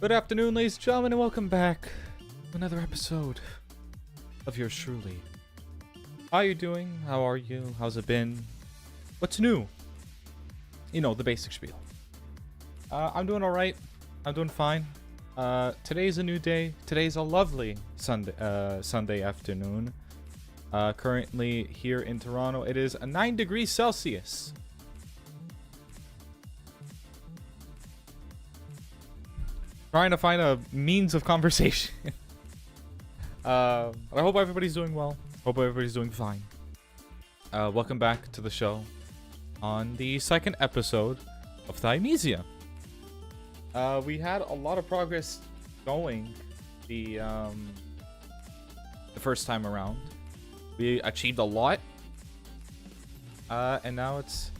Good afternoon, ladies and gentlemen, and welcome back to another episode of yours truly. How are you doing? How are you? How's it been? What's new? You know, the basic spiel. I'm doing alright. I'm doing fine. Today's a new day. Today's a lovely Sunday afternoon. Currently here in Toronto, it is 9 degrees Celsius. Trying to find a means of conversation. I hope everybody's doing well. Hope everybody's doing fine. Welcome back to the show on the second episode of Thymesia. We had a lot of progress going the first time around. We achieved a lot. And now it's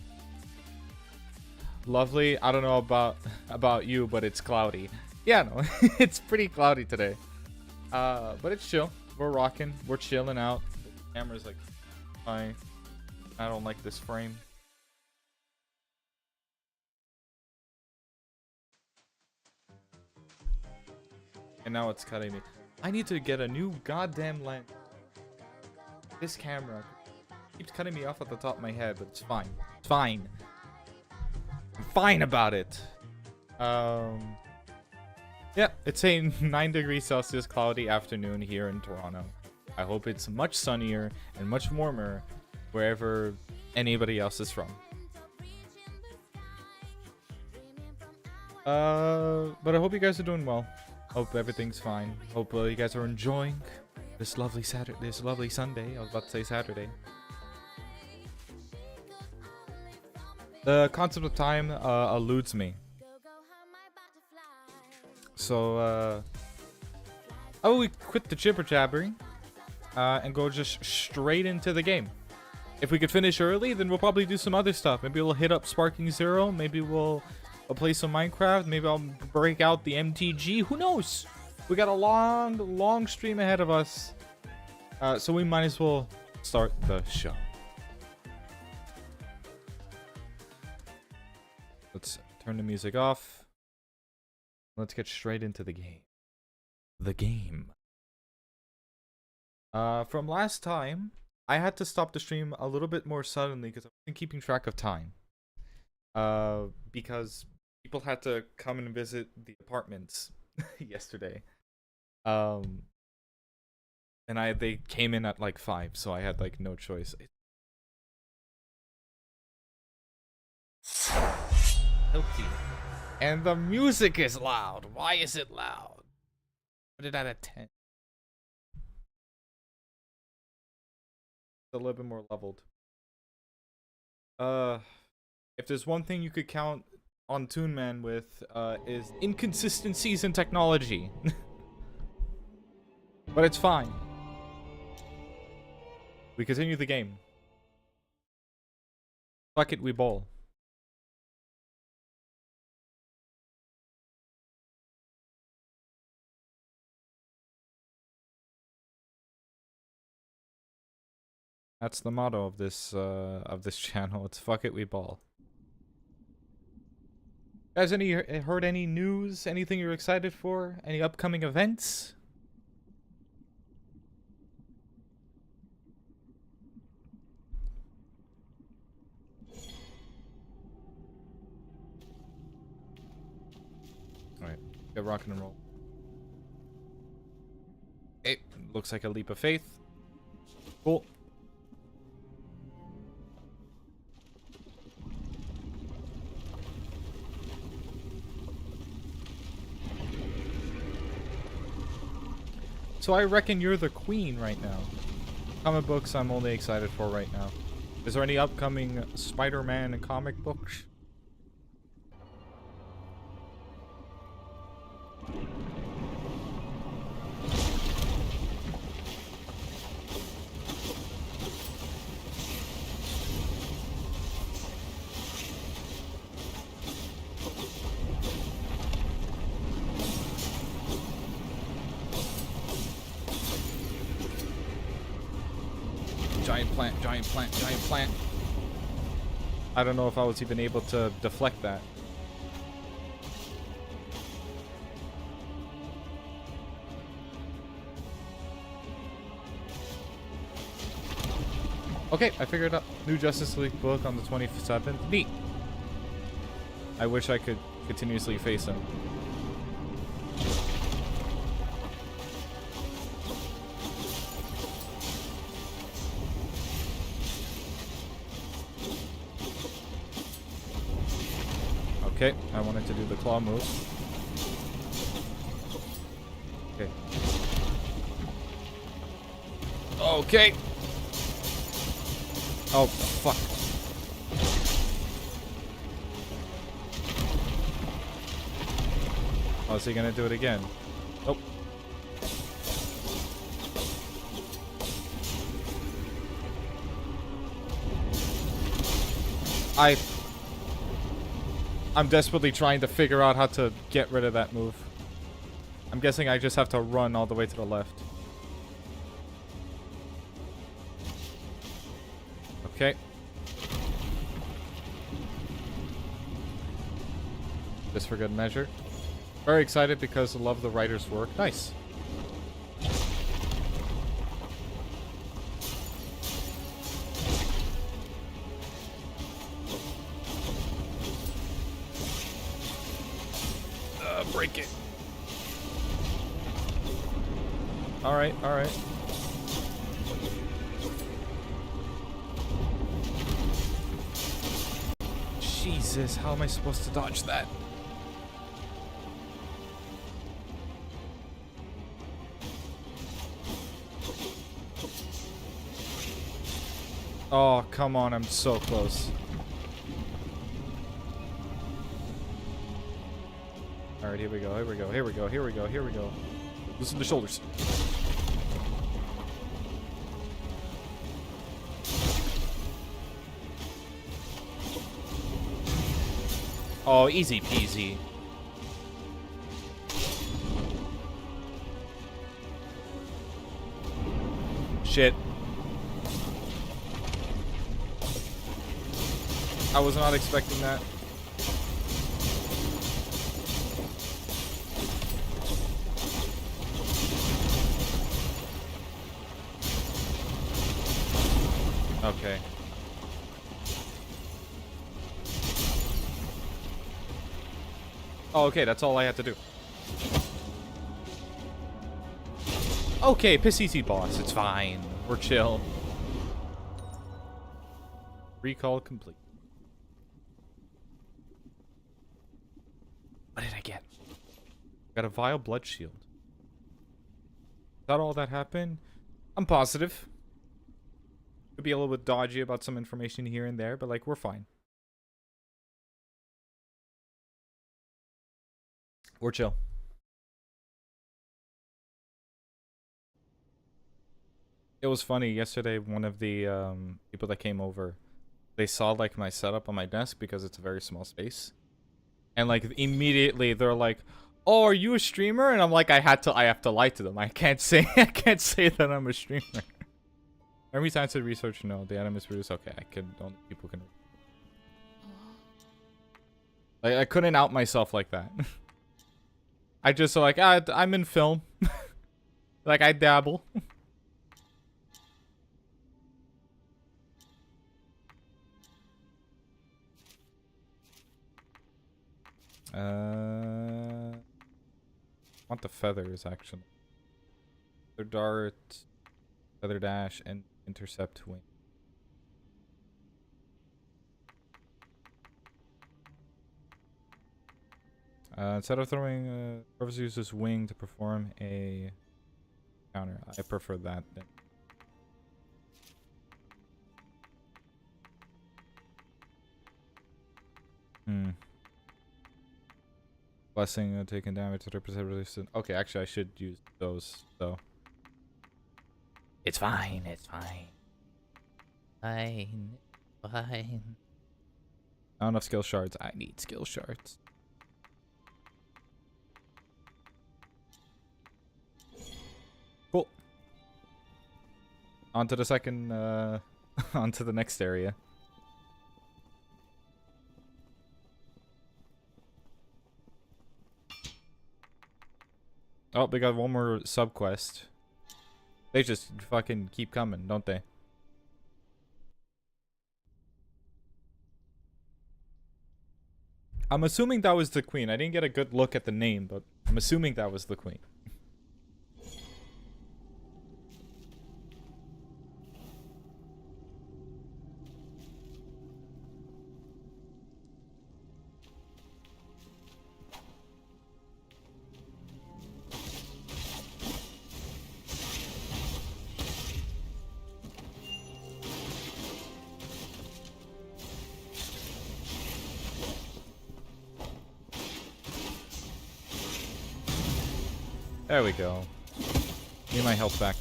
lovely. I don't know about you, but it's cloudy. Yeah, no, it's pretty cloudy today. But it's chill. We're rocking. We're chilling out. The camera's like, I don't like this frame. And now it's cutting me. I need to get a new goddamn lens. This camera keeps cutting me off at the top of my head, but it's fine. It's fine. I'm fine about it. Yeah, it's a 9 degrees Celsius cloudy afternoon here in Toronto. I hope it's much sunnier and much warmer wherever anybody else is from. But I hope you guys are doing well. Hope everything's fine. Hope you guys are enjoying this lovely Sunday. I was about to say Saturday. The concept of time eludes me. So, how about we quit the jibber jabbering and go just straight into the game. If we could finish early, then we'll probably do some other stuff. Maybe we'll hit up Sparking Zero. Maybe we'll play some Minecraft. Maybe I'll break out the MTG. Who knows? We got a long stream ahead of us. So we might as well start the show. Let's turn the music off. Let's get straight into the game. The game. From last time, I had to stop the stream a little bit more suddenly because I wasn't keeping track of time. Because people had to come and visit the apartments yesterday. And they came in at like 5, so I had like no choice. Healthy. And the music is loud. Why is it loud? Put it out of 10. A little bit more leveled. If there's one thing you could count on Toon Man with, is inconsistencies in technology. But it's fine. We continue the game. Fuck it, we bowl. That's the motto of this channel. It's fuck it, we ball. Guys, heard any news? Anything you're excited for? Any upcoming events? Alright, get rocking and roll. It looks like a leap of faith. Cool. So I reckon you're the queen right now. Comic books I'm only excited for right now. Is there any upcoming Spider-Man comic books? Giant plant, giant plant, giant plant. I don't know if I was even able to deflect that. Okay, I figured out. New Justice League book on the 27th. Neat. I wish I could continuously face him. Okay, I wanted to do the claw move. Okay. Okay. Oh, fuck. Oh, is he gonna do it again? Nope. I'm desperately trying to figure out how to get rid of that move. I'm guessing I just have to run all the way to the left. Okay. Just for good measure. Very excited because I love the writer's work. Nice. Break it. Alright, alright. Jesus, how am I supposed to dodge that? Oh, come on, I'm so close. Alright, here we go, here we go, here we go, here we go, here we go. Loosen the shoulders. Oh, easy peasy. Shit. I was not expecting that. Okay. Oh, okay, that's all I had to do. Okay, piss easy, boss. It's fine. We're chill. Recall complete. What did I get? Got a vile blood shield. Is that all that happened? I'm positive. Could be a little bit dodgy about some information here and there, but like, we're fine. We're chill. It was funny yesterday. One of the people that came over, they saw like my setup on my desk because it's a very small space, and like immediately they're like, "Oh, are you a streamer?" And I'm like, I have to lie to them. I can't say that I'm a streamer. Every time I said research, no, the item is produced. Okay, I could only people can. Like I couldn't out myself like that. I just like I'm in film. Like I dabble. Want the feathers actually. Feather dart, feather dash, and intercept wing. Instead of throwing, Corvus uses wing to perform a counter. I prefer that then. Blessing taking damage to represent resistance. Okay, actually I should use those, so. It's fine, it's fine. Fine. Fine. Not enough skill shards. I need skill shards. Cool. On to the second, on to the next area. Oh, we got one more sub quest. They just fucking keep coming, don't they? I'm assuming that was the queen. I didn't get a good look at the name, but I'm assuming that was the queen. There we go. Need my health back.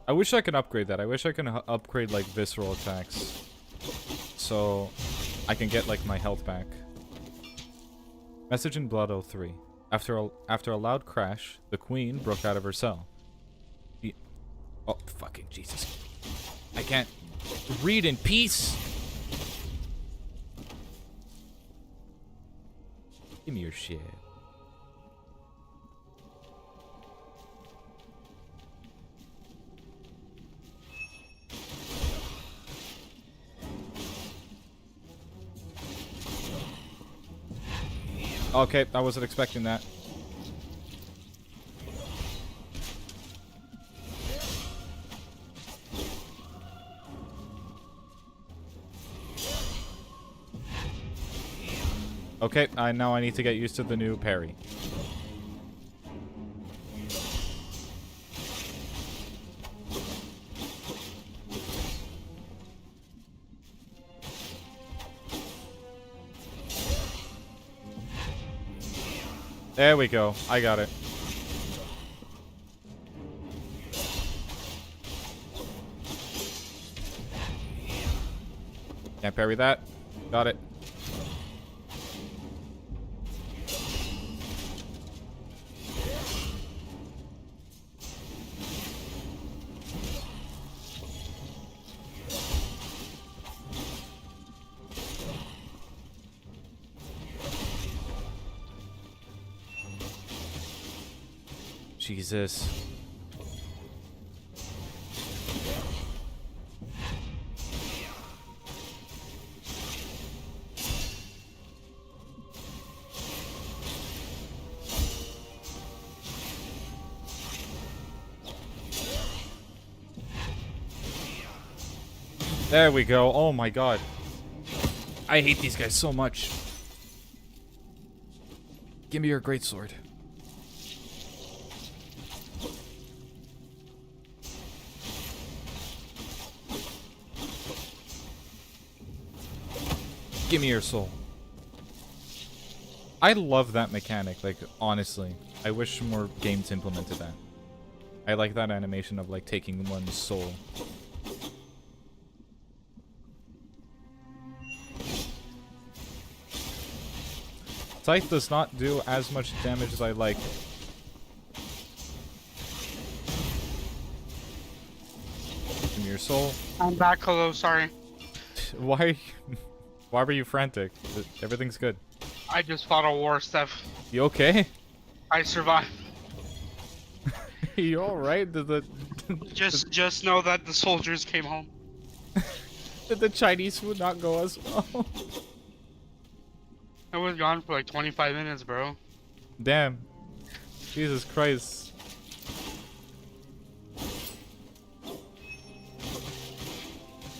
I wish I could upgrade that. I wish I could upgrade, like, visceral attacks. So I can get, like, my health back. Message in Blood 03. After a loud crash, the queen broke out of her cell. Oh, fucking Jesus. I can't read in peace. Give me your shit. Okay, I wasn't expecting that. Okay, now I need to get used to the new parry. There we go. I got it. Can't parry that. Got it. Jesus. There we go. Oh my god. I hate these guys so much. Give me your greatsword. Give me your soul. I love that mechanic, like, honestly. I wish more games implemented that. I like that animation of, like, taking one's soul. Scythe does not do as much damage as I like. Give me your soul. I'm back, hello, sorry. Why were you frantic? Everything's good. I just fought a war, Steph. You okay? I survived. You alright? Just know that the soldiers came home. Did the Chinese food not go as well? I was gone for like 25 minutes, bro. Damn. Jesus Christ.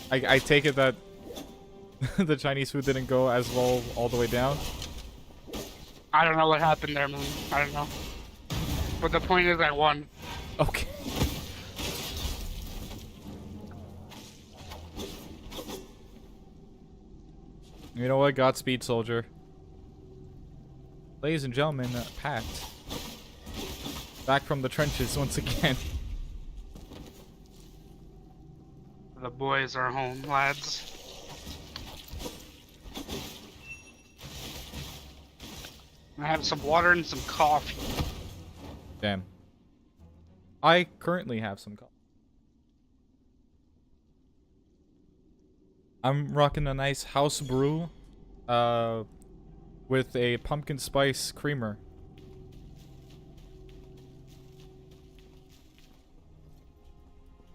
I take it that the Chinese food didn't go as well all the way down? I don't know what happened there, man. I don't know. But the point is I won. Okay. You know what? Godspeed, soldier. Ladies and gentlemen, Pat. Back from the trenches once again. The boys are home, lads. I have some water and some coffee. Damn. I currently have some coffee. I'm rocking a nice house brew with a pumpkin spice creamer.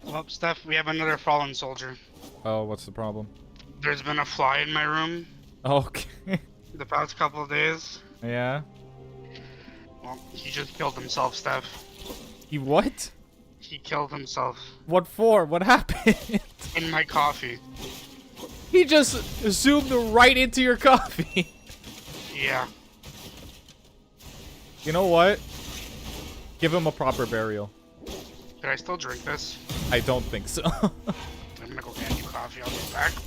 Well, Steph, we have another fallen soldier. Oh, what's the problem? There's been a fly in my room. Okay. the past couple of days. Yeah? Well, he just killed himself, Steph. He what? He killed himself. What for? What happened? In my coffee. He just zoomed right into your coffee. Yeah. You know what? Give him a proper burial. Can I still drink this? I don't think so. I'm gonna go get you coffee. I'll be back. Do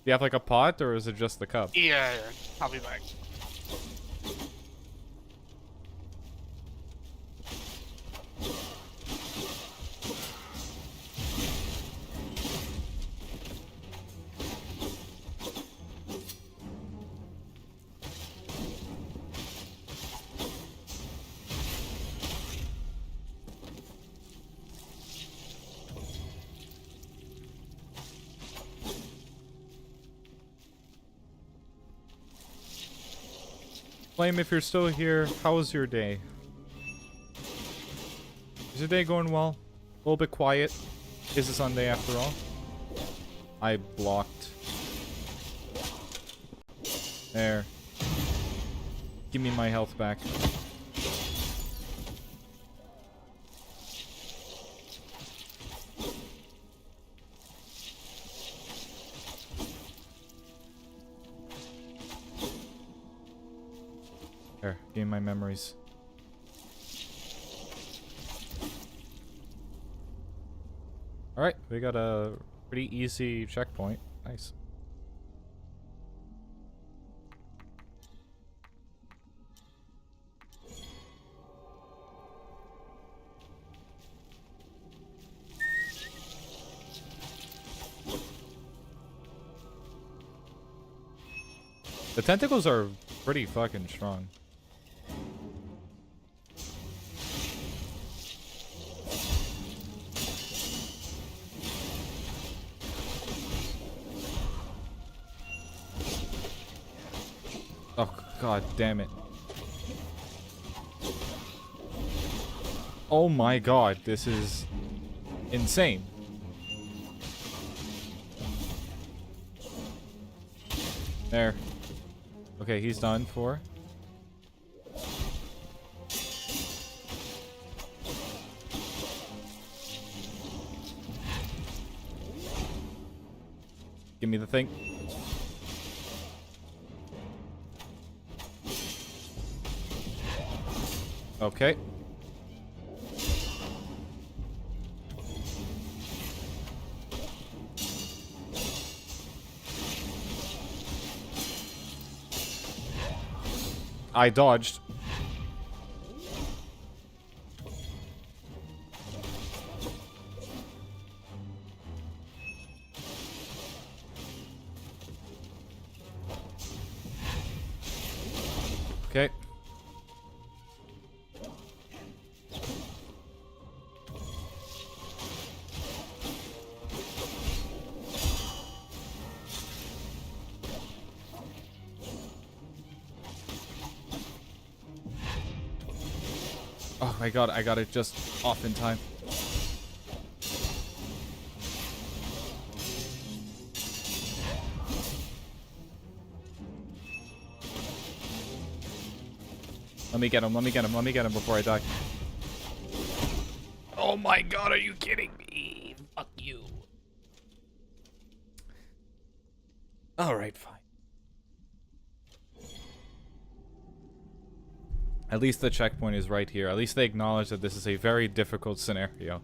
you have like a pot, or is it just the cup? Yeah. I'll be back. Flame, if you're still here, how was your day? Is your day going well? A little bit quiet? Is it Sunday after all? I blocked. There. Give me my health back. There, give me my memories. Alright, we got a pretty easy checkpoint. Nice. The tentacles are pretty fucking strong. Oh, god damn it. Oh my god, this is insane. There. Okay, he's done for. Give me the thing. Okay. I dodged. Okay. Oh my god, I got it just off in time. Let me get him, let me get him, let me get him before I die. Oh my god, are you kidding me? Fuck you. Alright, fine. At least the checkpoint is right here. At least they acknowledge that this is a very difficult scenario.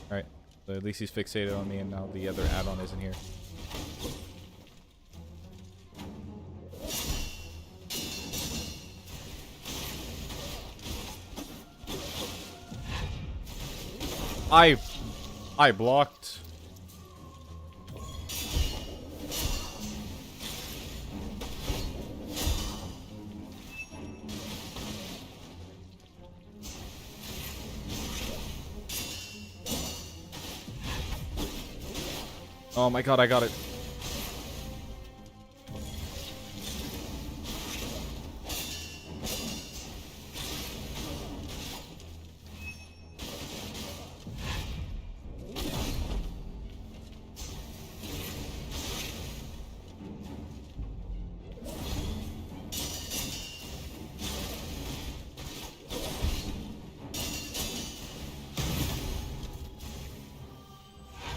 Alright, so at least he's fixated on me and now the other add-on isn't here. I blocked. Oh my god, I got it.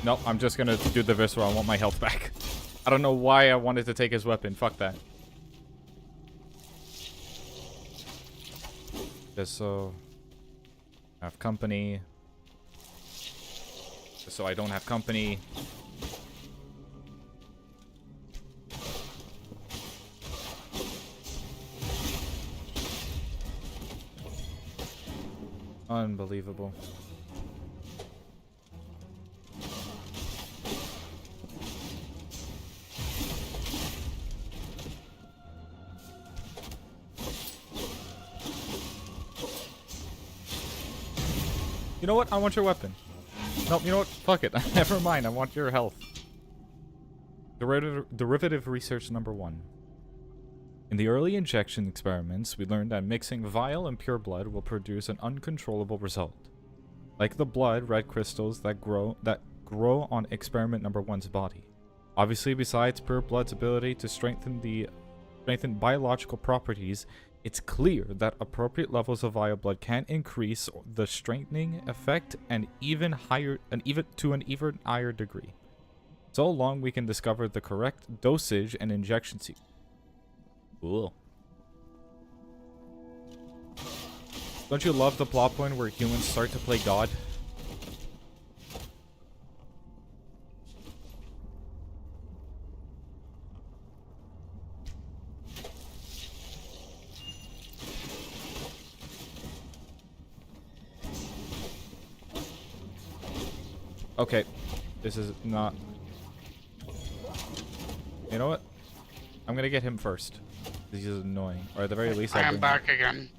Nope, I'm just gonna do the visceral. I want my health back. I don't know why I wanted to take his weapon. Fuck that. Just so I have company. Just so I don't have company. Unbelievable. You know what? I want your weapon. Nope, you know what? Fuck it. Never mind. I want your health. Derivative research number 1. In the early injection experiments, we learned that mixing vile and pure blood will produce an uncontrollable result. Like the blood, red crystals that grow on experiment number 1's body. Obviously, besides pure blood's ability to strengthen biological properties, it's clear that appropriate levels of vile blood can increase the strengthening effect and to an even higher degree. So long we can discover the correct dosage and injection sequence. Cool. Don't you love the plot point where humans start to play God? Okay, this is not... You know what? I'm gonna get him first. This is annoying. Or at the very least, I am back again.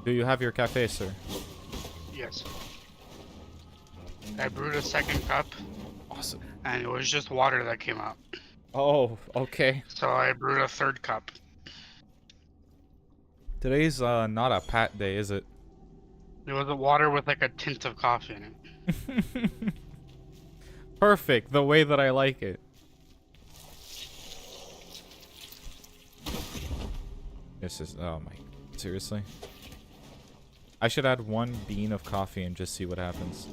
Do you have your cafe, sir? Yes. I brewed a second cup. Awesome. And it was just water that came out. Oh, okay. So I brewed a third cup. Today's not a pat day, is it? It was a water with like a tint of coffee in it. Perfect, the way that I like it. This is, oh my, seriously? I should add 1 bean of coffee and just see what happens.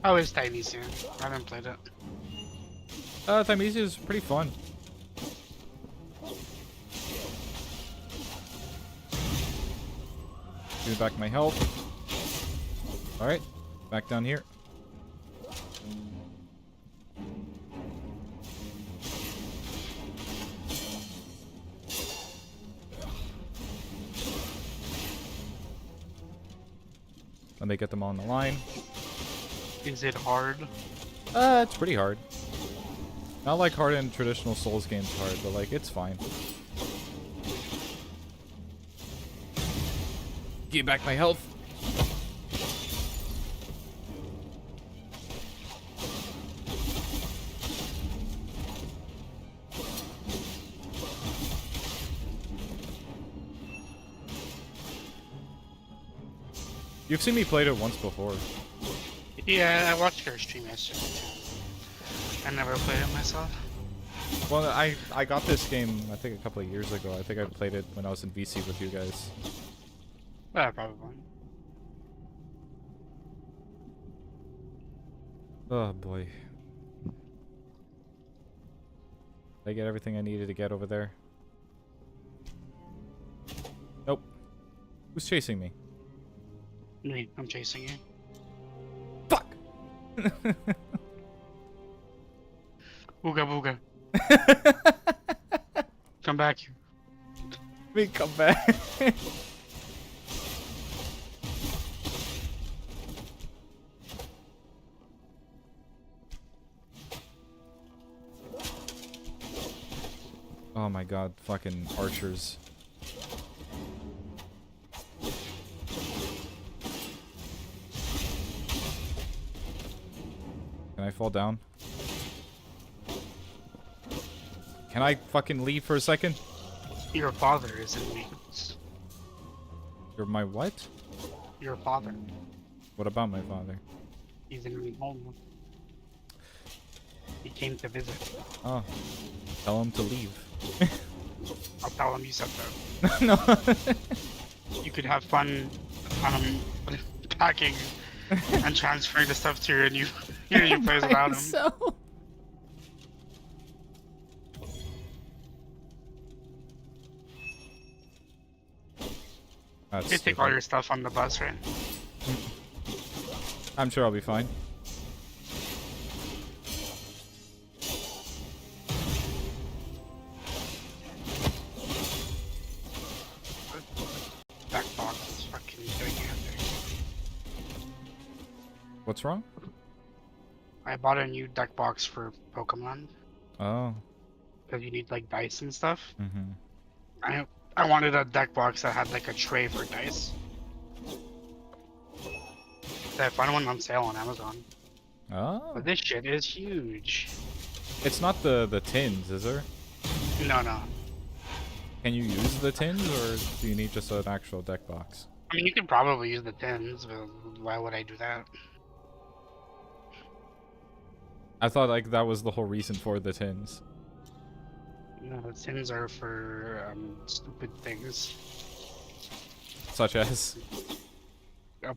How is Thymesia? I haven't played it. Thymesia is pretty fun. Give me back my health. Alright, back down here. Let me get them on the line. Is it hard? It's pretty hard. Not like hard in traditional Souls games hard, but like, it's fine. Give back my health. You've seen me play it once before. Yeah, I watched your stream yesterday too. I never played it myself. Well, I got this game, I think, a couple of years ago. I think I played it when I was in VC with you guys. Yeah, probably. Oh, boy. Did I get everything I needed to get over there? Nope. Who's chasing me? Me, I'm chasing you. Fuck! Ooga booga. Come back here. Me come back. Oh my god, fucking archers. Can I fall down? Can I fucking leave for a second? Your father is in weakness. You're my what? Your father. What about my father? He's in home. He came to visit. Oh, tell him to leave. I'll tell him you said that. No. You could have fun packing and transferring the stuff to your new place without him. So. You can take all your stuff on the bus, right? I'm sure I'll be fine. That box is fucking gigantic. What's wrong? I bought a new deck box for Pokemon Oh. because you need like dice and stuff. Mm-hmm. I wanted a deck box that had like a tray for dice. I found one on sale on Amazon. Oh. But this shit is huge. It's not the tins, is there? No, no. Can you use the tins, or do you need just an actual deck box? I mean, you could probably use the tins, but why would I do that? I thought like that was the whole reason for the tins. No, the tins are for stupid things. Such as?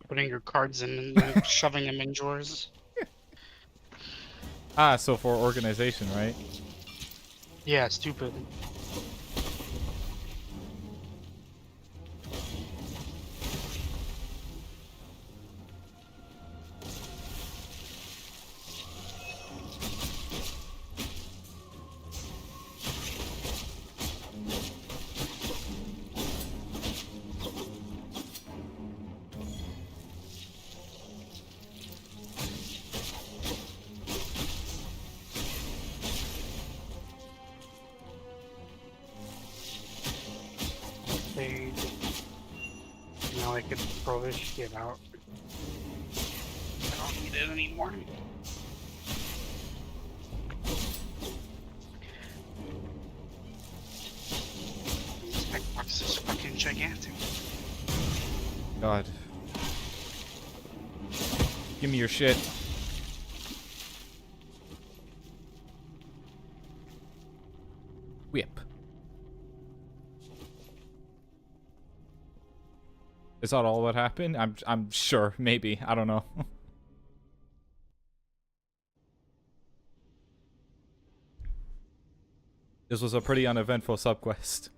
Putting your cards in and then shoving them in drawers. Ah, so for organization, right? Yeah, stupid. Now I could throw this shit out. I don't need it anymore. This deck box is fucking gigantic. God. Give me your shit. Whip. Is that all what happened? I'm sure, maybe. I don't know. This was a pretty uneventful subquest.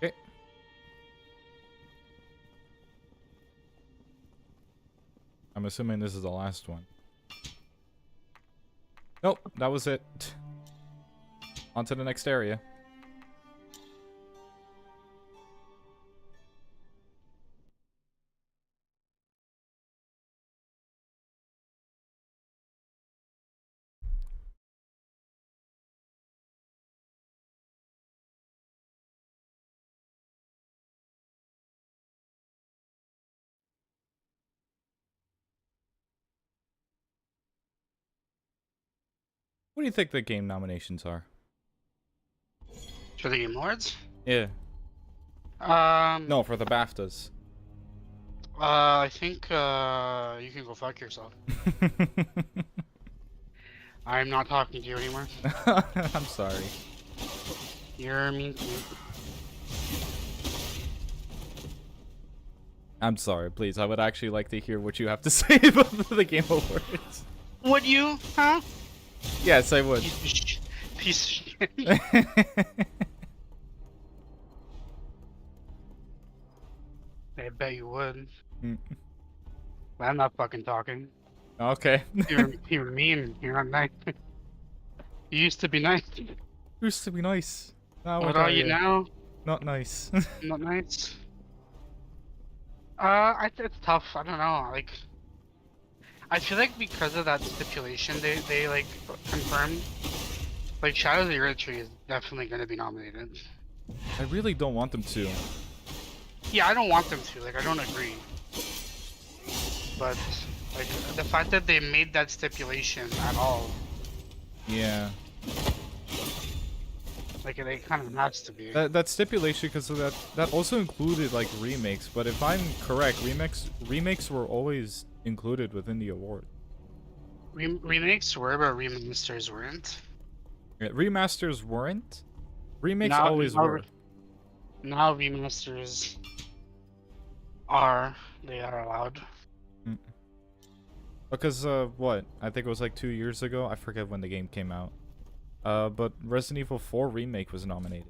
Okay. I'm assuming this is the last one. Nope, that was it. On to the next area. What do you think the game nominations are? For the Game Awards? Yeah. No, for the BAFTAs. I think you can go fuck yourself. I'm not talking to you anymore. I'm sorry. You're mean to me. I'm sorry, please. I would actually like to hear what you have to say about the Game Awards. Would you? Huh? Yes, I would. Piece of shit. I bet you would. But I'm not fucking talking. Okay. You're mean. You're not nice. You used to be nice. Used to be nice. Now What are you now? Not nice. Not nice. It's tough. I don't know. Like, I feel like because of that stipulation, they like confirmed. Like, Shadows of the Earth Tree is definitely gonna be nominated. I really don't want them to. Yeah, I don't want them to. Like, I don't agree. But like the fact that they made that stipulation at all, Yeah. like it kind of has to be. That stipulation, because of that also included like remakes. But if I'm correct, remakes were always included within the award. Remakes were, but remasters weren't. Yeah, remasters weren't. Remakes Now, always now, were. now remasters they are allowed. Because what? I think it was like 2 years ago. I forget when the game came out. But Resident Evil 4 remake was nominated.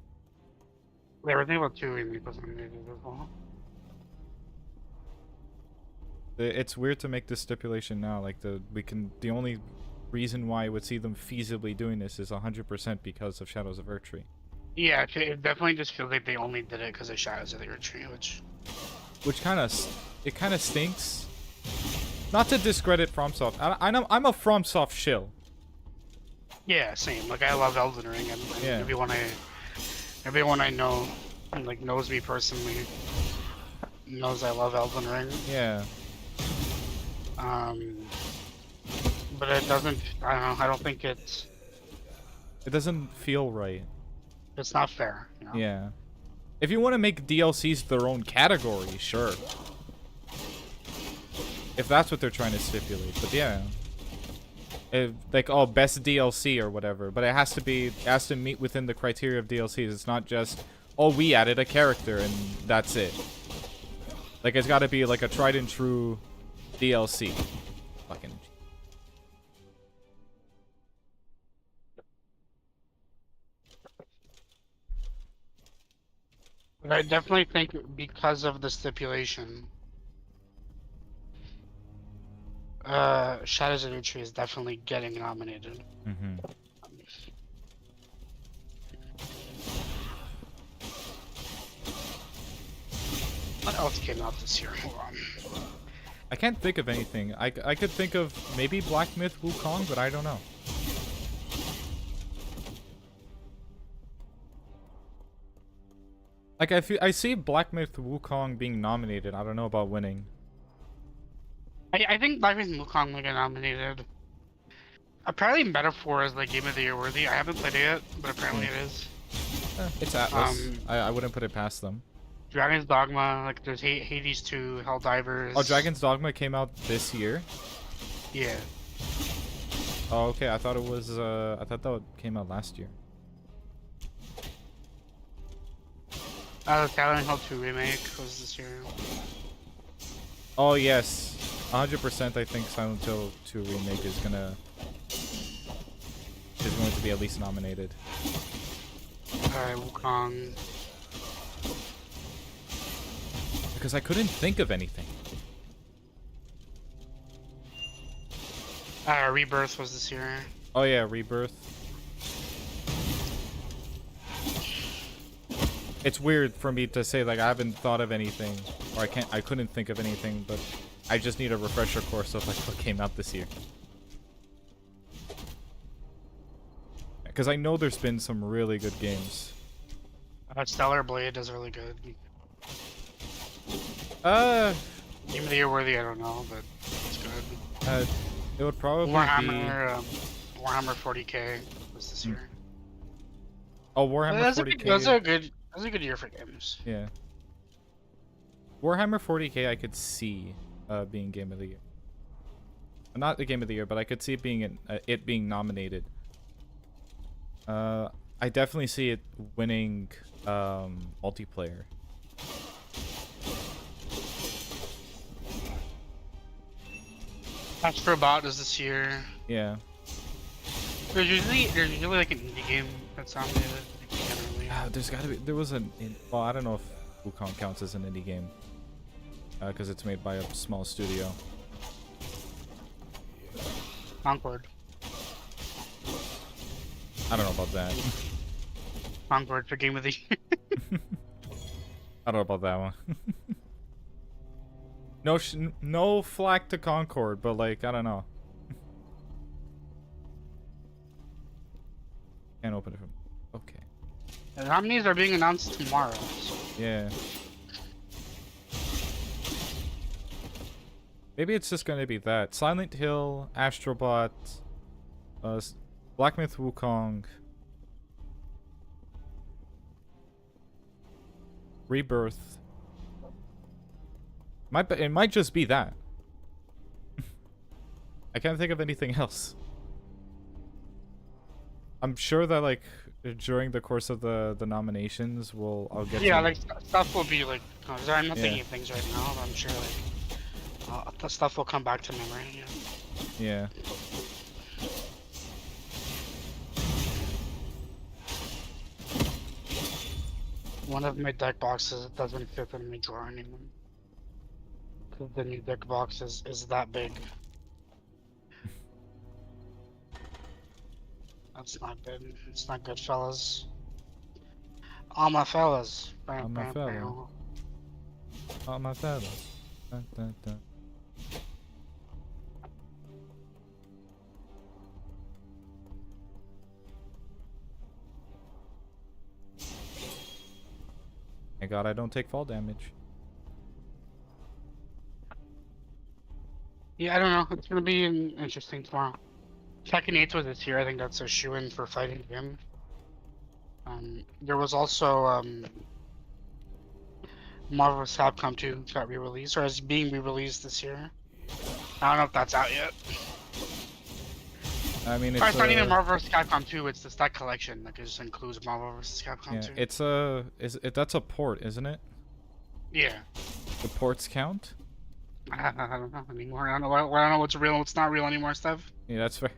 Yeah, Resident Evil 2 remake was nominated as well. It's weird to make this stipulation now. Like the only reason why I would see them feasibly doing this is 100% because of Shadows of Erdtree. Yeah, it definitely just feels like they only did it because of Shadows of the Earth Tree, which kind of stinks. Not to discredit FromSoft. I'm a FromSoft shill. Yeah, same. Like, I love Elden Ring, and Yeah. everyone I know, and like knows me personally, knows I love Elden Ring. Yeah. But it doesn't. I don't know. I don't think it doesn't feel right. It's not fair. You know? Yeah. If you want to make DLCs their own category, sure. If that's what they're trying to stipulate, but yeah. Like, oh, best DLC or whatever, but it has to meet within the criteria of DLCs. It's not just, oh, we added a character and that's it. Like, it's got to be like a tried and true DLC. Fucking. But I definitely think because of the stipulation, Shadows of the Tree is definitely getting nominated. Mm-hmm. What else came out this year? Hold on. I can't think of anything. I could think of maybe Black Myth Wukong, but I don't know. Like, I see Black Myth Wukong being nominated. I don't know about winning. I think Black Myth Wukong will get nominated. Apparently Metaphor is like Game of the Year worthy. I haven't played it yet, but apparently it is. It's Atlas. I wouldn't put it past them. Dragon's Dogma, like there's Hades 2, Helldivers. Oh, Dragon's Dogma came out this year? Yeah. Oh, okay. I thought it was, I thought that came out last year. The Silent Hill 2 remake was this year. Oh, yes. 100% I think Silent Hill 2 remake is going to be at least nominated. Alright, Wukong. Because I couldn't think of anything. Rebirth was this year. Oh yeah, Rebirth. It's weird for me to say, like, I haven't thought of anything, or I couldn't think of anything, but I just need a refresher course of like what came out this year. Because I know there's been some really good games. Stellar Blade is really good. Game of the Year worthy, I don't know, but it's good. It would probably Warhammer 40k was this year. Oh, Warhammer 40k. That's a good year for games. Yeah. Warhammer 40k I could see being Game of the Year. Not the Game of the Year, but I could see it being nominated. I definitely see it winning multiplayer. Astrobot is this year. Yeah. There's usually like an indie game that's nominated. There was well, I don't know if Wukong counts as an indie game. Because it's made by a small studio. Concord. I don't know about that. Concord for Game of the Year. I don't know about that one. No flack to Concord, but like I don't know. Can't open it from. Okay. The nominees are being announced tomorrow. So. Yeah. Maybe it's just gonna be that Silent Hill, Astrobot, Black Myth Wukong, Rebirth. It might just be that. I can't think of anything else. I'm sure that like during the course of the nominations, I'll get. Yeah, to... like stuff will be like. I'm not thinking of things right now, but I'm sure like the stuff will come back to memory. Yeah. One of my deck boxes doesn't fit in my drawer anymore. Cause the new deck box is that big. That's not good. It's not good, fellas. All my fellas. All my fellas. All my fellas. Dun, dun, dun. Thank God I don't take fall damage. Yeah, I don't know. It's gonna be interesting tomorrow. Tekken 8 was this year. I think that's a shoe-in for fighting him. There was also Marvel vs. Capcom 2 got re-released, or is being re-released this year. I don't know if that's out yet. I mean, it's not even Marvel vs. Capcom 2. It's the stack collection. Like it just includes Marvel vs. Capcom 2. It's that's a port, isn't it? Yeah. The ports count? I don't know anymore. I don't know what's real and what's not real anymore, Steph. Yeah, that's fair.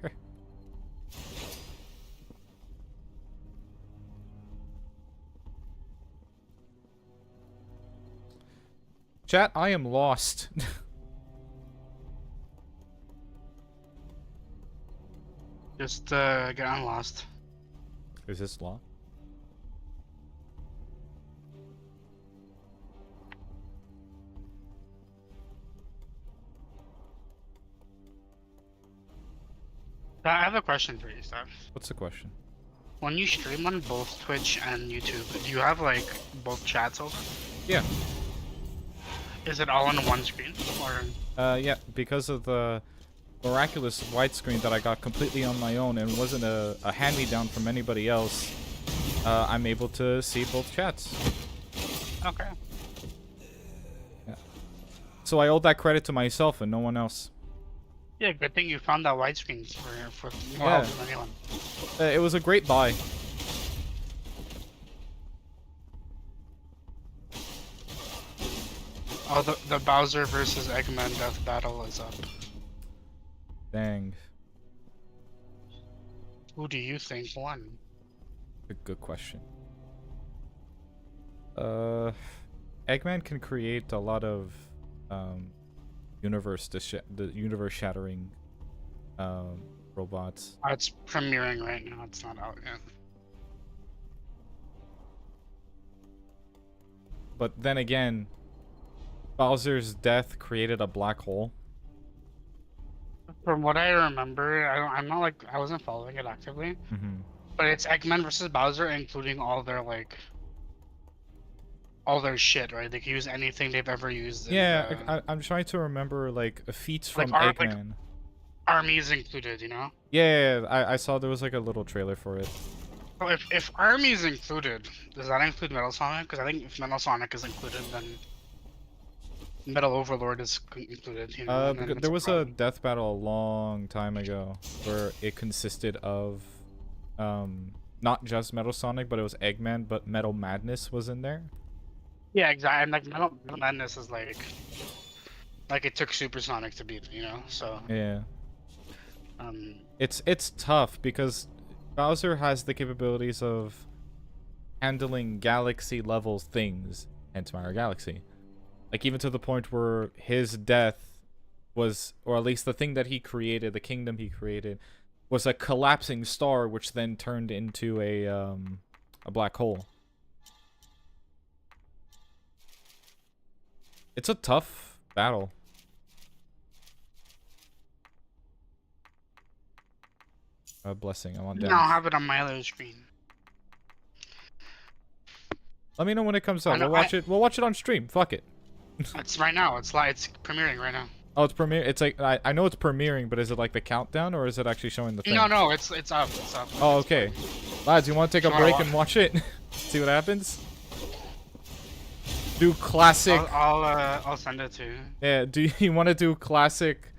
Chat, I am lost. Just get unlost. Is this law? I have a question for you, Steph. What's the question? When you stream on both Twitch and YouTube, do you have like both chats open? Yeah. Is it all on one screen, or? Yeah, because of the miraculous widescreen that I got completely on my own and wasn't a hand-me-down from anybody else, I'm able to see both chats. Okay. Yeah. So I owe that credit to myself and no one else. Yeah, good thing you found that widescreen for more help than anyone. It was a great buy. Oh, the Bowser versus Eggman death battle is up. Dang. Who do you think won? A good question. Eggman can create a lot of universe shattering robots. It's premiering right now. It's not out yet. But then again, Bowser's death created a black hole. From what I remember, I'm not like I wasn't following it actively, but it's Eggman versus Bowser, including all their shit, right? They can use anything they've ever used. I'm trying to remember like feats from like Eggman. Like armies included, you know? Yeah, I saw there was like a little trailer for it. So if armies included, does that include Metal Sonic? Because I think if Metal Sonic is included, then Metal Overlord is included. You know, there was a death battle a long time ago where it consisted of not just Metal Sonic, but it was Eggman, but Metal Madness was in there. Yeah, exactly. And like Metal Madness is like it took Supersonic to beat, you know. So yeah, it's tough because Bowser has the capabilities of handling galaxy level things, hence Mario Galaxy. Like even to the point where his death was, or at least the thing that he created, the kingdom he created, was a collapsing star, which then turned into a black hole. It's a tough battle. A blessing. I want No, damage. I'll have it on my other screen. Let me know when it comes out. I know- We'll watch it. We'll watch it on stream. Fuck it. It's right now. It's live. It's premiering right now. Oh, it's premiere. It's like I know it's premiering, but is it like the countdown or is it actually showing the thing? No, it's up. It's up. Oh, okay. Lads, you want to take a You wanna break wa- and watch it? See what happens? Do classic. I'll send it to you. Yeah. Do you want to do classic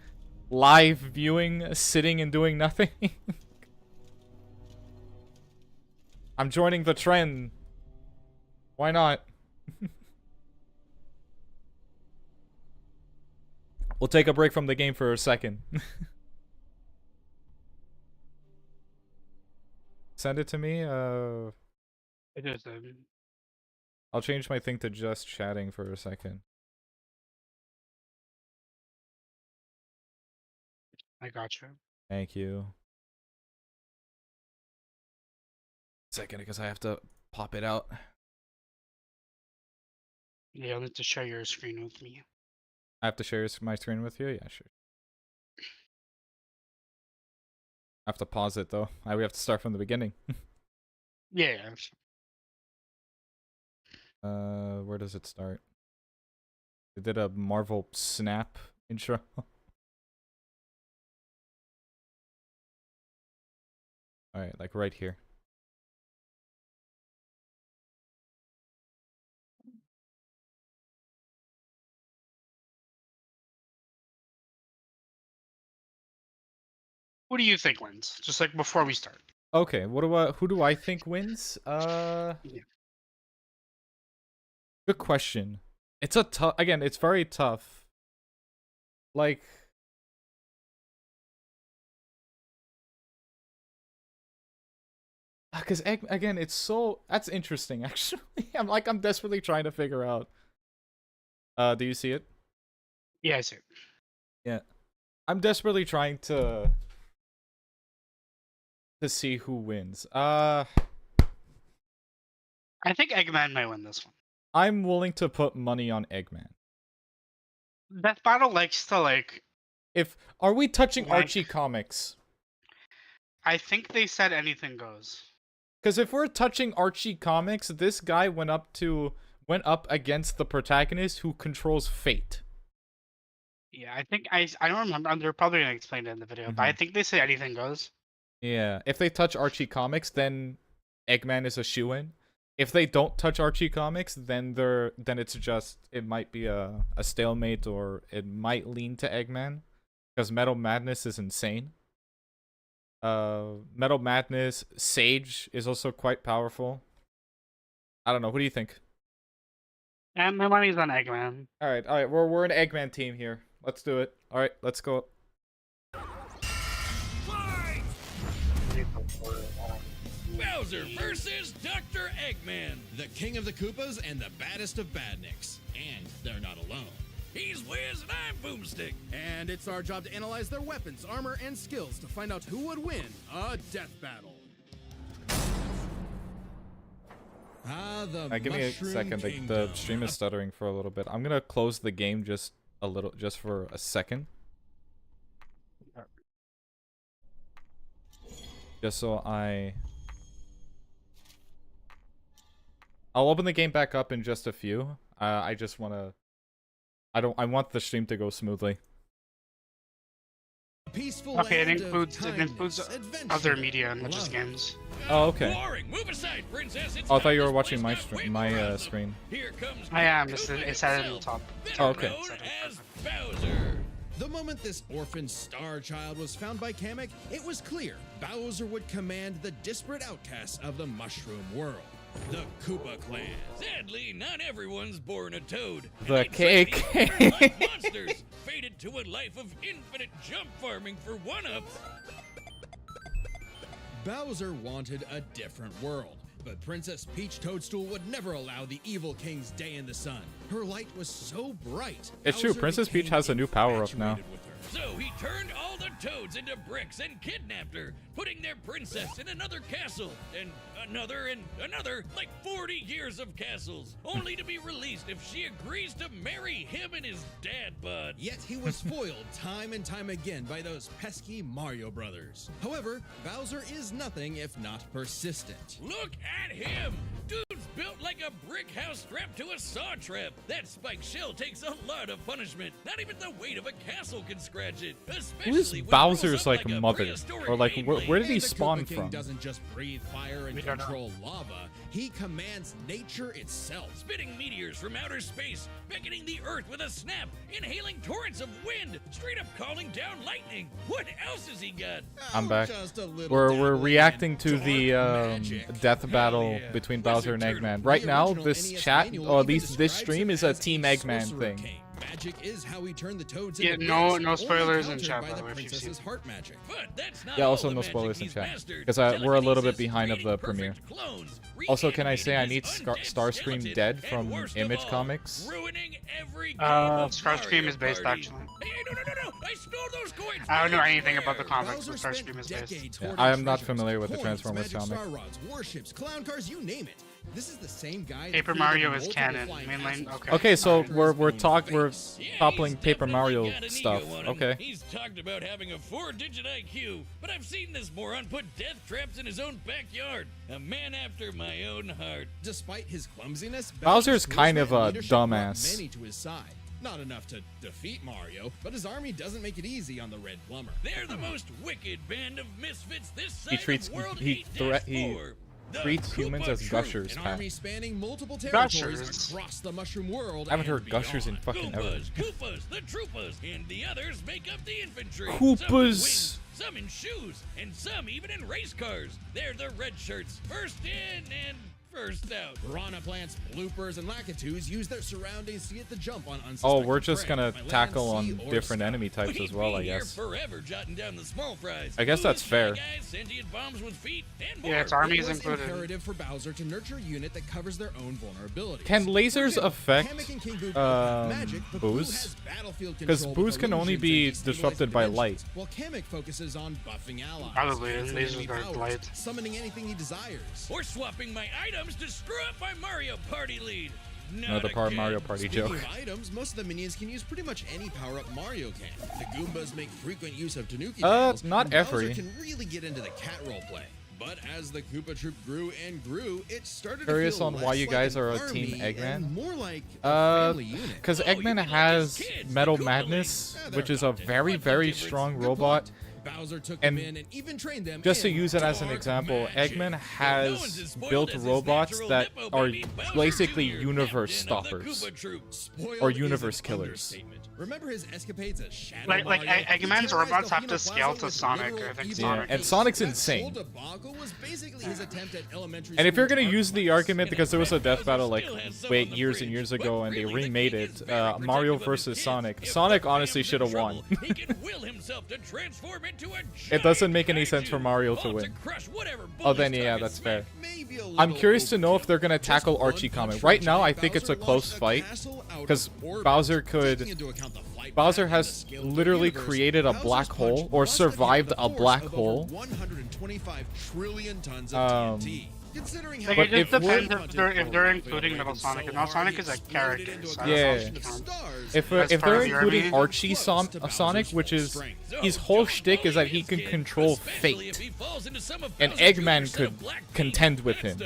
live viewing, sitting and doing nothing? I'm joining the trend. Why not? We'll take a break from the game for a second. Send it to me. It is. I'll change my thing to just chatting for a second. I got you. Thank you. Second, because I have to pop it out. Yeah, you'll need to share your screen with me. I have to share my screen with you? Yeah, sure. I have to pause it though. We have to start from the beginning. Yeah. Where does it start? They did a Marvel Snap intro. Alright, like right here. Who do you think wins? Just like before we start. Okay, who do I think wins? Yeah. Good question. It's a tough, again, it's very tough. Like, because again, it's so, that's interesting actually. I'm desperately trying to figure out. Do you see it? Yeah, I see. Yeah. I'm desperately trying to see who wins. I think Eggman might win this one. I'm willing to put money on Eggman. Death Battle likes to like. Are we touching Like- Archie comics? I think they said anything goes. Because if we're touching Archie comics, this guy went up against the protagonist who controls fate. Yeah, I think I don't remember. They're probably gonna explain it in the video, but I think they say anything goes. Yeah, if they touch Archie comics, then Eggman is a shoo-in. If they don't touch Archie comics, then it's just, it might be a stalemate, or it might lean to Eggman, because Metal Madness is insane. Metal Madness, Sage is also quite powerful. I don't know. What do you think? And my money's on Eggman. All right. We're an Eggman team here. Let's do it. All right, let's go. Bowser versus Dr. Eggman, the king of the Koopas and the baddest of badniks. And they're not alone. He's Wiz and I'm Boomstick. And it's our job to analyze their weapons, armor, and skills to find out who would win a death battle. Give me a second. The stream is stuttering for a little bit. I'm gonna close the game just for a second. Just so I'll open the game back up in just a few. I just wanna... I want the stream to go smoothly. Peaceful Okay, it land of includes kindness, other adventure, media, not just love. games. Oh, okay. Warring, move aside, princess. It's Oh, I thought you were time. watching This my place got stream, way more my of them. screen. Here comes I am. King It's Koopa at the himself, top. better Oh, okay. known as Bowser. The moment this orphan star child was found by Kamek, it was clear Bowser would command the disparate outcasts of the Mushroom World, the Koopa Clan. Sadly, not everyone's born a toad. and The they cake. train to burn like monsters, fated to a life of infinite jump farming for one-ups. Bowser wanted a different world, but Princess Peach Toadstool would never allow the evil king's day in the sun. Her light was so bright. It's true, Bowser Princess Peach became has a new power-up now. infatuated with her. So he turned all the Toads into bricks and kidnapped her, putting their princess in another castle, and another, like 40 years of castles, only to be released if she agrees to marry him and his dad bod. Yet he was foiled time and time again by those pesky Mario brothers. However, Bowser is nothing if not persistent. Look at him! Dude's built like a brick house strapped to a saw trap. That spiked shell takes a lot of punishment. Not even the weight of a castle can scratch it. Who is Especially when it Bowser's rolls up like a mother? prehistoric Or like Beyblade. where did he And the spawn Koopa King from? doesn't just breathe fire and We don't know. control lava. He commands nature itself. Spitting meteors from outer space, beckoning the earth with a snap, inhaling torrents of wind, straight up calling down lightning. What else has he got? I'm back. Just a little We're dabbling reacting in to dark the magic. death battle yeah. between Wizard Bowser and Turtle. Eggman. Right The now, original this NES chat, manual or at even least this describes stream, him is a as Team the Eggman Sorcerer thing. King. Magic is how he turned the Toads Yeah, into no- bricks, no only spoilers in countered chat, by by the the way, if you've princess's seen. heart magic. But that's not Yeah, all also the no magic spoilers in he's chat, mastered. 'cause we're a little bit Telekinesis, behind of the creating premiere. perfect clones, Also, can I say I reanimating need his undead Starscream skeleton, dead and from worst of Image all, Comics? ruining every game Uh, of Starscream Mario is based, Party. actually. Hey, no! I stole those coins. I don't know fair and anything about the square. comics, Bowser but spent Starscream is based. decades Yeah, hoarding I am not treasures, familiar with the coins, Transformers magic comic. star rods, warships, clown cars, you name it. This is the same guy. that Paper created Mario the is multiple canon. flying Mainline. castles. Okay. Okay, so Alright. we're Yeah, toppling he's Paper definitely Mario got an stuff. ego on him. Okay. He's talked about having a 4-digit IQ, but I've seen this moron put death traps in his own backyard. A man after my own heart. Despite his clumsiness, Bowser's Bowser's kind of charisma and a leadership brought dumbass. Many to his side. Not enough to defeat Mario, but his army doesn't make it easy on the Red Plumber. They're the most wicked band of misfits this side He treats- of World he 8-4. The treats humans Koopa as Troop. gushers, An Pat. army spanning multiple territories Gushers. across the Mushroom World. I haven't and heard gushers in beyond. fucking ever. Koopas, Koopas, the Troopas, and the others make up the infantry. Some Koopas. with wings, some in shoes, and some even in race cars. They're the red shirts, first in and first out. Piranha plants, bloopers, and lakitus use their surroundings to get the jump on Oh, unsuspecting we're just prey gonna by land, tackle sea, on or different sky. enemy types We'd as well, be I here guess. forever jotting down the small fries. I guess that's Food, fair. Shy Guys, sentient bombs with feet, and more. Yeah, it's armies It was included. imperative for Bowser to nurture a unit that covers their own vulnerabilities. Can lasers For example, affect, Kamek and King Boo have magic, but Boo Boo's? has battlefield 'Cause control Boo's with can only illusions be and destabilizing disrupted by dimensions, light. while Kamek focuses on buffing allies, Probably, canceling lasers enemy are powers, light. summoning anything he desires. Or swapping my items to screw up my Mario Party lead. Another Not part again. Mario Party Speaking joke. of items, most of the minions can use pretty much any power-up Mario can. The Goombas make frequent use of Tanuki tails, not and Bowser every. can really get into the cat roleplay. But as the Koopa Troop grew and grew, it started Curious to feel on why less you like guys an are a army Team Eggman? and more like a family unit. Because Oh, you Eggman mean like has his kids, Metal the Koopa Madness, League? which is a very, very What's the strong Good robot. point. Bowser took And them in and even trained them Just to in use it as an dark example, magic. Eggman No one's has as spoiled built as his robots natural that hippo are baby, Bowser basically Jr., universe captain of the stoppers. Koopa Troop. Spoiled or is universe an killers. understatement. Remember his escapades as Shadow Like Mario? He Eggman's terrorized robots have Delfino to scale Plaza to with Sonic. literal I think evil Sonic. and is- Sonic's That insane. whole debacle was basically his attempt at elementary And if you're school gonna art use the class. argument, because there was a death Bowser battle like still has some wait on the years fridge, and years but ago, and they really the remade king it, is very Mario protective of his versus kid. Sonic. If Sonic Mario honestly is in should have trouble, won. He can will himself to transform into a It doesn't giant make any sense for kaiju, Mario to all win. crush whatever Oh, then bully's yeah, target that's fair. Maybe a I'm little curious to know if they're gonna overkill. tackle Just Archie one comic. punch Right from now, I Giant think it's a Bowser close launched fight, castle out of 'cause orbit. Bowser could- Taking into account the flight Bowser path and has the scale of the literally universe, created a Bowser's black punch hole, or must have hit survived the a force black of over hole. 125 trillion tons of Um, TNT. Considering Like, But it just if we're- depends if they're including Metal Sonic. And Metal Sonic is a character. So I don't know Yeah. if you count. If As if part they're of the including army? Archie Sonic, which is his whole shtick is that he can control fate, and Eggman could contend with him.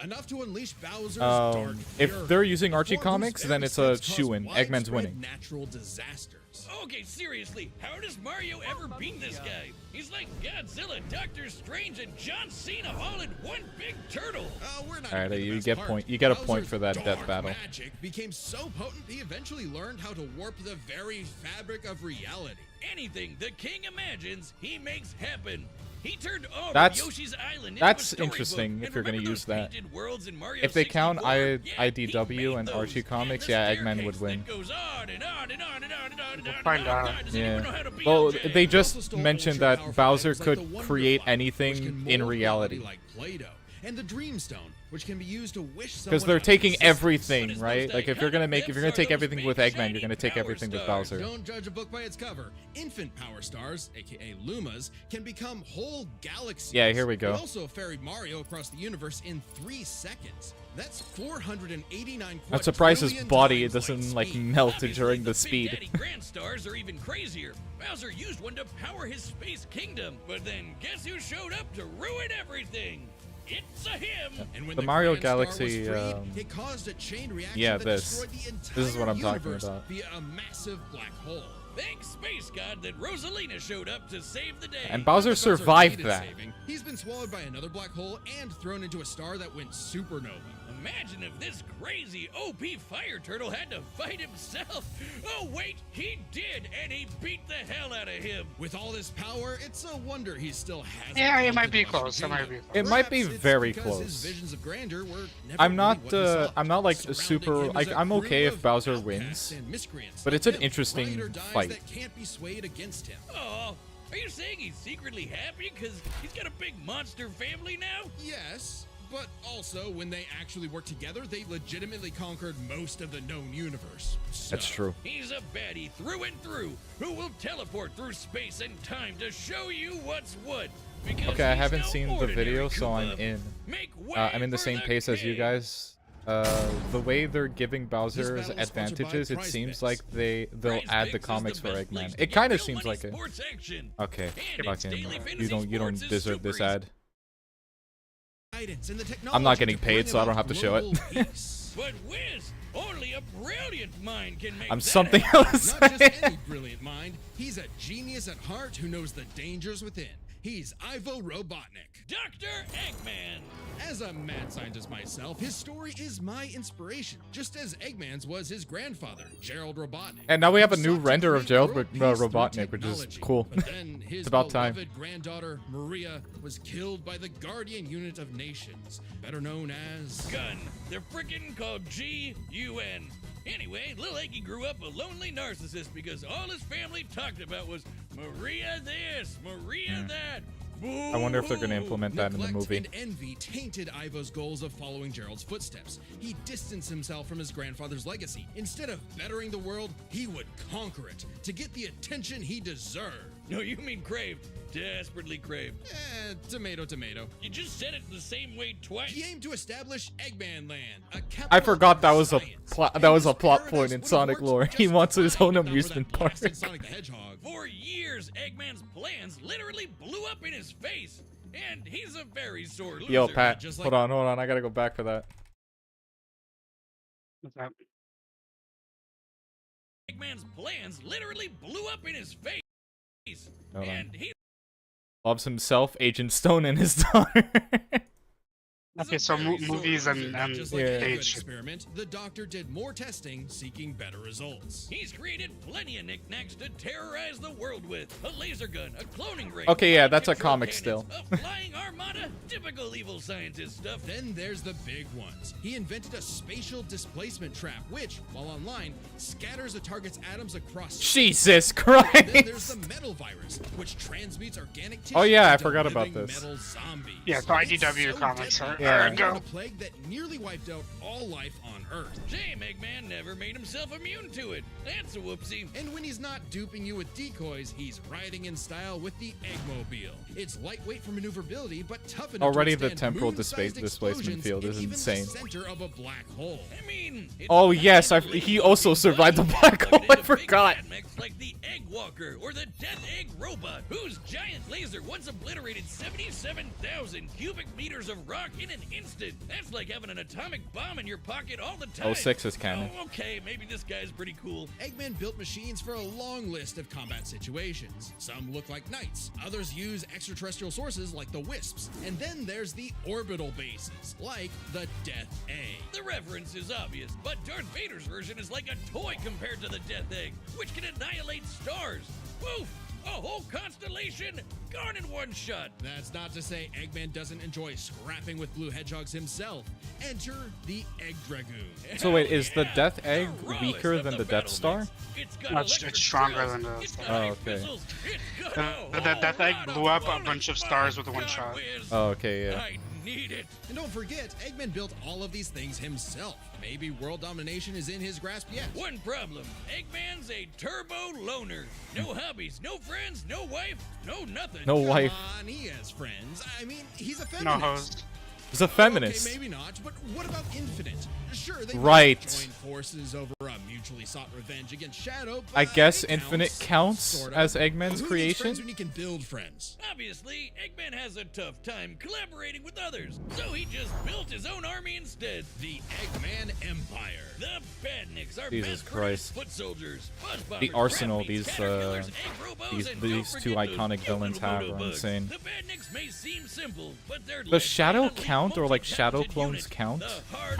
enough to unleash Bowser's dark If fury. they're using Archie Or Comics, whose then very it's a steps cause shoo-in. Eggman's widespread winning. Natural disasters. Okay, seriously, how does Mario ever beat this guy? He's like Godzilla, Doctor Strange, and John Cena all in one big turtle. We're not Alright, even the you best get part. point. You get a point Bowser's for that death dark battle. Magic became so potent he eventually learned how to warp the very fabric of reality. Anything the king imagines, he makes happen. He turned all of That's- Yoshi's Island that's into a storybook. interesting if And you're gonna remember use those that. painted worlds in Mario If they count 64? IDW he made and those. Archie Comics, And the yeah, Eggman staircase would win. that goes on and on and on and on and on and on and find on. out. Does anyone know how Yeah. to be Well, LJ? they He just also stole mentioned that ultra-powerful Bowser items like the could Wonder create Block, which anything can in mold reality. Like Play-Doh. and the Dreamstone, which can be used to wish someone Because they're out of taking existence. everything, right? Like if you're gonna take everything with Eggman, you're gonna take everything with Bowser. Don't judge a book by its cover. Infant power stars, aka Lumas, can become whole galaxies. Yeah, here we go. They also ferried Mario across the universe in 3 seconds. That's 489. I'm surprised his quadrillion body times doesn't light like speed. melt Obviously, during the Big speed. Daddy Grand Stars are even crazier. Bowser used one to power his space kingdom, but then guess who showed up to ruin everything? It's a him. And when The Mario Grand Star was Galaxy, freed, it caused a chain reaction yeah, that this. destroyed the entire This is what I'm talking universe about. via a massive black hole. Thanks, Space God, that Rosalina showed up to save the day. And Bowser Bowser survived needed that. saving. He's been swallowed by another black hole and thrown into a star that went supernova. Imagine if this crazy OP fire turtle had to fight himself. Oh wait, he did, and he beat the hell out of him. With all this power, it's a wonder he still has. Yeah, it might be close. It might be close. It might be Perhaps it's very because His close. visions of grandeur were never I'm really not what he saw. I'm not like Surrounding super him like is a I'm crew okay if of Bowser outcasts wins, and miscreants but like it's an him, interesting ride or dies fight. that can't be swayed against him. Oh, are you saying he's secretly happy because he's got a big monster family now? Yes, but also when they actually worked together, they legitimately conquered most of the known universe. That's So, true. He's a baddie through and through who will teleport through space and time to show you what's what. Because Okay, I he's haven't no seen the ordinary video, so I'm Koopa. in. Make way I'm in the for same pace as you king. guys. The way they're giving Bowser's battle is sponsored by advantages, it Prize seems Picks. like they'll Prize add the Picks is comics for best place Eggman. to It get kind of real seems money like it. sports action. Okay, And its fucking, daily you fantasy don't sports is deserve this super easy. ad. guidance and the I'm not technology getting to paid, bring so I don't about have to show it. global peace. But Wiz, only a brilliant mind can make I'm that something happen. else. Not just any brilliant mind, he's a genius at heart who knows the dangers within. He's Ivo Robotnik. Dr. Eggman. As a mad scientist myself, his story is my inspiration, just as Eggman's was his grandfather, Gerald Robotnik. And now we have a who new sought to render of create Gerald world peace through Robotnik, which is technology. cool. But then his It's about time. beloved granddaughter, Maria, was killed by the Guardian Unit of Nations, better known as... Gun. They're frickin' called G-U-N. Anyway, Lil Eggy grew up a lonely narcissist because all his family talked about was Maria this, Maria that. I wonder if they're gonna implement that in the Neglect movie. and envy tainted Ivo's goals of following Gerald's footsteps. He distanced himself from his grandfather's legacy. Instead of bettering the world, he would conquer it to get the attention he deserved. No, you mean craved. Desperately craved. Tomato, tomato. You just said it the same way twice. He aimed to establish Eggman Land, a I capital forgot that of was a science. plot. And That was a this plot paradise point in would have Sonic worked lore. He just wants his fine own if not for amusement that park. blasted Sonic the Hedgehog. For years, Eggman's plans literally blew up in his face. And he's a very sore loser. Yo, Pat, just hold like- on. I gotta go back for that. What's that? Eggman's plans literally blew up in his face. Hold on. And he Loves himself, Agent Stone, and his daughter. Okay, so movies and Just like Yeah. any good stage. experiment, the doctor did more testing, seeking better results. He's created plenty of knickknacks to terrorize the world with. A laser gun, a cloning ray. Okay, yeah, that's a control comic cannons, still. A flying armada, typical evil scientist stuff. Then there's the big ones. He invented a spatial displacement trap, which, while online, scatters a target's atoms across space. Jesus Then there's Christ! the metal virus, which transmutes organic tissue Oh, yeah, I into forgot about living this. metal zombies. Yeah, so It's IDW so comics deadly, are- Yeah. it go. a plague that nearly wiped out all life on Earth. Shame Eggman never made himself immune to it. That's a whoopsie. And when he's not duping you with decoys, he's riding in style with the Eggmobile. It's lightweight for maneuverability, but tough enough Already to the withstand temporal moon-sized displacement explosions field in is even insane. The center of a black hole. I mean, it's Oh, not yes, really he also big survived the budget. black Plug hole, it I into big forgot. Mad Max like the Egg Walker or the Death Egg Robot, whose giant laser once obliterated 77,000 cubic meters of rock in an instant. That's like having an atomic bomb in your pocket all the time. 06 is canon. Oh, okay, maybe this guy's pretty cool. Eggman built machines for a long list of combat situations. Some look like knights, others use extraterrestrial sources like the Wisps, and then there's the orbital bases, like the Death Egg. The reference is obvious, but Darth Vader's version is like a toy compared to the Death Egg, which can annihilate stars. Woof! A whole constellation gone in one shot. That's not to say Eggman doesn't enjoy scrapping with blue hedgehogs himself. Enter the Egg Dragoon. So wait, is the Yeah. Death Egg The rawest weaker of than the battle Death Star? mix. It's got It's electric stronger drills, than the it's got Star. Oh, ice okay. missiles, it's got The Death Egg whole lot blew up of a bunch of stars with one God shot. whiz. Oh, okay, yeah. I need it. And don't forget, Eggman built all of these things himself. Maybe world domination is in his grasp yet. One problem. Eggman's a turbo loner. No hobbies, no friends, no wife, no nothing. No Come wife. on, he has friends. I mean, he's a No feminist. host. He's a feminist. Okay, maybe not, but what about Infinite? Sure, they Right. might join forces over a mutually sought revenge against Shadow, but I guess it Infinite counts sort of. as Eggman's Who needs creation? friends when you can build friends? Obviously, Eggman has a tough time collaborating with others, so he just built his own army instead. The Eggman Empire. The Badniks are Jesus mass-produced Christ. foot soldiers, The arsenal these these two iconic villains have are insane. The Badniks may seem simple, but they're Does Shadow legitimately count, or like Shadow multi-talented clones unit. count? The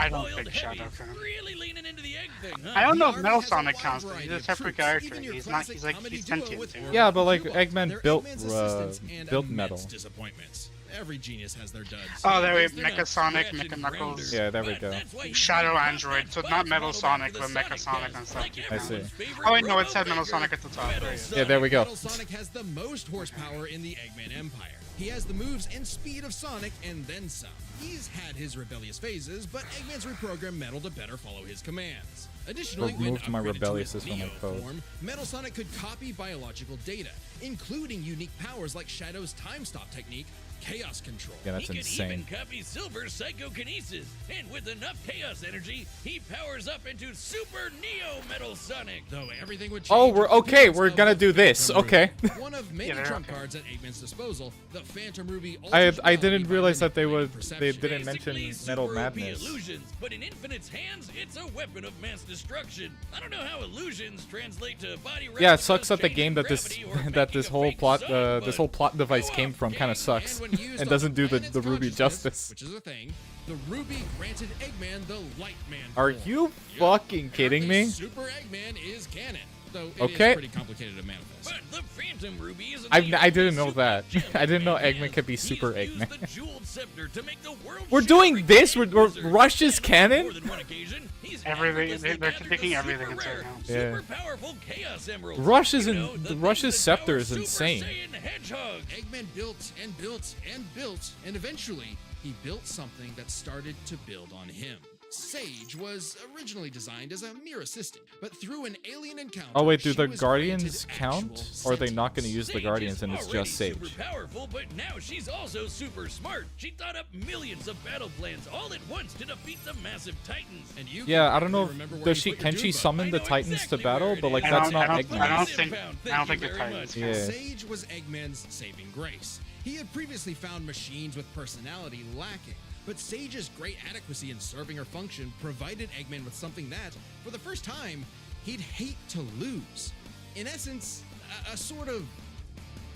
I don't hard-boiled think Shadow heavies counts. really leaning into the egg thing, huh? I don't know if The Metal army has a Sonic wide counts. variety He's a of separate troops, character. even your He's not. classic He's like comedy he's duo sentient. with too. Aaron Yeah, but like Cuba. Eggman They're built Eggman's assistants and built immense metal. disappointments. Every genius has their duds. Oh, there we They're not Mecha Sonic, scratching Mecha Knuckles. grounders. Yeah, there we But go. that's why you Shadow can Android, cut so that not Buzz Metal model Sonic, back but to the Mecha Sonic cast, and stuff. like You I know. see. everyone's favorite Oh wait, no, it Robo said Metal Baker. Sonic at the top. There you go. Yeah, there we go. Metal Sonic has the most horsepower in the Eggman Empire. He has the moves and speed of Sonic and then some. He's had his rebellious phases, but Eggman's reprogrammed Metal to better follow his commands. Additionally, when Removed my upgraded to rebellious its is when I Neo code. form, Metal Sonic could copy biological data, including unique powers like Shadow's time stop technique, chaos control. Yeah, that's He insane. can even copy Silver's psychokinesis, and with enough chaos energy, he powers up into Super Neo Metal Sonic. Though everything would change. Oh, we're with the okay. appearance We're of gonna the do this. Phantom Okay. Ruby. One of many Yeah, they're trump okay. cards at Eggman's disposal, the Phantom Ruby. I alters didn't reality by realize that they manipulating would. They perception. didn't mention Basically, Metal Super OP Madness. illusions, but in Infinite's hands, it's a weapon of mass destruction. I don't know how illusions translate to body. Yeah, it sucks that the changing game that this gravity or that making this a whole fake plot sun, this but whole plot device go came up, from kind of gang. sucks And when used and on doesn't do the planet's Ruby consciousness, justice. Which is a thing. The Ruby granted Eggman the Light Man. Are form. you Yep, fucking kidding apparently me? Super Eggman is canon, though it Okay. is pretty complicated to manifest. But the Phantom Ruby isn't I the didn't only know super that. gem I didn't know Eggman Eggman has. could be He's Super used Eggman. the jeweled scepter to make the world We're shivering doing this? game We're wizard. Rush is And on canon? more than one occasion, he's Everything- effortlessly they're gathered taking the everything super into rare, account. Yeah. super powerful chaos emeralds. Rush is You in- know, the Rush's things that scepter power is Super insane. Saiyan Hedgehog. Eggman built and built and built, and eventually he built something that started to build on him. Sage was originally designed as a mere assistant, but through an alien encounter. Oh wait, do she the was Guardians granted count, actual or are they not going to sentience. use the Sage Guardians is and it's already just Sage? super powerful, but now she's also super smart. She thought up millions of battle plans all at once to defeat the massive titans. And you Yeah, can I don't know. remember where Does you she put your can she Doom bug. summon the I know Titans exactly to battle? where it But like is. that's I not don't- Eggman. I don't Massive think- pound. I don't Thank think you the very Titans much. Yeah. Sage was Eggman's saving grace. He had previously found machines with personality lacking, but Sage's great adequacy in serving her function provided Eggman with something that, for the first time, he'd hate to lose. In essence, a sort of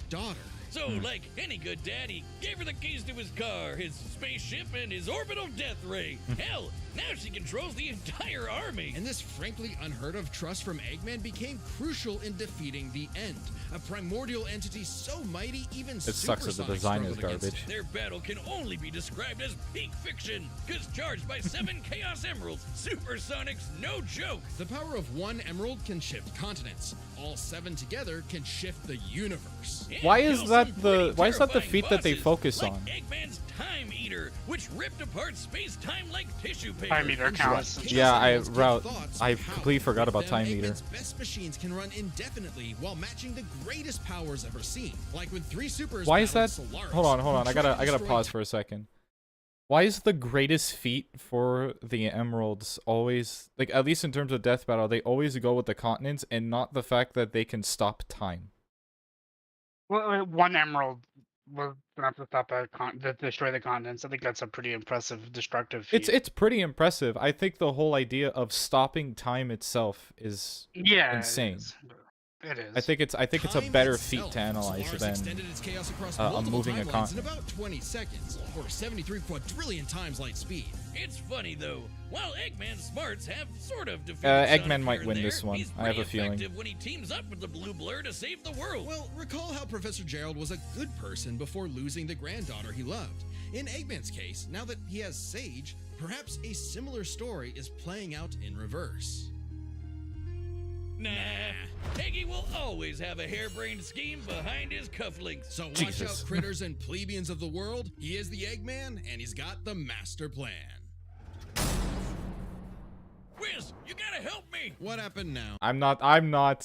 daughter. So, like any good dad, he gave her the keys to his car, his spaceship, and his orbital death ray. Hell, now she controls the entire army. And this frankly unheard of trust from Eggman became crucial in defeating the End, a primordial entity so mighty even It sucks that the Supersonic design is struggled against garbage. it. Their battle can only be described as peak fiction, because charged by 7 Chaos Emeralds, Supersonic's no joke. The power of one emerald can shift continents. All 7 together can shift the universe. And Why is kill that some the- pretty why is that the terrifying feat that they bosses, focus like on? Eggman's Time Eater, which ripped apart space-time like tissue paper. Time Eater counts. Chaos Yeah, Emeralds give Route- thoughts I power. completely forgot about With Time them, Eater. Eggman's best machines can run indefinitely while matching the greatest powers ever seen. Like when 3 supers Why is that? battled Solaris, Hold on. who I tried to gotta destroy pause for a second. Why is the greatest feat for the Emeralds always, like, at least in terms of death battle, they always go with the continents and not the fact that they can stop time? Well, one emerald was enough to stop to destroy the continents. I think that's a pretty impressive destructive feat. It's pretty impressive. I think the whole idea of stopping time itself is yeah, insane. It is. I think it's a Time better feat itself. to analyze Solaris than extended its chaos across a multiple moving timelines continent. in about 20 seconds, or 73 quadrillion times light speed. It's funny though, While Eggman's smarts have sort of defeated Eggman Sonic might here and win there, this one. he's I have a pretty feeling. effective when he teams up with the Blue Blur to save the world. Well, recall how Professor Gerald was a good person before losing the granddaughter he loved. In Eggman's case, now that he has Sage, perhaps a similar story is playing out in reverse. Nah, Eggy will always have a harebrained scheme behind his cufflinks. So watch Jesus. out, critters and plebeians of the world. He is the Eggman, and he's got the master plan. Wiz, you gotta help me! What happened now? I'm not I'm not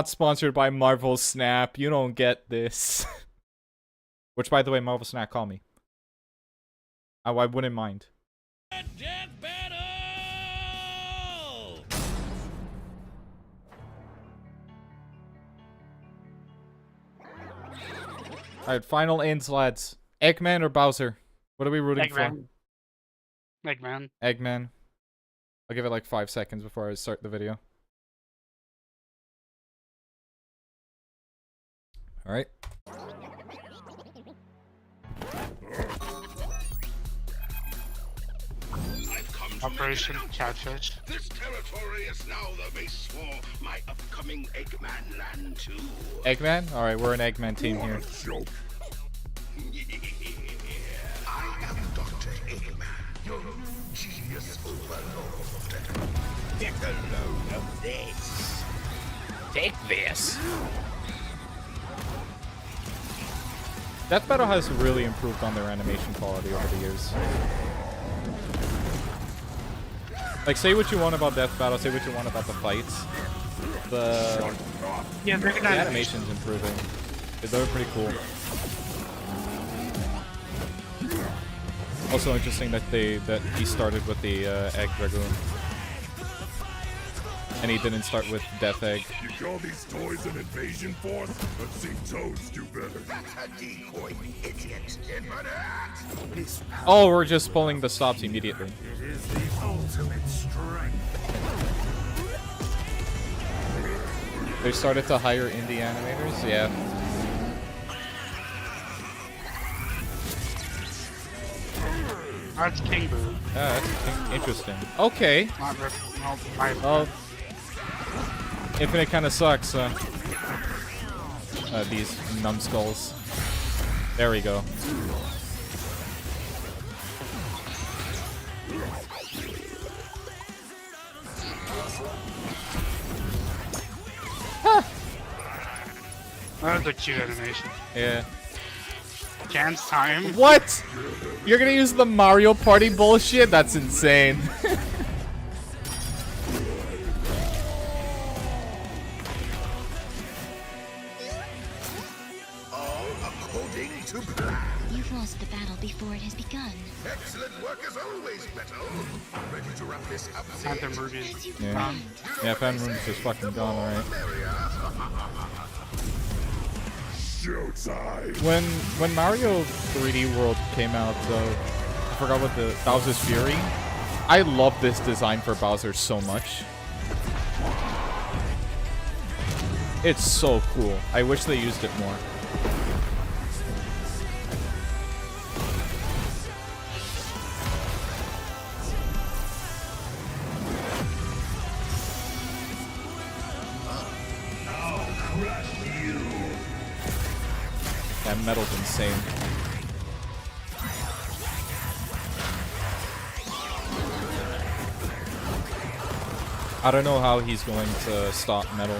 sponsored by Marvel Snap. You don't get this. Which, by the way, Marvel Snap, call me. I wouldn't mind. Death battle! Alright, final ends, lads. Eggman or Bowser? What are we rooting Eggman. Eggman. for? Eggman. I'll give it like 5 seconds before I start the video. Alright. Operation Catfish. This territory is now the base for my upcoming Eggman Land 2. Eggman? Alright, we're an Eggman team here. Joke. I am Dr. Eggman, your genius overlord. Get a load of this. Take this. Death Battle has really improved on their animation quality over the years. Like, say what you want about Death Battle, say what you want about the fights. The animation's improving. They're pretty cool. Also interesting that he started with the Egg Dragoon. And he didn't start with Death Egg. You call these toys an invasion force? Let's see Toads do better. That's a decoy, idiot. Oh, we're just pulling the stops immediately. It is the ultimate strength. They started to hire indie animators? Yeah. That's King Boo. Yeah, that's interesting. Okay. Not Rip. No, my. Well, Infinite kind of sucks. These numbskulls. There we go. That was a cute animation. Yeah. Chance time. What? You're gonna use the Mario Party bullshit? That's insane. All according to plan. You've lost the battle before it has begun. Excellent work as always, Beto. Ready to wrap this up? Phantom Ruby's. Yeah. Yeah, Fan Room's just fucking gone, alright. Showtime. When Mario 3D World came out, I forgot what the Bowser's Fury. I love this design for Bowser so much. It's so cool. I wish they used it more. That metal's insane. I don't know how he's going to stop metal.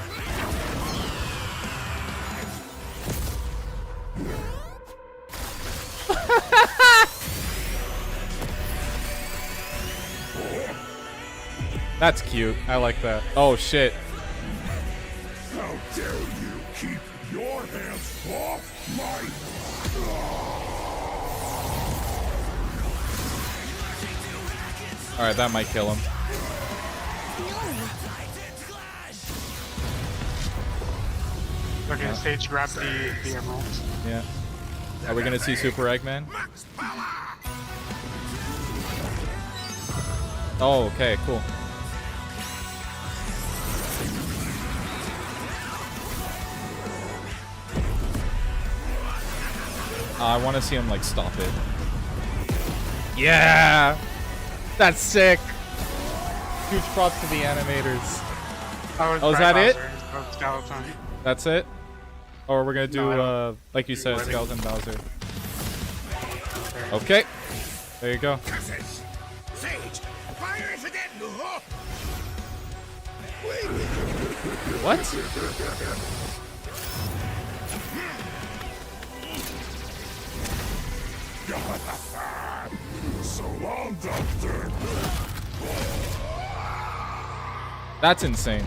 That's cute. I like that. Oh shit. How dare you keep your hands off my... Alright, that might kill him. Look at stage grab the emeralds. Yeah. Are we gonna see Super Eggman? Oh, okay, cool. I want to see him like stop it. Yeah. That's sick. Huge props to the animators. Oh, is that it? Skeleton. That's it? Or we're gonna do, No, like you said, Ready? Skeleton Bowser. Okay. There you go. Curses! Sage! Fire is again! Wait! What? So long, Doctor! That's insane.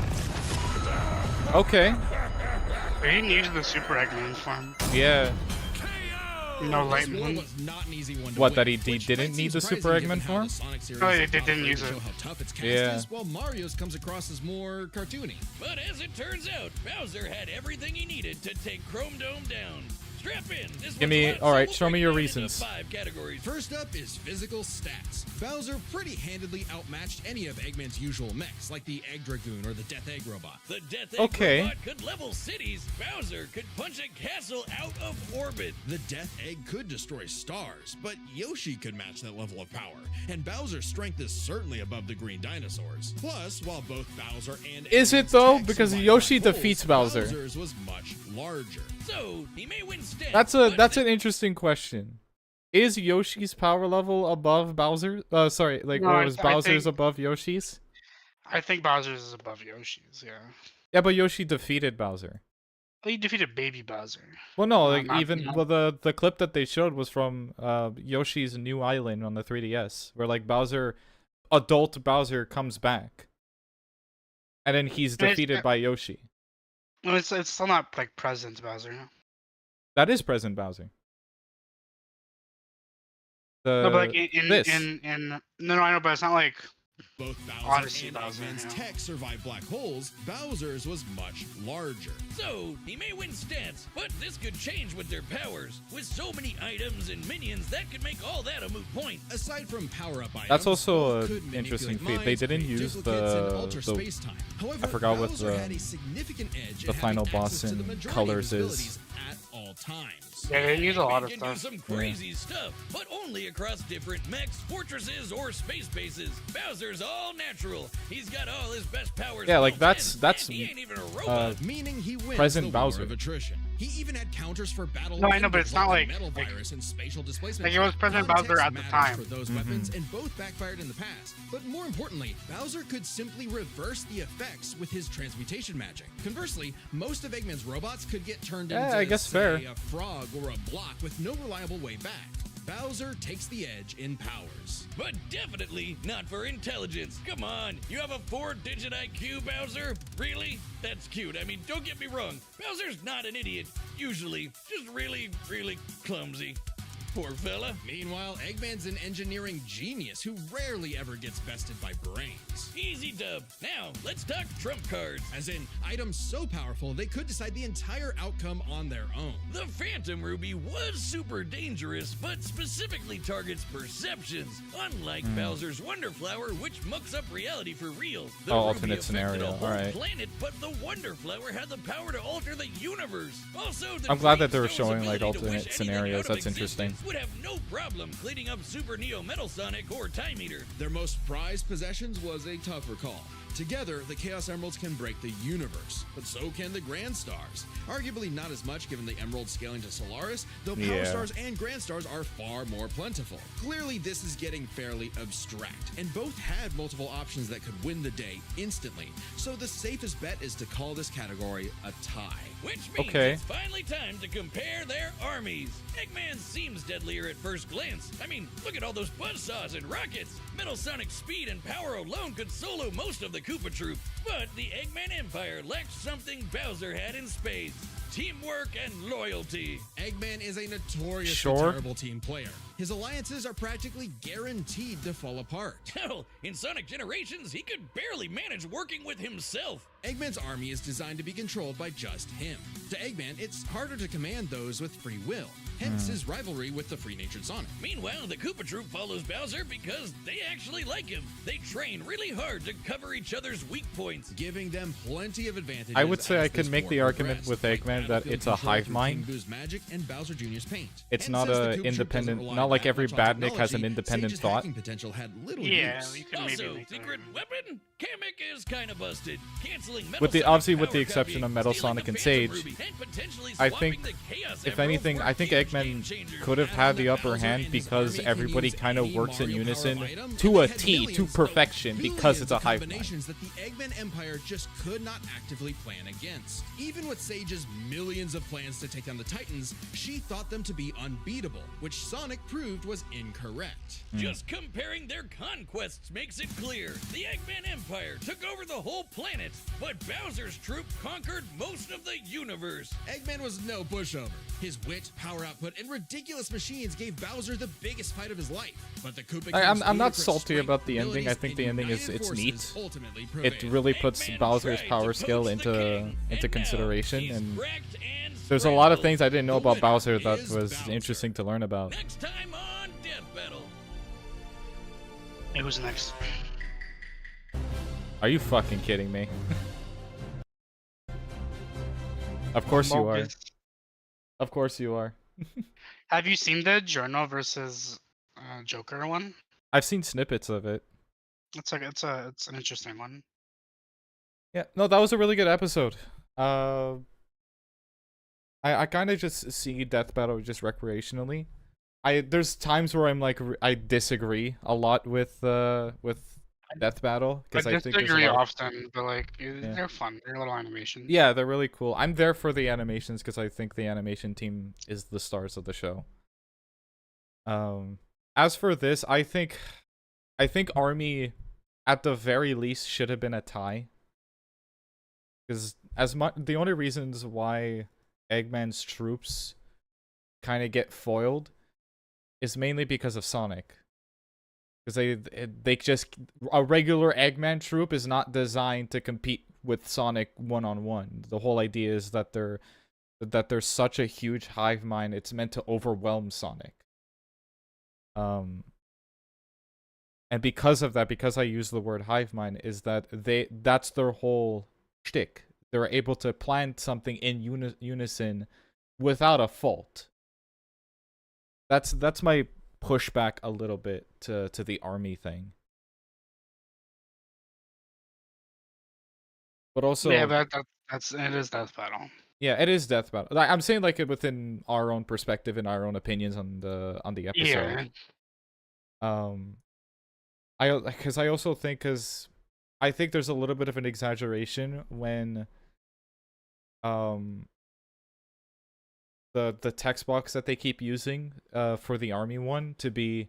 Okay. They didn't use the Super Eggman form. Yeah. No This war lightning. was not an easy one to What, win, that he which didn't might need seem the Super surprising given Eggman how form? the Sonic series Oh, has they gone didn't for use to it. show how tough its cast Yeah. is, while Mario's comes across as more cartoony. But as it turns out, Bowser had everything he needed to take Chrome Dome down. Strap in. This Give one's me- a lot, alright, so show we'll me your break it into reasons. 5 categories. First up is physical stats. Bowser pretty handedly outmatched any of Eggman's usual mechs, like the Egg Dragoon or the Death Egg Robot. The Death Egg Okay. robot could level cities. Bowser could punch a castle out of orbit. The Death Egg could destroy stars, but Yoshi could match that level of power, and Bowser's strength is certainly above the green dinosaurs. Plus, while both Bowser and Is it Eggman's though? tech Because survived Yoshi black holes, defeats Bowser. Bowser's was much larger. So he may win stats. That's but an interesting question. Is Yoshi's power level above Bowser? Sorry, like, No, or I- was I Bowser's think- above Yoshi's? I think Bowser's is above Yoshi's, yeah. Yeah, but Yoshi defeated Bowser. He defeated Baby Bowser. Well, no, No, like not- even no. well, the clip that they showed was from Yoshi's new island on the 3DS, where like Bowser, adult Bowser comes back, and then he's And it's- defeated by Yoshi. No, it's still not like present Bowser. That is present Bowser. No, but like this. no, I know, but it's not like Both Bowser Odyssey and Bowser, Eggman's yeah. tech survived black holes. Bowser's was much larger. So he may win stats, but this could change with their powers. With so many items and minions, that could make all that a moot point. Aside from power-up items, That's also both a could manipulate interesting feat. They minds, didn't create use duplicates, and the- alter the- space-time. However, I forgot what Bowser the- had a significant edge the in final having boss access to the in majority of Colors his is. abilities at all times. yeah, they use a lot Eggman of can do stuff. some crazy stuff, but only across different mechs, fortresses, or space bases. Bowser's all natural. He's got all his best powers. Yeah, like, built that's, in, and he ain't even a robot. Meaning he wins Present the war Bowser. of attrition. He even had counters for battle. No, I know, and but it's not developed like- metal virus and spatial displacement. like, it was President Bowser Context at the matters time. for those weapons, and both backfired in the past. But more importantly, Bowser could simply reverse the effects with his transmutation magic. Conversely, most of Eggman's robots could get turned Yeah, into, I guess say, fair. a frog or a block with no reliable way back. Bowser takes the edge in powers. But definitely not for intelligence. Come on, you have a 4-digit IQ, Bowser? Really? That's cute. I mean, don't get me wrong. Bowser's not an idiot, usually. Just really, really clumsy. Poor fella. Meanwhile, Eggman's an engineering genius who rarely ever gets bested by brains. Easy dub. Now, let's talk trump cards. As in, items so powerful they could decide the entire outcome on their own. The Phantom Ruby was super dangerous, but specifically targets perceptions, unlike Bowser's Wonder Flower, which mucks up reality for real. The Oh, Ruby alternate affected scenario, a whole alright. planet, but the Wonder Flower had the power to alter the universe. Also, the I'm glad that they were Dreamstone's showing, like, ability to alternate wish anything scenarios. out of That's interesting. existence would have no problem cleaning up Super Neo Metal Sonic or Time Eater. Their most prized possessions was a tougher call. Together, the Chaos Emeralds can break the universe, but so can the Grand Stars. Arguably not as much given the Emeralds scaling to Solaris, though Power Yeah. Stars and Grand Stars are far more plentiful. Clearly, this is getting fairly abstract, and both had multiple options that could win the day instantly, so the safest bet is to call this category a tie. Which means Okay. it's finally time to compare their armies. Eggman seems deadlier at first glance. I mean, look at all those buzzsaws and rockets. Metal Sonic's speed and power alone could solo most of the Koopa troop. But the Eggman Empire lacks something Bowser had in spades. Teamwork and loyalty. Eggman is a notoriously Sure. terrible team player. His alliances are practically guaranteed to fall apart. Hell, in Sonic Generations, he could barely manage working with himself. Eggman's army is designed to be controlled by just him. To Eggman, it's harder to command those with free will, hence his rivalry with the free-natured Sonic. Meanwhile, the Koopa Troop follows Bowser because they actually like him. They train really hard to cover each other's weak points. Giving them plenty of advantages. I would say as I could this make war the argument progressed, with like Eggman that battlefield it's a control hive through mind. King Boo's magic and Bowser Jr.'s paint. It's Hence, not since the a Koopa Troop doesn't independent, rely not like that every much on badnik has an technology, independent Sage's thought. hacking potential had little Yeah, use. we can maybe Also, make secret that. weapon? Kamek is kind of busted. Canceling Metal With the- Sonic obviously with power the exception copy, of Metal stealing Sonic the and Phantom Sage, Ruby, and potentially I swapping think, the Chaos if Emeralds anything, for I think huge Eggman game-changer. could have had the upper hand because everybody kind of works in unison to a T, to perfection, because it's a hive mind. Combinations that the Eggman Empire just could not actively plan against. Even with Sage's millions of plans to take down the Titans, she thought them to be unbeatable, which Sonic proved was incorrect. Just comparing their conquests makes it clear. The Eggman Empire took over the whole planet, but Bowser's troop conquered most of the universe. Eggman was no pushover. His wit, power output, and ridiculous machines gave Bowser the biggest fight of his life. But the Koopa I'm King's not ludicrous salty strength, about the ending. I abilities, think the and ending is united it's forces neat. ultimately It prevailed. really puts Eggman Bowser's tried power to skill coach the king, into and now consideration, he's and cracked and there's a lot of scrambled. things I didn't know The about winner Bowser that is was Bowser. interesting to learn about. Next time on Death Battle. Hey, who's next? Are you fucking kidding me? Of course you are. Mogus. Of course you are. Have you seen the Journal versus Joker one? I've seen snippets of it. It's an interesting one. Yeah, no, that was a really good episode. I kind of just see Death Battle just recreationally. There's times where I'm like I disagree a lot with Death Battle I because I think there's a disagree lot of- often, but like they're fun. They're little animations. Yeah, they're really cool. I'm there for the animations because I think the animation team is the stars of the show. As for this, I think Army at the very least should have been a tie. Because the only reasons why Eggman's troops kind of get foiled is mainly because of Sonic. Because they just a regular Eggman troop is not designed to compete with Sonic one-on-one. The whole idea is that they're such a huge hive mind, it's meant to overwhelm Sonic. And because of that, because I use the word hive mind, is that that's their whole shtick. They're able to plan something in unison without a fault. That's my pushback a little bit to the army thing. But also, Yeah, but it is Death Battle. yeah, it is Death Battle. I'm saying like within our own perspective and our own opinions on the episode. Yeah. I also think I think there's a little bit of an exaggeration when the text box that they keep using for the army one to be,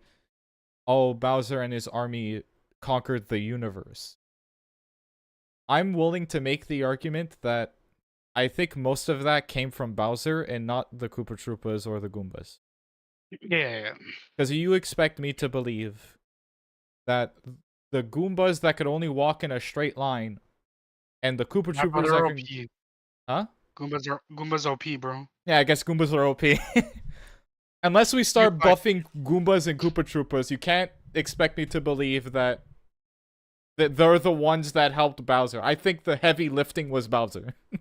oh, Bowser and his army conquered the universe. I'm willing to make the argument that I think most of that came from Bowser and not the Koopa Troopas or the Goombas. Yeah. Because you expect me to believe that the Goombas that could only walk in a straight line and the Koopa Nah, bro, Troopers they're that can... OP. Huh? Goombas OP, bro. Yeah, I guess Goombas are OP. Unless we start buffing Goombas and Koopa Troopas, you can't expect me to believe that they're the ones that helped Bowser. I think the heavy lifting was Bowser. You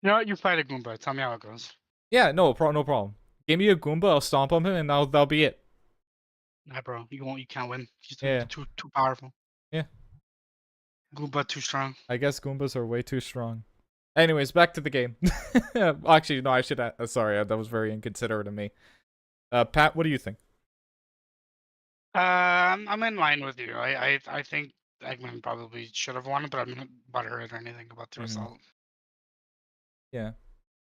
know what? You fight a Goomba. Tell me how it goes. Yeah, no problem. Give me a Goomba, I'll stomp on him, and that'll be it. Nah, bro. You can't win. He's Yeah. too powerful. Yeah. Goomba too strong. I guess Goombas are way too strong. Anyways, back to the game. Actually, no, I should... sorry, that was very inconsiderate of me. Pat, what do you think? I'm in line with you. I think Eggman probably should have won, but I'm not butthurt or anything about the result. Yeah.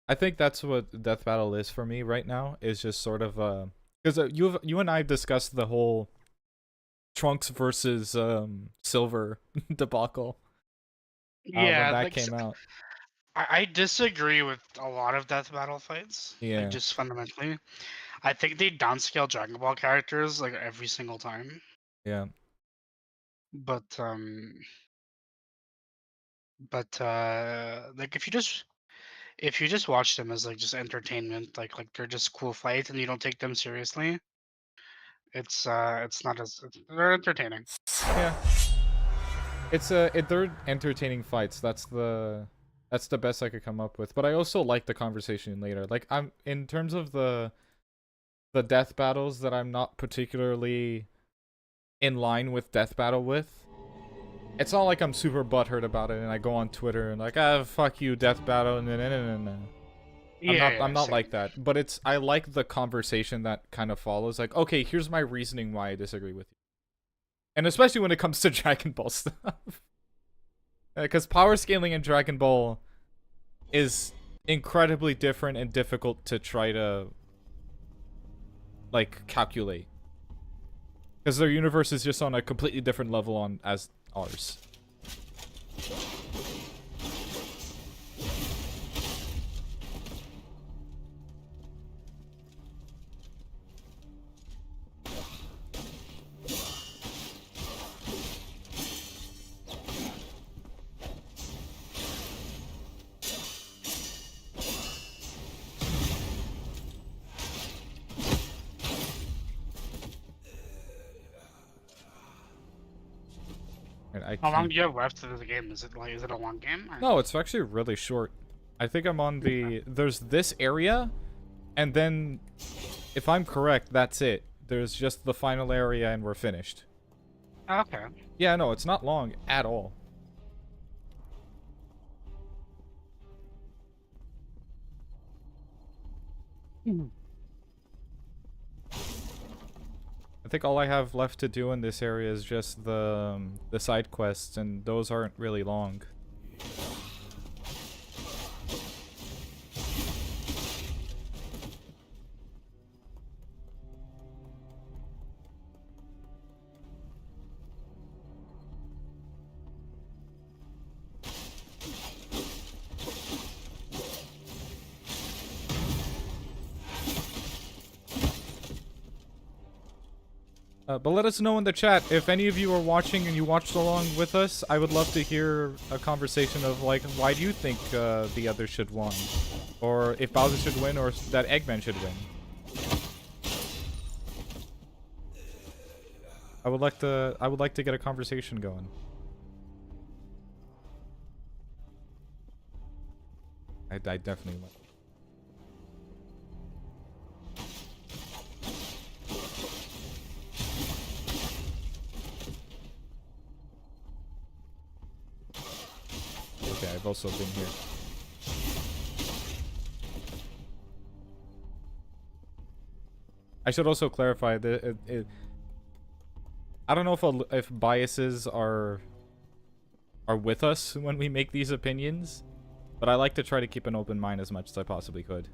I think that's what Death Battle is for me right now, is just sort of because you and I discussed the whole Trunks versus Silver debacle when Yeah, that like, came out. I disagree with a lot of Death Battle fights. Yeah. Like, just fundamentally. I think they downscale Dragon Ball characters like every single time. Yeah. But But like if you just watch them as like just entertainment, like they're just cool fights, and you don't take them seriously, it's not as they're entertaining. Yeah. They're entertaining fights. That's the best I could come up with. But I also like the conversation later. Like I'm in terms of the death battles that I'm not particularly in line with death battle with. It's not like I'm super butthurt about it and I go on Twitter and like, ah, fuck you, death battle. No. I'm not Same. like that. But I like the conversation that kind of follows. Like, okay, here's my reasoning why I disagree with you. And especially when it comes to Dragon Ball stuff. Because power scaling in Dragon Ball is incredibly different and difficult to try to, like, calculate. Because their universe is just on a completely different level as ours. How long do you have left of the game? Is it a long game? Or? No, it's actually really short. I think I'm on there's this area, and then, if I'm correct, that's it. There's just the final area and we're finished. Okay. Yeah, no, it's not long at all. I think all I have left to do in this area is just the side quests, and those aren't really long. But let us know in the chat if any of you are watching and you watched along with us. I would love to hear a conversation of like, why do you think the other should win, or if Bowser should win, or that Eggman should win. I would like to get a conversation going. I definitely like. Okay, I've also been here. I should also clarify that I don't know if biases are with us when we make these opinions, but I like to try to keep an open mind as much as I possibly could.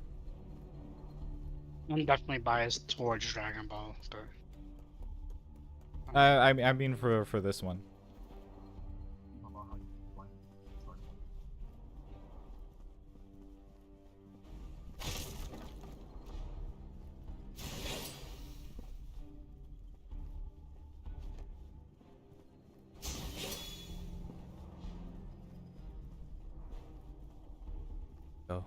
I'm definitely biased towards Dragon Ball, but I mean for this one. Oh.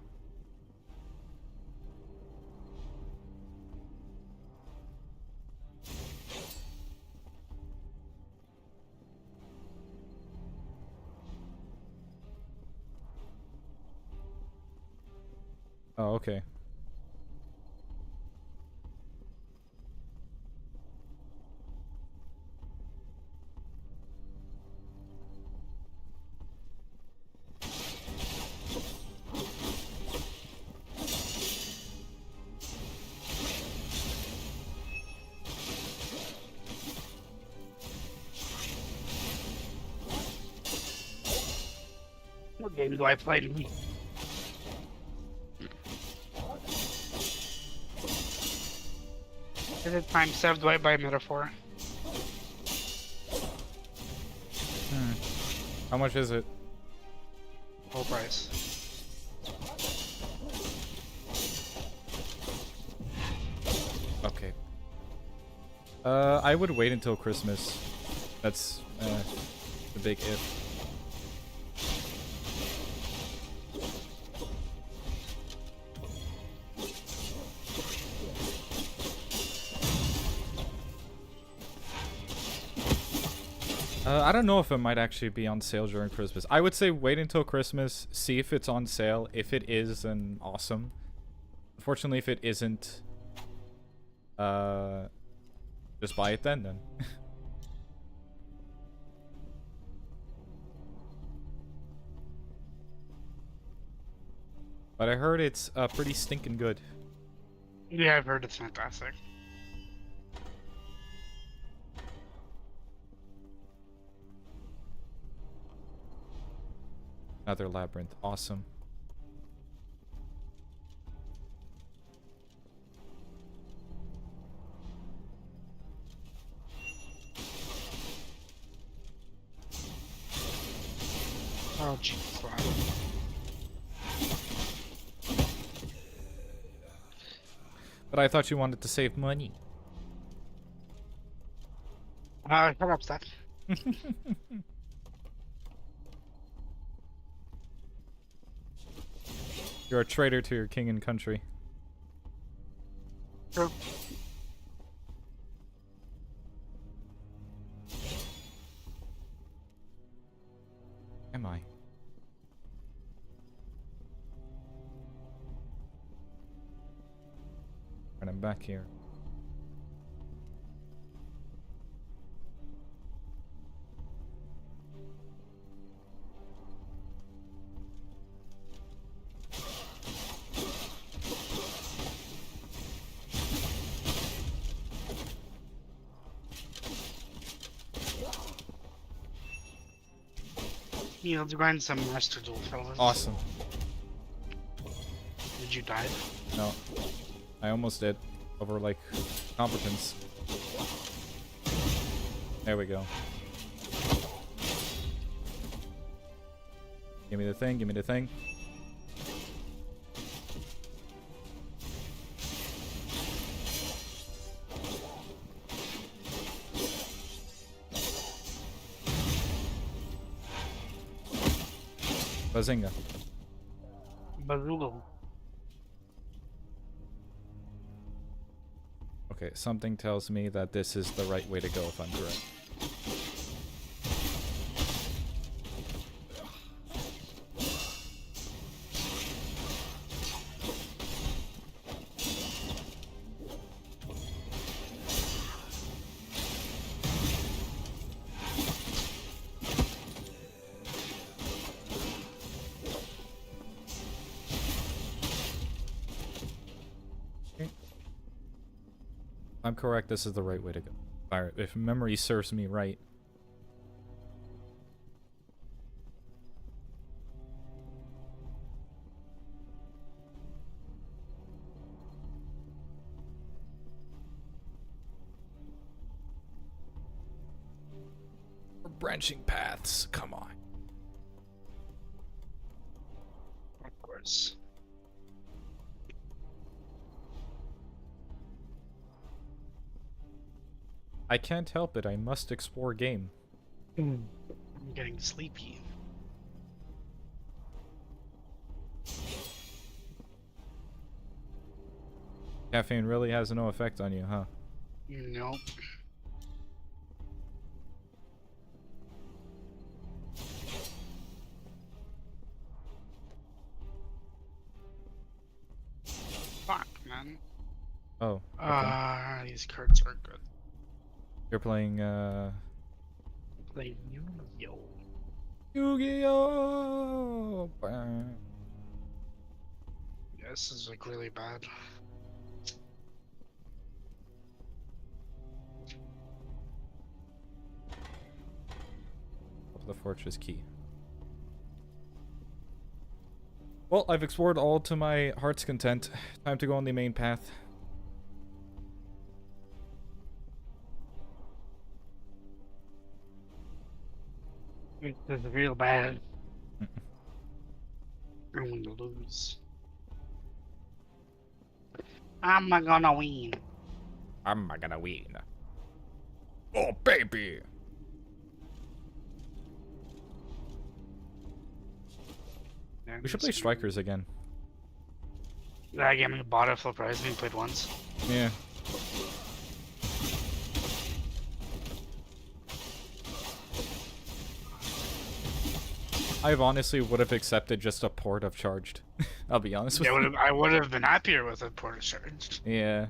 Oh, okay. what game do I play? Is it time served by metaphor? How much is it? Full price. Okay. I would wait until Christmas. That's the big if. I don't know if it might actually be on sale during Christmas. I would say wait until Christmas, see if it's on sale. If it is, then awesome. Unfortunately, if it isn't, just buy it then. But I heard it's pretty stinking good. Yeah, I've heard it's fantastic. Another labyrinth, awesome. Oh, jeez. Wow. But I thought you wanted to save money. Shut up, Steph. You're a traitor to your king and country. True. Am I? And I'm back here. Yeah, let's grind some Master Duel, fellas. Awesome. Did you die? No. I almost did. Over, like, competence. There we go. Give me the thing, give me the thing. Bazinga. Bazoogle. Okay, something tells me that this is the right way to go if I'm correct. I'm correct, this is the right way to go. Alright, if memory serves me right. We're branching paths, come on. Of course. I can't help it, I must explore game. I'm getting sleepy. Caffeine really has no effect on you, huh? Nope. Fuck, man. Oh. Okay. These cards are good. You're playing, Play Yu-Gi-Oh! Yu-Gi-Oh! Yeah, this is like really bad. The fortress key. Well, I've explored all to my heart's content. Time to go on the main path. This is real bad. I'm going to lose. I'm gonna win. I'm gonna win. Oh, baby! We should play Strikers again. That game I bought it full price. We played once. Yeah. I honestly would have accepted just a port of charged. I'll be honest with you. I would have been happier with a port charge. Yeah.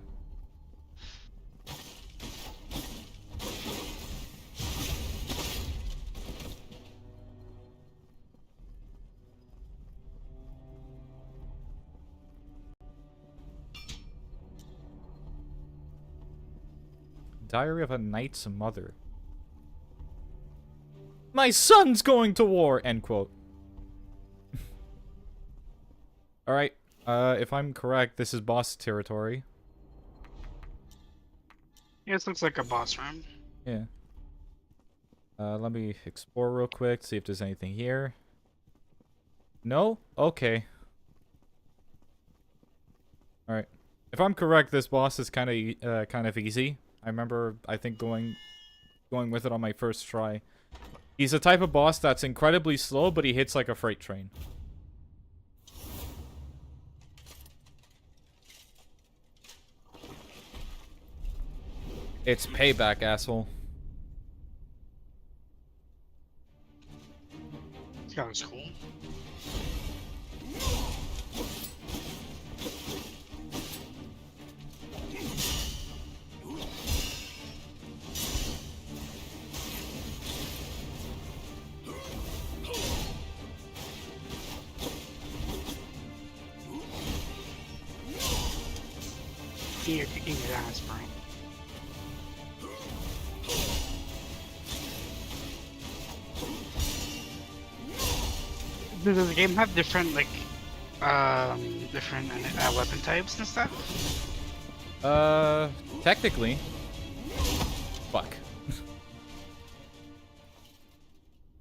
Diary of a Knight's Mother. My son's going to war! End quote. Alright, if I'm correct, this is boss territory. Yeah, this looks like a boss room. Yeah. Let me explore real quick, see if there's anything here. No? Okay. Alright. If I'm correct, this boss is kind of easy. I remember, I think, going with it on my first try. He's the type of boss that's incredibly slow, but he hits like a freight train. It's payback, asshole. That was cool. You're kicking your ass, bro. Does the game have different, like, different weapon types and stuff? Technically. Fuck.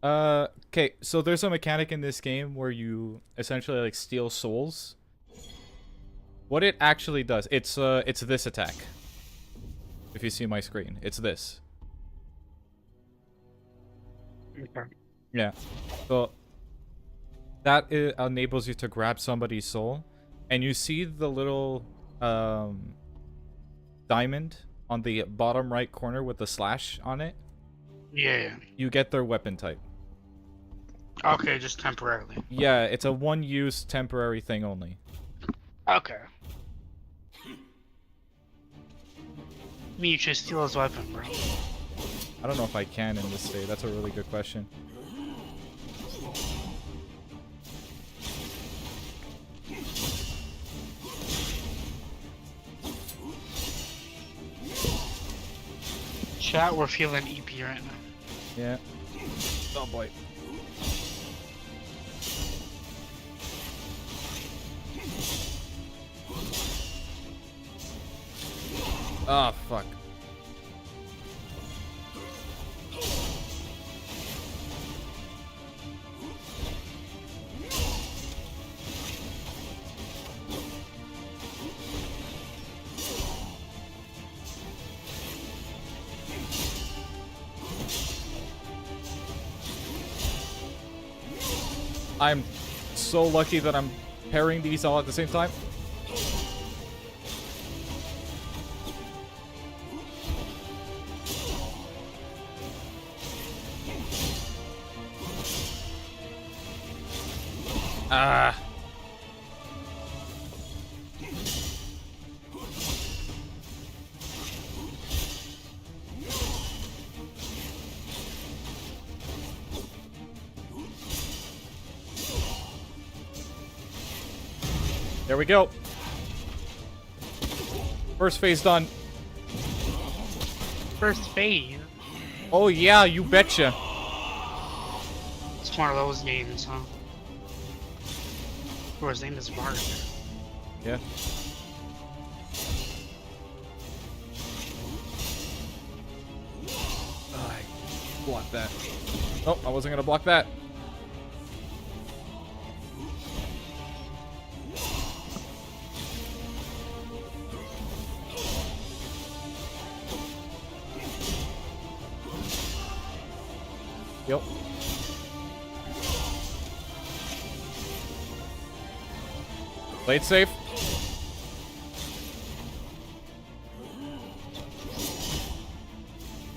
Okay, so there's a mechanic in this game where you essentially, like, steal souls. What it actually does, it's this attack. If you see my screen, it's this. Okay. Yeah. So that enables you to grab somebody's soul, and you see the little diamond on the bottom right corner with the slash on it. Yeah. You get their weapon type. Okay, just temporarily. Yeah, it's a one-use temporary thing only. Okay. I mean, you should steal his weapon, bro. I don't know if I can in this state. That's a really good question. Chat, we're feeling EP right now. Yeah. Oh boy. Ah, fuck. I'm so lucky that I'm pairing these all at the same time. Ah. There we go. First phase done. First phase? Oh yeah, you betcha. It's one of those games, huh? Oh, his name is Mark. Yeah. Oh, I blocked that. Oh, I wasn't gonna block that. Yep. Play it safe.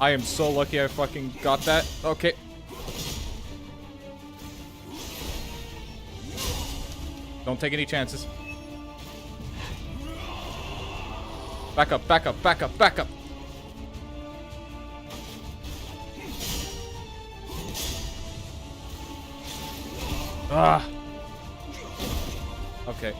I am so lucky I fucking got that. Okay. Don't take any chances. Back up, back up, back up, back up. Ah. Okay.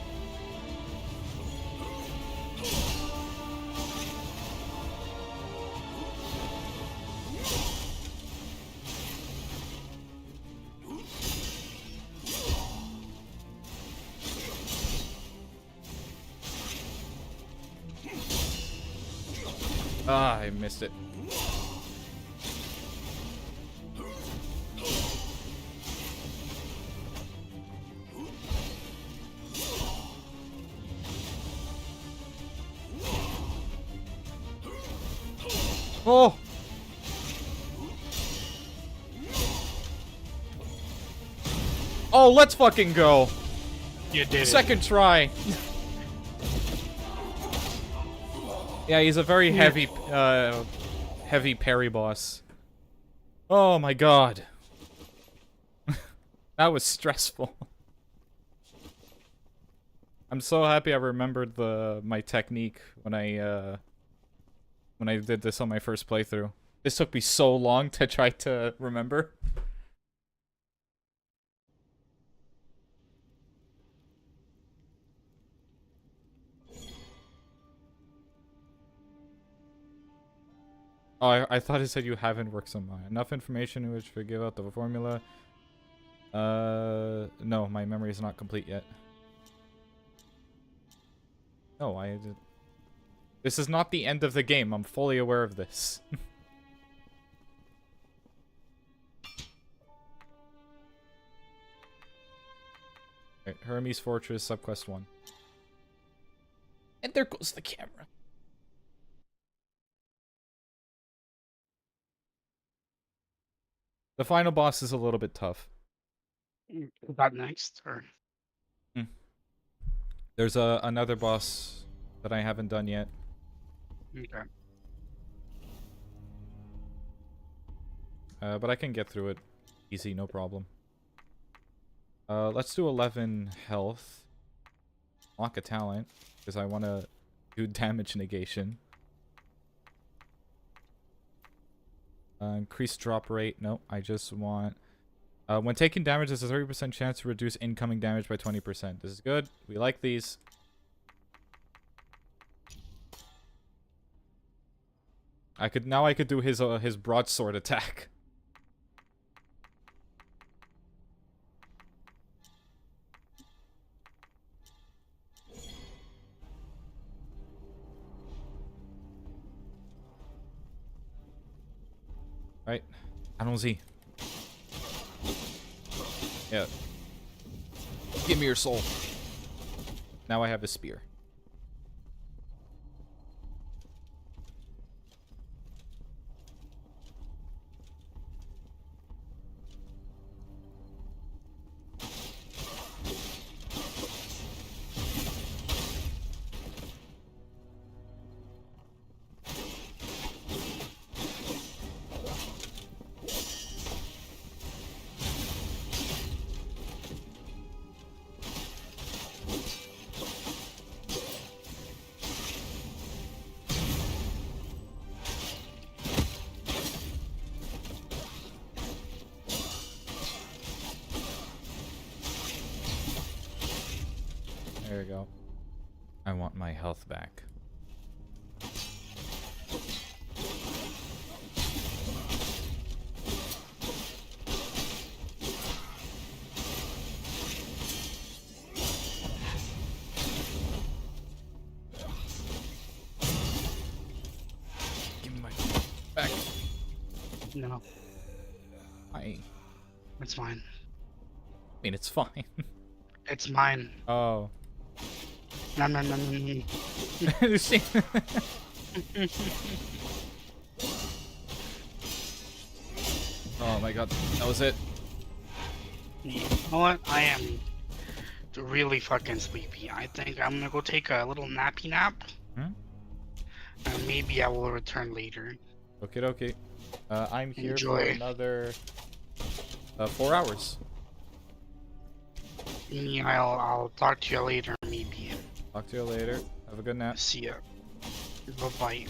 Ah, I missed it. Oh! Oh, let's fucking go. You did Second try. Yeah, he's a very heavy, heavy parry boss. Oh my god. That was stressful. I'm so happy I remembered my technique when I did this on my first playthrough. This took me so long to try to remember. Oh, I thought it said you haven't worked some enough information in which to give out the formula. No, my memory is not complete yet. No, this is not the end of the game. I'm fully aware of this. Right, Hermes Fortress, Subquest 1. And there goes the camera. The final boss is a little bit tough. Is that next, or? There's another boss that I haven't done yet. Okay. But I can get through it easy, no problem. Let's do 11 health. Lock a talent, because I want to do damage negation. Increase drop rate. No, I just want... when taking damage, there's a 30% chance to reduce incoming damage by 20%. This is good. We like these. I could do his broadsword attack. Right. Allons-y. Yeah. Give me your soul. Now I have a spear. There we go. I want my health back. Give me my back. No, it's mine. I mean, it's fine. It's mine. Oh. Nom, nom, nom, nom, nom. See? Oh my god, that was it. You know what? I am really fucking sleepy. I think I'm gonna go take a little nappy nap. Hmm? And maybe I will return later. Okay, okay. I'm here Enjoy. for another 4 hours. Yeah, I'll talk to you later, maybe. Talk to you later. Have a good nap. See ya. Bye-bye.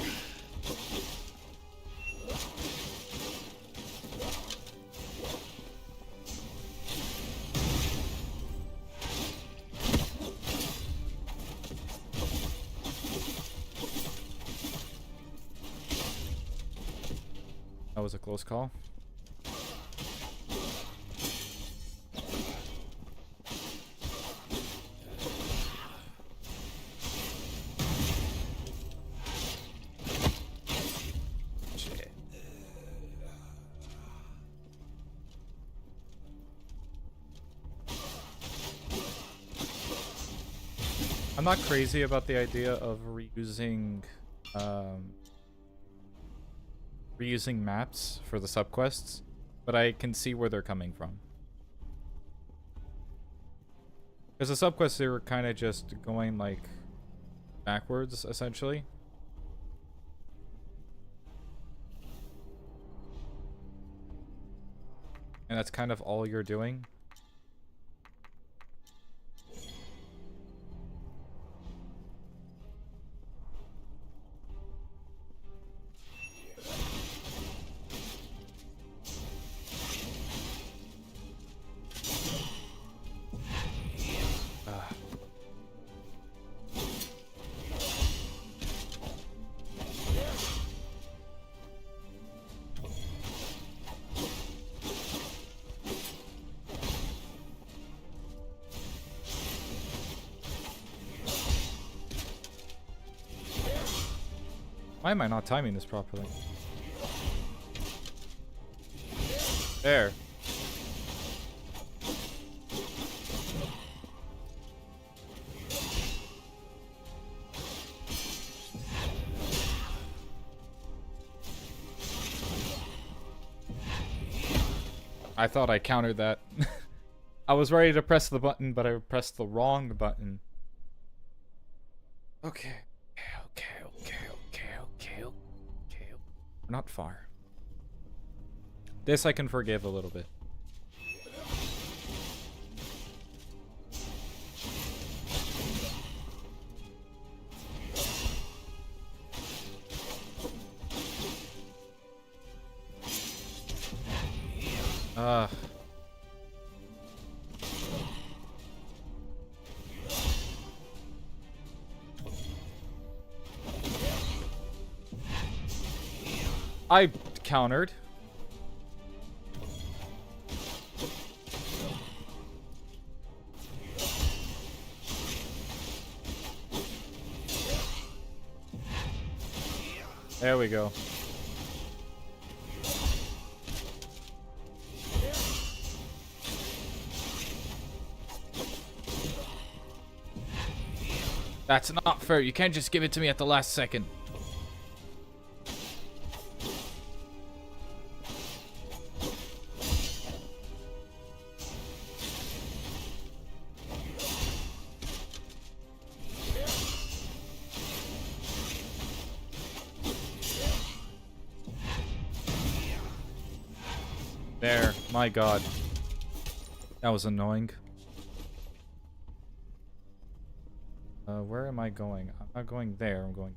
That was a close call. Shit. I'm not crazy about the idea of reusing maps for the subquests, but I can see where they're coming from. Because the subquests, they were kind of just going like backwards, essentially. And that's kind of all you're doing. Why am I not timing this properly? There. I thought I countered that. I was ready to press the button, but I pressed the wrong button. Okay. Not far. This I can forgive a little bit. I countered. There we go. That's not fair. You can't just give it to me at the last second. There. My God. That was annoying. Where am I going? I'm not going there. I'm going...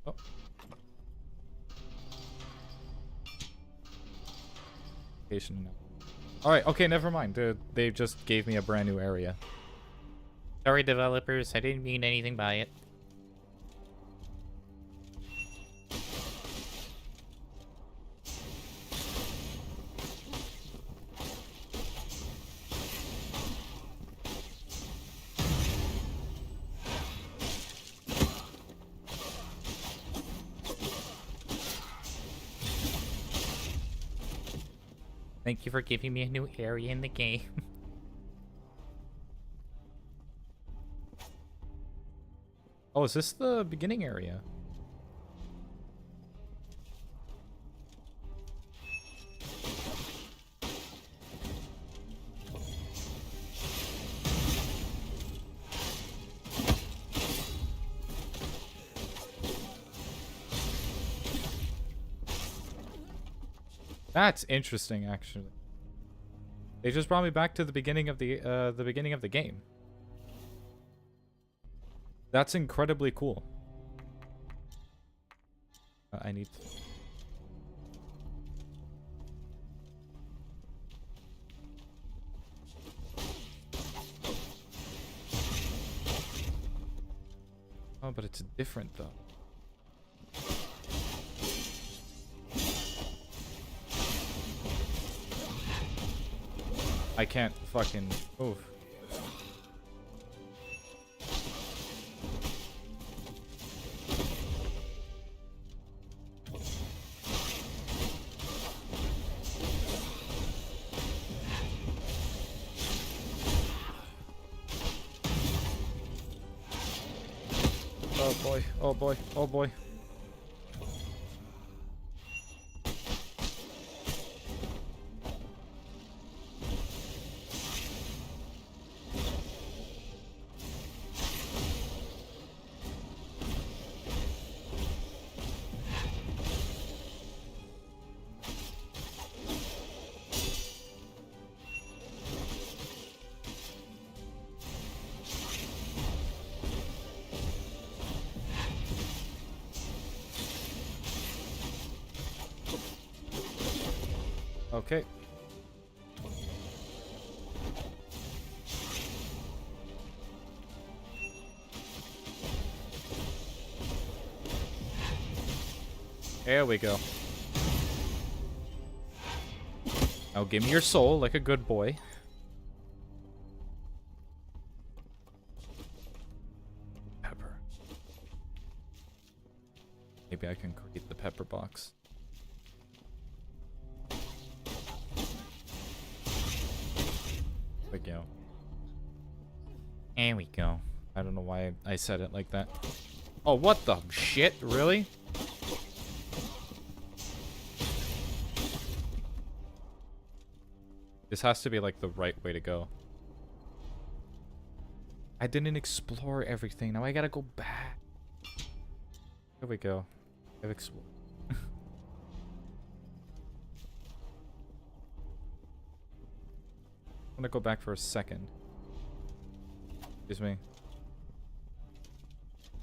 Oh. Alright, okay, never mind. They just gave me a brand new area. Sorry, developers. I didn't mean anything by it. Thank you for giving me a new area in the game. Oh, is this the beginning area? That's interesting, actually. They just brought me back to the beginning of the game. That's incredibly cool. I need to... Oh, but it's different though. I can't fucking move. Oh boy, oh boy, oh boy. Okay. There we go. Now give me your soul like a good boy. Pepper. Maybe I can create the pepper box. There we go. There we go. I don't know why I said it like that. Oh, what the shit? Really? This has to be like the right way to go. I didn't explore everything. Now I gotta go back. Here we go. I've explored. I'm gonna go back for a second. Excuse me.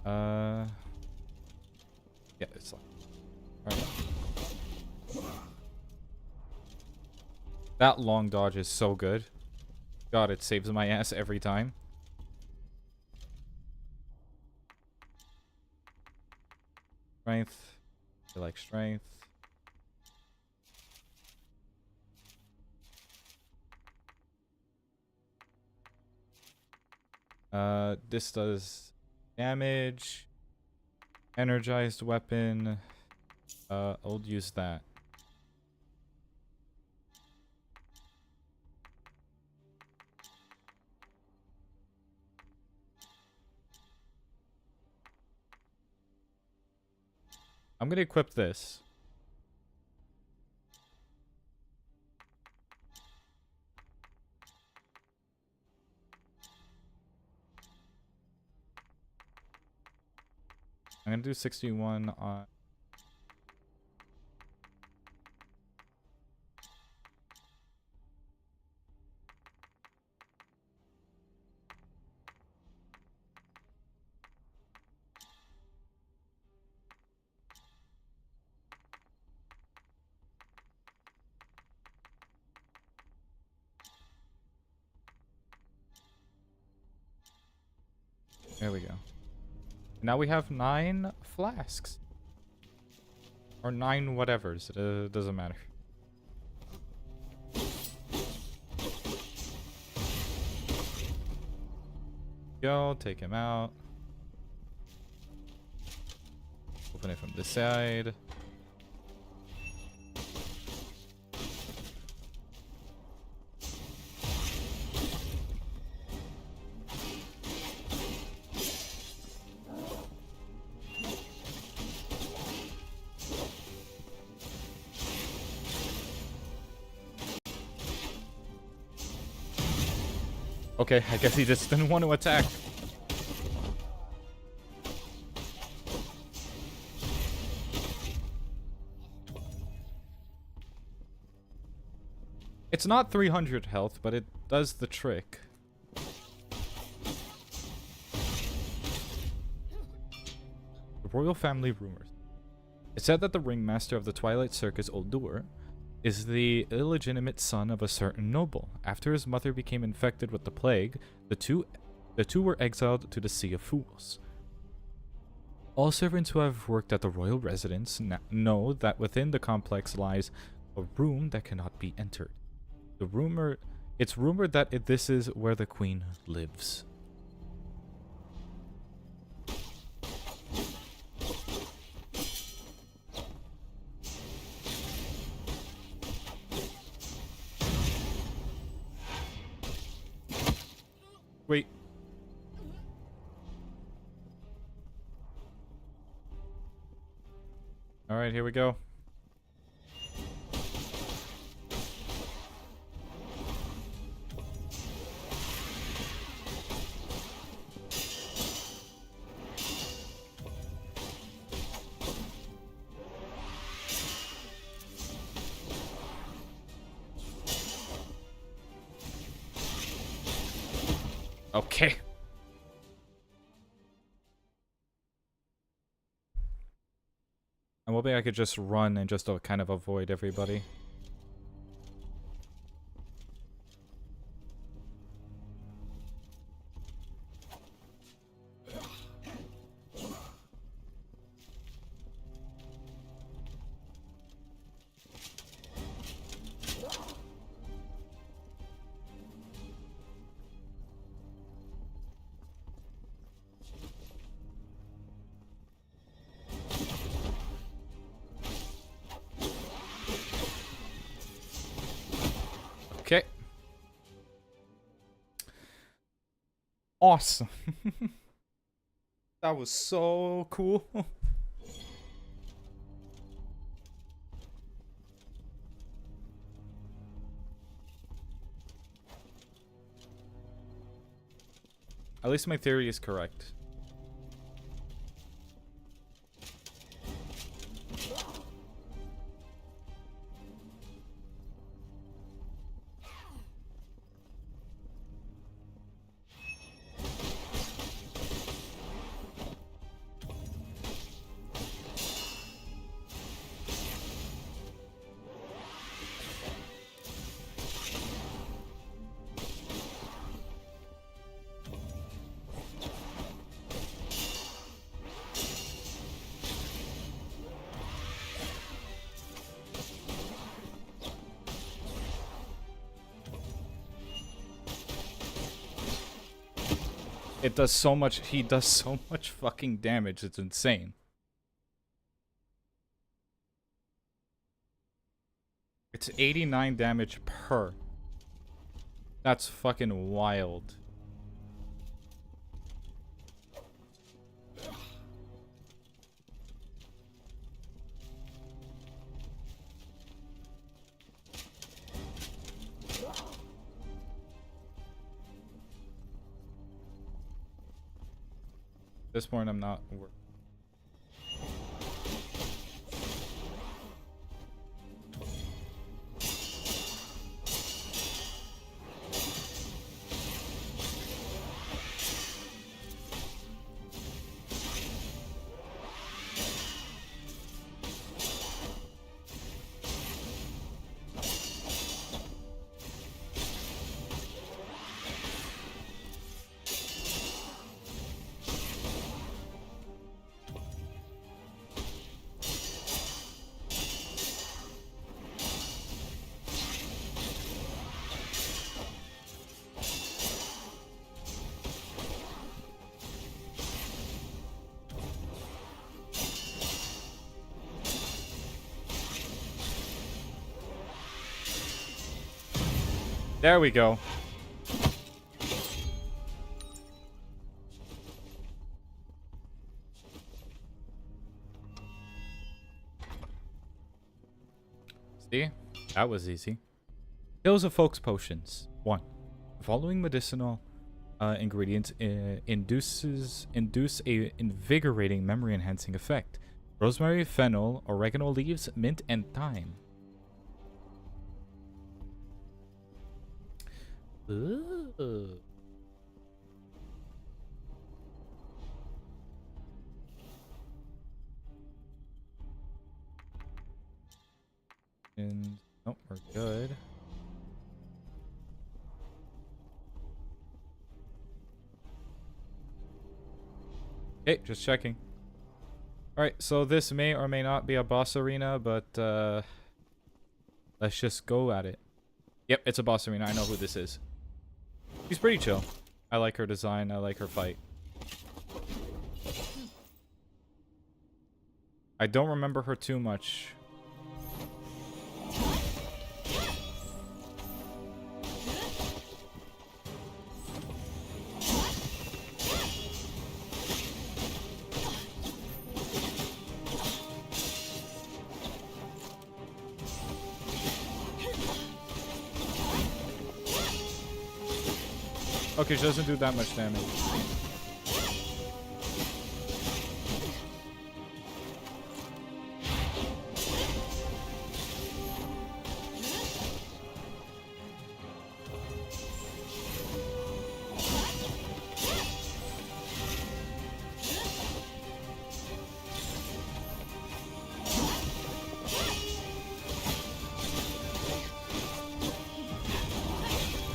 Yeah, it's like... Alright. That long dodge is so good. God, it saves my ass every time. Strength. I like strength. This does damage. Energized weapon. I'll use that. I'm gonna equip this. I'm gonna do 61 on... There we go. Now we have 9 flasks. Or 9 whatevers. It doesn't matter. Go, take him out. Open it from this side. Okay, I guess he just didn't want to attack. It's not 300 health, but it does the trick. The royal family rumors. It's said that the ringmaster of the Twilight Circus, Uldur, is the illegitimate son of a certain noble. After his mother became infected with the plague, the two were exiled to the Sea of Fools. All servants who have worked at the royal residence know that within the complex lies a room that cannot be entered. It's rumored that this is where the queen lives. Wait. All right, here we go. Okay. I'm hoping I could just run and just kind of avoid everybody. Okay. Awesome. That was so cool. At least my theory is correct. It does so much, he does so much fucking damage, it's insane. It's 89 damage per. That's fucking wild. At this point, I'm not working. There we go. See? That was easy. Hills of Folks Potions. 1. The following medicinal ingredients induce a invigorating memory enhancing effect. Rosemary, fennel, oregano leaves, mint, and thyme. Ooh. And oh, we're good. Okay, just checking. Alright, so this may or may not be a boss arena, but let's just go at it. Yep, it's a boss arena. I know who this is. She's pretty chill. I like her design. I like her fight. I don't remember her too much. Okay, she doesn't do that much damage.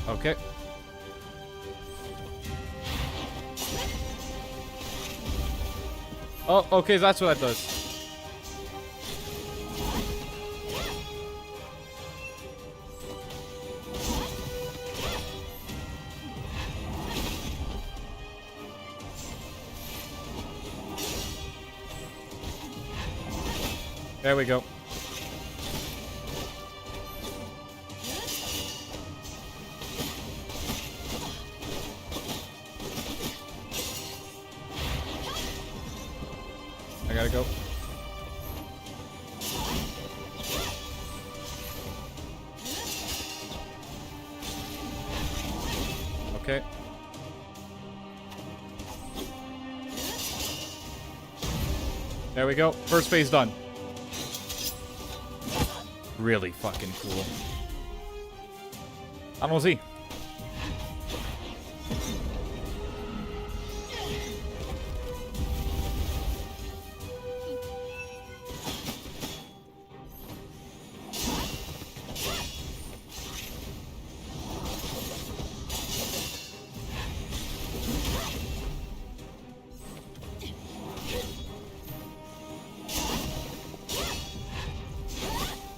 Okay. Oh, okay, that's what that does. There we go. I gotta go. Okay. There we go. First phase done. Really fucking cool. Allons-y.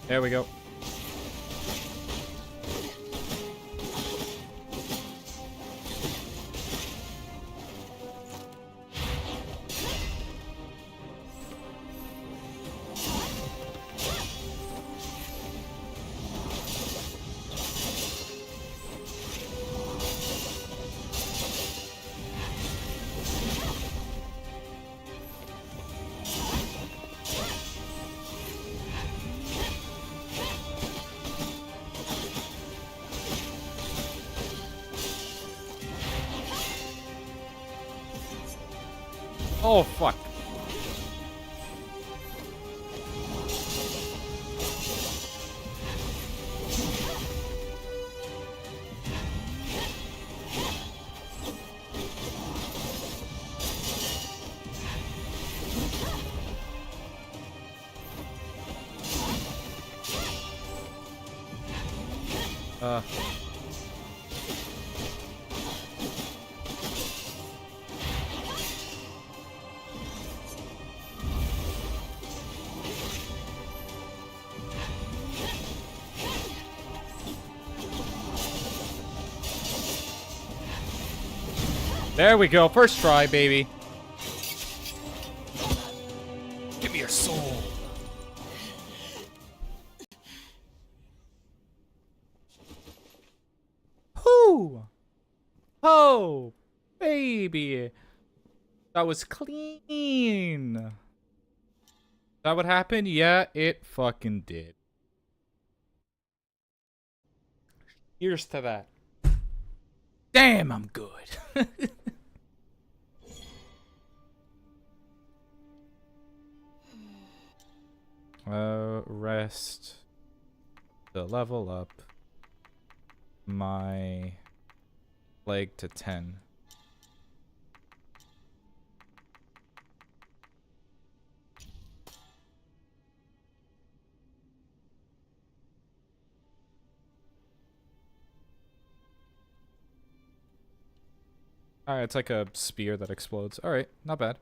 There we go. Oh, fuck. There we go. First try, baby. Give me your soul. Whoo! Oh, baby. That was clean. That would happen? Yeah, it fucking did. Here's to that. Damn, I'm good. Rest to level up my leg to 10. Alright, it's like a spear that explodes. Alright, not bad.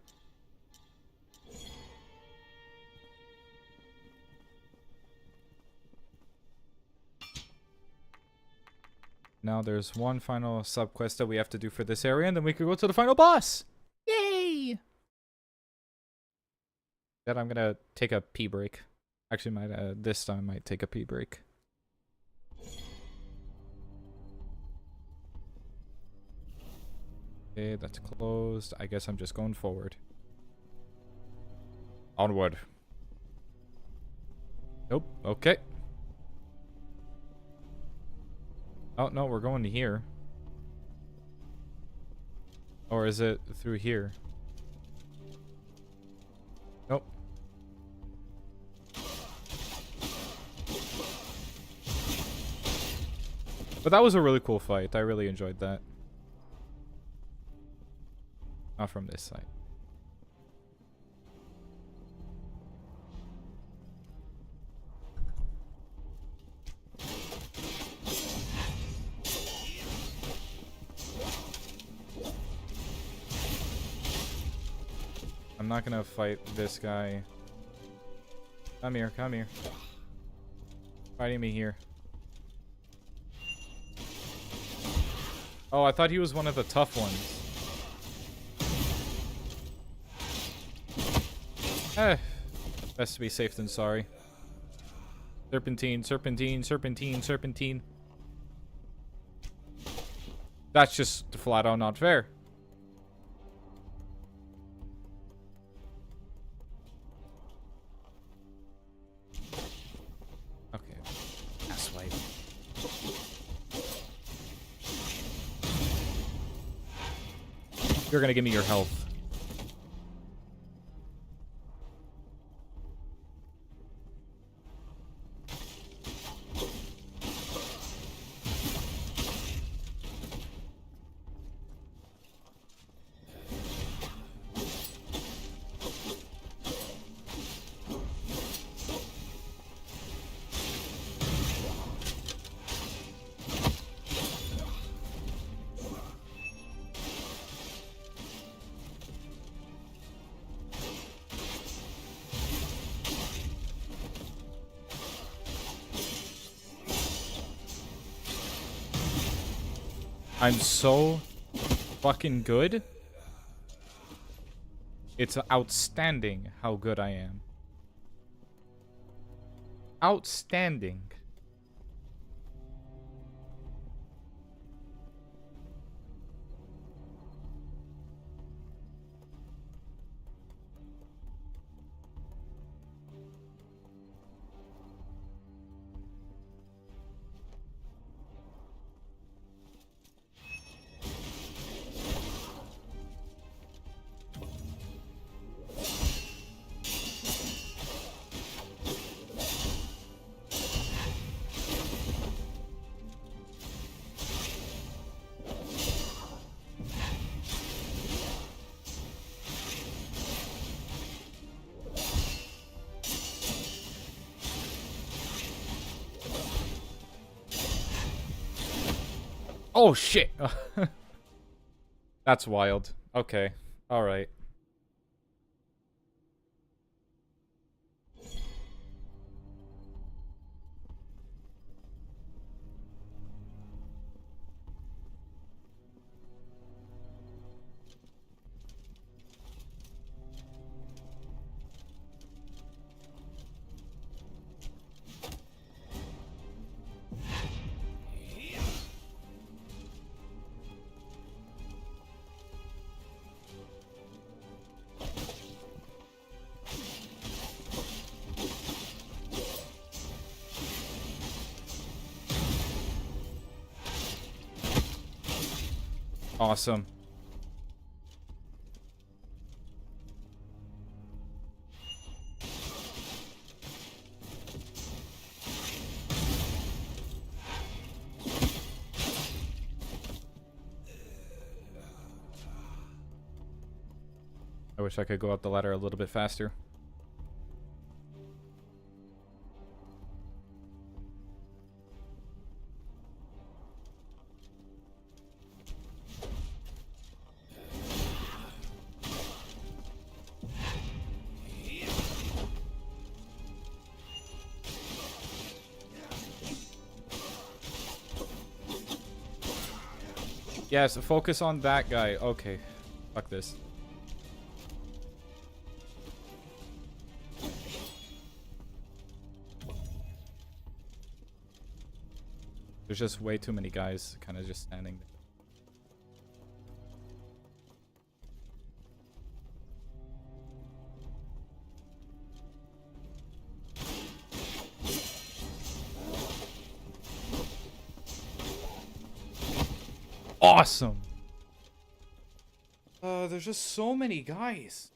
Now there's one final sub-quest that we have to do for this area, and then we can go to the final boss! Yay! Then I'm gonna take a pee break. Actually, this time I might take a pee break. Okay, that's closed. I guess I'm just going forward. Onward. Nope. Okay. Oh, no, we're going to here. Or is it through here? Nope. But that was a really cool fight. I really enjoyed that. Not from this side. I'm not gonna fight this guy. Come here, come here. Fighting me here. Oh, I thought he was one of the tough ones. Best to be safe than sorry. Serpentine, serpentine, serpentine, serpentine. That's just flat out not fair. Okay. Asswipe. You're gonna give me your health. I'm so fucking good. It's outstanding how good I am. Outstanding. Oh shit. That's wild. Okay. All right. Awesome. wish I could go up the ladder a little bit faster. Yes, focus on that guy. Okay. Fuck this. There's just way too many guys kind of just standing there. Awesome. There's just so many guys.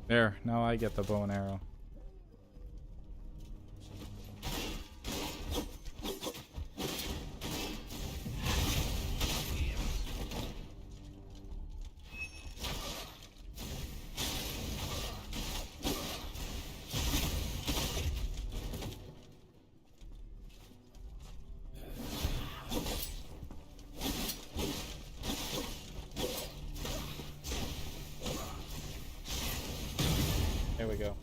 There, now I get the bow and arrow. There we go.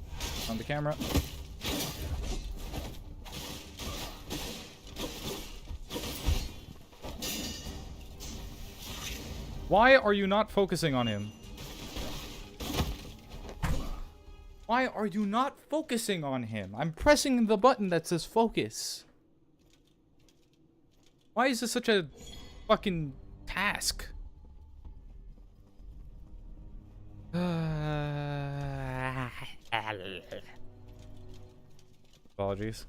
On the camera. Why are you not focusing on him? Why are you not focusing on him? I'm pressing the button that says focus. Why is this such a fucking task? Apologies.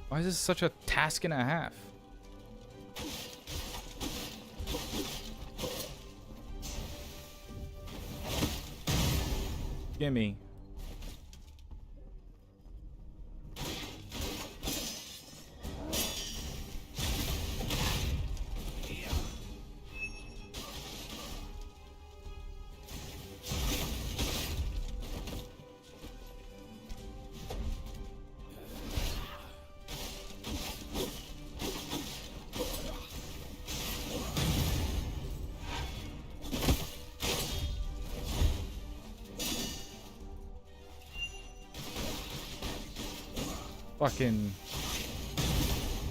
Why is this such a task and a half? Gimme. Fucking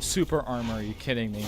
super armor, are you kidding me?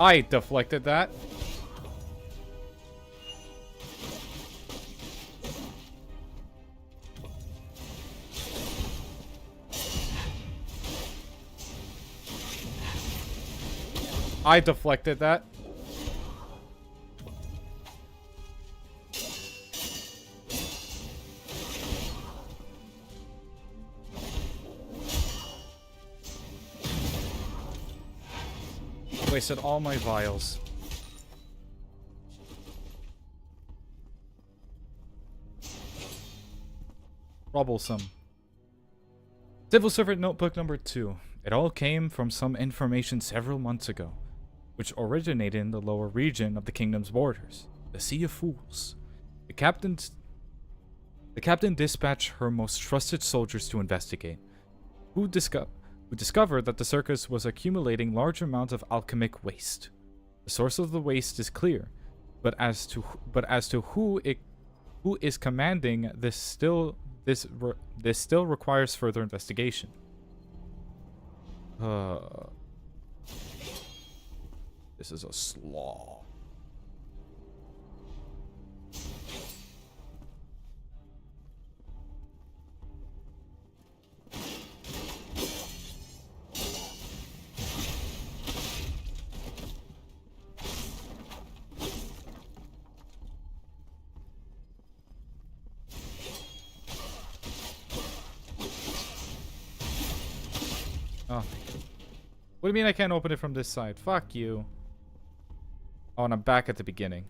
I deflected that. I deflected that. Wasted all my vials. Troublesome. Civil Servant Notebook number 2. It all came from some information several months ago, which originated in the lower region of the kingdom's borders, the Sea of Fools. The captain dispatched her most trusted soldiers to investigate, who discovered that the circus was accumulating large amounts of alchemic waste. The source of the waste is clear, but as to who is commanding this still requires further investigation. This is a slaw. Oh. What do you mean I can't open it from this side? Fuck you. Oh, and I'm back at the beginning.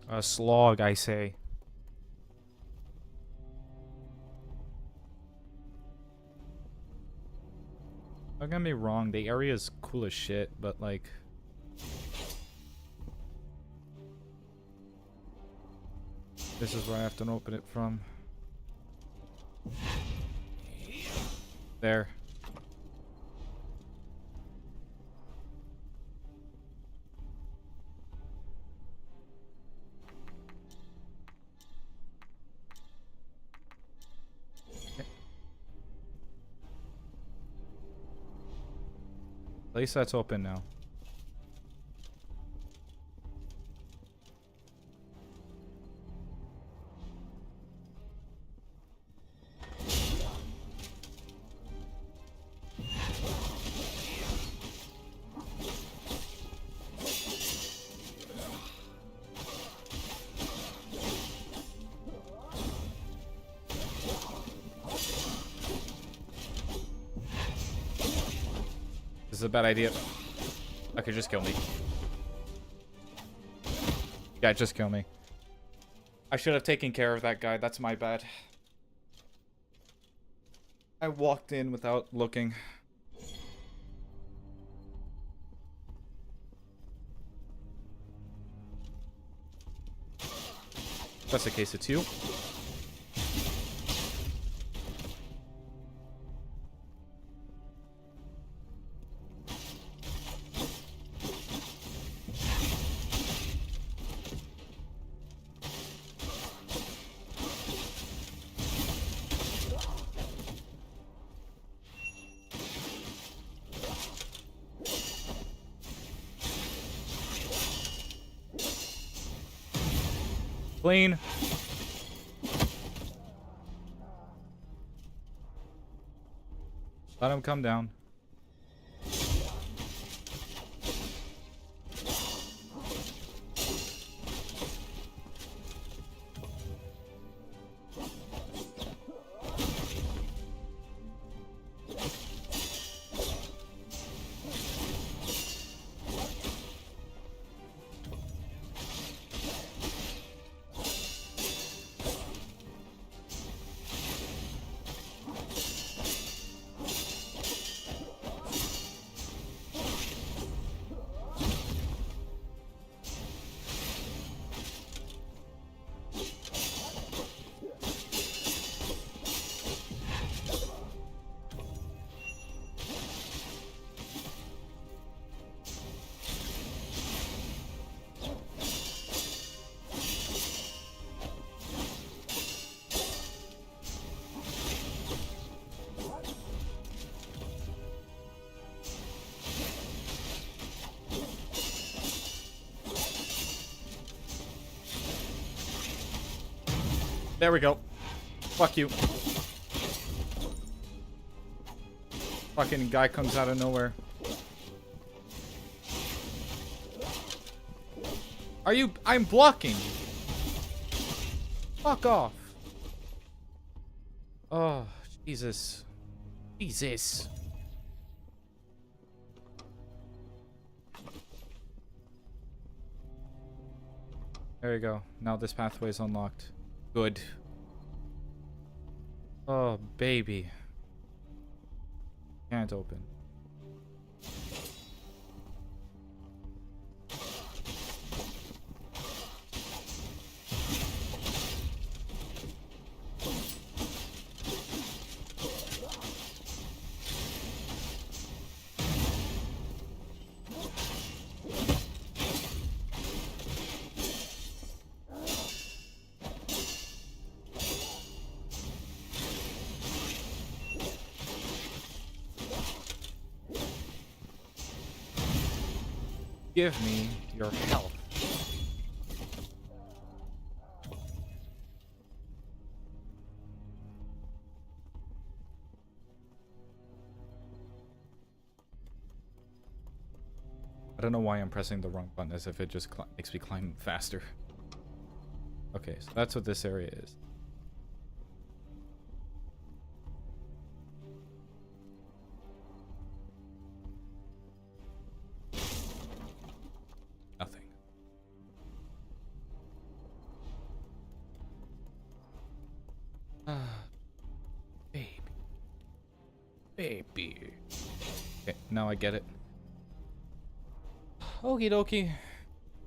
A slog, I say. Don't get me wrong, the area is cool as shit, but like... This is where I have to open it from. There. At least that's open now. This is a bad idea. Okay, just kill me. Yeah, just kill me. I should have taken care of that guy. That's my bad. I walked in without looking. That's the case, it's you. Clean. Let him come down. There we go. Fuck you. Fucking guy comes out of nowhere. Are you? I'm blocking. Fuck off. Oh, Jesus. Jesus. There you go. Now this pathway is unlocked. Good. Oh, baby. Can't open. Give me your health. I don't know why I'm pressing the wrong button, as if it just makes me climb faster. Okay, so that's what this area is. Nothing. Baby. Baby. Okay, now I get it. Okie dokie.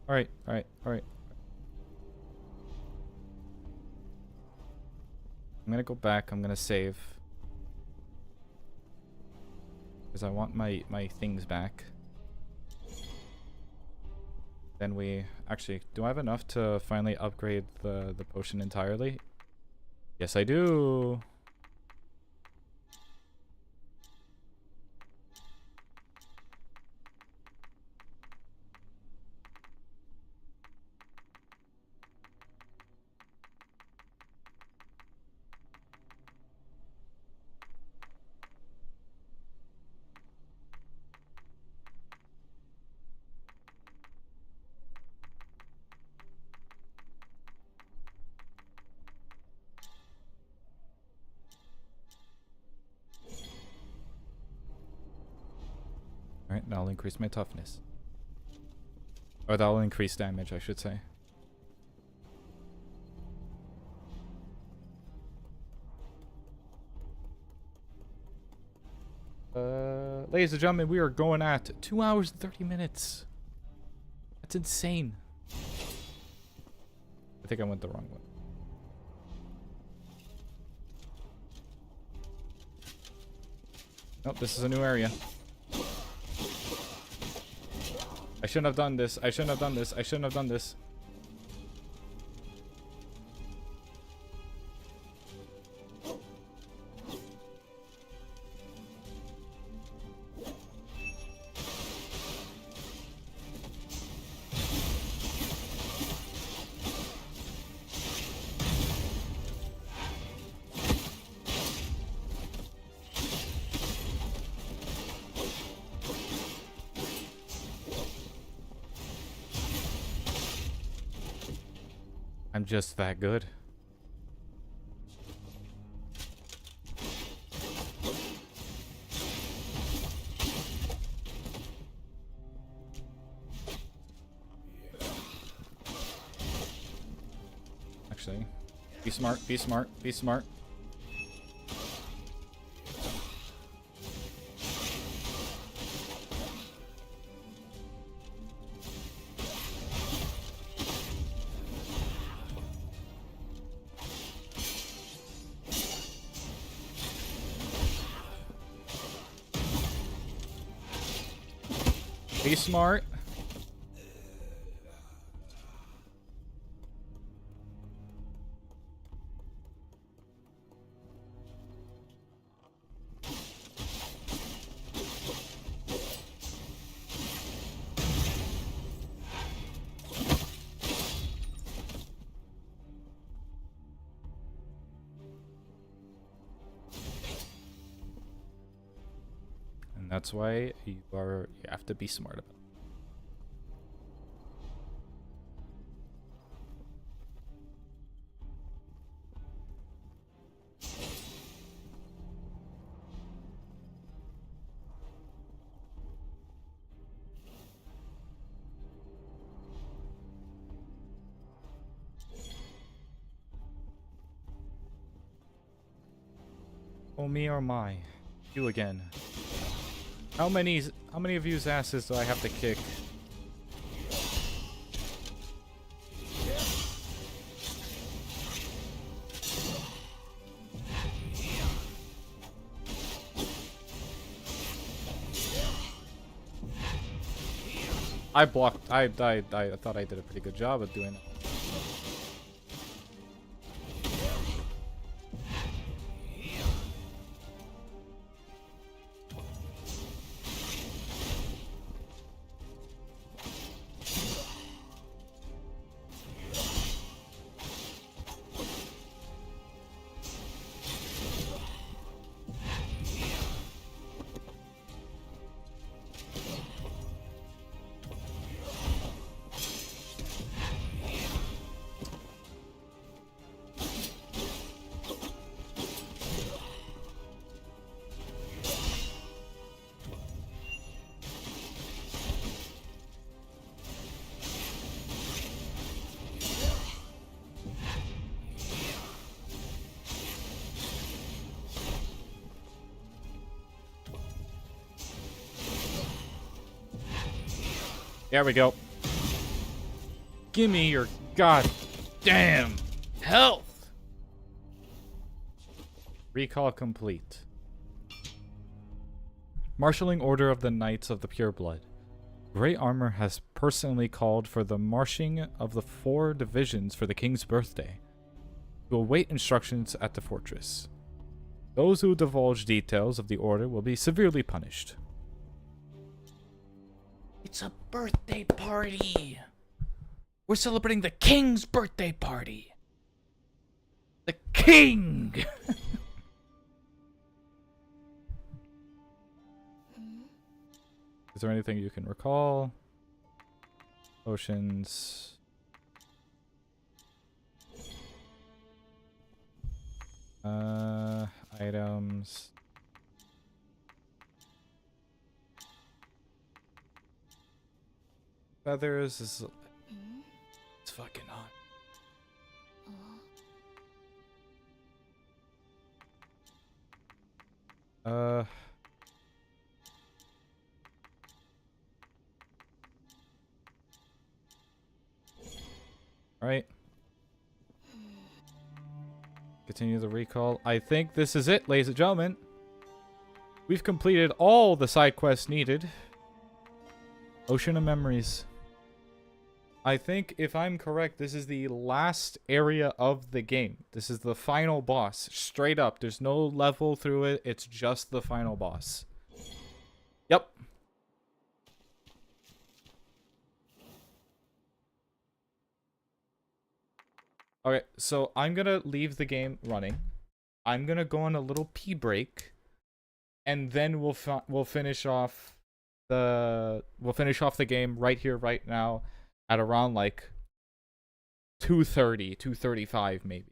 Alright, alright, alright. I'm gonna go back, I'm gonna save. Because I want my things back. Then we... Actually, do I have enough to finally upgrade the potion entirely? Yes, I do! Alright, that'll increase my toughness. Or that'll increase damage, I should say. Ladies and gentlemen, we are going at 2 hours and 30 minutes. That's insane. I think I went the wrong way. Nope, this is a new area. I shouldn't have done this. I shouldn't have done this. I shouldn't have done this. I'm just that good. Actually, be smart, be smart, be smart. Be smart. That's why you have to be smart about it. Oh, me or my? You again. How many of you's asses do I have to kick? I blocked. I thought I did a pretty good job of doing it. There we go. Give me your goddamn health. Recall complete. Marshalling Order of the Knights of the Pure Blood. Grey Armor has personally called for the marching of the 4 divisions for the king's birthday to await instructions at the fortress. Those who divulge details of the order will be severely punished. It's a birthday party. We're celebrating the king's birthday party. The king. Is there anything you can recall? Potions. Items. Feathers is... It's fucking hot. Alright. Continue the recall. I think this is it, ladies and gentlemen. We've completed all the side quests needed. Ocean of Memories. I think, if I'm correct, this is the last area of the game. This is the final boss. Straight up. There's no level through it. It's just the final boss. Yep. Okay, so I'm gonna leave the game running. I'm gonna go on a little pee break. And then we'll finish off the game right here, right now, at around like 2:30, 2:35 maybe.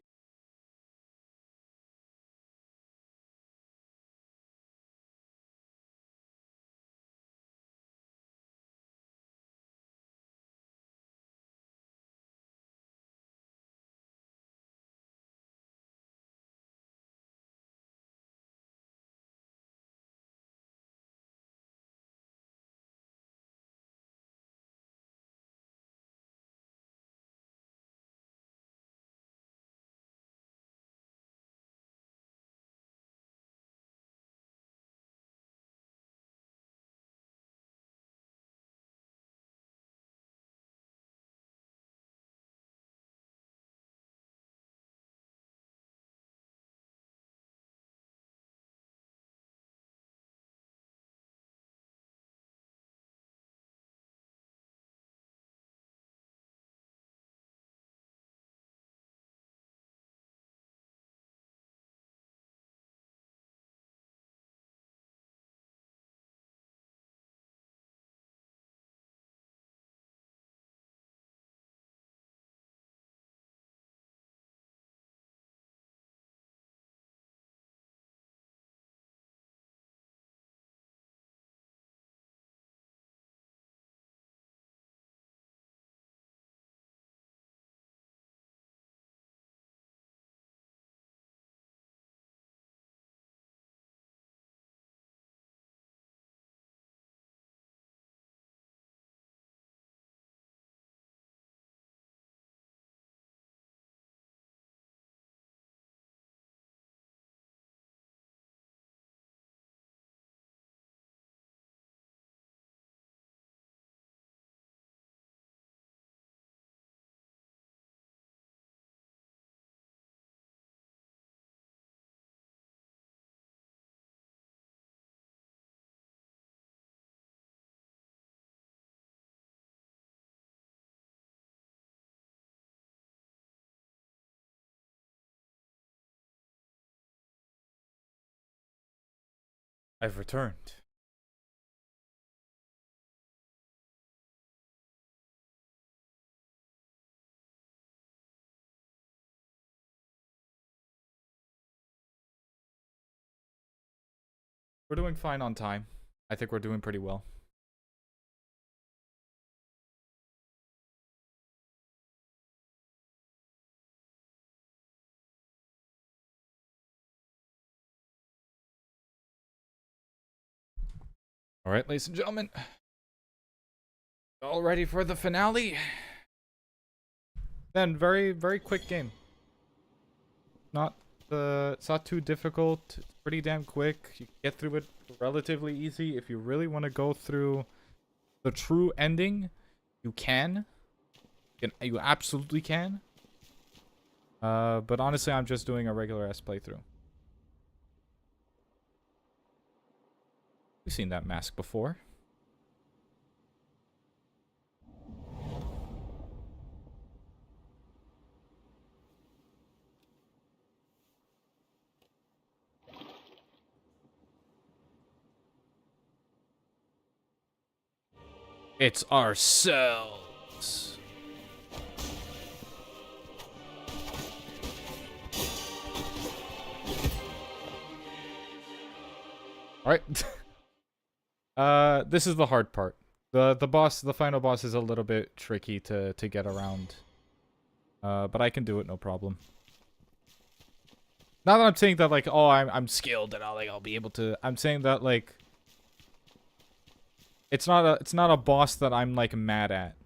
I've returned. We're doing fine on time. I think we're doing pretty well. All right, ladies and gentlemen. All ready for the finale? Then very quick game. It's not too difficult. It's pretty damn quick. You can get through it relatively easy. If you really want to go through the true ending, you can. You absolutely can. But honestly, I'm just doing a regular ass playthrough. We've seen that mask before. It's ourselves. All right. This is the hard part. The final boss is a little bit tricky to get around. But I can do it, no problem. Not that I'm saying that like, oh, I'm skilled and I'll be able to. I'm saying that like it's not a boss that I'm like mad at.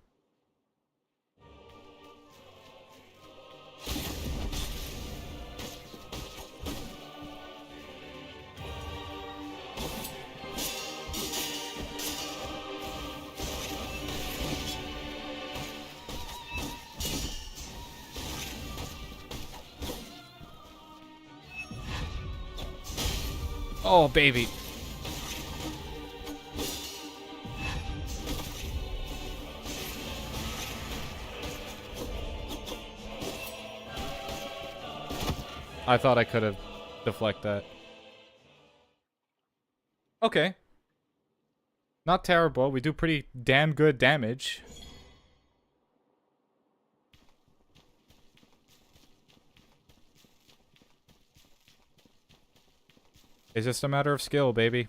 Oh, baby. I thought I could have deflect that. Okay. Not terrible. We do pretty damn good damage. It's just a matter of skill, baby.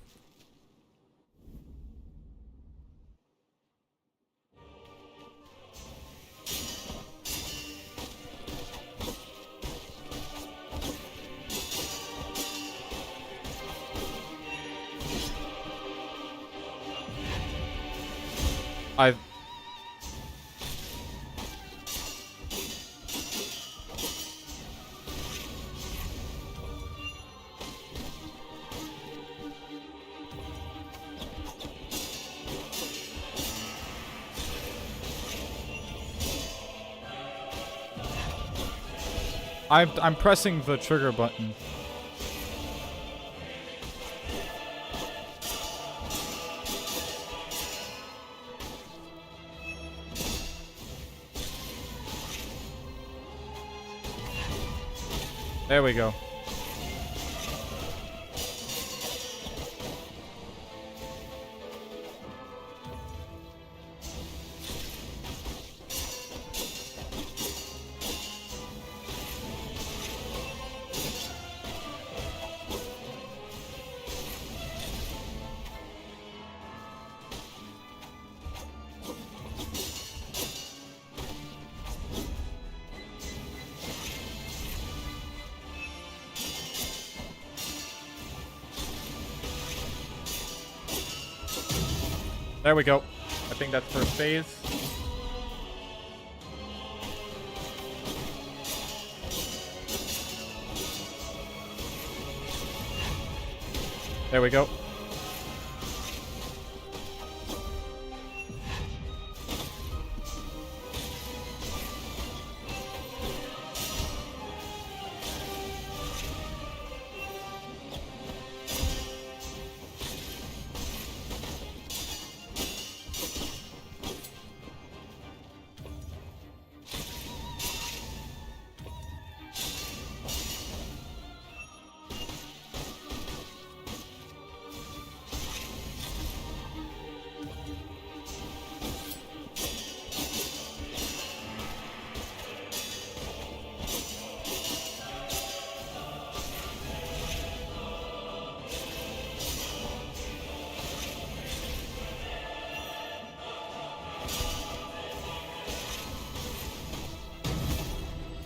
I'm pressing the trigger button. There we go. There we go. I think that's first phase. There we go.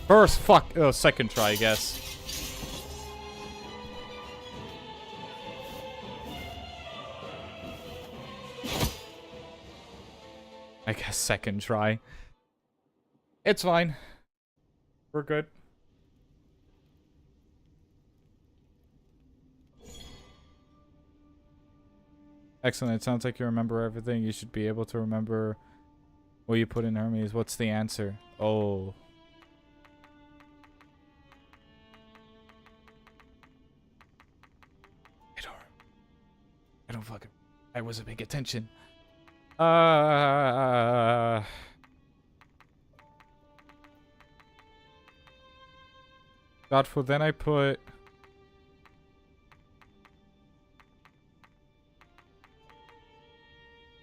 Second try, I guess. I guess second try. It's fine. We're good. Excellent. It sounds like you remember everything. You should be able to remember what you put in Hermes. What's the answer? Oh. I don't fucking... I wasn't paying attention. Doubtful. Then I put...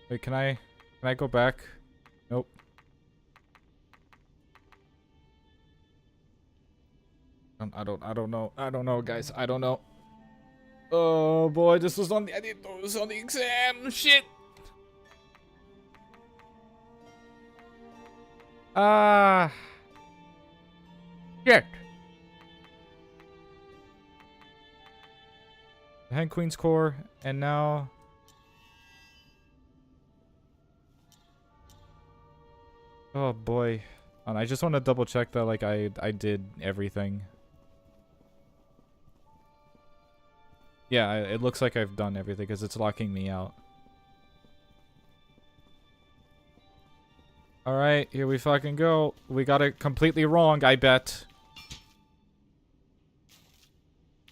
Wait, can I go back? Nope. I don't know, guys. I don't know. Oh boy, this was on the... I didn't know it was on the exam. Shit. Shit. Hand Queen's Core, and now... Oh boy. I just want to double check that like I did everything. Yeah, it looks like I've done everything because it's locking me out. Alright, here we fucking go. We got it completely wrong, I bet.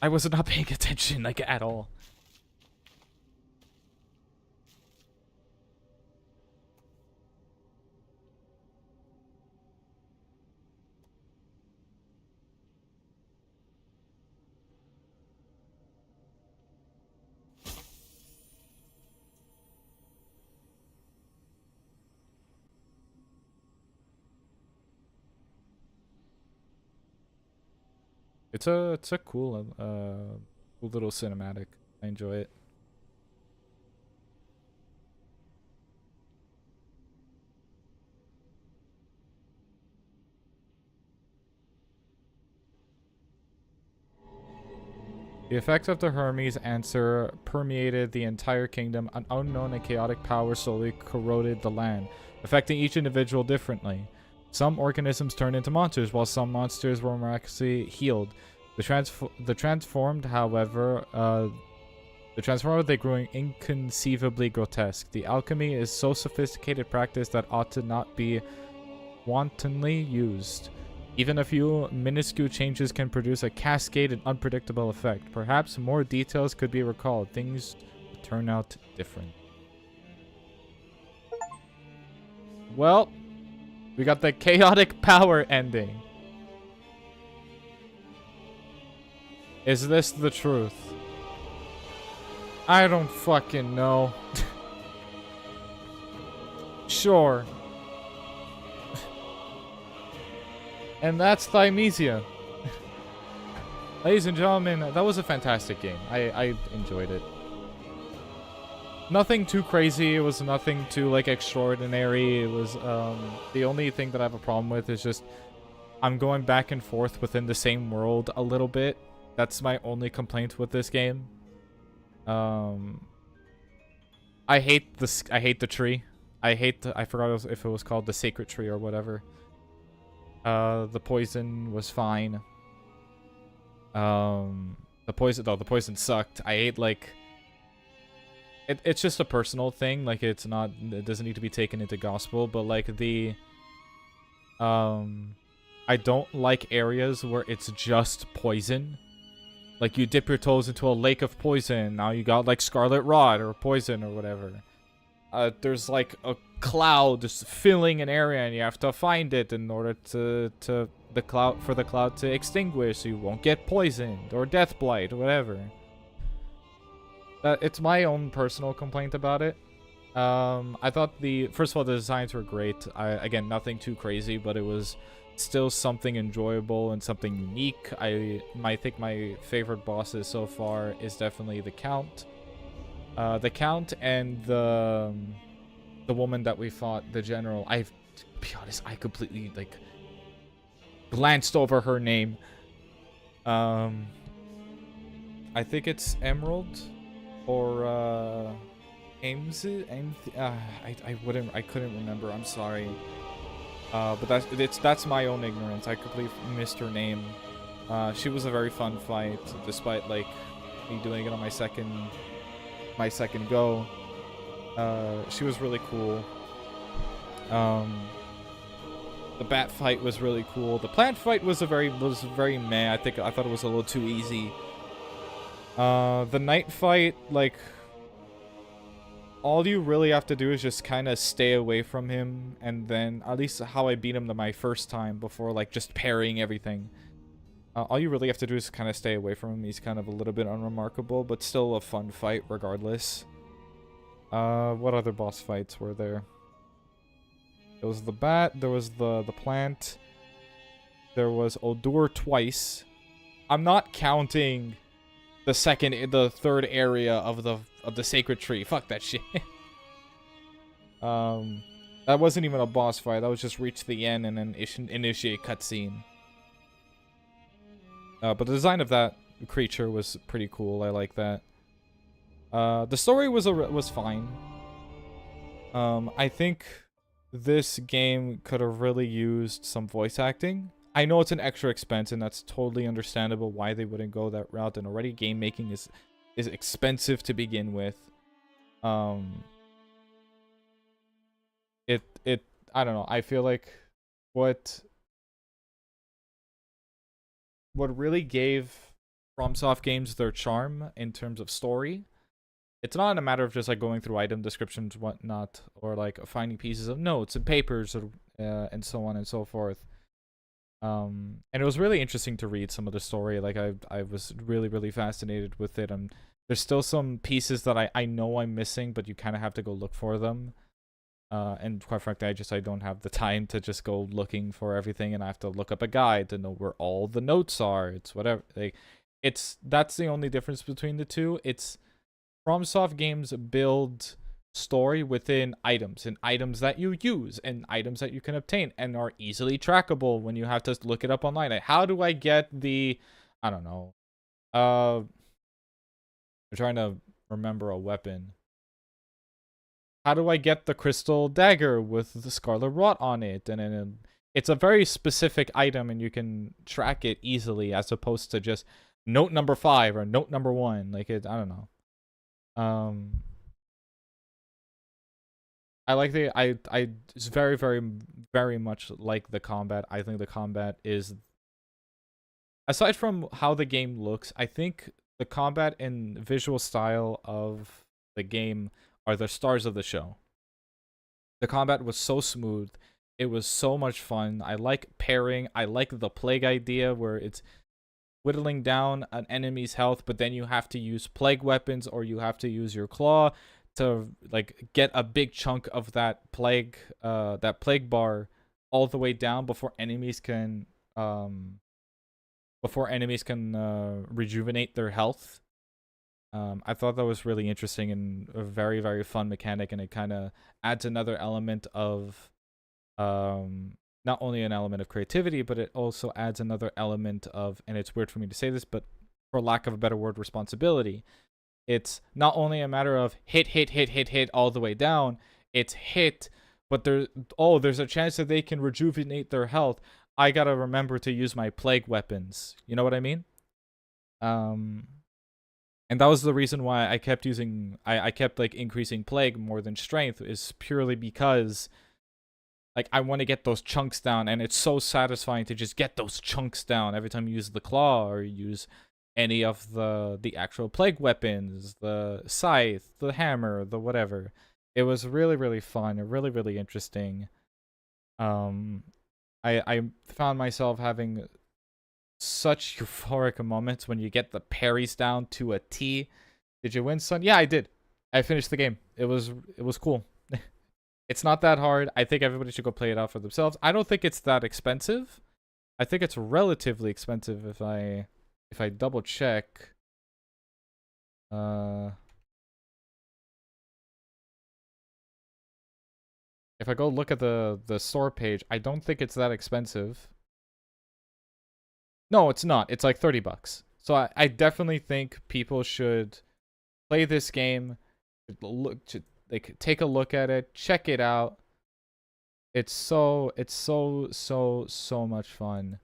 I was not paying attention, like, at all. It's a cool cool little cinematic. I enjoy it. The effects of the Hermes answer permeated the entire kingdom. An unknown and chaotic power slowly corroded the land, affecting each individual differently. Some organisms turned into monsters, while some monsters were miraculously healed. The transformed, however, they grew inconceivably grotesque. The alchemy is so sophisticated practice that ought to not be wantonly used. Even a few minuscule changes can produce a cascade and unpredictable effect. Perhaps more details could be recalled. Things turn out different. Well, we got the chaotic power ending. Is this the truth? I don't fucking know. Sure. And that's Thymesia. Ladies and gentlemen, that was a fantastic game. I enjoyed it. Nothing too crazy. It was nothing too, like, extraordinary. It was, the only thing that I have a problem with is just I'm going back and forth within the same world a little bit. That's my only complaint with this game. I hate the tree. I forgot if it was called the sacred tree or whatever. The poison was fine. The poison sucked. I hate, like, it's just a personal thing. Like, it doesn't need to be taken into gospel, but like I don't like areas where it's just poison. Like, you dip your toes into a lake of poison, now you got like scarlet rot or poison or whatever. There's like a cloud just filling an area and you have to find it in order for the cloud to extinguish so you won't get poisoned or death blight or whatever. It's my own personal complaint about it. I thought first of all, the designs were great. Again, nothing too crazy, but it was still something enjoyable and something unique. I think my favorite bosses so far is definitely the Count. The Count and the woman that we fought, the General. To be honest, I completely, like, glanced over her name. I think it's Emerald or Ames. I couldn't remember. I'm sorry. But that's my own ignorance. I completely missed her name. She was a very fun fight, despite like me doing it on my second go. She was really cool. The bat fight was really cool. The plant fight was very meh. I thought it was a little too easy. The night fight, like, all you really have to do is just kind of stay away from him, and then at least how I beat him my first time before like just parrying everything. All you really have to do is kind of stay away from him. He's kind of a little bit unremarkable, but still a fun fight regardless. What other boss fights were there? There was the bat, there was the plant, there was Odur twice. I'm not counting the third area of the sacred tree. Fuck that shit. That wasn't even a boss fight. That was just reach the end and then initiate cutscene. But the design of that creature was pretty cool. I like that. The story was fine. I think this game could have really used some voice acting. I know it's an extra expense, and that's totally understandable why they wouldn't go that route. And already game making is expensive to begin with. I don't know. I feel like what really gave FromSoft games their charm in terms of story, it's not a matter of just like going through item descriptions, whatnot, or like finding pieces of notes and papers, and so on and so forth. And it was really interesting to read some of the story. Like I was really fascinated with it. And there's still some pieces that I know I'm missing, but you kind of have to go look for them. And quite frankly, I don't have the time to just go looking for everything, and I have to look up a guide to know where all the notes are. It's whatever. Like, that's the only difference between the two. It's FromSoft games build story within items, and items that you use, and items that you can obtain, and are easily trackable when you have to look it up online. Like, how do I get the, I don't know, I'm trying to remember a weapon. How do I get the crystal dagger with the scarlet rot on it? And then it's a very specific item, and you can track it easily, as opposed to just note number 5 or note number 1. Like, I don't know. I like I it's very much like the combat. I think the combat is, aside from how the game looks, I think the combat and visual style of the game are the stars of the show. The combat was so smooth. It was so much fun. I like pairing. I like the plague idea where it's whittling down an enemy's health, but then you have to use plague weapons, or you have to use your claw to like get a big chunk of that plague bar all the way down before enemies can rejuvenate their health. I thought that was really interesting and a very fun mechanic, and it kind of adds another element of not only an element of creativity, but it also adds another element of, and it's weird for me to say this, but for lack of a better word, responsibility. It's not only a matter of hit all the way down, it's hit, but there's a chance that they can rejuvenate their health. I gotta remember to use my plague weapons. You know what I mean? And that was the reason why I kept using, I kept like increasing plague more than strength, is purely because like I want to get those chunks down, and it's so satisfying to just get those chunks down every time you use the claw or use any of the actual plague weapons, the scythe, the hammer, the whatever. It was really fun, really interesting. I found myself having such euphoric moments when you get the parries down to a T. Did you win, son? Yeah, I did. I finished the game. It was cool. It's not that hard. I think everybody should go play it out for themselves. I don't think it's that expensive. I think it's relatively expensive if I double check. If I go look at the store page, I don't think it's that expensive. No, it's not. It's like 30 bucks. So I definitely think people should play this game, like take a look at it, check it out. It's so much fun.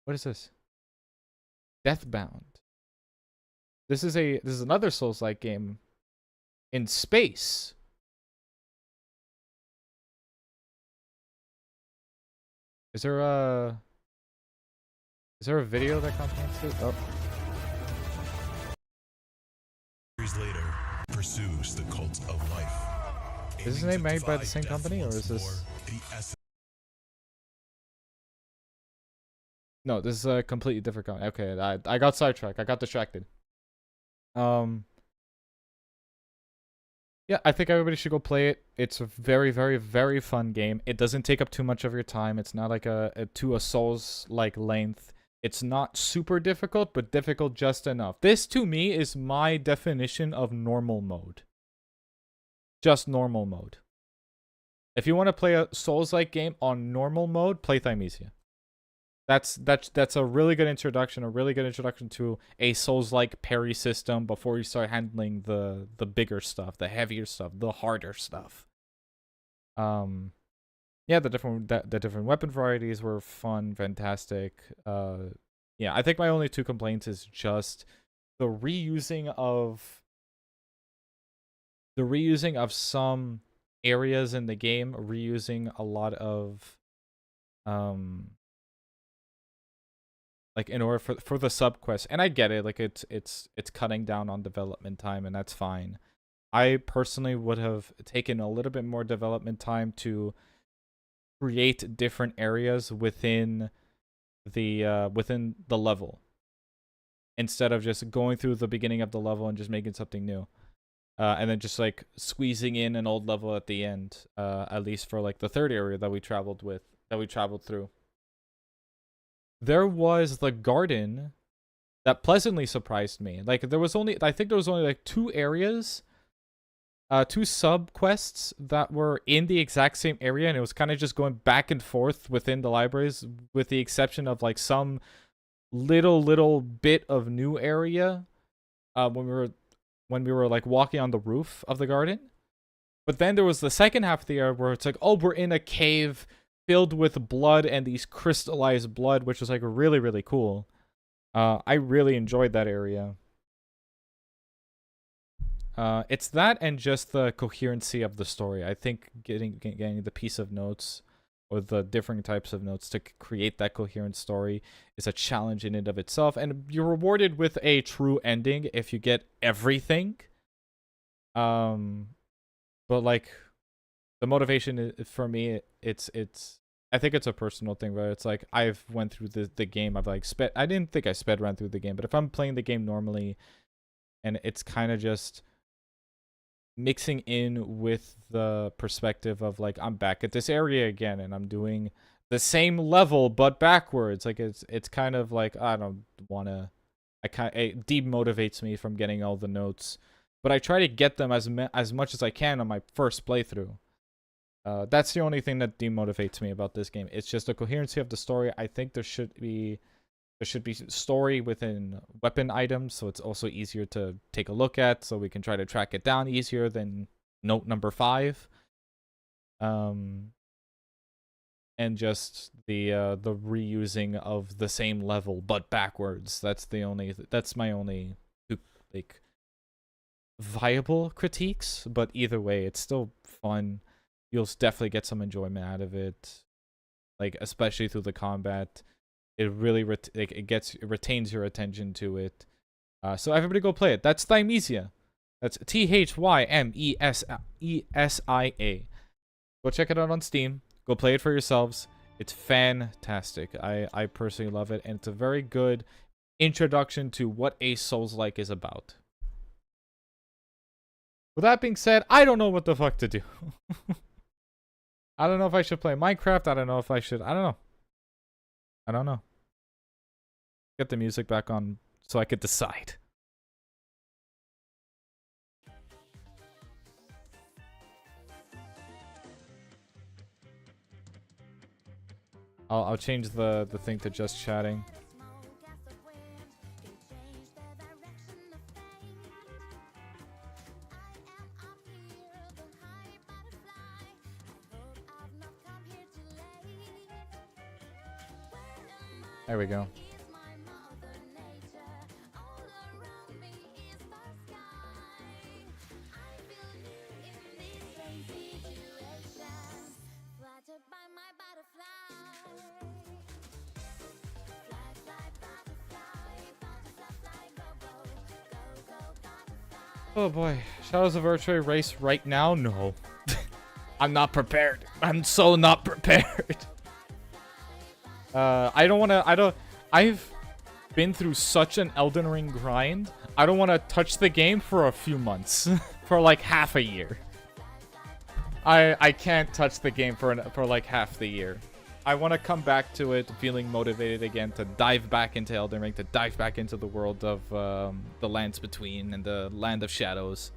What is this? Deathbound. This is another Souls-like game in space. Is there a video that complements it? Oh. Years later, pursues the cult of life. Is this name made by the same company, or is this? No, this is a completely different company. Okay, I got sidetracked. I got distracted. Yeah, I think everybody should go play it. It's a very, very, very fun game. It doesn't take up too much of your time. It's not like a Souls-like length. It's not super difficult, but difficult just enough. This, to me, is my definition of normal mode. Just normal mode. If you want to play a Souls-like game on normal mode, play Thymesia. That's a really good introduction, to a Souls-like parry system before you start handling the bigger stuff, the heavier stuff, the harder stuff. Yeah, the different weapon varieties were fun, fantastic. Yeah, I think my only two complaints is just the reusing of some areas in the game, reusing a lot of like in order for the subquest. And I get it, like it's cutting down on development time, and that's fine. I personally would have taken a little bit more development time to create different areas within the level, instead of just going through the beginning of the level and just making something new, and then just like squeezing in an old level at the end, at least for like the third area that we traveled through. There was the garden that pleasantly surprised me. Like I think there was only like 2 areas, 2 sub quests that were in the exact same area, and it was kind of just going back and forth within the libraries, with the exception of like some little bit of new area when we were like walking on the roof of the garden. But then there was the second half of the area where it's like, oh, we're in a cave filled with blood and these crystallized blood, which was like really, really cool. I really enjoyed that area. It's that and just the coherency of the story. I think getting the piece of notes, or the different types of notes, to create that coherent story is a challenge in and of itself. And you're rewarded with a true ending if you get everything. But like, the motivation for me, I think it's a personal thing, where it's like I've went through the game. I've like I didn't think I sped ran through the game, but if I'm playing the game normally, and it's kind of just mixing in with the perspective of like, I'm back at this area again and I'm doing the same level but backwards, like it's kind of like, I don't want to, it demotivates me from getting all the notes, but I try to get them as much as I can on my first playthrough. That's the only thing that demotivates me about this game. It's just the coherency of the story. I think there should be story within weapon items, so it's also easier to take a look at, so we can try to track it down easier than note number 5. And just the reusing of the same level but backwards. That's my only like viable critiques, but either way, it's still fun. You'll definitely get some enjoyment out of it, like especially through the combat. It really retains your attention to it. So everybody go play it. That's Thymesia. That's Thymesia. Go check it out on Steam. Go play it for yourselves. It's fantastic. I personally love it, and it's a very good introduction to what a Souls-like is about. With that being said, I don't know what the fuck to do. I don't know if I should play Minecraft. I don't know if I should. I don't know. Get the music back on so I could decide. I'll change the thing to just chatting. There we go. Oh boy, Shadows of Archery race right now? No. I'm not prepared. I'm so not prepared. I've been through such an Elden Ring grind. I don't want to touch the game for a few months. For like half a year. I can't touch the game for like half the year. I want to come back to it feeling motivated again to dive back into Elden Ring, to dive back into the world of the Lands Between and the Land of Shadows.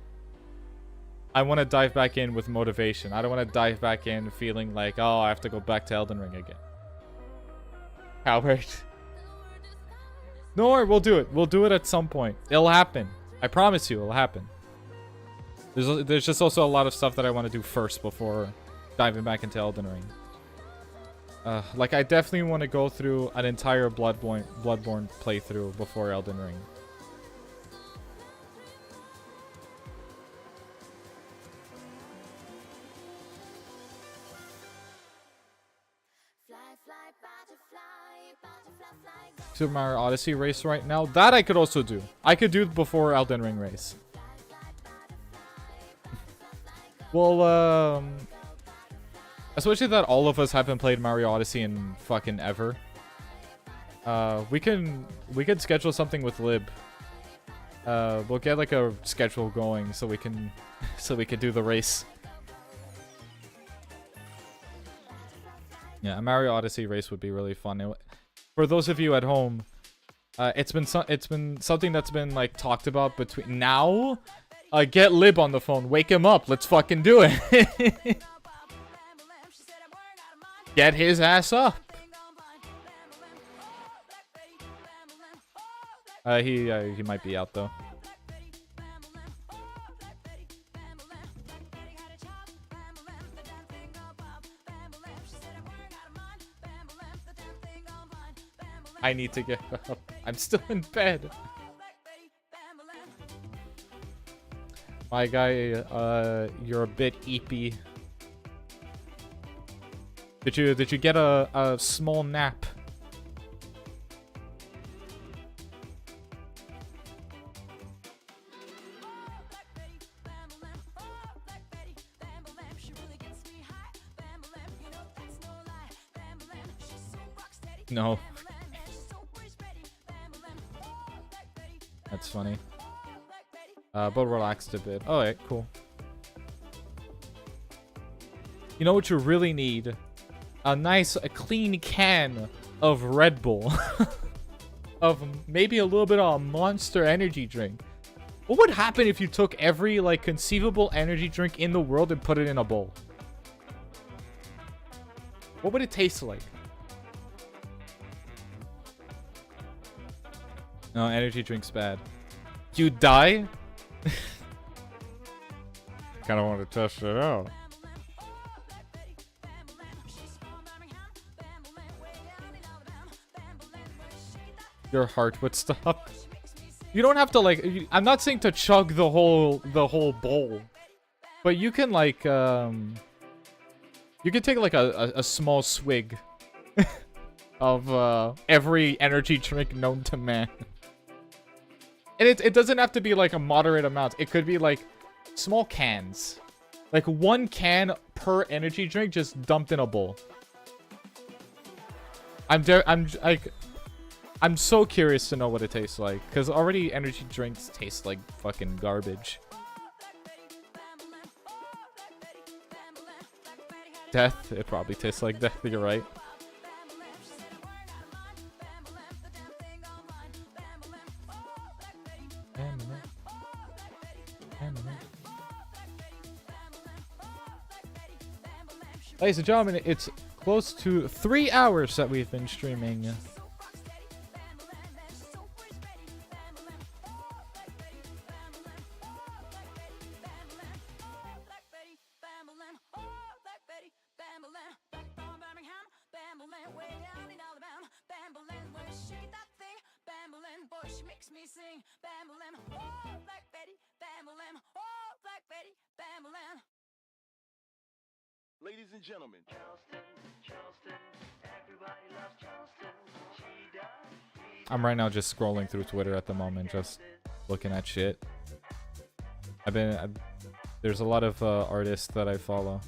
I want to dive back in with motivation. I don't want to dive back in feeling like, oh, I have to go back to Elden Ring again. Howard. No worry, we'll do it. We'll do it at some point. It'll happen. I promise you, it'll happen. There's just also a lot of stuff that I want to do first before diving back into Elden Ring. Like, I definitely want to go through an entire Bloodborne playthrough before Elden Ring. Super Mario Odyssey race right now. That I could also do. I could do before Elden Ring race. Well, especially that all of us haven't played Mario Odyssey in fucking ever. We could schedule something with Lib. We'll get like a schedule going so we can do the race. Yeah, a Mario Odyssey race would be really fun. For those of you at home, it's been something that's been like talked about between now. Get Lib on the phone. Wake him up. Let's fucking do it. Get his ass up. He might be out though. I need to get up. I'm still in bed. My guy, you're a bit eepy. Did you get a small nap? No. That's funny. But relaxed a bit. Alright, cool. You know what you really need? A clean can of Red Bull. Of maybe a little bit of a Monster energy drink. What would happen if you took every, like, conceivable energy drink in the world and put it in a bowl? What would it taste like? No, energy drink's bad. You die? Kinda want to test it out. Your heart would stop. You don't have to, like, I'm not saying to chug the whole bowl, but you can, like, you can take like a small swig of every energy drink known to man. And it doesn't have to be like a moderate amount. It could be like small cans. Like 1 can per energy drink just dumped in a bowl. I'm so curious to know what it tastes like, because already energy drinks taste like fucking garbage. Death, it probably tastes like death, you're right. Ladies and gentlemen, it's close to 3 hours that we've been streaming. she makes me sing. Bam-a-lam, oh, Black Betty. Bam-a-lam, oh, Black Betty. Bam-a-lam. Ladies and gentlemen, I'm right now just scrolling through Twitter at the moment, just looking at shit. There's a lot of artists that I follow,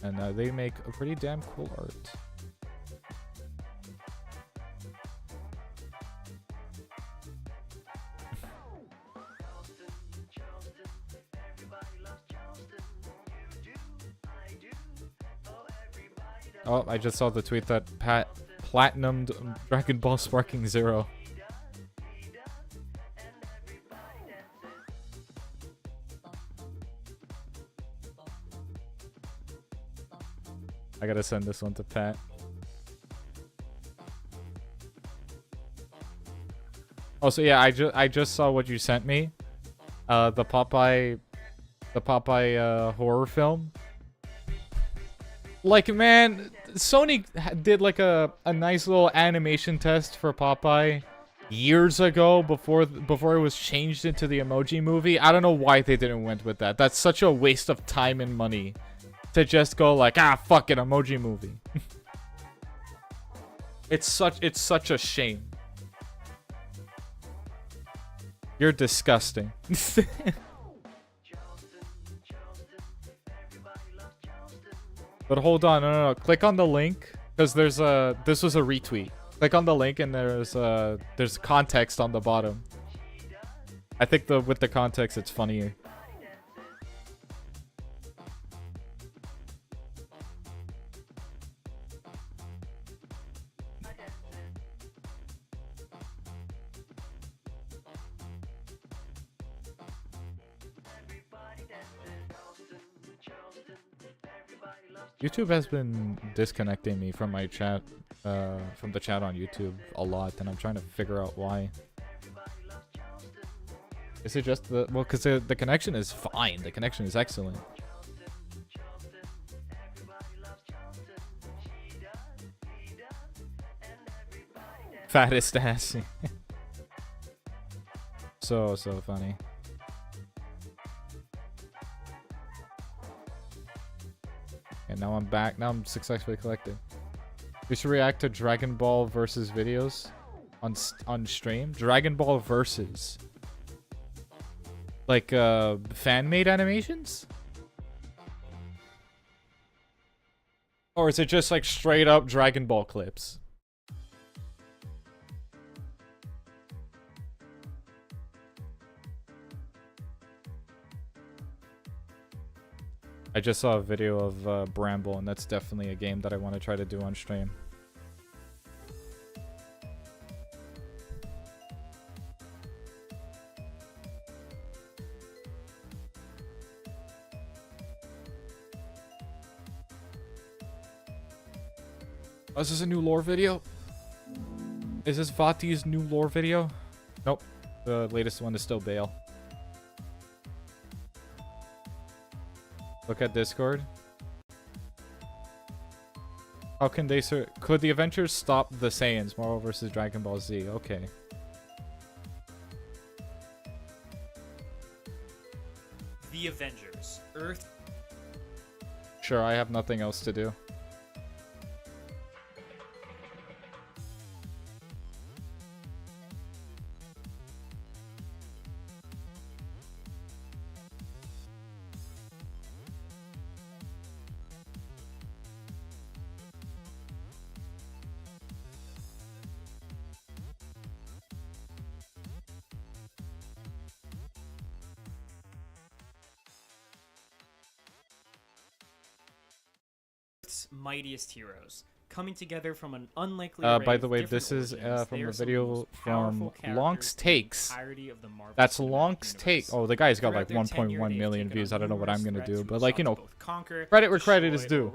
and they make a pretty damn cool art. Oh, I just saw the tweet that Pat platinumed Dragon Ball Sparking Zero. I gotta send this one to Pat. Oh, so yeah, I just saw what you sent me. The Popeye horror film. Like, man, Sony did like a nice little animation test for Popeye years ago before it was changed into the Emoji Movie. I don't know why they didn't went with that. That's such a waste of time and money to just go like, fuck it, Emoji Movie. It's such a shame. You're disgusting. But hold on, no. Click on the link, because this was a retweet. Click on the link and there's context on the bottom. I think with the context it's funnier. YouTube has been disconnecting me from my chat, from the chat on YouTube a lot, and I'm trying to figure out why. Is it just well, because the connection is fine. The connection is excellent. Fattest ass. So funny. And now I'm back. Now I'm successfully collected. We should react to Dragon Ball versus videos on stream. Dragon Ball versus. Like fan-made animations? Or is it just like straight up Dragon Ball clips? I just saw a video of Bramble, and that's definitely a game that I want to try to do on stream. Oh, is this a new lore video? Is this Vati's new lore video? Nope. The latest one is still Bale. Look at Discord. How can they could the Avengers stop the Saiyans? Marvel versus Dragon Ball Z. Okay. The Avengers. Earth. Sure, I have nothing else to do. Mightiest heroes coming together from an unlikely by the way, this is from a video from Lonk's Takes. That's Lonk's Take. Oh, the guy's got like 1.1 million views. I don't know what I'm gonna do, but like, you know, credit where credit is due.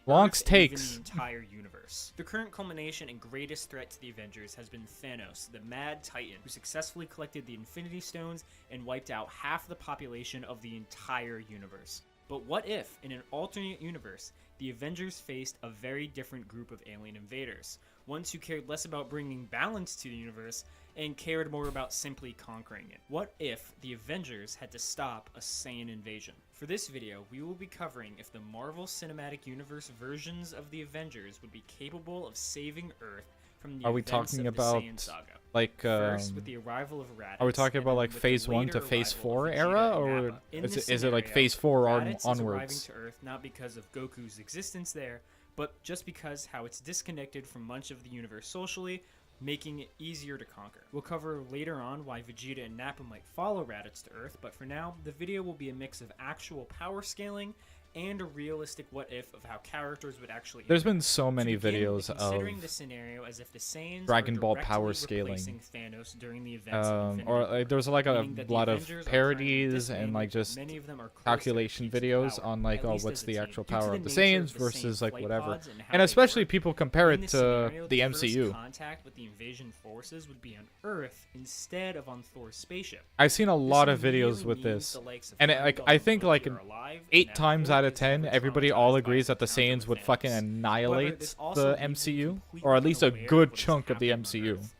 Lonk's Takes. Entire universe. The current culmination and greatest threat to the Avengers has been Thanos, the Mad Titan, who successfully collected the Infinity Stones and wiped out half the population of the entire universe. But what if, in an alternate universe, the Avengers faced a very different group of alien invaders? ones who cared less about bringing balance to the universe and cared more about simply conquering it. What if the Avengers had to stop a Saiyan invasion? For this video, we will be covering if the Marvel Cinematic Universe versions of the Avengers would be capable of saving Earth from the Are we events talking of the about Saiyan saga. like First, with the arrival of Raditz, are we talking and about then like with the phase 1 to later phase arrival 4 of Vegeta era, and or Nappa. In is this it like scenario, phase 4 Raditz is arriving onwards? to Earth not because of Goku's existence there, but just because how it's disconnected from much of the universe socially, making it easier to conquer. We'll cover later on why Vegeta and Nappa might follow Raditz to Earth, but for now, the video will be a mix of actual power scaling and a realistic what-if of how characters would actually There's interact. been so many To begin, videos considering of the scenario as if the Saiyans Dragon are Ball directly power scaling. replacing Thanos during the events of Infinity or War, like, there was like a meaning that the lot of Avengers are trying to parodies disband and like it, just many of them are closer to calculation peaks of videos power, on like, at oh, least what's as a the team, actual due to power the of the nature Saiyans of the versus Saiyan like flight whatever. pods and how And they especially work. people compare In it this to scenario, the first MCU. contact with the invasion forces would be on Earth instead of on Thor's spaceship. I've seen a lot This of videos immediately with means this, the likes of and Heimdall I and think Loki like are alive, and 8 that times Thor out of is 10, never everybody all traumatized by agrees his that the encounter Saiyans with would fucking Thanos. annihilate this also the leaves me MCU, completely or at least a unaware of good what is chunk of the happening on MCU. Earth.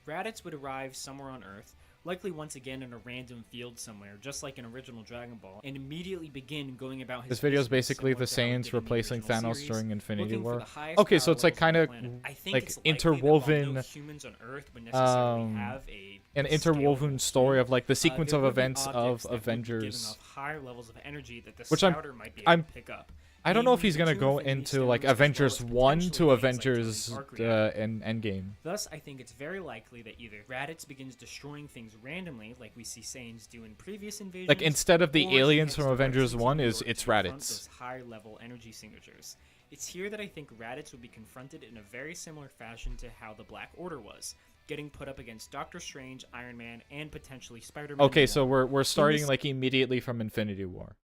Raditz would arrive somewhere on Earth, likely once again in a random field somewhere, just like in original Dragon Ball, and immediately begin going about his This video is business basically similar the to how he Saiyans did in the replacing original Thanos series, during Infinity looking for War. the highest Okay, so power it's like levels on kind the of planet. I think like it's likely that while interwoven, no humans on Earth would necessarily have an a interwoven scalable story suit, of like the sequence there of would be events objects of that would be giving Avengers. off higher levels of energy that the Which scouter might be able to pick up. I don't know if Namely, he's gonna the go Infinity into like Stones, as well Avengers as 1 potentially to things like Avengers Tony's arc reactor. in Endgame. Thus, I think it's very likely that either Raditz begins destroying things randomly, like we see Saiyans do in previous invasions, Like instead of the or he aliens heads from directly Avengers to 1 New is York it's to confront Raditz. those high-level energy signatures. It's here that I think Raditz would be confronted in a very similar fashion to how the Black Order was, getting put up against Doctor Strange, Iron Man, and potentially Spider-Man. Okay, so alone. we're starting this like immediately from Infinity War.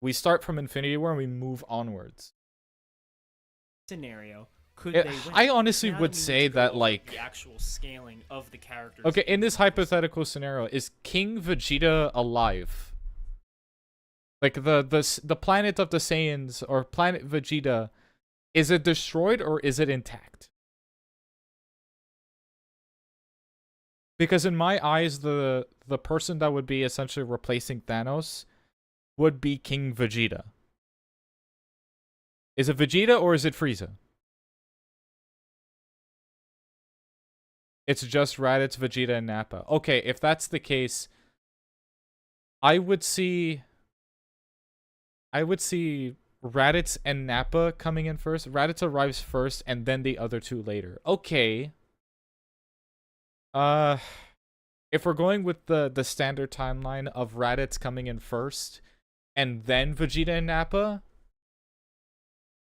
We start from Infinity War and we move onwards. Scenario, could Yeah, they win? I honestly Now would we need say to go that, over like- the actual scaling of the characters. Okay, in this the Marvel hypothetical scenario, is King Vegeta alive? Like the planet of the Saiyans or planet Vegeta, is it destroyed or is it intact? Because in my eyes, the person that would be essentially replacing Thanos would be King Vegeta. Is it Vegeta or is it Frieza? It's just Raditz, Vegeta, and Nappa. Okay, if that's the case, I would see Raditz and Nappa coming in first. Raditz arrives first, and then the other two later. Okay. If we're going with the standard timeline of Raditz coming in first, and then Vegeta and Nappa,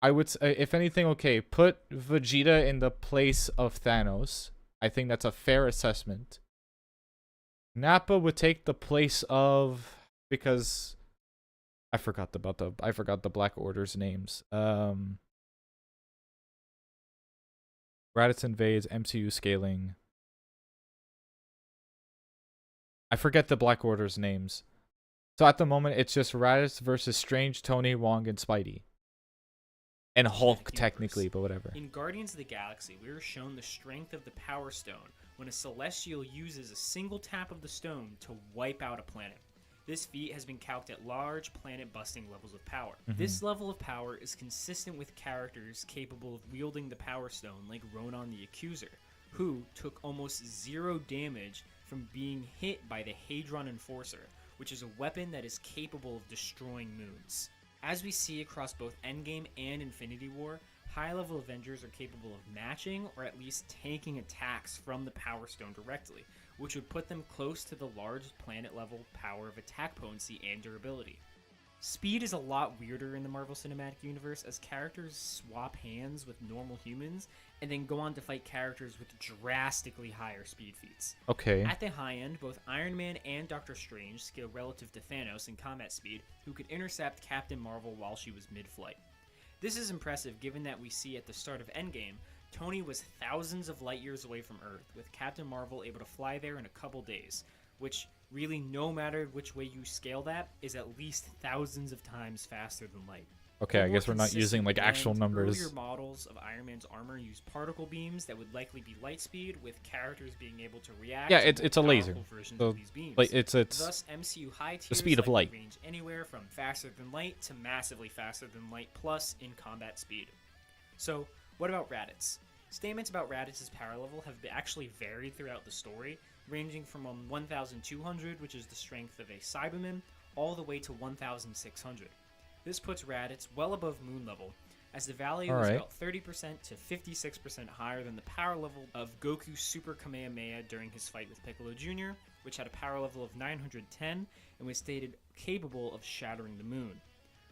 I would say, if anything, okay, put Vegeta in the place of Thanos. I think that's a fair assessment. Nappa would take the place of, because I forgot the Black Order's names. Raditz invades, MCU scaling. I forget the Black Order's names. So at the moment, it's just Raditz versus Strange, Tony, Wong, and Spidey. And Hulk, technically, but whatever. In Guardians of the Galaxy, we were shown the strength of the Power Stone when a Celestial uses a single tap of the stone to wipe out a planet. This feat has been calced at large planet-busting levels of power. This level of power is consistent with characters capable of wielding the Power Stone like Ronan the Accuser, who took almost 0 damage from being hit by the Hadron Enforcer, which is a weapon that is capable of destroying moons. As we see across both Endgame and Infinity War, high-level Avengers are capable of matching or at least taking attacks from the Power Stone directly, which would put them close to the large planet-level power of attack potency and durability. Speed is a lot weirder in the Marvel Cinematic Universe, as characters swap hands with normal humans and then go on to fight characters with drastically higher speed feats. Okay. At the high end, both Iron Man and Doctor Strange scale relative to Thanos in combat speed, who could intercept Captain Marvel while she was mid-flight. This is impressive given that we see at the start of Endgame, Tony was thousands of light years away from Earth, with Captain Marvel able to fly there in a couple days, which really, no matter which way you scale that, is at least thousands of times faster than light. Okay, For I more guess we're not using consistent like actual and numbers. Earlier models of Iron Man's armor use particle beams that would likely be light speed, with characters being able to react. Yeah, to it's more a laser. powerful versions So of these beams. like it's Thus, MCU high tiers speed of likely light. range anywhere from faster than light to massively faster than light plus in combat speed. So, what about Raditz? Statements about Raditz's power level have actually varied throughout the story, ranging from 1,200, which is the strength of a Cyberman, all the way to 1,600. This puts Raditz well above moon level, as the value is about 30% to 56% higher than the power level of Goku's Super Kamehameha during his fight with Piccolo Jr., which had a power level of 910 and was stated capable of shattering the moon.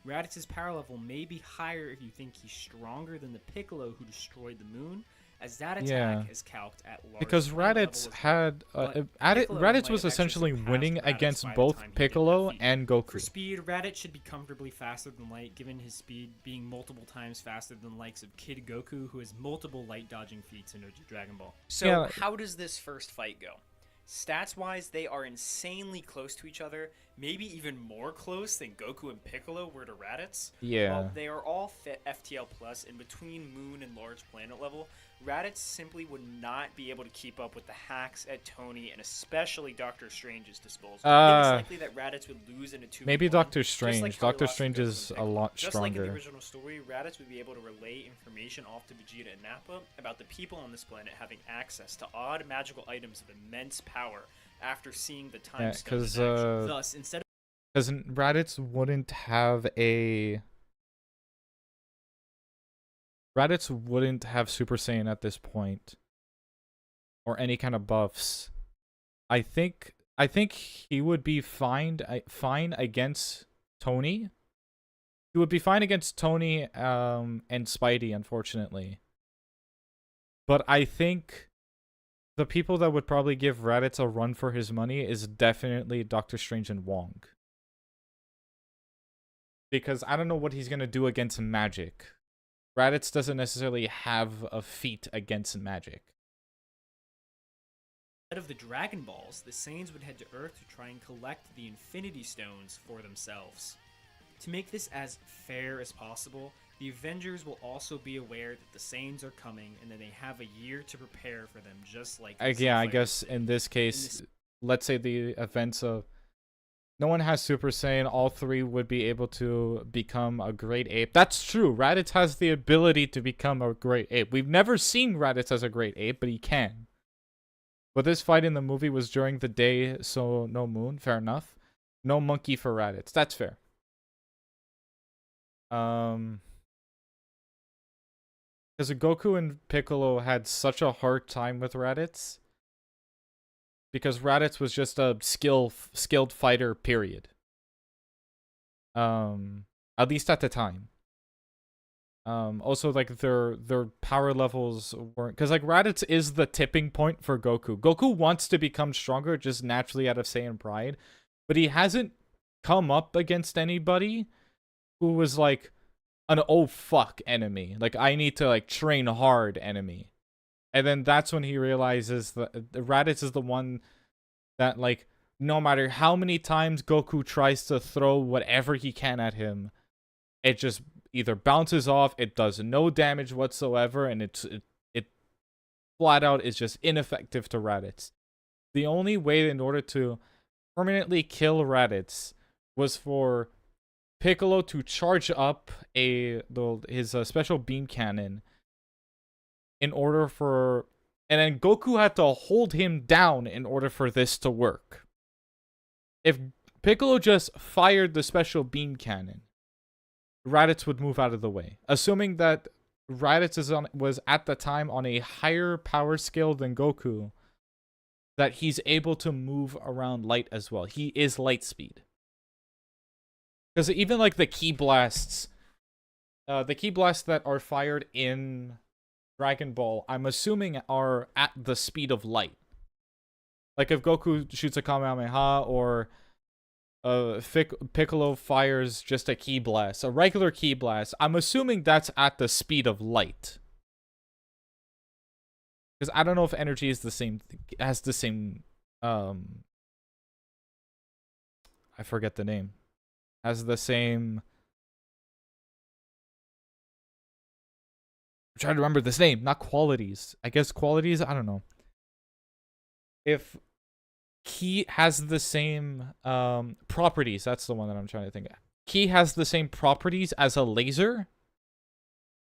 Raditz's power level may be higher if you think he's stronger than the Piccolo who destroyed the moon, as that attack is calced at large because planet level Raditz as had well. Raditz was essentially winning against both Piccolo and For Goku. speed, Raditz should be comfortably faster than light, given his speed being multiple times faster than the likes of Kid Goku, who has multiple light dodging feats in OG Dragon Ball. So, how does this first fight go? Stats-wise, they are insanely close to each other, maybe even more close than Goku and Piccolo were to Raditz. Yeah. While they are all FTL plus, in between Moon and Large Planet level, Raditz simply would not be able to keep up with the hacks at Tony and especially Doctor Strange's disposal. I think it's likely that Raditz would lose in a 2v1. Maybe Doctor Strange. Like Doctor Strange is a lot just like in the stronger. original story, Raditz would be able to relay information off to Vegeta and Nappa about the people on this planet having access to odd magical items of immense power after seeing the time stone in action. Thus, instead because Raditz wouldn't have Super Saiyan at this point, or any kind of buffs. I think he would be fine against Tony. He would be fine against Tony and Spidey, unfortunately. But I think the people that would probably give Raditz a run for his money is definitely Doctor Strange and Wong. Because I don't know what he's going to do against magic. Raditz doesn't necessarily have a feat against magic. Instead of the Dragon Balls, the Saiyans would head to Earth to try and collect the Infinity Stones for themselves. To make this as fair as possible, the Avengers will also be aware that the Saiyans are coming and that they have a year to prepare for them, just like yeah, I guess in this case, let's say the events of no one has Super Saiyan, all three would be able to become a great ape. That's true. Raditz has the ability to become a great ape. We've never seen Raditz as a great ape, but he can. But this fight in the movie was during the day, so no moon. Fair enough. No monkey for Raditz. That's fair. Because Goku and Piccolo had such a hard time with Raditz. Because Raditz was just a skilled fighter, period. At least at the time. Also, like, their power levels weren't... Because, like, Raditz is the tipping point for Goku. Goku wants to become stronger just naturally out of Saiyan pride. But he hasn't come up against anybody who was, like, an oh fuck enemy. Like, I need to, like, train hard enemy. And then that's when he realizes that Raditz is the one that, like, no matter how many times Goku tries to throw whatever he can at him, it just either bounces off, it does no damage whatsoever, and it flat out is just ineffective to Raditz. The only way in order to permanently kill Raditz was for Piccolo to charge up his special beam cannon in order for... And then Goku had to hold him down in order for this to work. If Piccolo just fired the special beam cannon, Raditz would move out of the way. Assuming that Raditz was at the time on a higher power scale than Goku, that he's able to move around light as well. He is light speed. Because even like the ki blasts that are fired in Dragon Ball, I'm assuming are at the speed of light. Like if Goku shoots a Kamehameha or Piccolo fires just a ki blast, a regular ki blast, I'm assuming that's at the speed of light. Because I don't know if energy is the same, has the same, I forget the name. Has the same trying to remember this name, not qualities. I guess qualities, I don't know. If Ki has the same properties, that's the one that I'm trying to think of. Ki has the same properties as a laser?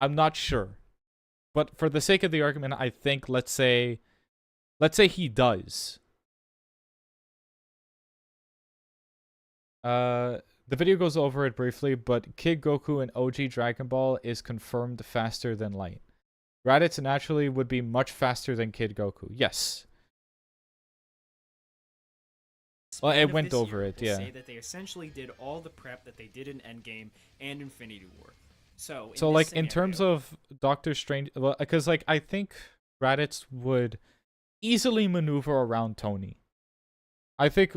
I'm not sure. But for the sake of the argument, I think let's say he does. The video goes over it briefly, but Kid Goku in OG Dragon Ball is confirmed faster than light. Raditz naturally would be much faster than Kid Goku. Yes. Well, it went over it, yeah. Say that they essentially did all the prep that they did in Endgame and Infinity War. So like in terms of Doctor Strange, well, because like I think Raditz would easily maneuver around Tony. I think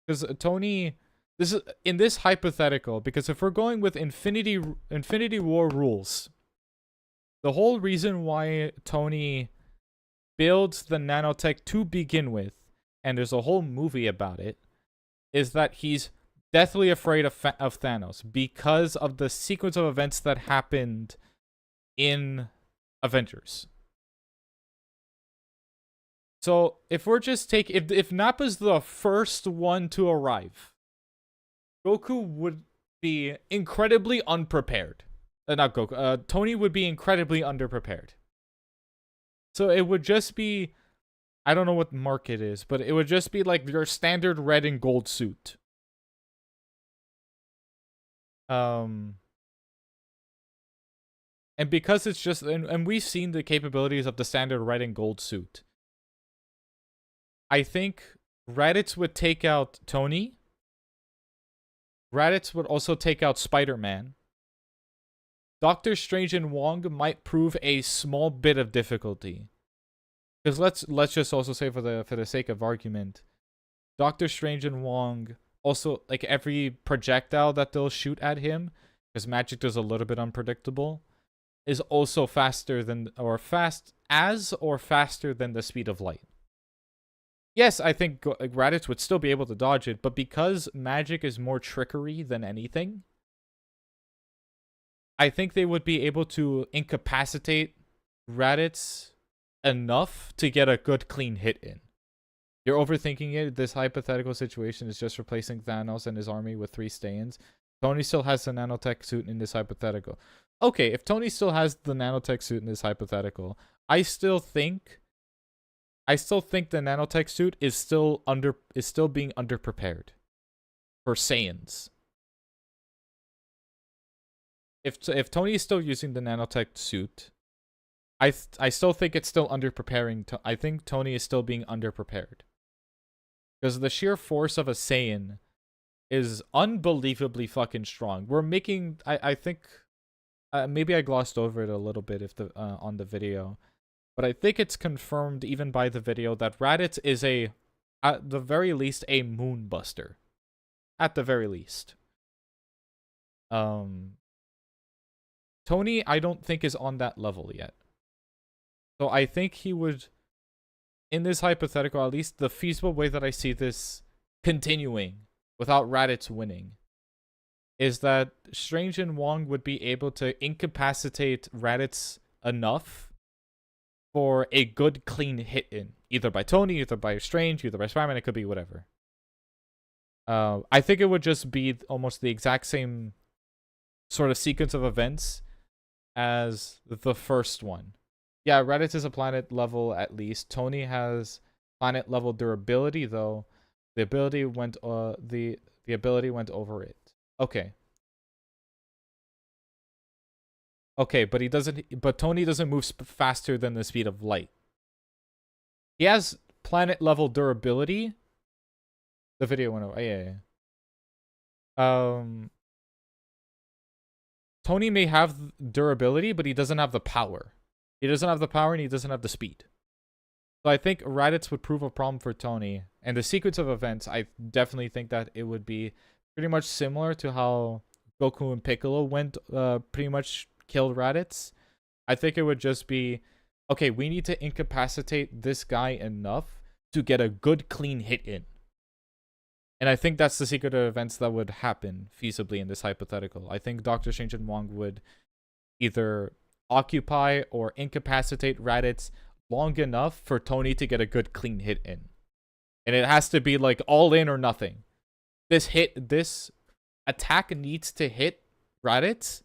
because Tony, this is in this hypothetical, because if we're going with Infinity War rules, the whole reason why Tony builds the nanotech to begin with, and there's a whole movie about it, is that he's deathly afraid of Thanos because of the sequence of events that happened in Avengers. So if we're just if Nappa's the first one to arrive, Goku would be incredibly unprepared. Not Goku. Tony would be incredibly underprepared. So it would just be, I don't know what mark it is, but it would just be like your standard red and gold suit. And because it's just, and we've seen the capabilities of the standard red and gold suit. I think Raditz would take out Tony. Raditz would also take out Spider-Man. Doctor Strange and Wong might prove a small bit of difficulty. Because let's just also say for the sake of argument, Doctor Strange and Wong also, like, every projectile that they'll shoot at him, because magic is a little bit unpredictable, is also faster than faster than the speed of light. Yes, I think Raditz would still be able to dodge it, but because magic is more trickery than anything, I think they would be able to incapacitate Raditz enough to get a good clean hit in. You're overthinking it. This hypothetical situation is just replacing Thanos and his army with 3 Stayins. Tony still has the nanotech suit in this hypothetical. Okay, if Tony still has the nanotech suit in this hypothetical, I still think the nanotech suit is still being underprepared for Saiyans. If Tony is still using the nanotech suit, I still think it's still underpreparing. I think Tony is still being underprepared. Because the sheer force of a Saiyan is unbelievably fucking strong. We're making, I think, maybe I glossed over it a little bit on the video, but I think it's confirmed even by the video that Raditz is at the very least, a moonbuster. At the very least. Tony, I don't think is on that level yet. So I think he would, in this hypothetical, at least the feasible way that I see this continuing without Raditz winning, is that Strange and Wong would be able to incapacitate Raditz enough for a good clean hit in. Either by Tony, either by Strange, either by Spider-Man, it could be whatever. I think it would just be almost the exact same sort of sequence of events as the first one. Yeah, Raditz is a planet level at least. Tony has planet level durability though. The ability went the ability went over it. Okay. Okay, but Tony doesn't move faster than the speed of light. He has planet level durability. The video went over. Yeah. Tony may have durability, but he doesn't have the power. He doesn't have the power and he doesn't have the speed. So I think Raditz would prove a problem for Tony. And the sequence of events, I definitely think that it would be pretty much similar to how Goku and Piccolo pretty much killed Raditz. I think it would just be, okay, we need to incapacitate this guy enough to get a good clean hit in. And I think that's the sequence of events that would happen feasibly in this hypothetical. I think Doctor Strange and Wong would either occupy or incapacitate Raditz long enough for Tony to get a good clean hit in. And it has to be like all in or nothing. This attack needs to hit Raditz,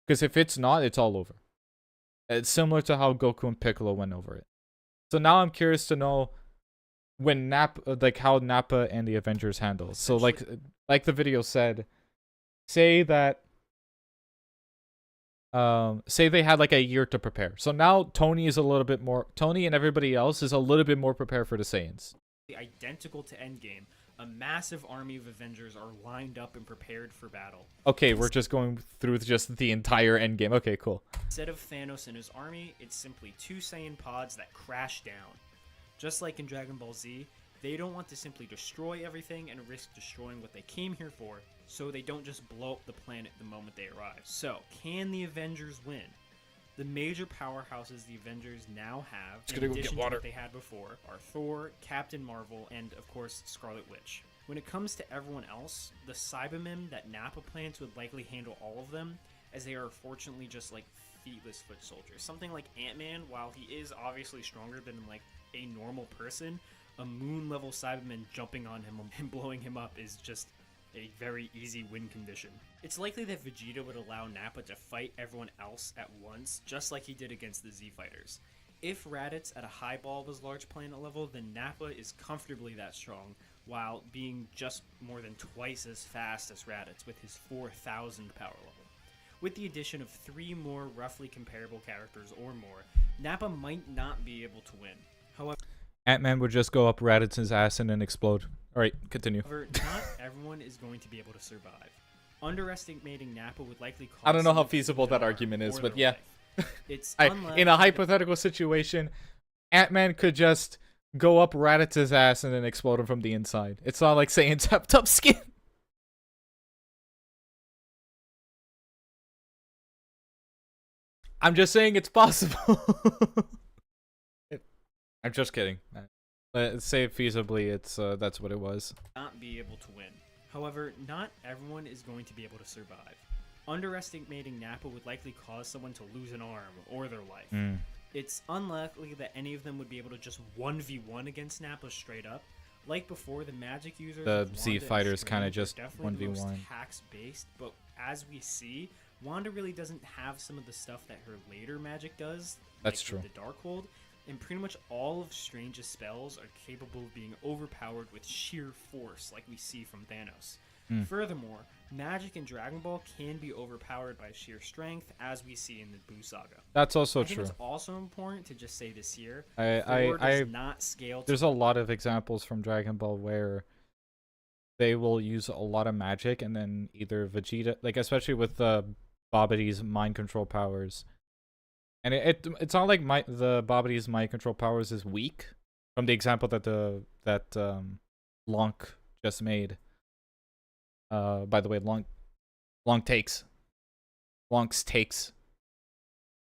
because if it's not, it's all over. It's similar to how Goku and Piccolo went over it. So now I'm curious to know when how Nappa and the Avengers handle. So like the video said, say that say they had like a year to prepare. So now Tony and everybody else is a little bit more prepared for the Saiyans. Identical to Endgame, a massive army of Avengers are lined up and prepared for battle. Okay, we're just going through just the entire Endgame. Okay, cool. Instead of Thanos and his army, it's simply 2 Saiyan pods that crash down. Just like in Dragon Ball Z, they don't want to simply destroy everything and risk destroying what they came here for, so they don't just blow up the planet the moment they arrive. So, can the Avengers win? The major powerhouses the Avengers now have, in addition to what they had before, are Thor, Captain Marvel, and of course Scarlet Witch. When it comes to everyone else, the Cybermen that Nappa plants would likely handle all of them, as they are fortunately just like feetless foot soldiers. Something like Ant-Man, while he is obviously stronger than like a normal person, a moon-level Cyberman jumping on him and blowing him up is just a very easy win condition. It's likely that Vegeta would allow Nappa to fight everyone else at once, just like he did against the Z-Fighters. If Raditz at a high ball was large planet level, then Nappa is comfortably that strong, while being just more than twice as fast as Raditz with his 4,000 power level. With the addition of 3 more roughly comparable characters or more, Nappa might not be able to win. However, Ant-Man would just go up Raditz's ass and then explode. Alright, continue. However, not everyone is going to be able to survive. Underestimating Nappa would likely cause... I don't know how feasible that argument is, but yeah. It's in a hypothetical situation, Ant-Man could just go up Raditz's ass and then explode him from the inside. It's not like Saiyans have tough skin. I'm just saying it's possible. I'm just kidding. Let's say feasibly, it's that's what it was. Not be able to win. However, not everyone is going to be able to survive. Underestimating Nappa would likely cause someone to lose an arm or their life. It's unlikely that any of them would be able to just 1v1 against Nappa straight up. Like before, the magic users, the Z fighters kind of just 1v1. Hacks based, but as we see, Wanda really doesn't have some of the stuff that her later magic does. That's like true. The Darkhold. And pretty much all of Strange's spells are capable of being overpowered with sheer force, like we see from Thanos. Furthermore, magic in Dragon Ball can be overpowered by sheer strength, as we see in the Buu Saga. That's also I think true. It's also important to just say this here. Thor does not scale. There's a lot of examples from Dragon Ball where they will use a lot of magic, and then either Vegeta, like especially with Babidi's mind control powers. And it's not like the Babidi's mind control powers is weak, from the example that Lonk just made. By the way, Lonk's takes.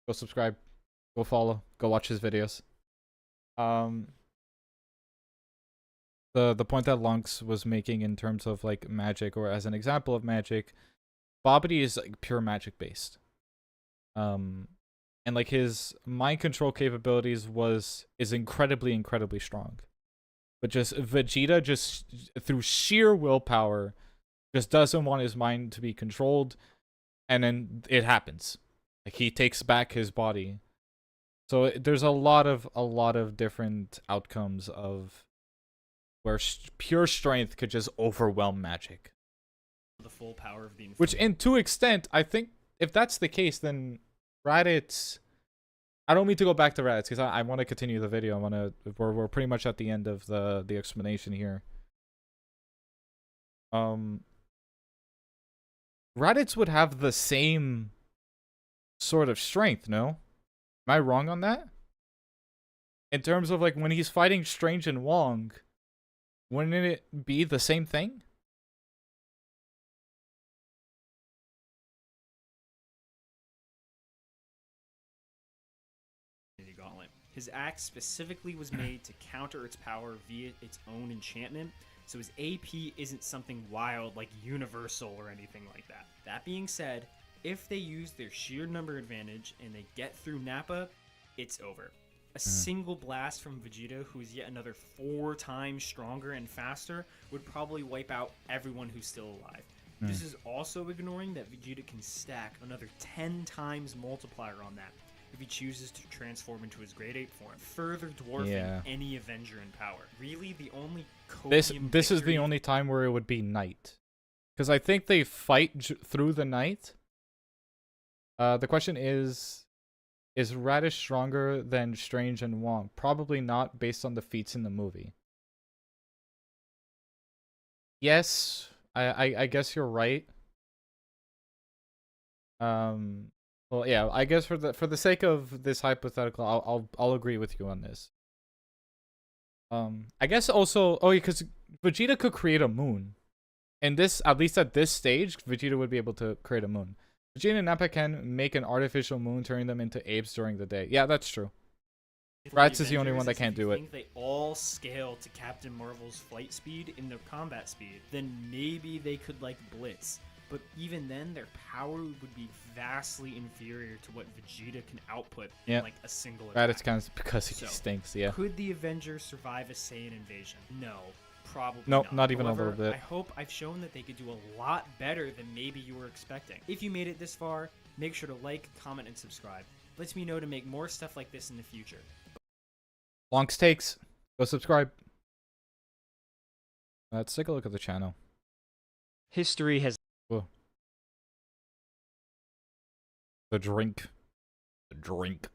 Go subscribe, go follow, go watch his videos. The point that Lonks was making in terms of like magic, or as an example of magic, Babidi is like pure magic based. And like his mind control capabilities is incredibly strong, but just Vegeta just through sheer willpower just doesn't want his mind to be controlled, and then it happens. Like he takes back his body. So there's a lot of different outcomes of where pure strength could just overwhelm magic. The full power of the Infinity. Which, in to extent, I think if that's the case, then Raditz. I don't mean to go back to Raditz because I want to continue the video. We're pretty much at the end of the explanation here. Raditz would have the same sort of strength, no? Am I wrong on that? In terms of like when he's fighting Strange and Wong, wouldn't it be the same thing? Gauntlet. His axe specifically was made to counter its power via its own enchantment, so his AP isn't something wild like universal or anything like that. That being said, If they use their sheer number advantage and they get through Nappa, it's over. A single blast from Vegeta, who is yet another 4 times stronger and faster, would probably wipe out everyone who's still alive. This is also ignoring that Vegeta can stack another 10 times multiplier on that if he chooses to transform into his Grade 8 form, further dwarfing any Avenger in power. Really, the only This is the only time where it would be night. Because I think they fight through the night. The question is Radish stronger than Strange and Wong? Probably not, based on the feats in the movie. Yes, I guess you're right. Well, yeah, I guess for the sake of this hypothetical, I'll agree with you on this. I guess also, because Vegeta could create a moon, and this, at least at this stage, Vegeta would be able to create a moon. Vegeta and Nappa can make an artificial moon, turning them into apes during the day. Yeah, that's true. Rats is the only one that can't do it. If they all scale to Captain Marvel's flight speed in their combat speed, then maybe they could like Blitz. But even then, their power would be vastly inferior to what Vegeta can output in like a single attack. Raditz kind of because he stinks, yeah. Could the Avengers survive a Saiyan invasion? No, probably not even However, a little bit. I hope I've shown that they could do a lot better than maybe you were expecting. If you made it this far, make sure to like, comment, and subscribe. Lets me know to make more stuff like this in the future. Lonks takes. Go subscribe. Let's take a look at the channel. History has... Whoa. The drink. The drink.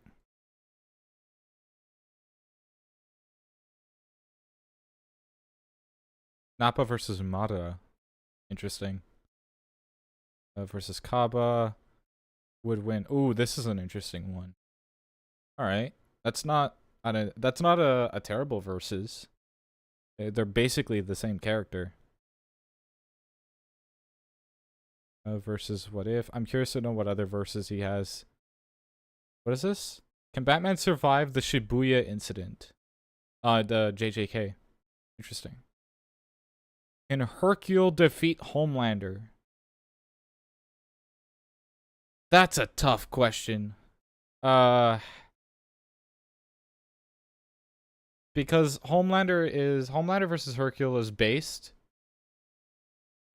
Nappa versus Madara. Interesting. Versus Kaba. Would win. Ooh, this is an interesting one. Alright. That's not a terrible versus. They're basically the same character. Versus What If. I'm curious to know what other verses he has. What is this? Can Batman survive the Shibuya incident? The JJK. Interesting. Can Hercule defeat Homelander? That's a tough question. Because Homelander versus Hercule is based.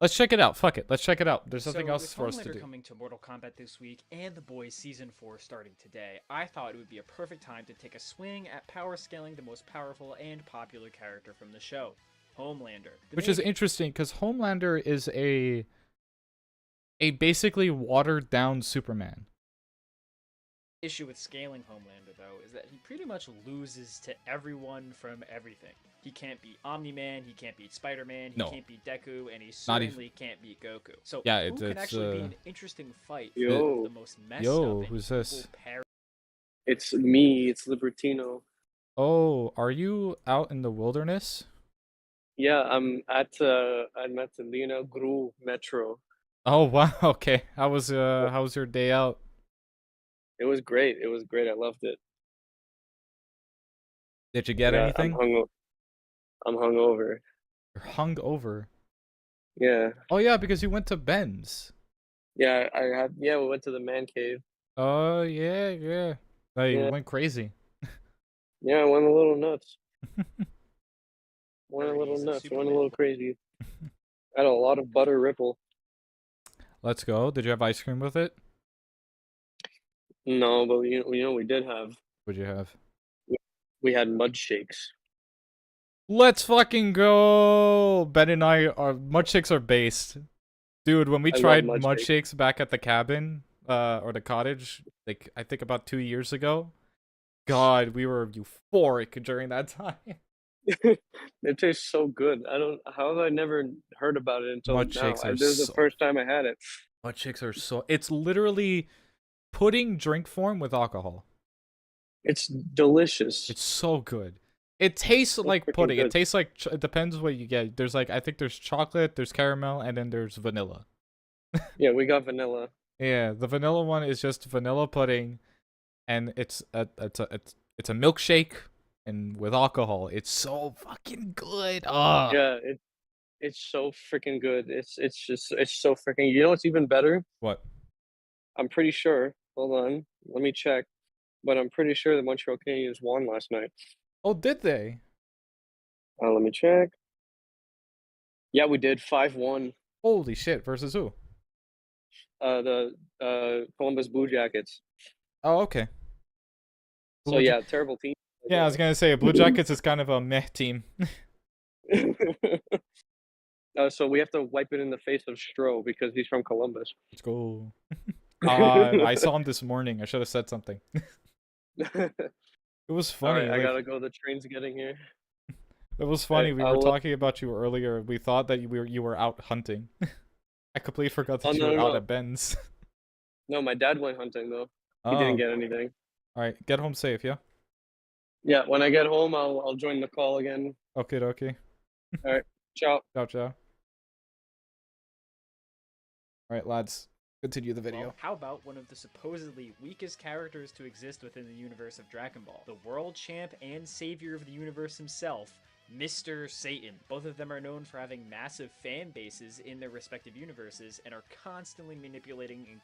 Let's check it out. Fuck it. Let's check it out. There's something else for us to do. With Homelander coming to Mortal Kombat this week and The Boys Season 4 starting today, I thought it would be a perfect time to take a swing at power scaling the most powerful and popular character from the show, Homelander. Which is interesting because Homelander is a basically watered down Superman. Issue with scaling Homelander, though, is that he pretty much loses to everyone from everything. He can't beat Omni-Man, he can't beat Spider-Man, he can't beat Deku, and he certainly can't beat Goku. So yeah, who could actually be an interesting fight for the most messed Yo, up who's this? It's me, it's Libertino. Oh, are you out in the wilderness? Yeah, I'm at Lina Gru Metro. Oh wow, okay. How was your day out? It was great. It was great. I loved it. Did you get anything? I'm hungover. You're hungover. Yeah. Oh yeah, because you went to Ben's. Yeah, we went to the man cave. Oh yeah. You went crazy. Yeah, I went a little nuts. Went a little crazy. Had a lot of butter ripple. Let's go. Did you have ice cream with it? No, but we did have. What'd you have? We had mud shakes. Let's fucking go! Ben and I are mud shakes are based. Dude, when we tried mud shakes back at the cabin, or the cottage, like I think about 2 years ago. God, we were euphoric during that time. It tastes so good. How have I never heard about it until mud now? Shakes are This is the first time I had it. Mud shakes are it's literally pudding drink form with alcohol. It's delicious. It's so good. It tastes like pudding. Good. It tastes like it depends what you get. There's I think there's chocolate, there's caramel, and then there's vanilla. Yeah, we got vanilla. Yeah, the vanilla one is just vanilla pudding, and it's a milkshake and with alcohol. It's so fucking good. Oh. Yeah, it's so freaking good. It's so freaking. You know what's even better? What? I'm pretty sure. Hold on, let me check. But I'm pretty sure the Montreal Canadiens won last night. Oh, did they? Let me check. Yeah, we did 5-1. Holy shit! Versus who? The Columbus Blue Jackets. Oh, okay. So yeah, terrible team. Yeah, I was gonna say Blue Jackets is kind of a meh team. So we have to wipe it in the face of Stroh because he's from Columbus. Let's go. I saw him this morning. I should have said something. It was funny. Alright, I like, gotta go. The train's getting here. It was funny. Alright, We were talking about you earlier. We thought that you were out hunting. I completely forgot that you were out at Ben's. No, my dad went hunting though. He Oh. didn't get anything. All right, get home safe, yeah. Yeah, when I get home, I'll join the call again. Okay, okay. All right, ciao. Ciao, ciao. All right, lads, continue the video. Well, how about one of the supposedly weakest characters to exist within the universe of Dragon Ball? The world champ and savior of the universe himself, Mr. Satan. Both of them are known for having massive fan bases in their respective universes and are constantly manipulating and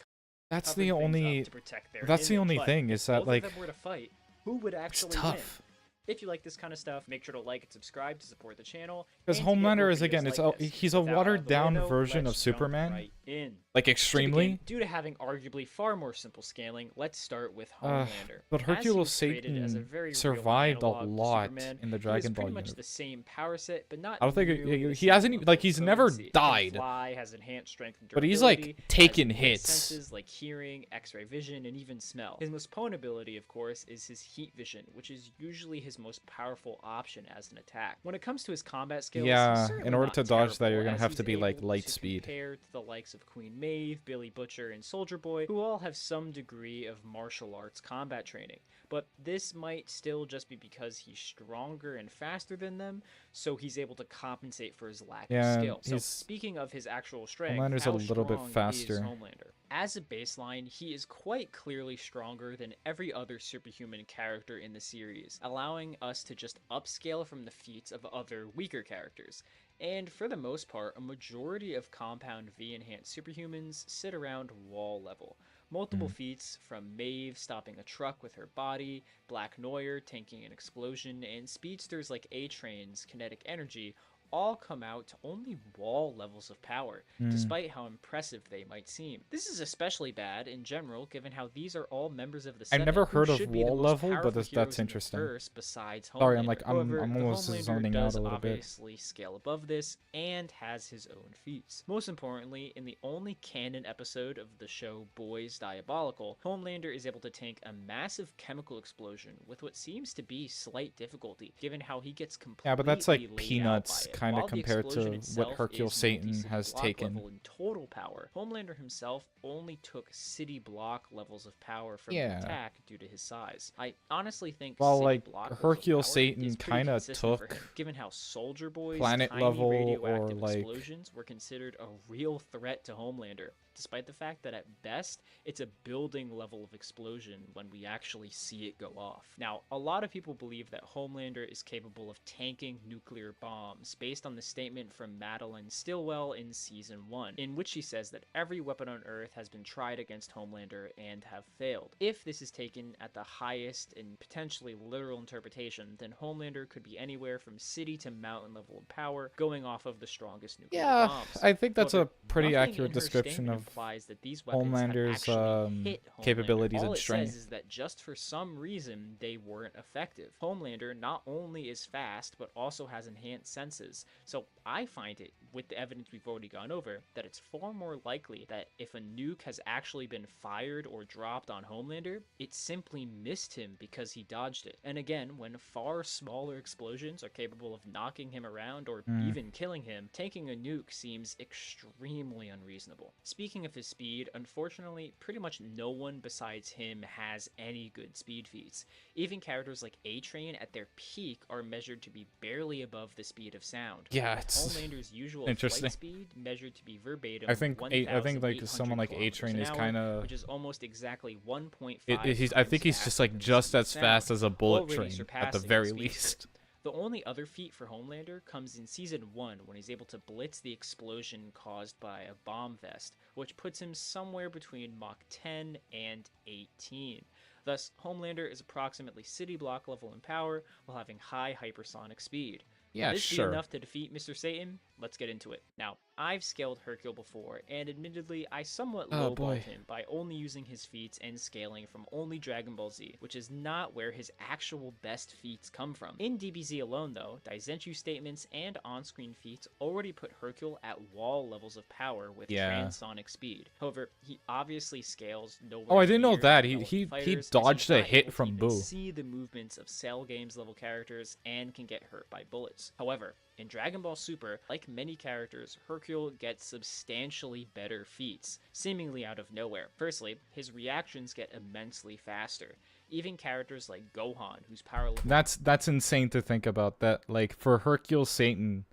That's covering the things only. up to protect their That's the image. only But thing is if that both like of them were to fight, who would actually tough. win? If you like this kind of stuff, make sure to like and subscribe to support the channel. Because and to get more Homelander is videos again, like this. he's a Without watered all the down window, version of let's jump Superman. right in. Like To extremely. begin, due to having arguably far more simple scaling, let's start with Homelander. But As he Hercule was created as a Satan very real survived a analog to lot Superman, in the he Dragon was Ball pretty much universe. the same power set, but not I don't think nearly the he same hasn't level like of he's never potency. He can died. fly, has enhanced strength and But he's durability, like has taking enhanced hits. senses like hearing, X-ray vision, and even smell. His most potent ability, of course, is his heat vision, which is usually his most powerful option as an attack. When it comes to his combat skills, Yeah, he's certainly in order not to dodge that, terrible, you're gonna as have he's to be like able light to speed. compare to the likes of Queen Maeve, Billy Butcher, and Soldier Boy, who all have some degree of martial arts combat training. But this might still just be because he's stronger and faster than them, so he's able to compensate for his lack Yeah, of skill. So he's- speaking of his actual strength, Homelander's a how little bit strong is faster. Homelander? As a baseline, he is quite clearly stronger than every other superhuman character in the series, allowing us to just upscale from the feats of other weaker characters. And for the most part, a majority of Compound V enhanced superhumans sit around wall level. Multiple feats, from Maeve stopping a truck with her body, Black Noir tanking an explosion, and speedsters like A-Train's kinetic energy, all come out to only wall levels of power, despite how impressive they might seem. This is especially bad in general, given how these are all members of the Seven, never who heard of should be the wall most level, but powerful that's heroes in the interesting. verse besides Sorry, I'm Homelander. like However, I'm the almost Homelander zoning out does a little bit. obviously scale above this and has his own feats. Most importantly, in the only canon episode of the show Boys Diabolical, Homelander is able to tank a massive chemical explosion with what seems to be slight difficulty, given how he gets completely Yeah, but that's like laid out peanuts by it. kind of While the compared explosion to itself what Hercule is Satan multi-city has block taken. level in total power, Homelander himself only took city block levels of power from Yeah. an attack due to his size. I honestly think Well, city like, block levels of Hercule power Satan is pretty kinda consistent for took him, given how Soldier Boy's planet tiny level or, radioactive like- explosions were considered a real threat to Homelander, despite the fact that at best it's a building level of explosion when we actually see it go off. Now, a lot of people believe that Homelander is capable of tanking nuclear bombs based on the statement from Madeline Stillwell in season 1, in which she says that every weapon on Earth has been tried against Homelander and have failed. If this is taken at the highest and potentially literal interpretation, then Homelander could be anywhere from city to mountain level of power, going off of the strongest nuclear Yeah, bombs. I think that's a However, pretty nothing accurate in her description statement of implies that these weapons have Homelander's actually hit Homelander. capabilities All and it strength. says is that just for some reason they weren't effective. Homelander not only is fast, but also has enhanced senses. So I find it, with the evidence we've already gone over, that it's far more likely that if a nuke has actually been fired or dropped on Homelander, it simply missed him because he dodged it. And again, when far smaller explosions are capable of knocking him around or even killing him, tanking a nuke seems extremely unreasonable. Speaking of his speed, unfortunately, pretty much no one besides him has any good speed feats. Even characters like A-Train at their peak are measured to be barely above the speed of sound. Yeah, it's Homelander's usual interesting. flight speed measured to be verbatim. I think like someone like 1,800 A-Train is kilometers an hour, kind of. which is almost exactly 1.5. I think he's just like just as fast as a bullet already train at the surpassing very the speed of least. The only other feat for Homelander comes in Season 1 when he's able to blitz the explosion caused by a bomb vest, which puts him somewhere between Mach 10 and 18. Thus, Homelander is approximately city block level in power while having high hypersonic speed. Yeah, Will this sure. be enough to defeat Mr. Satan? Let's get into it. Now, I've scaled Hercule before, and admittedly, I somewhat lowballed him by only using his feats and scaling from only Dragon Ball Z, which is not where his actual best feats come from. In DBZ alone, though, Daizenshuu statements and on-screen feats already put Hercule at wall levels of power with transonic speed. However, he obviously scales nowhere. Oh, I didn't know near that. developed He fighters, as dodged he's a not hit able to from even Boo. See the movements of Cell Games level characters and can get hurt by bullets. However, in Dragon Ball Super, like many characters, Hercule gets substantially better feats, seemingly out of nowhere. Firstly, his reactions get immensely faster. Even characters like Gohan, whose power level... That's insane to think about. That, like, for Hercule Satan,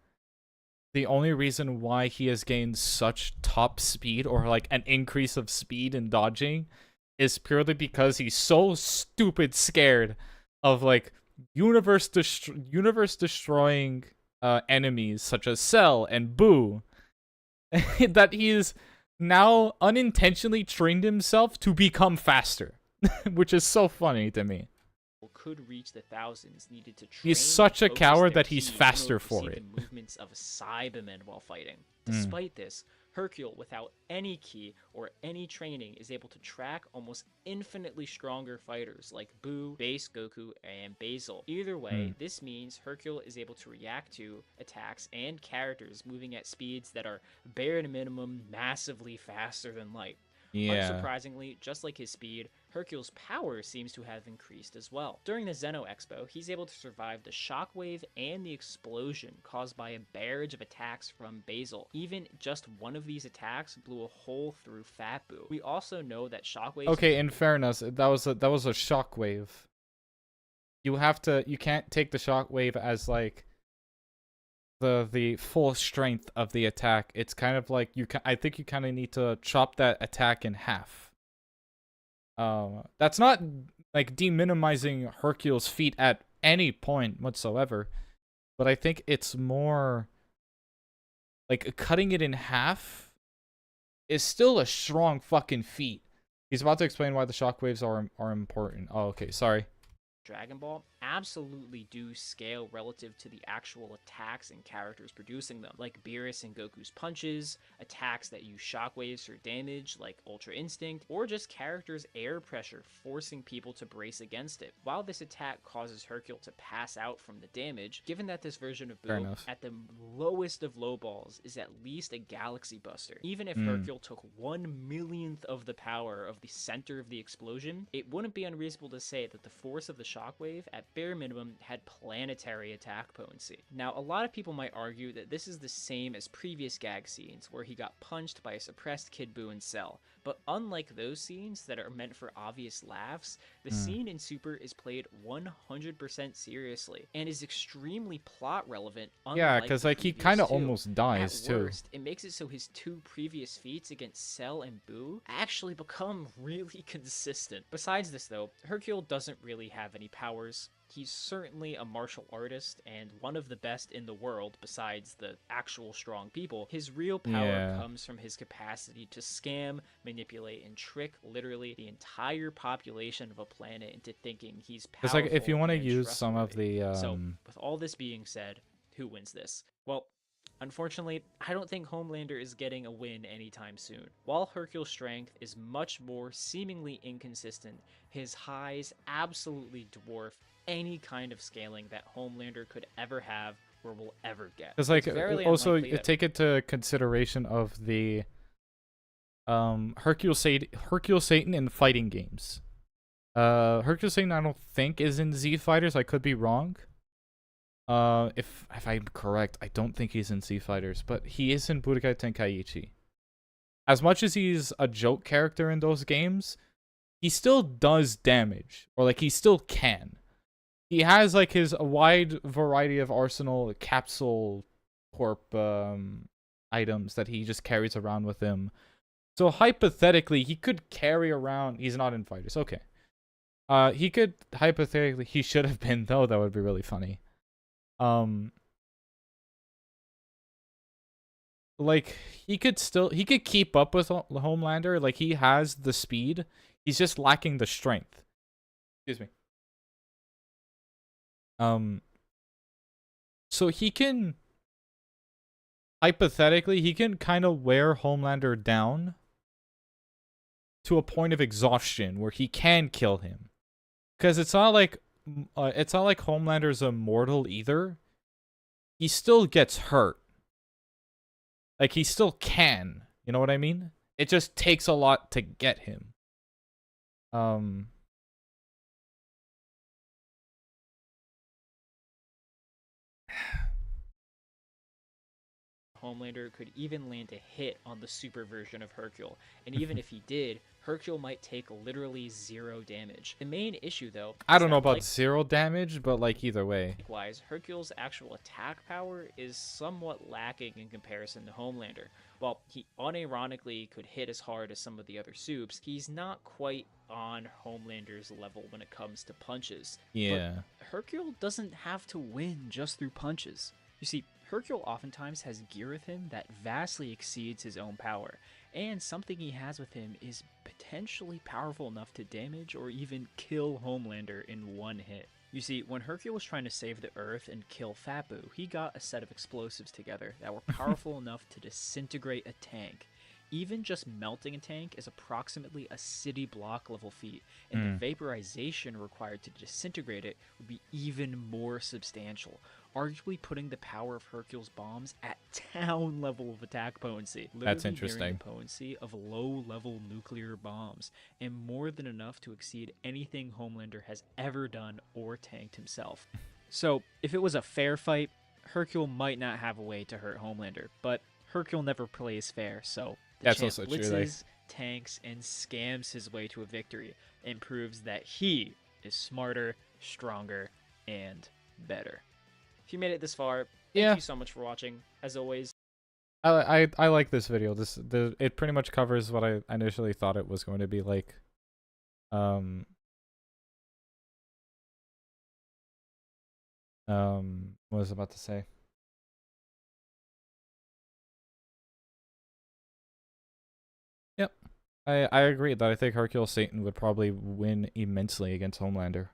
the only reason why he has gained such top speed, or like an increase of speed in dodging, is purely because he's so stupid scared of like universe destroying enemies such as Cell and Boo that he's now unintentionally trained himself to become faster, which is so funny to me. Could reach the thousands needed to train. He's such a focus coward their that he's ki in faster order to for see it. The movements of Cybermen while fighting. Despite this, Hercule, without any ki or any training, is able to track almost infinitely stronger fighters like Boo, Base Goku, and Basil. Either way, this means Hercule is able to react to attacks and characters moving at speeds that are bare minimum massively faster than light. Yeah. Unsurprisingly, just like his speed, Hercule's power seems to have increased as well. During the Zeno Expo, he's able to survive the shockwave and the explosion caused by a barrage of attacks from Basil. Even just one of these attacks blew a hole through Fat Boo. We also know that shockwaves... Okay, in fairness, that was a shockwave. You can't take the shockwave as like the full strength of the attack. It's kind of like I think you kind of need to chop that attack in half. That's not like de-minimizing Hercule's feat at any point whatsoever, but I think it's more like cutting it in half is still a strong fucking feat. He's about to explain why the shockwaves are important. Oh, okay, sorry. Dragon Ball absolutely do scale relative to the actual attacks and characters producing them, like Beerus and Goku's punches, attacks that use shockwaves for damage like Ultra Instinct, or just characters' air pressure forcing people to brace against it. While this attack causes Hercule to pass out from the damage, given that this version of Boo at the lowest of low balls is at least a galaxy buster, even if Hercule took 1/1,000,000th of the power of the center of the explosion, it wouldn't be unreasonable to say that the force of the shockwave at bare minimum had planetary attack potency. Now, a lot of people might argue that this is the same as previous gag scenes where he got punched by a suppressed Kid Buu and Cell, but unlike those scenes that are meant for obvious laughs, the scene in Super is played 100% seriously and is extremely plot relevant. Yeah, because like he kind of almost dies at too. Worst, it makes it so his two previous feats against Cell and Boo actually become really consistent. Besides this though, Hercule doesn't really have any powers. He's certainly a martial artist and one of the best in the world besides the actual strong people. His real power comes from his capacity to scam, manipulate, and trick literally the entire population of a planet into thinking he's powerful. It's like if you want to and use some of the So, with all this being said, who wins this? Well, unfortunately, I don't think Homelander is getting a win anytime soon. While Hercule's strength is much more seemingly inconsistent, his highs absolutely dwarf any kind of scaling that Homelander could ever have or will ever get. Because like also that... take into consideration of the Hercule Satan in fighting games. Hercule Satan I don't think is in Z Fighters. I could be wrong. If I'm correct, I don't think he's in Z Fighters, but he is in Budokai Tenkaichi. As much as he's a joke character in those games, he still does damage, or like he still can. He has like his wide variety of arsenal capsule corp items that he just carries around with him. So hypothetically, he could carry around. He's not in fighters. Okay. He could hypothetically. He should have been though. That would be really funny. like he could keep up with Homelander. Like he has the speed. He's just lacking the strength. Excuse me. So he can, hypothetically, he can kind of wear Homelander down to a point of exhaustion where he can kill him. Because it's not like Homelander's immortal either. He still gets hurt. Like he still can. You know what I mean? It just takes a lot to get him. Homelander could even land a hit on the super version of Hercule, and even if he did, Hercule might take literally 0 damage. The main issue, though, I don't know about 0 damage, but like either way. Likewise, Hercule's actual attack power is somewhat lacking in comparison to Homelander. While he unironically could hit as hard as some of the other supes, he's not quite on Homelander's level when it comes to punches. Yeah. But Hercule doesn't have to win just through punches. You see, Hercule oftentimes has gear with him that vastly exceeds his own power, and something he has with him is potentially powerful enough to damage or even kill Homelander in one hit. You see, when Hercule was trying to save the Earth and kill Fatboo, he got a set of explosives together that were powerful enough to disintegrate a tank. Even just melting a tank is approximately a city block level feat, and the vaporization required to disintegrate it would be even more substantial, arguably putting the power of Hercule's bombs at town level of attack potency. That's interesting. Nearing the potency of low level nuclear bombs, and more than enough to exceed anything Homelander has ever done or tanked himself. So, if it was a fair fight, Hercule might not have a way to hurt Homelander, but Hercule never plays fair, so the That's champ also true, blitzes, tanks, and scams his way to a victory, and proves that he is smarter, stronger, and better. If you made it this far, thank you so much for watching. As always, I like this video. It pretty much covers what I initially thought it was going to be like. What was I about to say? Yep. I agree that I think Hercule Satan would probably win immensely against Homelander.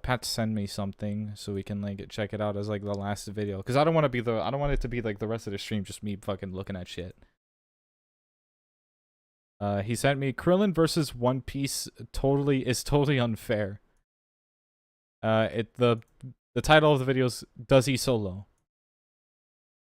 Pat send me something so we can like check it out as like the last video, because I don't want it to be like the rest of the stream just me fucking looking at shit. He sent me Krillin versus One Piece is totally unfair. The title of the video is Does He Solo?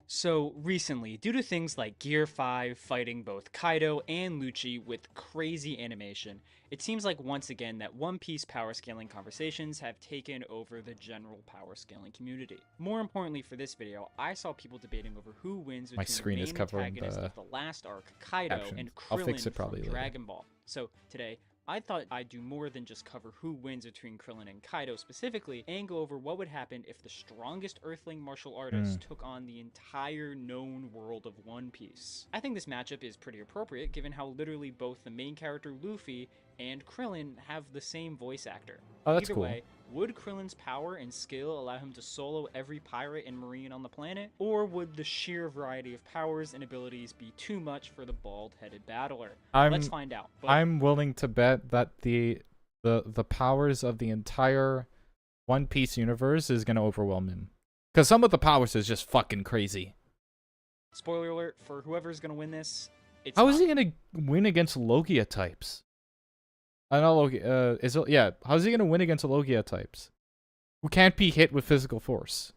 so recently, due to things like Gear 5 fighting both Kaido and Lucci with crazy animation, it seems like once again that One Piece power scaling conversations have taken over the general power scaling community. More importantly for this video, I saw people debating over who wins between screen the is main covering antagonist the of the last arc, Kaido, captions. and I'll Krillin fix it probably from later. Dragon Ball. So today, I thought I'd do more than just cover who wins between Krillin and Kaido specifically, and go over what would happen if the strongest Earthling martial artist took on the entire known world of One Piece. I think this matchup is pretty appropriate given how literally both the main character Luffy and Krillin have the same voice actor. Oh, that's Either cool. way, would Krillin's power and skill allow him to solo every pirate and marine on the planet? Or would the sheer variety of powers and abilities be too much for the bald-headed battler? Let's find out. But I'm willing to bet that the powers of the entire One Piece universe is gonna overwhelm him. Because some of the powers is just fucking crazy. spoiler alert for whoever's gonna win this. It's How is he gonna win against Logia types? I know Logia. How's he gonna win against Logia types who can't be hit with physical force?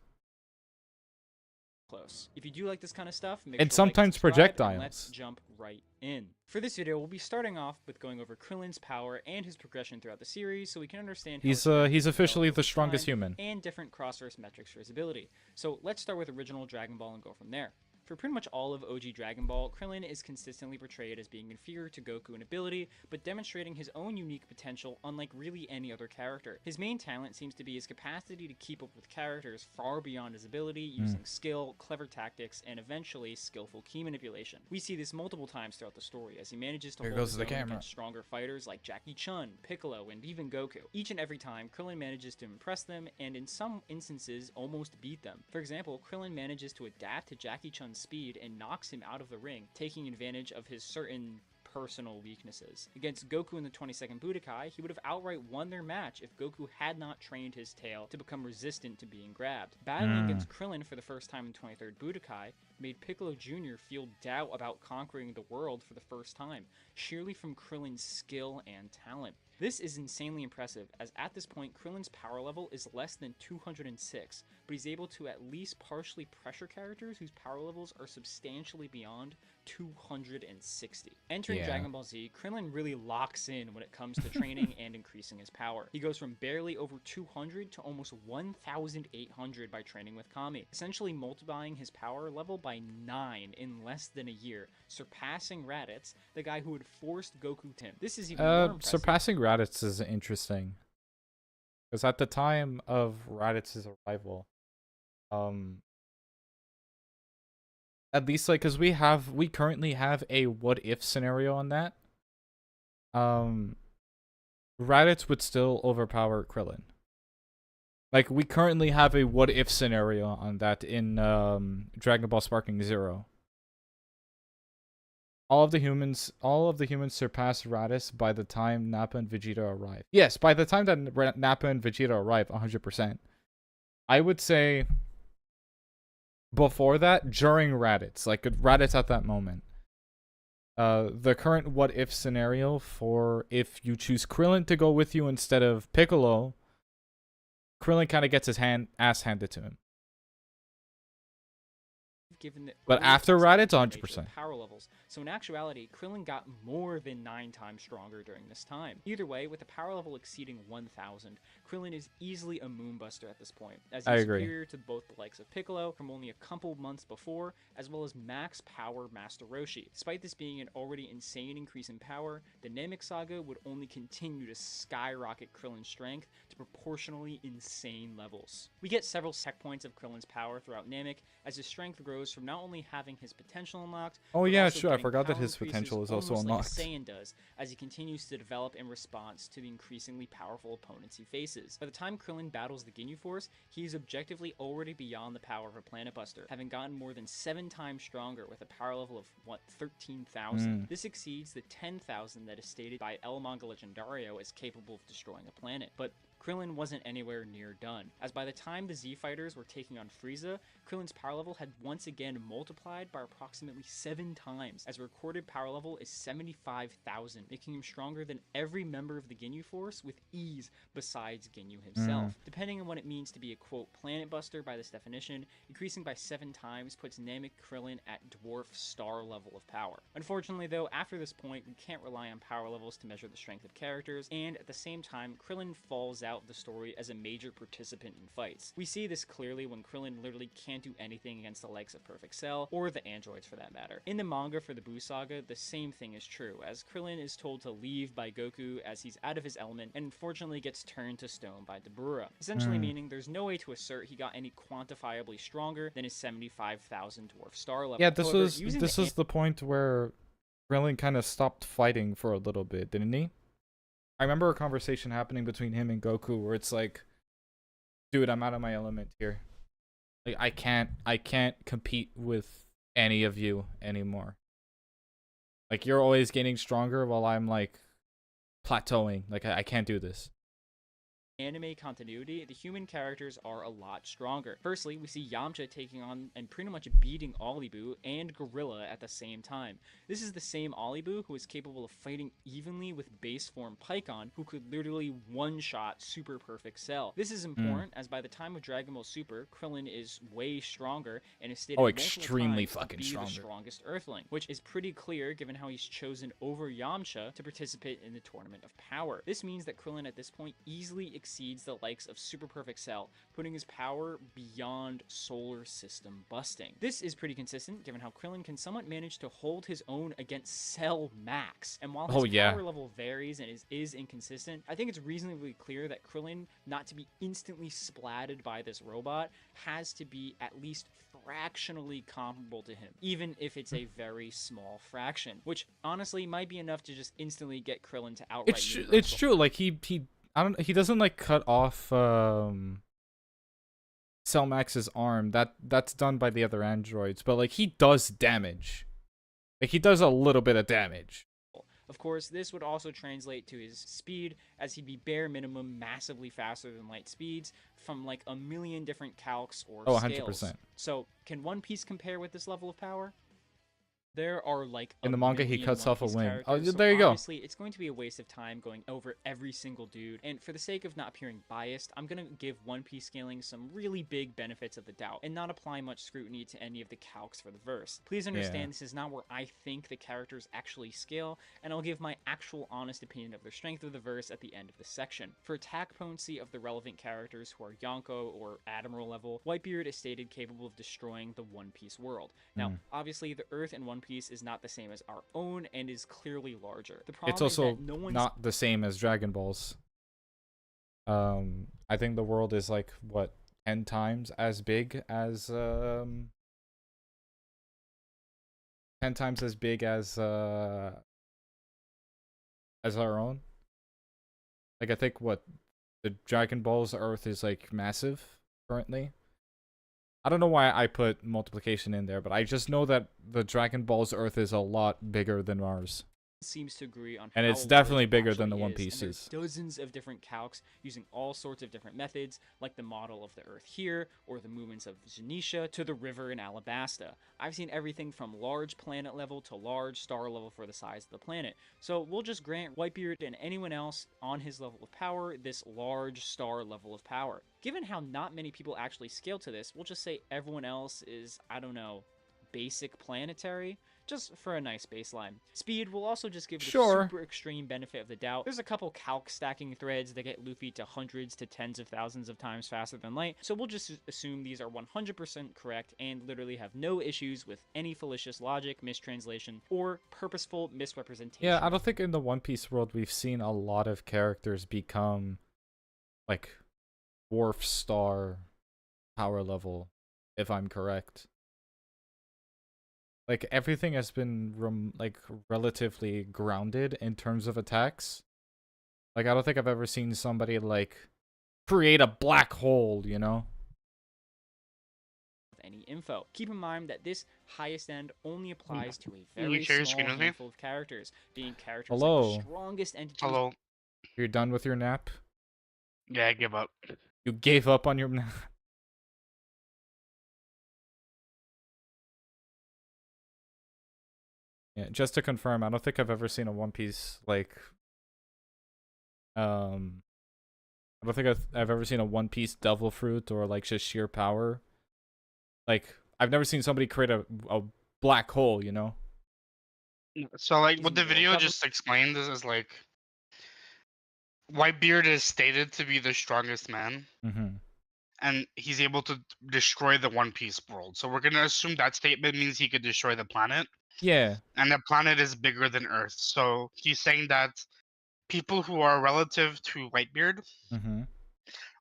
close. If you do like this kind of stuff, make And sure to like sometimes subscribe, projectiles. and let's jump right in. For this video, we'll be starting off with going over Krillin's power and his progression throughout the series, so we can understand how He's his character he's officially developed the over strongest time human. and different cross-verse metrics for his ability. So let's start with original Dragon Ball and go from there. For pretty much all of OG Dragon Ball, Krillin is consistently portrayed as being inferior to Goku in ability, but demonstrating his own unique potential unlike really any other character. His main talent seems to be his capacity to keep up with characters far beyond his ability, using skill, clever tactics, and eventually skillful ki manipulation. We see this multiple times throughout the story as he manages to hold his own against stronger fighters like Jackie Chun, Piccolo, and even Goku. Each and every time, Krillin manages to impress them and in some instances almost beat them. For example, Krillin manages to adapt to Jackie Chun's speed and knocks him out of the ring, taking advantage of his certain personal weaknesses. Against Goku in the 22nd Budokai, he would have outright won their match if Goku had not trained his tail to become resistant to being grabbed. Battling against Krillin for the first time in 23rd Budokai made Piccolo Jr. feel doubt about conquering the world for the first time, sheerly from Krillin's skill and talent. This is insanely impressive, as at this point, Krillin's power level is less than 206, but he's able to at least partially pressure characters whose power levels are substantially beyond 260. Entering Dragon Ball Z, Krillin really locks in when it comes to training and increasing his power. He goes from barely over 200 to almost 1,800 by training with Kami, essentially multiplying his power level by 9 in less than a year, surpassing Raditz, the guy who had forced Goku to him. This is even more impressive. Surpassing Raditz is interesting, because at the time of Raditz's arrival, at least like, because we currently have a what if scenario on that, Raditz would still overpower Krillin. Like, we currently have a what if scenario on that in Dragon Ball Sparking Zero. All of the humans surpass Raditz by the time Nappa and Vegeta arrive. Yes, by the time that Nappa and Vegeta arrive, 100%. I would say before that, during Raditz, like Raditz at that moment. The current what if scenario for if you choose Krillin to go with you instead of Piccolo, Krillin kind of gets his ass handed to him. But after Raditz, 100%. Power levels. So in actuality, Krillin got more than 9 times stronger during this time. Either way, with a power level exceeding 1,000, Krillin is easily a moonbuster at this point, as he's superior to both the likes of Piccolo from only a couple months before, as well as max power Master Roshi. Despite this being an already insane increase in power, the Namek Saga would only continue to skyrocket Krillin's strength to proportionally insane levels. We get several checkpoints of Krillin's power throughout Namek, as his strength grows from not only having his potential unlocked, oh yeah, sure, I forgot that his potential is also unlocked. Like Saiyan does, as he continues to develop in response to the increasingly powerful opponents he faces. By the time Krillin battles the Ginyu Force, he is objectively already beyond the power of a Planet Buster, having gotten more than 7 times stronger with a power level of, 13,000. This exceeds the 10,000 that is stated by El Manga Legendario as capable of destroying a planet. But Krillin wasn't anywhere near done, as by the time the Z Fighters were taking on Frieza, Krillin's power level had once again multiplied by approximately 7 times, as a recorded power level is 75,000, making him stronger than every member of the Ginyu Force with ease besides Ginyu himself. Depending on what it means to be a quote planet buster by this definition, increasing by 7 times puts Namek Krillin at dwarf star level of power. Unfortunately though, after this point, we can't rely on power levels to measure the strength of characters, and at the same time, Krillin falls out the story as a major participant in fights. We see this clearly when Krillin literally can't do anything against the likes of Perfect Cell, or the androids for that matter. In the manga for the Buu Saga, the same thing is true, as Krillin is told to leave by Goku as he's out of his element, and unfortunately gets turned to stone by Dabura, essentially meaning there's no way to assert he got any quantifiably stronger than his 75,000 dwarf star level. Yeah, this was the point where Krillin kind of stopped fighting for a little bit, didn't he? I remember a conversation happening between him and Goku where it's like, dude, I'm out of my element here. Like, I can't compete with any of you anymore. Like, you're always getting stronger while I'm like plateauing. Like, I can't do this. Anime continuity, the human characters are a lot stronger. Firstly, we see Yamcha taking on and pretty much beating Olibu and Gorilla at the same time. This is the same Olibu who is capable of fighting evenly with base form Pikkon, who could literally one-shot Super Perfect Cell. This is important, as by the time of Dragon Ball Super, Krillin is way stronger and is stated extremely fucking to be stronger. The strongest Earthling, which is pretty clear given how he's chosen over Yamcha to participate in the Tournament of Power. This means that Krillin at this point easily exceeds the likes of Super Perfect Cell, putting his power beyond solar system busting. This is pretty consistent, given how Krillin can somewhat manage to hold his own against Cell Max. And while his power level varies and is inconsistent, I think it's reasonably clear that Krillin, not to be instantly splatted by this robot, has to be at least fractionally comparable to him, even if it's a very small fraction, which honestly might be enough to just instantly get Krillin to outright It's true. Like he doesn't like cut off Cell Max's arm. That's done by the other androids, but like he does damage. Like he does a little bit of damage. Of course, this would also translate to his speed, as he'd be bare minimum massively faster than light speeds from like a million different calcs or scales. 100%. So, can One Piece compare with this level of power? There are like in the manga he cuts off a wing. Oh, so there you go. Obviously, it's going to be a waste of time going over every single dude, and for the sake of not appearing biased, I'm gonna give One Piece scaling some really big benefits of the doubt and not apply much scrutiny to any of the calcs for the verse. Please understand this is not where I think the characters actually scale, and I'll give my actual honest opinion of the strength of the verse at the end of the section. For attack potency of the relevant characters who are Yonko or Admiral level, Whitebeard is stated capable of destroying the One Piece world. Now, obviously, the Earth in One Piece is not the same as our own and is clearly larger. The problem It's also is that no one's not the same as Dragon Balls. I think the world is like what 10 times as big as 10 times as big as our own. Like I think what the Dragon Ball's Earth is like massive currently. I don't know why I put multiplication in there, but I just know that the Dragon Ball's Earth is a lot bigger than ours. Seems to agree on and how it's definitely large it bigger than the actually One is, and Piece there's is. dozens of different calcs using all sorts of different methods, like the model of the Earth here, or the movements of Zanisha to the river in Alabasta. I've seen everything from large planet level to large star level for the size of the planet. So we'll just grant Whitebeard and anyone else on his level of power this large star level of power. Given how not many people actually scale to this, we'll just say everyone else is, I don't know, basic planetary, just for a nice baseline. Speed will also just give the super extreme benefit of the doubt. There's a couple calc stacking threads that get Luffy to hundreds to tens of thousands of times faster than light, so we'll just assume these are 100% correct and literally have no issues with any fallacious logic, mistranslation, or purposeful misrepresentation. Yeah, I don't think in the One Piece world we've seen a lot of characters become like dwarf star power level, if I'm correct. Like everything has been relatively grounded in terms of attacks. Like I don't think I've ever seen somebody like create a black hole, you know? Any info. Keep in mind that this highest end only applies to a very small handful of characters, being characters like the strongest entities. Hello. You're done with your nap? Yeah, I give up. You gave up on your nap? Yeah, just to confirm, I don't think I've ever seen a One Piece like I don't think I've ever seen a One Piece devil fruit or like just sheer power. Like I've never seen somebody create a black hole, you know? So like what the video just explained is like Whitebeard is stated to be the strongest man. And he's able to destroy the One Piece world. So we're gonna assume that statement means he could destroy the planet. Yeah. And the planet is bigger than Earth. So he's saying that people who are relative to Whitebeard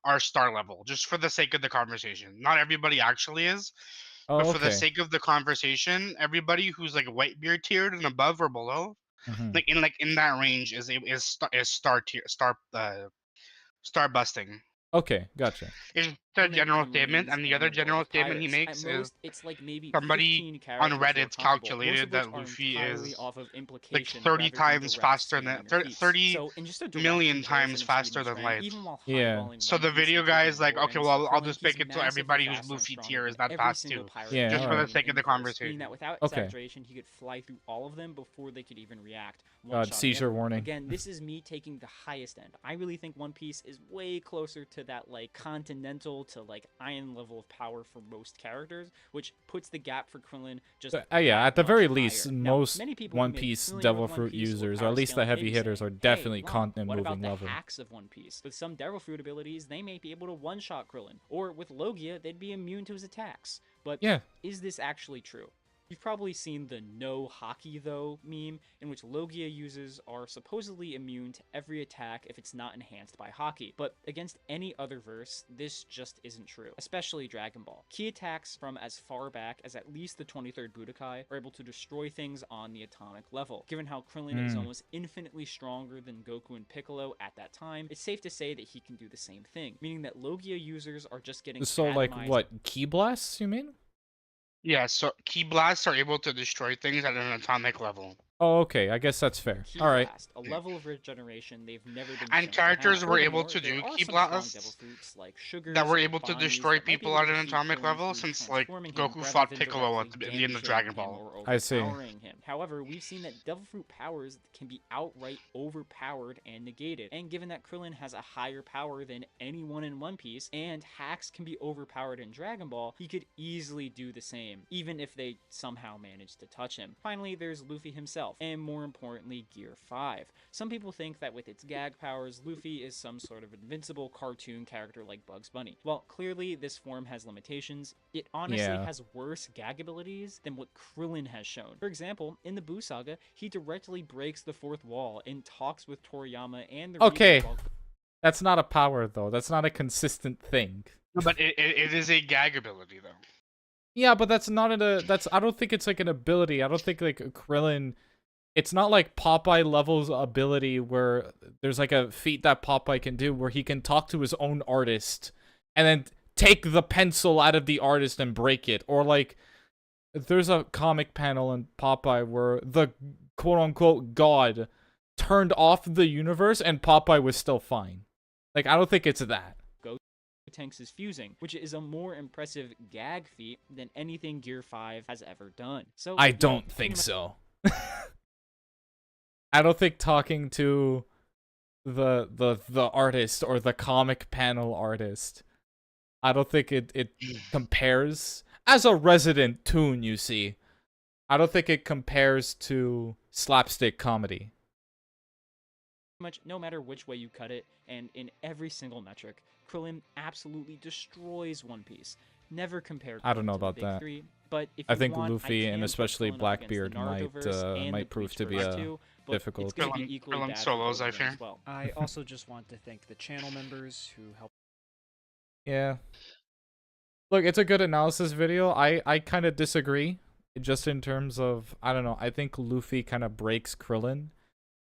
are star level, just for the sake of the conversation. Not everybody actually is. Oh, but for the sake of the conversation, everybody who's like Whitebeard tiered and above or below, like in that range is star tier, star busting. Okay, gotcha. It's the general statement, and the other general statement he makes is it's like maybe somebody on Reddit's calculated that Luffy is like 30 times faster than 30 million times faster than light. Yeah. So the video guy is like, okay, well, I'll just make it so everybody who's Luffy tier is that fast too. Yeah, just for the sake of the conversation. That without exaggeration, he could fly through all of them before they could even react. God, seizure warning. Again, this is me taking the highest end. I really think One Piece is way closer to that like continental to like iron level of power for most characters, which puts the gap for Krillin just yeah, at the much very least, higher. Now, most many people One who may be Piece familiar Devil with One Fruit Piece or users, or power at least the scaling, may heavy be hitters, saying, are definitely hey, wow, continent what about moving the level. hacks of One Piece? With some Devil Fruit abilities, they may be able to one-shot Krillin, or with Logia, they'd be immune to his attacks. But Yeah. is this actually true? You've probably seen the no hockey though meme, in which Logia users are supposedly immune to every attack if it's not enhanced by hockey. But against any other verse, this just isn't true, especially Dragon Ball. Key attacks from as far back as at least the 23rd Budokai are able to destroy things on the atomic level. Given how Krillin is almost infinitely stronger than Goku and Piccolo at that time, it's safe to say that he can do the same thing, meaning that Logia users are just getting So, like, atomized. what, Ki Blasts, you mean? Yeah, so Ki Blasts are able to destroy things at an atomic level. Oh, okay, I guess that's fair. Ki Alright. Blast, a level of regeneration they've never been And shown to characters have. were able Furthermore, to there do are Ki some strong Blasts devil fruits like sugars that were or able to Banyus destroy that might be people able at to an defeat atomic Krillin level, through since like transforming him Goku rather fought than Piccolo directly at the end of damaging Dragon him Ball. or I see. overpowering him. However, we've seen that devil fruit powers can be outright overpowered and negated. And given that Krillin has a higher power than anyone in One Piece, and hacks can be overpowered in Dragon Ball, he could easily do the same, even if they somehow managed to touch him. Finally, there's Luffy himself, and more importantly, Gear 5. Some people think that with its gag powers, Luffy is some sort of invincible cartoon character like Bugs Bunny. While clearly this form has limitations, it honestly has worse gag abilities than what Krillin has shown. For example, in the Buu Saga, he directly breaks the fourth wall and talks with Toriyama and the Okay. Reaper while That's not a power, though. That's not a consistent thing. No, but it is a gag ability, though. Yeah, but that's not I don't think it's like an ability. I don't think like Krillin, it's not like Popeye level's ability where there's like a feat that Popeye can do where he can talk to his own artist and then take the pencil out of the artist and break it. Or like there's a comic panel in Popeye where the quote-unquote god turned off the universe and Popeye was still fine. Like, I don't think it's that. Tanks is fusing, which is a more impressive gag feat than anything Gear 5 has ever done. So I don't think so. I don't think talking to the artist or the comic panel artist, I don't think it compares. As a resident toon, you see, I don't think it compares to slapstick comedy. Much no matter which way you cut it, and in every single metric, Krillin absolutely destroys One Piece. Never compared. I don't know to the about big that. three, but if I you think want, Luffy I and can especially put Krillin up against the Blackbeard Narutoverse and might the prove to Bleach be verse too, but difficult. It's gonna be equally Krillin bad for solos, both I of them fear. as well. I also just want to thank the channel members who helped. Yeah. Look, it's a good analysis video. I kind of disagree, just in terms of, I don't know, I think Luffy kind of breaks Krillin.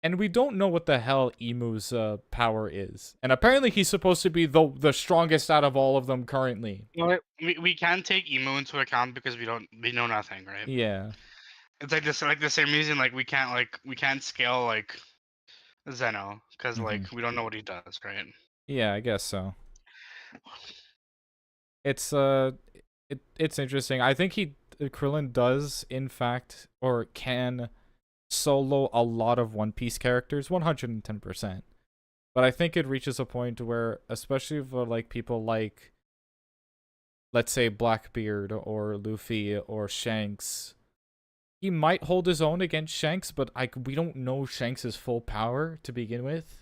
And we don't know what the hell Emu's power is. And apparently he's supposed to be the strongest out of all of them currently. Well, we can't take Emu into account because we know nothing, right? Yeah. It's like this, like the same reason like we can't scale like Zeno because like we don't know what he does, right? Yeah, I guess so. It's it's interesting. I think Krillin does in fact or can solo a lot of One Piece characters, 110%. But I think it reaches a point where, especially for like people like, let's say Blackbeard or Luffy or Shanks, he might hold his own against Shanks, but we don't know Shanks' full power to begin with.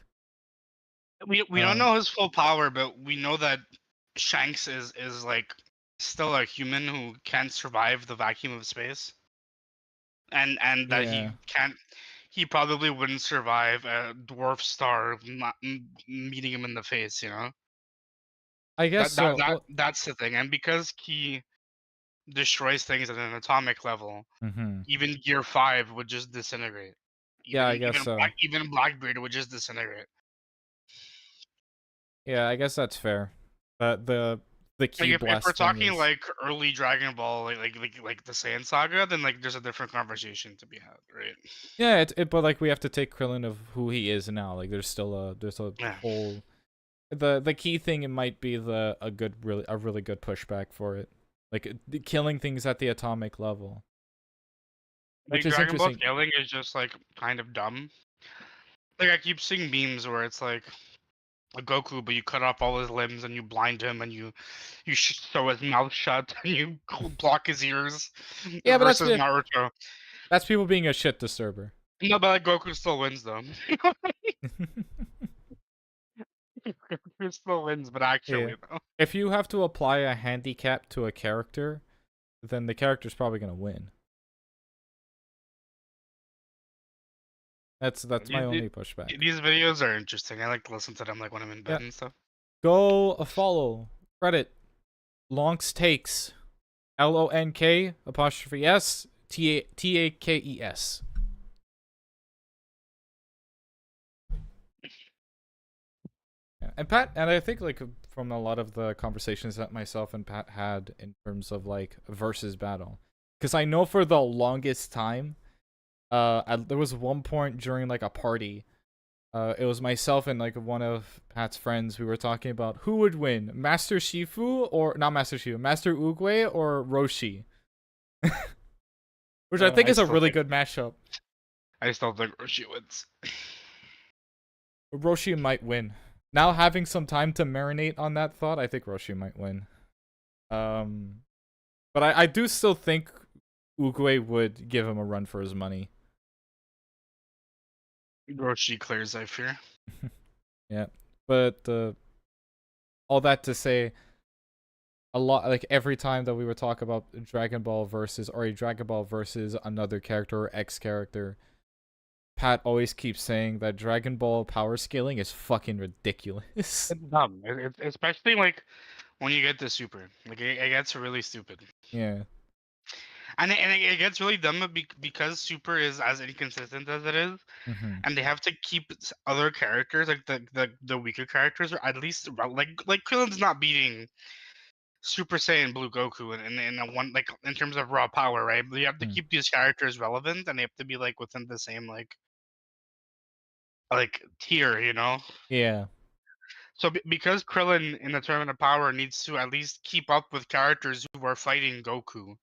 We don't know his full power, but we know that Shanks is like still a human who can't survive the vacuum of space. And that he probably wouldn't survive a dwarf star meeting him in the face, you know? I guess so. That's the thing. And because he destroys things at an atomic level, even Gear 5 would just disintegrate. I guess so. Even Blackbeard would just disintegrate. Yeah, I guess that's fair. The key like if we're talking like early Dragon Ball, like the Saiyan Saga, then like there's a different conversation to be had, right? Yeah, but like we have to take Krillin of who he is now. Like there's a whole the key thing. It might be a really good pushback for it, like killing things at the atomic level. Like Dragon Ball scaling is just like kind of dumb. Like I keep seeing memes where it's like a Goku, but you cut off all his limbs and you blind him and you sew his mouth shut and you block his ears. Yeah, but Versus Naruto. that's people being a shit disturber. No, but like, Goku still wins though. Goku still wins, but actually though. If you have to apply a handicap to a character, then the character's probably gonna win. That's my only pushback. These videos are interesting. I like to listen to them like when I'm in bed and stuff. Go follow Reddit. Lonks Takes. LONK''S TAKES. Yeah. And Pat, and I think like from a lot of the conversations that myself and Pat had in terms of like versus battle, because I know for the longest time, there was one point during like a party, it was myself and like one of Pat's friends. We were talking about who would win, Master Shifu or not Master Shifu, Master Oogway or Roshi, which I think is a really good mashup. I still think Roshi wins. Roshi might win. Now having some time to marinate on that thought, I think Roshi might win. But I do still think Oogway would give him a run for his money. Roshi clears, I fear. Yeah, but all that to say, a lot like every time that we would talk about Dragon Ball versus another character or X character, Pat always keeps saying that Dragon Ball power scaling is fucking ridiculous. It's dumb, especially like when you get to Super. Like it gets really stupid. Yeah. And it gets really dumb because Super is as inconsistent as it is, and they have to keep other characters like the weaker characters, or at least like Krillin's not beating Super Saiyan Blue Goku in a one like in terms of raw power, right? But you have to keep these characters relevant, and they have to be like within the same like tier, you know? Yeah. So because Krillin in the Tournament of Power needs to at least keep up with characters who are fighting Goku.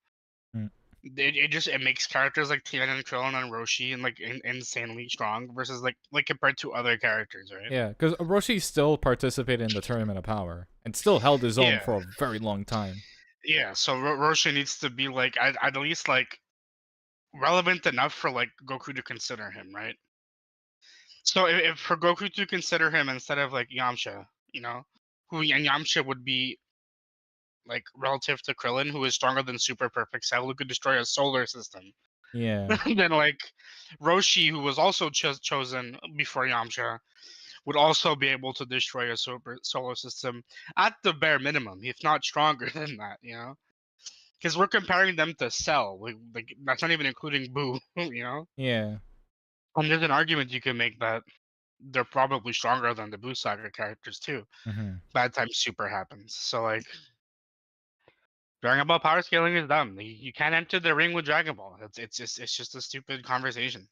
It makes characters like Tien and Krillin and Roshi and like insanely strong versus like compared to other characters, right? Yeah, because Roshi still participated in the Tournament of Power and still held his own for a very long time. Yeah, so Roshi needs to be like at least like relevant enough for like Goku to consider him, right? So if for Goku to consider him instead of like Yamcha, you know, who and Yamcha would be like relative to Krillin, who is stronger than Super Perfect Cell, who could destroy a solar system. Yeah. Then like Roshi, who was also chosen before Yamcha, would also be able to destroy a solar system at the bare minimum, if not stronger than that. You know, because we're comparing them to Cell. Like that's not even including Boo. You know. Yeah. And there's an argument you can make that they're probably stronger than the Boo Saga characters too. Bad time Super happens, so like. Dragon Ball power scaling is dumb. You can't enter the ring with Dragon Ball. It's just a stupid conversation.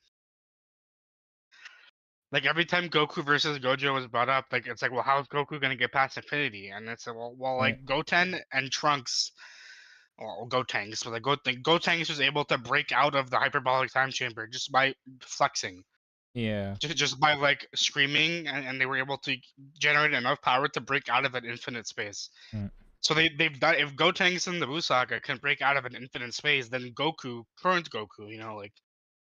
Like every time Goku versus Gojo was brought up, like it's like, well, how's Goku gonna get past Infinity? And it's like, well, like Goten and Trunks, or Gotenks, but like Gotenks was able to break out of the hyperbolic time chamber just by flexing. Yeah. Just by like screaming, and they were able to generate enough power to break out of an infinite space. So they've done. If Gotenks in the Buu Saga can break out of an infinite space, then Goku, current Goku, you know, like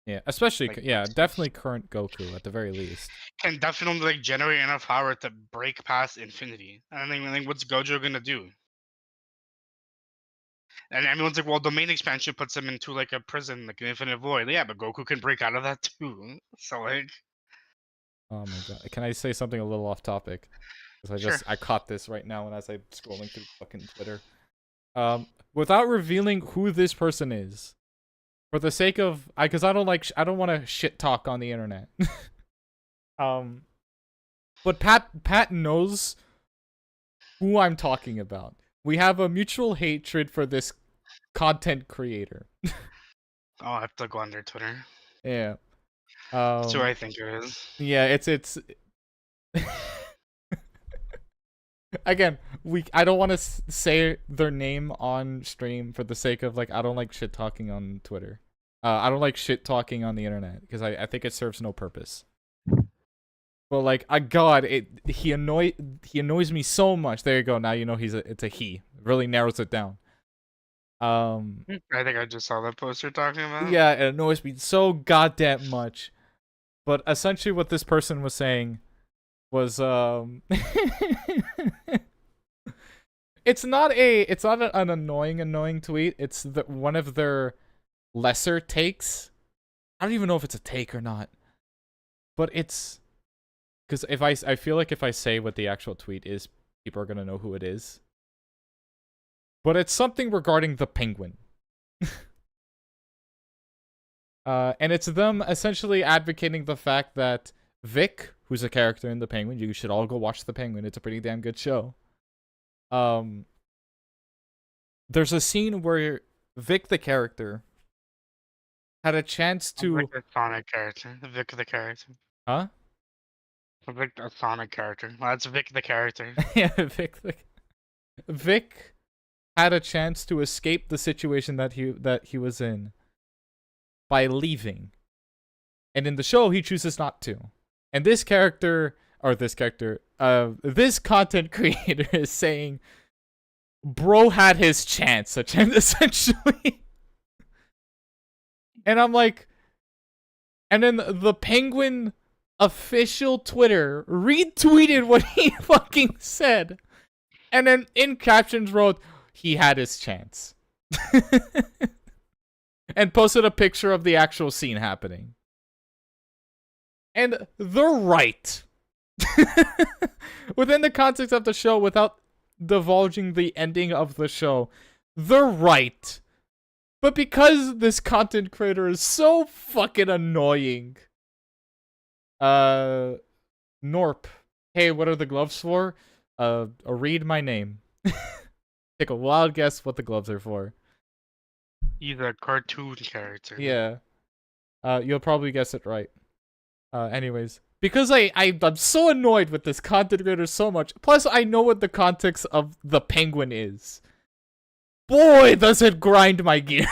yeah, especially definitely current Goku at the very least can definitely like generate enough power to break past infinity. And I think what's Gojo gonna do? And everyone's like, well, the main expansion puts him into like a prison, like an infinite void. Yeah, but Goku can break out of that too. So like, oh my god, can I say something a little off topic? Because I caught this right now, and as I'm scrolling through fucking Twitter, without revealing who this person is, for the sake of because I don't want to shit talk on the internet. But Pat knows who I'm talking about. We have a mutual hatred for this content creator. I'll have to go on their Twitter. Yeah. That's who I think it is. Yeah, it's. Again, I don't want to say their name on stream for the sake of like I don't like shit talking on Twitter. I don't like shit talking on the internet because I think it serves no purpose. But like, God, he annoys me so much. There you go. Now you know it's a he. Really narrows it down. I think I just saw that post you're talking about. Yeah, it annoys me so goddamn much. But essentially, what this person was saying was it's not an annoying tweet. It's one of their lesser takes. I don't even know if it's a take or not. But it's because I feel like if I say what the actual tweet is, people are gonna know who it is. But it's something regarding the Penguin. And it's them essentially advocating the fact that Vic, who's a character in the Penguin, you should all go watch the Penguin. It's a pretty damn good show. There's a scene where Vic the character had a chance to Vic the Sonic character. Vic the character. Huh? Vic the Sonic character. Well, that's Vic the character. Yeah, Vic had a chance to escape the situation that he was in by leaving. And in the show he chooses not to. And this content creator is saying bro had his chance essentially. And I'm like, and then the Penguin official Twitter retweeted what he fucking said. And then in captions wrote, he had his chance. And posted a picture of the actual scene happening. And they're right. Within the context of the show, without divulging the ending of the show, they're right. But because this content creator is so fucking annoying. Norp. Hey, what are the gloves for? Read my name. Take a wild guess what the gloves are for. He's a cartoon character. Yeah. You'll probably guess it right. Anyways. Because I'm so annoyed with this content creator so much. Plus, I know what the context of the Penguin is. Boy, does it grind my gears.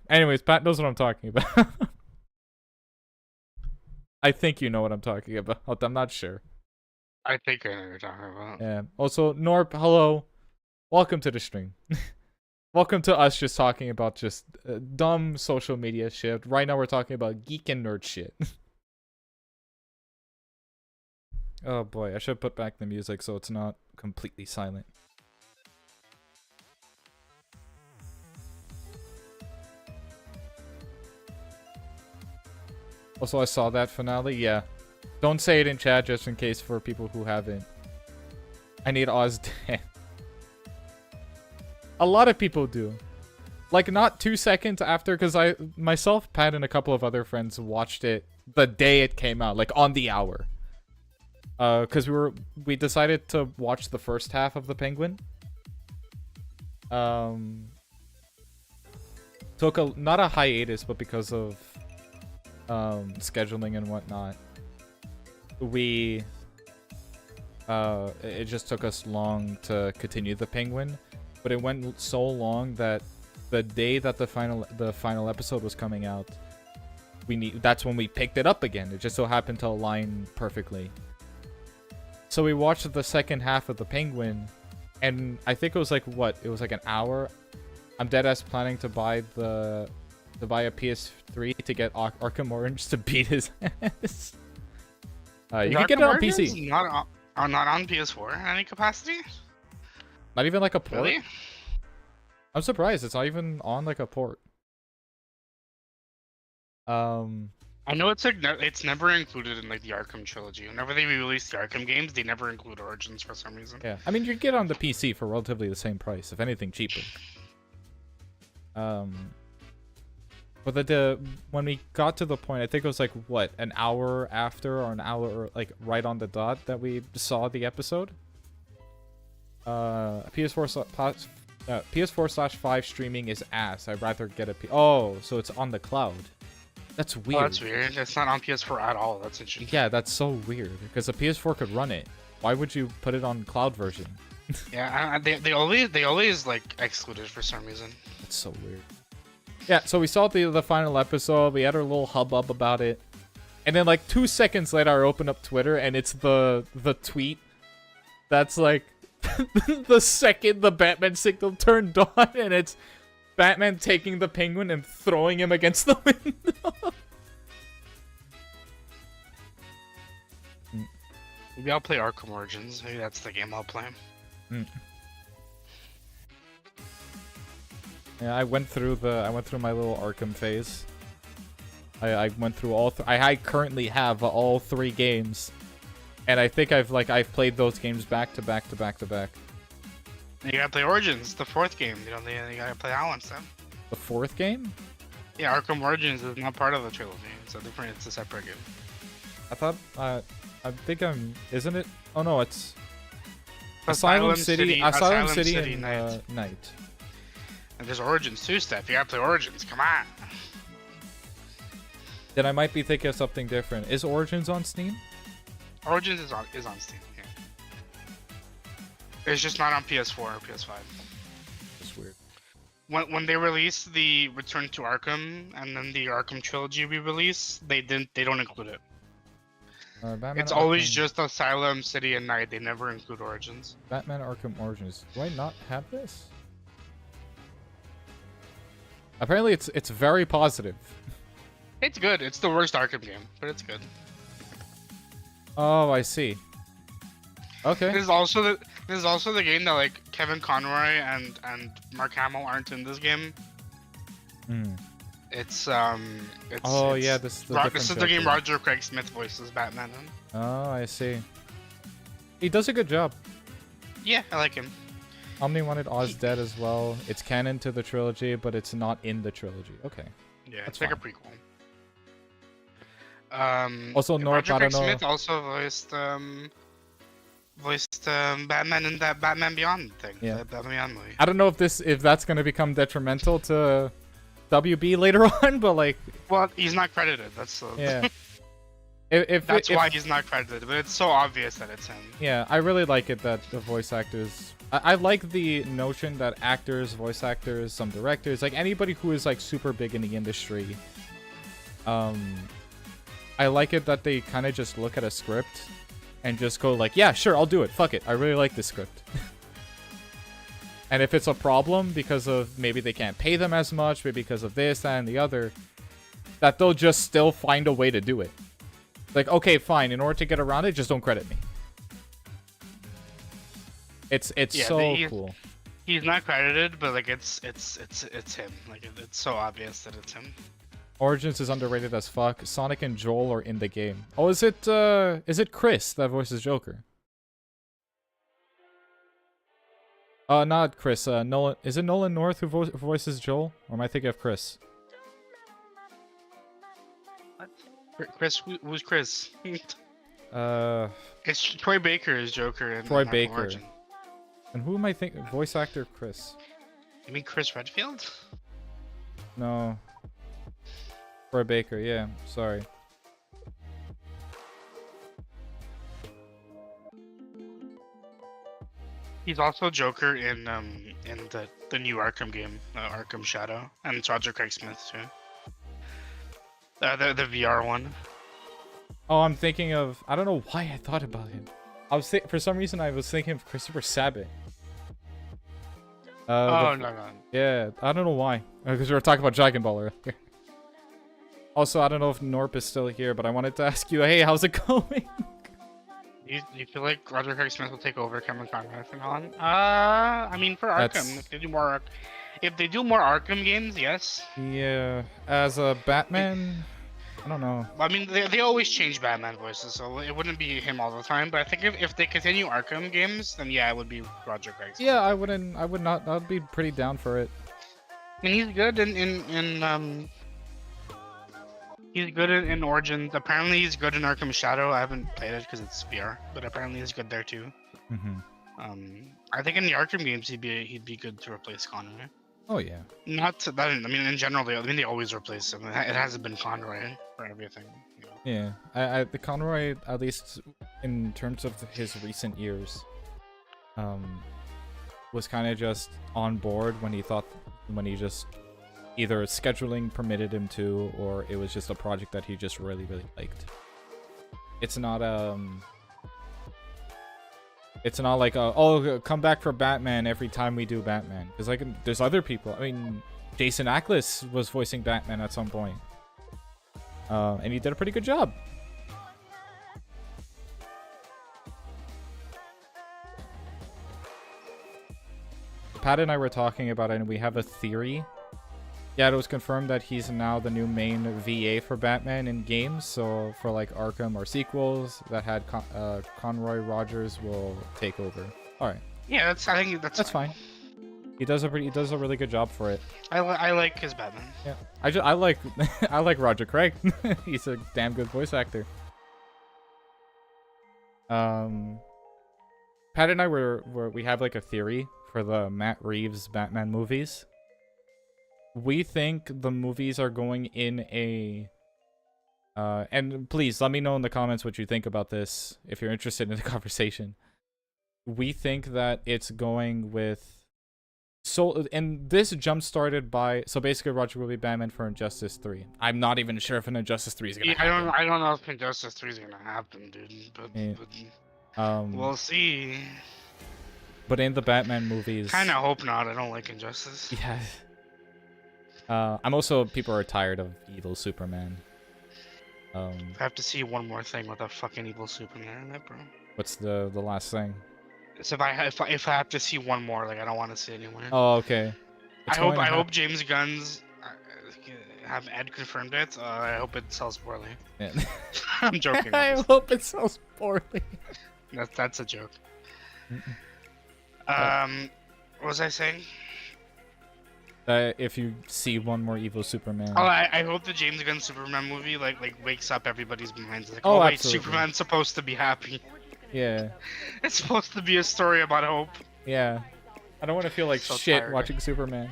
Anyways, Pat knows what I'm talking about. I think you know what I'm talking about. I'm not sure. I think I know what you're talking about. Yeah. Also, Norp, hello. Welcome to the stream. Welcome to us just talking about just dumb social media shit. Right now we're talking about geek and nerd shit. Oh boy, I should put back the music so it's not completely silent. Also, I saw that finale, yeah. Don't say it in chat just in case for people who haven't. I need Oz dead. A lot of people do. Like, not 2 seconds after, because myself, Pat, and a couple of other friends watched it the day it came out, like on the hour. Because we decided to watch the first half of The Penguin. Took not a hiatus, but because of scheduling and whatnot. It just took us long to continue The Penguin. But it went so long that the day that the final episode was coming out, that's when we picked it up again. It just so happened to align perfectly. So we watched the second half of The Penguin, and I think it was like it was like an hour. I'm deadass planning to buy a PS3 to get Arkham Orange to beat his ass. You can get it on PC. Not on PS4 in any capacity. Not even like a port? Really? I'm surprised it's not even on like a port. I know it's never included in like the Arkham trilogy. Whenever they release the Arkham games, they never include Origins for some reason. Yeah, I mean you get it on the PC for relatively the same price, if anything cheaper. But when we got to the point, I think it was like what, an hour after or an hour like right on the dot that we saw the episode. PS4/5 streaming is ass. I'd rather get oh, so it's on the cloud. That's weird. Oh, that's weird. It's not on PS4 at all. That's interesting. Yeah, that's so weird because the PS4 could run it. Why would you put it on cloud version? Yeah, they always like exclude it for some reason. That's so weird. Yeah, so we saw the final episode. We had our little hubbub about it. And then like 2 seconds later, I opened up Twitter and it's the tweet that's like the second the Batman signal turned on, and it's Batman taking the Penguin and throwing him against the window. Maybe I'll play Arkham Origins. Maybe that's the game I'll play. Yeah, I went through my little Arkham phase. I went through all. I currently have all 3 games, and I think I've played those games back to back to back to back. You gotta play Origins, the 4th game. You gotta play that one instead. The 4th game? Yeah, Arkham Origins is not part of the trilogy. It's a separate game. I thought. I think I'm. Isn't it? Oh no, it's Asylum City and Night. And there's Origins 2 stuff. You gotta play Origins. Come on. Then I might be thinking of something different. Is Origins on Steam? Origins is on Steam. Yeah. It's just not on PS4 or PS5. That's weird. When they released the Return to Arkham and then the Arkham trilogy re-release, they don't include it. It's always just Asylum, City, and Night. They never include Origins. Batman Arkham Origins. Do I not have this? Apparently, it's very positive. It's good. It's the worst Arkham game, but it's good. Oh, I see. Okay. This is also the game that like Kevin Conroy and Mark Hamill aren't in this game. It's oh yeah, this is the game Roger Craig Smith voices Batman in. Oh, I see. He does a good job. Yeah, I like him. Omni wanted Oz dead as well. It's canon to the trilogy, but it's not in the trilogy. Okay. Yeah, that's it's like fine. a prequel. Also, Norp, Roger I Craig don't know. Smith also voiced Batman in that Batman Beyond thing. Yeah. That Batman Beyond movie. I don't know if that's going to become detrimental to WB later on, but like. Well, he's not credited. That's yeah. That's why he's not credited, but it's so obvious that it's him. Yeah, I really like it that the voice actors. I like the notion that actors, voice actors, some directors, like anybody who is like super big in the industry. I like it that they kind of just look at a script and just go like, yeah, sure, I'll do it. Fuck it. I really like this script. And if it's a problem because of maybe they can't pay them as much, maybe because of this, that, and the other, that they'll just still find a way to do it. Like, okay, fine. In order to get around it, just don't credit me. It's yeah, so cool. He's not credited, but like it's him. Like it's so obvious that it's him. Origins is underrated as fuck. Sonic and Joel are in the game. Oh, is it Chris that voices Joker? Not Chris. Nolan. Is it Nolan North who voices Joel? Or am I thinking of Chris? Chris, who's Chris? It's Troy Baker is Joker in Troy Baker. Origin. And who am I thinking? Voice actor Chris. You mean Chris Redfield? No. Troy Baker, yeah. Sorry. He's also Joker in the new Arkham game, Arkham Shadow, and it's Roger Craig Smith too. The VR one. Oh, I'm thinking of. I don't know why I thought about him. For some reason I was thinking of Christopher Sabat. No. Yeah, I don't know why. Because we were talking about Dragon Ball earlier. Also, I don't know if Norp is still here, but I wanted to ask you, hey, how's it going? You feel like Roger Craig Smith will take over Kevin Conroy from now on? I mean, for Arkham, if they do more Arkham games, yes. Yeah, as a Batman, I don't know. I mean, they always change Batman voices, so it wouldn't be him all the time. But I think if they continue Arkham games, then yeah, it would be Roger Craig Smith. Yeah, I would not. I'd be pretty down for it. I mean, he's good he's good in Origins. Apparently, he's good in Arkham Shadow. I haven't played it because it's VR, but apparently he's good there too. I think in the Arkham games he'd be good to replace Conroy. Oh yeah. Not to that. I mean, in general, they always replace him. It hasn't been Conroy for everything. You know? Yeah, the Conroy, at least in terms of his recent years, was kind of just on board when he either scheduling permitted him to, or it was just a project that he just really, really liked. It's not like oh, come back for Batman every time we do Batman, because like there's other people. I mean, Jason Ackles was voicing Batman at some point, and he did a pretty good job. Pat and I were talking about it, and we have a theory. Yeah, it was confirmed that he's now the new main VA for Batman in games. So for like Arkham or sequels that had Conroy Rogers will take over. All right. Yeah, I think that's fine. He does a really good job for it. I like his Batman. Yeah, I like I like Roger Craig. He's a damn good voice actor. Pat and I we have like a theory for the Matt Reeves Batman movies. We think the movies are going in a and please let me know in the comments what you think about this if you're interested in the conversation. We think that it's going with and this jump started by basically Roger will be Batman for Injustice 3. I'm not even sure if an Injustice 3 is gonna happen. I don't know if Injustice 3 is gonna happen, dude. But we'll see. But in the Batman movies, kinda hope not. I don't like Injustice. Yeah. I'm also, people are tired of evil Superman. I have to see one more thing with a fucking evil Superman in it, bro. What's the last thing? So if I have to see one more, like I don't want to see anymore. Oh, okay. I hope James Gunn's have Ed confirmed it. I hope it sells poorly. Yeah. I'm joking. I hope it sells poorly. That's a joke. What was I saying? If you see one more evil Superman. Oh, I hope the James Gunn Superman movie like wakes up everybody's minds. Like, oh, wait, absolutely. Superman's supposed to be happy. Yeah. It's supposed to be a story about hope. Yeah. I don't want to feel like So shit tired. watching Superman.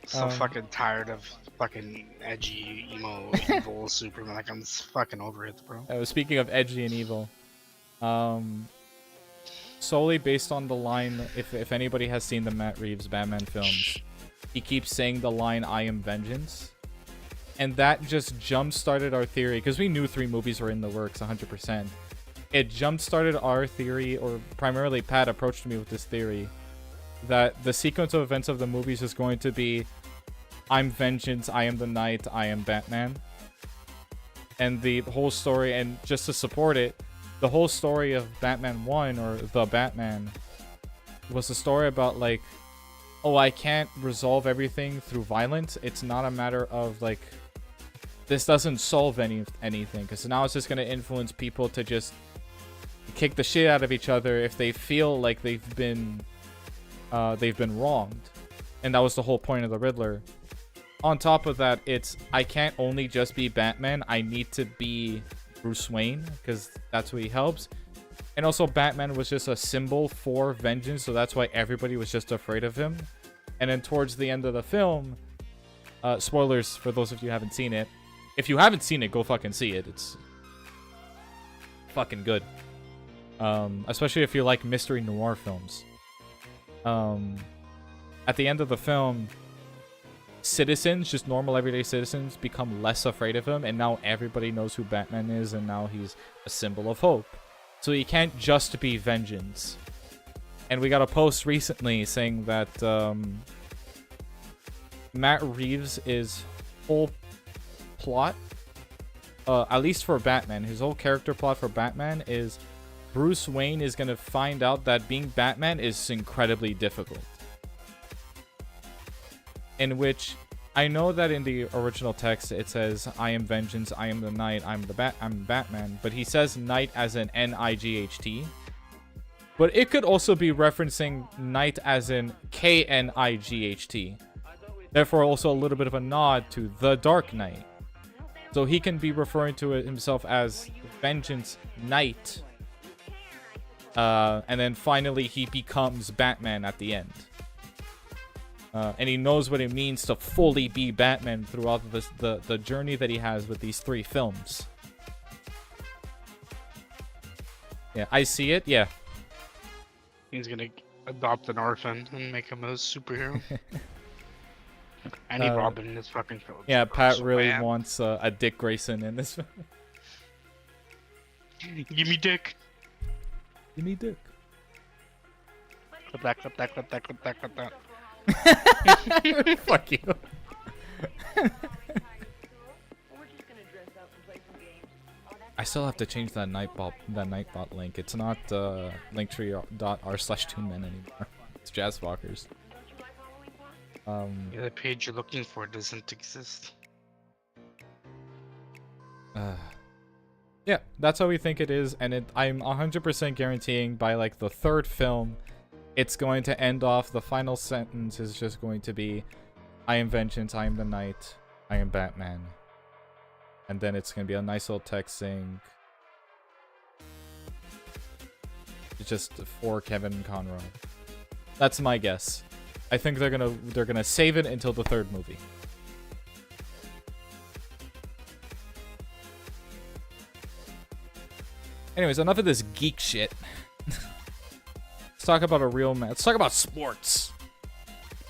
So fucking tired of fucking edgy, emo, evil Superman. Like, I'm just fucking over it, bro. Speaking of edgy and evil, solely based on the line, if anybody has seen the Matt Reeves Batman films, he keeps saying the line, "I am vengeance." And that just jump-started our theory, because we knew 3 movies were in the works 100%. It jump-started our theory, or primarily Pat approached me with this theory, that the sequence of events of the movies is going to be, I'm vengeance, I am the knight, I am Batman. And the whole story, and just to support it, the whole story of Batman 1, or The Batman, was a story about, like, oh, I can't resolve everything through violence. It's not a matter of, like, this doesn't solve anything, because now it's just going to influence people to just kick the shit out of each other if they feel like they've been wronged. And that was the whole point of the Riddler. On top of that, it's, I can't only just be Batman, I need to be Bruce Wayne, because that's what he helps. And also, Batman was just a symbol for vengeance, so that's why everybody was just afraid of him. And then towards the end of the film, spoilers for those of you who haven't seen it. If you haven't seen it, go fucking see it. It's fucking good. Especially if you like mystery noir films. At the end of the film, citizens, just normal everyday citizens, become less afraid of him, and now everybody knows who Batman is, and now he's a symbol of hope. So he can't just be vengeance. And we got a post recently saying that Matt Reeves' whole plot, at least for Batman, his whole character plot for Batman is Bruce Wayne is going to find out that being Batman is incredibly difficult. In which, I know that in the original text it says, I am vengeance, I am the knight, I'm Batman, but he says knight as an N-I-G-H-T. But it could also be referencing knight as in K-N-I-G-H-T. Therefore also a little bit of a nod to the Dark Knight. So he can be referring to it himself as vengeance knight. And then finally he becomes Batman at the end. And he knows what it means to fully be Batman throughout the journey that he has with these 3 films. Yeah, I see it. Yeah. He's gonna adopt an orphan and make him a superhero. I need Robin in this fucking film. Yeah, Pat so really bad. wants a Dick Grayson in this film. Give me Dick. Give me Dick. Clip that, clip that, clip that, clip that, clip that. Fuck you. I still have to change that Nightbot link. It's not linktree.r/toonmen anymore. It's Jazzwalkers. Yeah, the page you're looking for doesn't exist. Yeah, that's how we think it is, and I'm 100% guaranteeing by like the third film, it's going to end off. The final sentence is just going to be, "I am vengeance. I am the night. I am Batman." And then it's gonna be a nice little text saying, it's just for Kevin Conroy. That's my guess. I think they're gonna save it until the third movie. Anyways, enough of this geek shit. Let's talk about a real man. Let's talk about sports.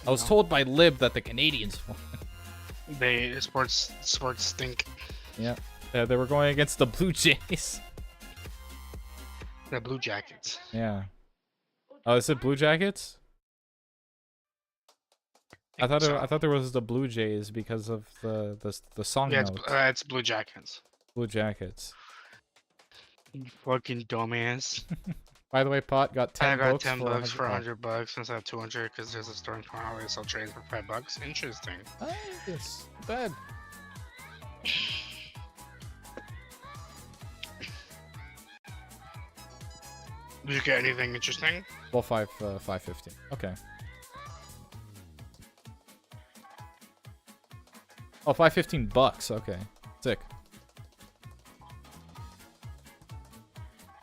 I was told by Lib that the Canadians won. Sports stink. Yeah, they were going against the Blue Jays. The Blue Jackets. Yeah. Oh, is it Blue Jackets? I thought there was the Blue Jays because of the song Yeah, note. it's Blue Jackets. Blue Jackets. You fucking dumbass. By the way, Pot got 10 I got bucks 10 bucks for $100. $100 instead of 200 because there's a store in Toronto where they sell trains for $5. Interesting. Yes, bad. Did you get anything interesting? Well, 550. Okay. Oh, $515. Okay, sick.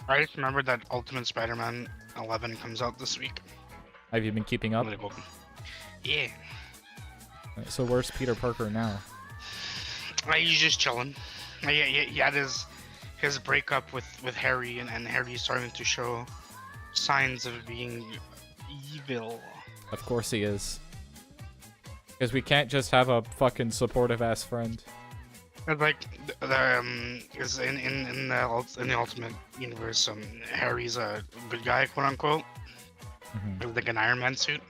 I just remembered that Ultimate Spider-Man 11 comes out this week. Have you been keeping up? I'm gonna go. Yeah. So where's Peter Parker now? He's just chilling. He had his breakup with Harry, and Harry's starting to show signs of being evil. Of course he is. Because we can't just have a fucking supportive ass friend. And like is in the Ultimate Universe, Harry's a good guy, quote unquote, with like an Iron Man suit.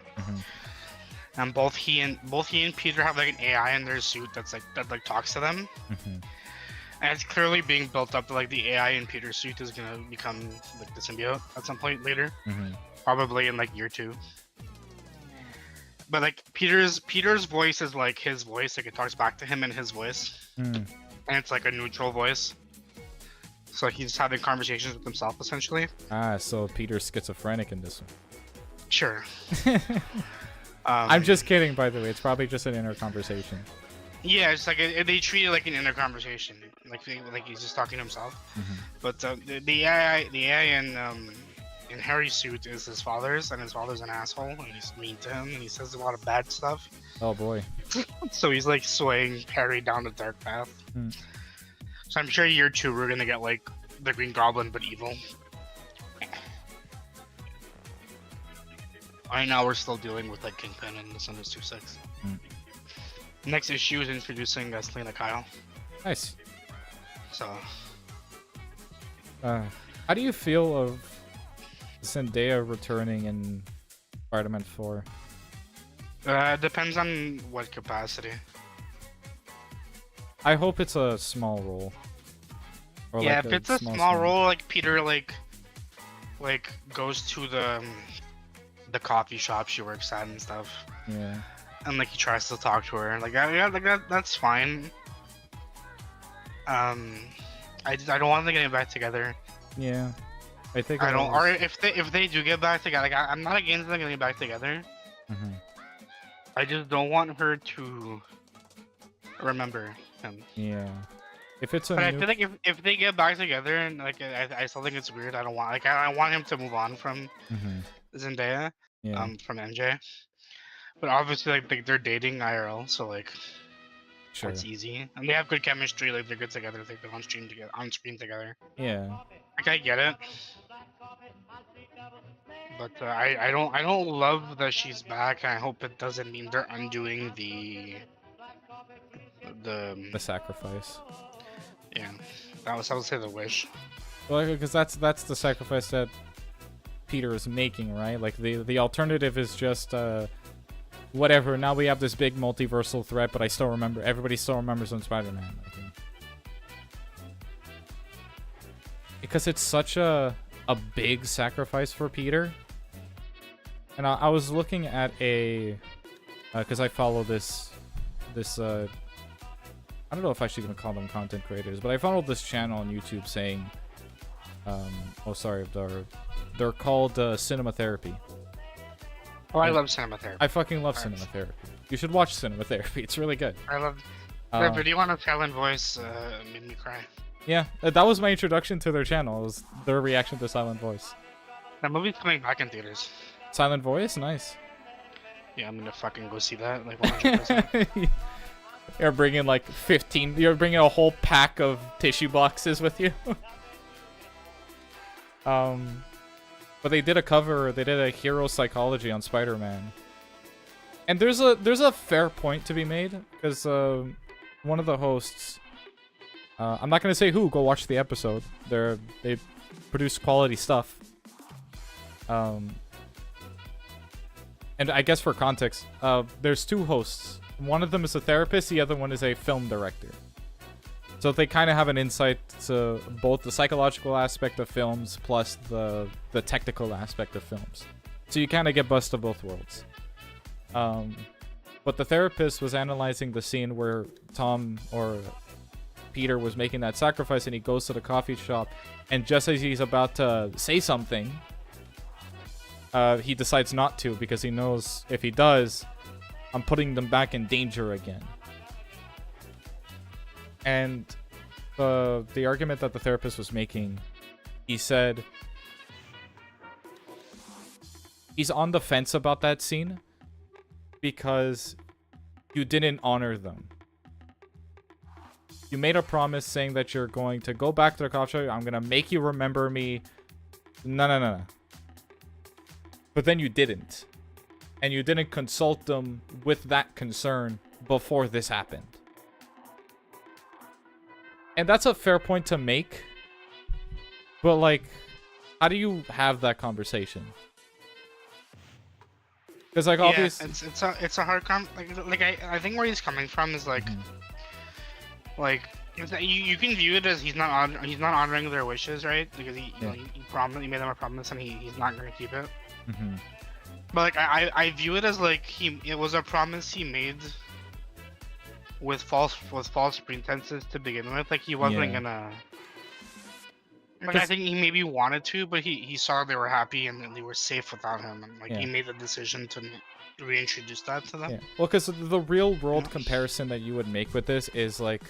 And both he and Peter have like an AI in their suit that talks to them. And it's clearly being built up to like the AI in Peter's suit is gonna become like the symbiote at some point later, probably in like year 2. But like Peter's voice is like his voice, like it talks back to him in his voice, and it's like a neutral voice. So he's having conversations with himself essentially. Ah, so Peter's schizophrenic in this one. Sure. I'm just kidding, by the way. It's probably just an inner conversation. Yeah, it's like they treat it like an inner conversation, like he's just talking to himself. But the AI in Harry's suit is his father's, and his father's an asshole, and he's mean to him, and he says a lot of bad stuff. Oh boy. So he's like swaying Harry down the dark path. So I'm sure year 2 we're gonna get like the Green Goblin but evil. Right now we're still dealing with like Kingpin and the Sinister Six. Next issue is introducing Selena Kyle. Nice. So. How do you feel of Zendaya returning in Spider-Man 4? Depends on what capacity. I hope it's a small role. Or yeah, like if it's a small role, like Peter like goes to the coffee shop she works at and stuff. Yeah. And like he tries to talk to her, like yeah, like that's fine. I don't want them to get back together. Yeah. I think I don't. Or if they do get back together, like I'm not against them getting back together. I just don't want her to remember him. Yeah. If it's a but I feel like if they get back together and like I still think it's weird. I don't want I want him to move on from Zendaya, from MJ. But obviously like they're dating IRL, so like sure. It's easy, and they have good chemistry. Like they're good together. Like they're on screen together. Yeah. Like I get it. But I don't love that she's back. I hope it doesn't mean they're undoing the sacrifice. Yeah, I would say the wish. Well, because that's the sacrifice that Peter is making, right? Like the alternative is just whatever. Now we have this big multiversal threat, but everybody still remembers on Spider-Man. Because it's such a big sacrifice for Peter. And I was looking at because I follow this I don't know if I should even call them content creators, but I followed this channel on YouTube saying, they're called Cinema Therapy. Oh, I love Cinema Therapy. I fucking love Cinema Therapy. You should watch Cinema Therapy. It's really good. I love their video on a silent voice. Made me cry. Yeah, that was my introduction to their channel. It was their reaction to Silent Voice. That movie's coming back in theaters. Silent Voice, nice. Yeah, I'm gonna fucking go see that. Like 100%. You're bringing like 15. You're bringing a whole pack of tissue boxes with you. But they did a cover. They did a hero psychology on Spider-Man, and there's a fair point to be made because one of the hosts. I'm not gonna say who. Go watch the episode. They produce quality stuff. And I guess for context, there's two hosts. One of them is a therapist, the other one is a film director. So they kind of have an insight to both the psychological aspect of films plus the technical aspect of films. So you kind of get best of both worlds. But the therapist was analyzing the scene where Tom or Peter was making that sacrifice, and he goes to the coffee shop, and just as he's about to say something, he decides not to because he knows if he does, I'm putting them back in danger again. And the argument that the therapist was making, he said he's on the fence about that scene because you didn't honor them. You made a promise saying that you're going to go back to the coffee shop. I'm going to make you remember me. No. But then you didn't. And you didn't consult them with that concern before this happened. And that's a fair point to make. But, like, how do you have that conversation? Because, like, obviously... it's a hard I think where he's coming from is, like... Like, you can view it as he's not honoring their wishes, right? Because he made them a promise and he's not going to keep it. Mm-hmm. But like I view it as like it was a promise he made with false pretenses to begin with. Like he wasn't gonna. Like I think he maybe wanted to, but he saw they were happy and they were safe without him, and like he made the decision to reintroduce that to them. Yeah. Well, because the real world comparison that you would make with this is like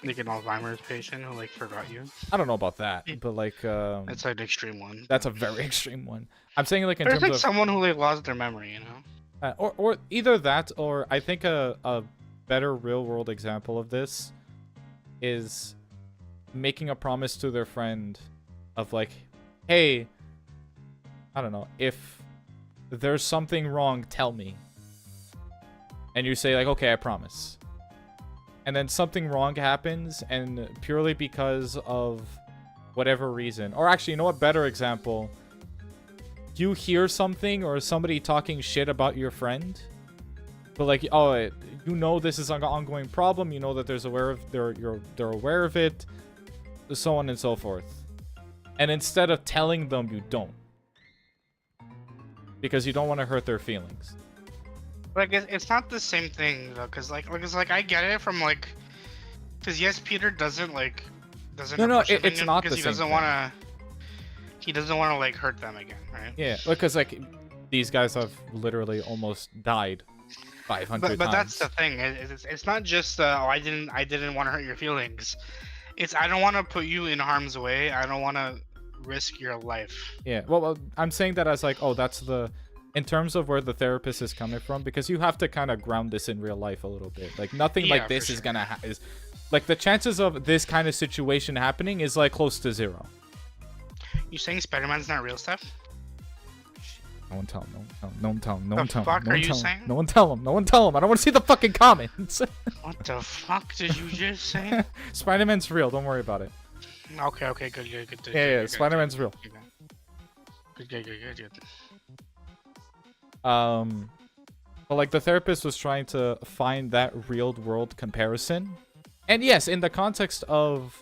an Alzheimer's patient who like forgot you. I don't know about that, but like that's an extreme one. That's a very extreme one. I'm saying like in There's terms like of someone who like lost their memory, you know. Or either that, or I think a better real world example of this is making a promise to their friend of like, hey, I don't know, if there's something wrong, tell me. And you say like, okay, I promise. And then something wrong happens, and purely because of whatever reason, or actually, you know what, better example, you hear something or somebody talking shit about your friend, but like, oh, you know this is an ongoing problem, you know that they're aware of it, so on and so forth. And instead of telling them, you don't. Because you don't want to hurt their feelings. Like it's not the same thing though, because like I get it from like, because yes, Peter doesn't. No, it's not the same. He doesn't want to like hurt them again, right? Yeah, because like these guys have literally almost died 500 times. But that's the thing. It's not just I didn't want to hurt your feelings. It's I don't want to put you in harm's way. I don't want to risk your life. Yeah. Well, I'm saying that as like, oh, that's the. In terms of where the therapist is coming from, because you have to kind of ground this in real life a little bit. Like nothing like this is gonna is like the chances of this kind of situation happening is like close to zero. You saying Spider-Man's not real stuff? No one tell him. No one tell him. No The one tell him. fuck No are one you tell him. saying? No one tell him. No one tell him. I don't want to see the fucking comments. What the fuck did you just say? Spider-Man's real. Don't worry about it. Okay, good. Yeah, Spider-Man's real. Good. But like the therapist was trying to find that real world comparison. And yes, in the context of,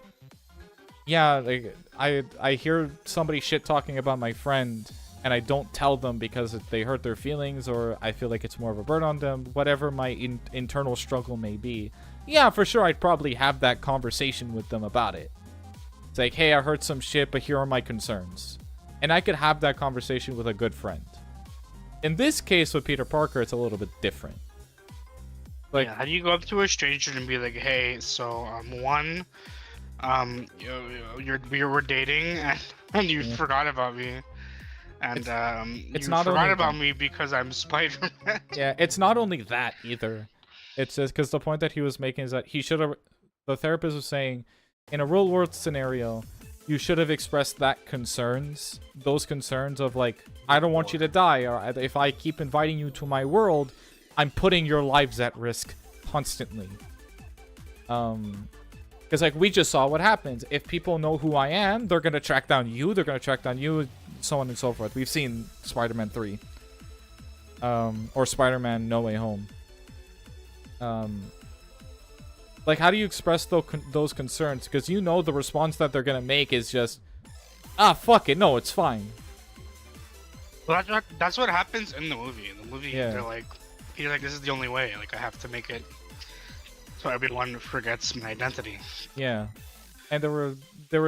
yeah, like I hear somebody shit talking about my friend and I don't tell them because they hurt their feelings or I feel like it's more of a burden on them, whatever my internal struggle may be. Yeah, for sure, I'd probably have that conversation with them about it. It's like, hey, I heard some shit, but here are my concerns. And I could have that conversation with a good friend. In this case with Peter Parker, it's a little bit different. Like, yeah, how do you go up to a stranger and be like, hey, so one, we were dating and you forgot about me, and it's you not forgot only about that. me because I'm Spider-Man. Yeah, it's not only that either. It's just because the point that he was making is that he should have. The therapist was saying, in a real world scenario, you should have expressed those concerns of like, I don't want you to die, or if I keep inviting you to my world, I'm putting your lives at risk constantly. Because like we just saw what happens. If people know who I am, they're gonna track down you. They're gonna track down you, so on and so forth. We've seen Spider-Man 3, or Spider-Man No Way Home. Like, how do you express those concerns? Because you know the response that they're gonna make is just, ah, fuck it, no, it's fine. Well, that's what happens in the movie. In the movie, Yeah. they're like, this is the only way. Like, I have to make it so everyone forgets my identity. Yeah, and they were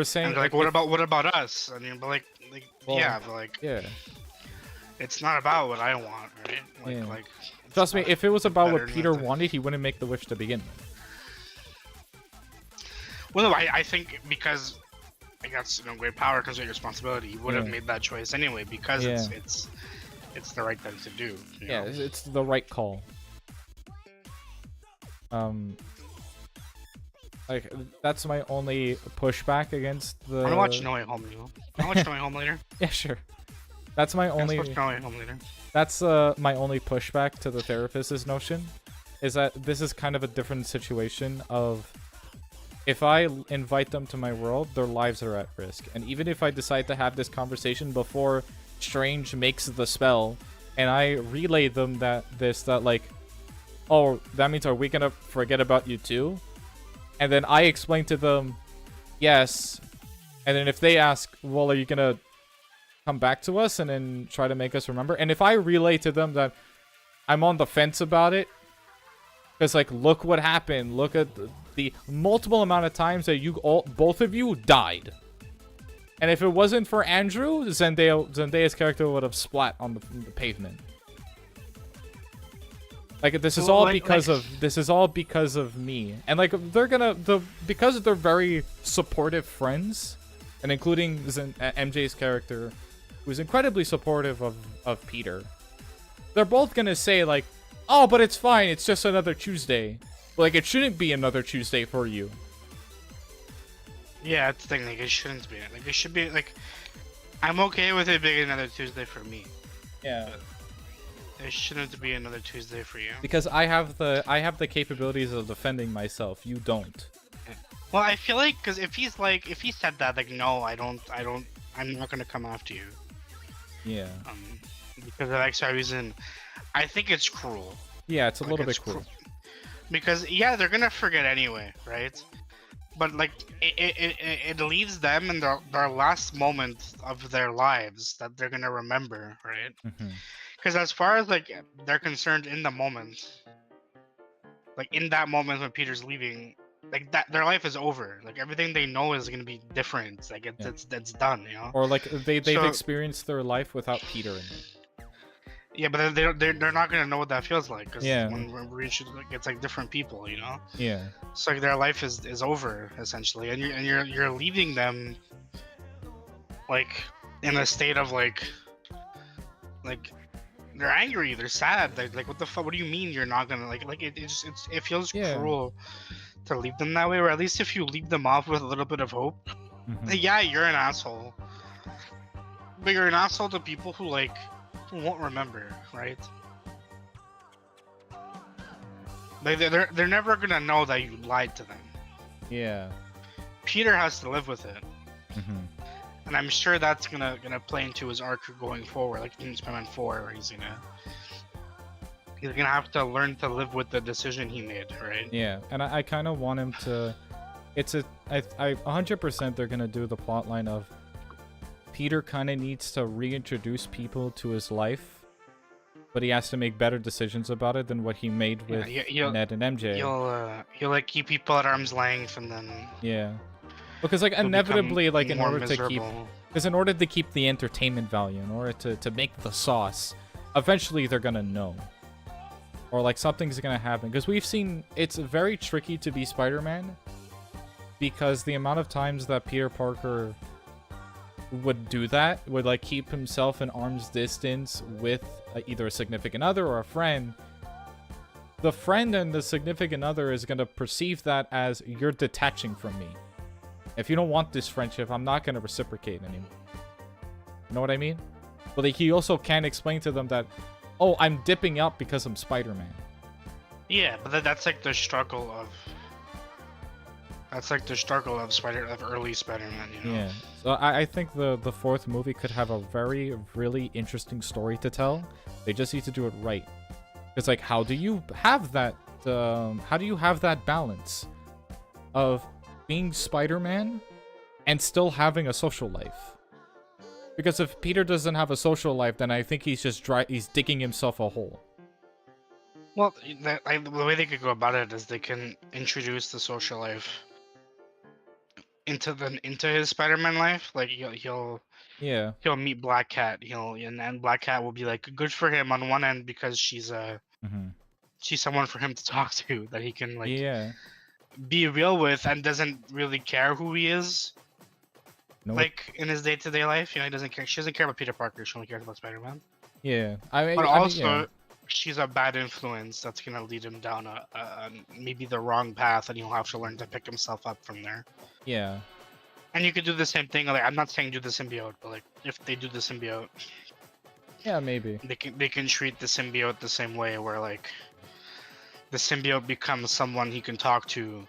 saying, And they're like, what about us? I mean, but well, yeah, but like, yeah. it's not about what I want, right? Like, Yeah. like. Trust me, if it was about what better Peter than- wanted, he wouldn't make the wish to begin with. Well, no, I think because I guess great power comes with responsibility. He would have Yeah. made that choice anyway because Yeah. it's the right thing to do. You Yeah, know? it's the right call. Like, that's my only pushback against the... I'm gonna watch No Way Home. You know? I'll watch No Way Home later. Yeah, sure. That's my only... Let's watch No Way Home later. That's my only pushback to the therapist's notion, is that this is kind of a different situation of, if I invite them to my world, their lives are at risk. And even if I decide to have this conversation before Strange makes the spell, and I relay them that like, oh, that means are we gonna forget about you too? And then I explain to them, yes. And then if they ask, well, are you gonna come back to us and then try to make us remember? And if I relay to them that I'm on the fence about it, because like, look what happened, look at the multiple amount of times that both of you died, and if it wasn't for Andrew, Zendaya's character would have splat on the pavement. Like, this is all because of me. And like, they're gonna because they're very supportive friends, and including MJ's character, who's incredibly supportive of Peter. They're both gonna say like, oh, but it's fine, it's just another Tuesday. But, like, it shouldn't be another Tuesday for you. Yeah, it's the thing. Like, it shouldn't be. Like, it should be like, I'm okay with it being another Tuesday for me. Yeah. But it shouldn't be another Tuesday for you. Because I have the capabilities of defending myself. You don't. Well, I feel like, because if he said that, like, no, I'm not gonna come after you. Yeah. Because of X reason, I think it's cruel. Yeah, it's a little bit cruel. Because yeah, they're gonna forget anyway, right? But like, it leaves them in their last moment of their lives that they're gonna remember, right? Because as far as like they're concerned in the moment, like in that moment when Peter's leaving, like that their life is over. Like everything they know is gonna be different. Like it's done, you know. Or like they've experienced their life without Peter in it. Yeah, but they're not gonna know what that feels like. Cause Yeah. when it's like different people, you know. Yeah. So like their life is over essentially, and you're leaving them like in a state of like they're angry, they're sad, like what the fuck? What do you mean you're not gonna like it feels cruel to leave them that way, or at least if you leave them off with a little bit of hope. Yeah, you're an asshole, but you're an asshole to people who like won't remember, right? Like they're never gonna know that you lied to them. Yeah. Peter has to live with it, Mm-hmm. and I'm sure that's gonna play into his arc going forward, like in Spider-Man 4, where he's gonna have to learn to live with the decision he made, right? Yeah, and I kind of want him to. It's a I 100% they're gonna do the plot line of Peter kind of needs to reintroduce people to his life, but he has to make better decisions about it than what he made with Ned and MJ. He'll like keep people at arm's length, and then Yeah, because like inevitably, like in order to keep, because in order to keep the entertainment value, in order to make the sauce, eventually they're gonna know, or like something's gonna happen. Because we've seen it's very tricky to be Spider-Man, because the amount of times that Peter Parker would do that, would like keep himself in arm's distance with either a significant other or a friend, the friend and the significant other is going to perceive that as you're detaching from me. If you don't want this friendship, I'm not going to reciprocate anymore. You know what I mean? But like, he also can't explain to them that, oh, I'm dipping out because I'm Spider-Man. Yeah, but that's like the struggle of. That's like the struggle of early Spider-Man, you know? Yeah. So I think the fourth movie could have a really interesting story to tell. They just need to do it right. It's like, how do you have that? How do you have that balance of being Spider-Man and still having a social life? Because if Peter doesn't have a social life, then I think he's just he's digging himself a hole. Well, the way they could go about it is they can introduce the social life into his Spider-Man life. Like he'll meet Black Cat. And then Black Cat will be like good for him on one end because she's she's someone for him to talk to that he can like be real with and doesn't really care who he is. No. Like in his day-to-day life, he doesn't care. She doesn't care about Peter Parker. She only cares about Spider-Man. Yeah, but also she's a bad influence that's gonna lead him down a maybe the wrong path, and he'll have to learn to pick himself up from there. Yeah. And you could do the same thing. Like I'm not saying do the symbiote, but like if they do the symbiote, yeah, maybe they can treat the symbiote the same way, where like the symbiote becomes someone he can talk to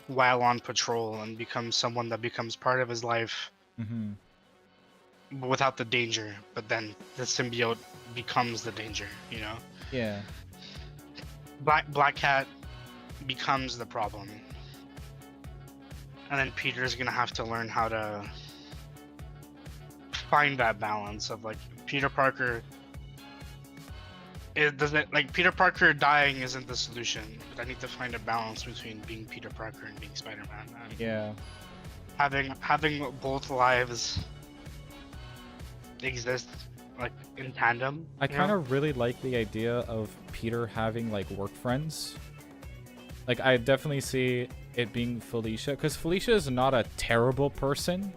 while on patrol, and becomes someone that becomes part of his life. Without the danger, but then the symbiote becomes the danger, you know? Yeah. Black Cat becomes the problem. And then Peter's gonna have to learn how to find that balance of like Peter Parker. Peter Parker dying isn't the solution, but I need to find a balance between being Peter Parker and being Spider-Man. And yeah. Having both lives exist like in tandem. I kind of really like the idea of Peter having like work friends. Like I definitely see it being Felicia, because Felicia is not a terrible person.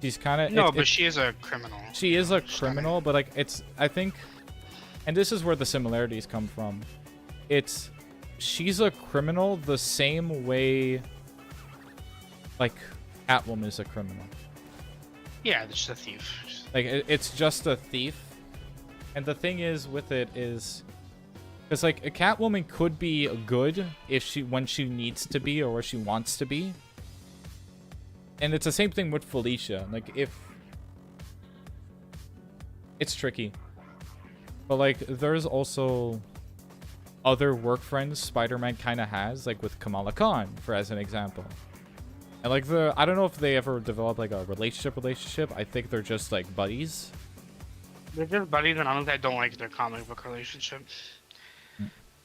She's kind of but she is a criminal. She is a criminal, but like I think, and this is where the similarities come from. She's a criminal the same way like Catwoman is a criminal. Yeah, it's just a thief. Like it's just a thief, and the thing is with it is, because like a Catwoman could be good when she needs to be or where she wants to be, and it's the same thing with Felicia. Like if it's tricky, but like there's also other work friends Spider-Man kind of has, like with Kamala Khan, for as an example. And like I don't know if they ever develop like a relationship. I think they're just like buddies. They're just buddies, and honestly, I don't like their comic book relationship.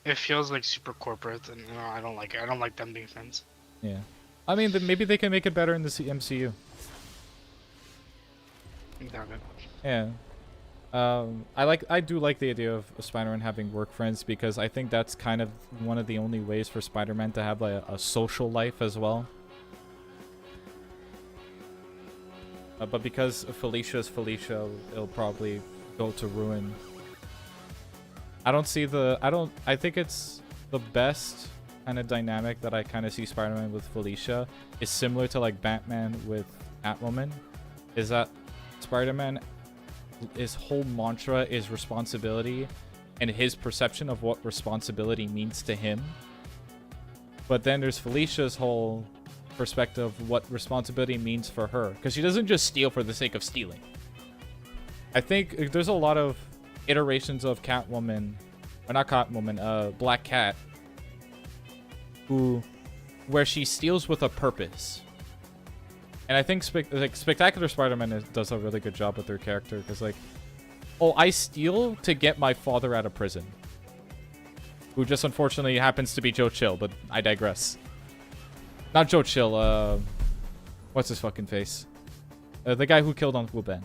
It feels like super corporate, and I don't like it. I don't like them being friends. Yeah, I mean, maybe they can make it better in the MCU. Yeah. I do like the idea of Spider-Man having work friends, because I think that's kind of one of the only ways for Spider-Man to have like a social life as well. But because Felicia's Felicia, it'll probably go to ruin. I think it's the best kind of dynamic that I kind of see Spider-Man with Felicia is similar to like Batman with Catwoman. Is that Spider-Man his whole mantra is responsibility and his perception of what responsibility means to him. But then there's Felicia's whole perspective of what responsibility means for her, because she doesn't just steal for the sake of stealing. I think there's a lot of iterations of Catwoman, or not Catwoman, Black Cat, where she steals with a purpose. And I think Spectacular Spider-Man does a really good job with her character, because like, oh, I steal to get my father out of prison, who just unfortunately happens to be Joe Chill, but I digress. Not Joe Chill, what's his fucking face? The guy who killed Uncle Ben.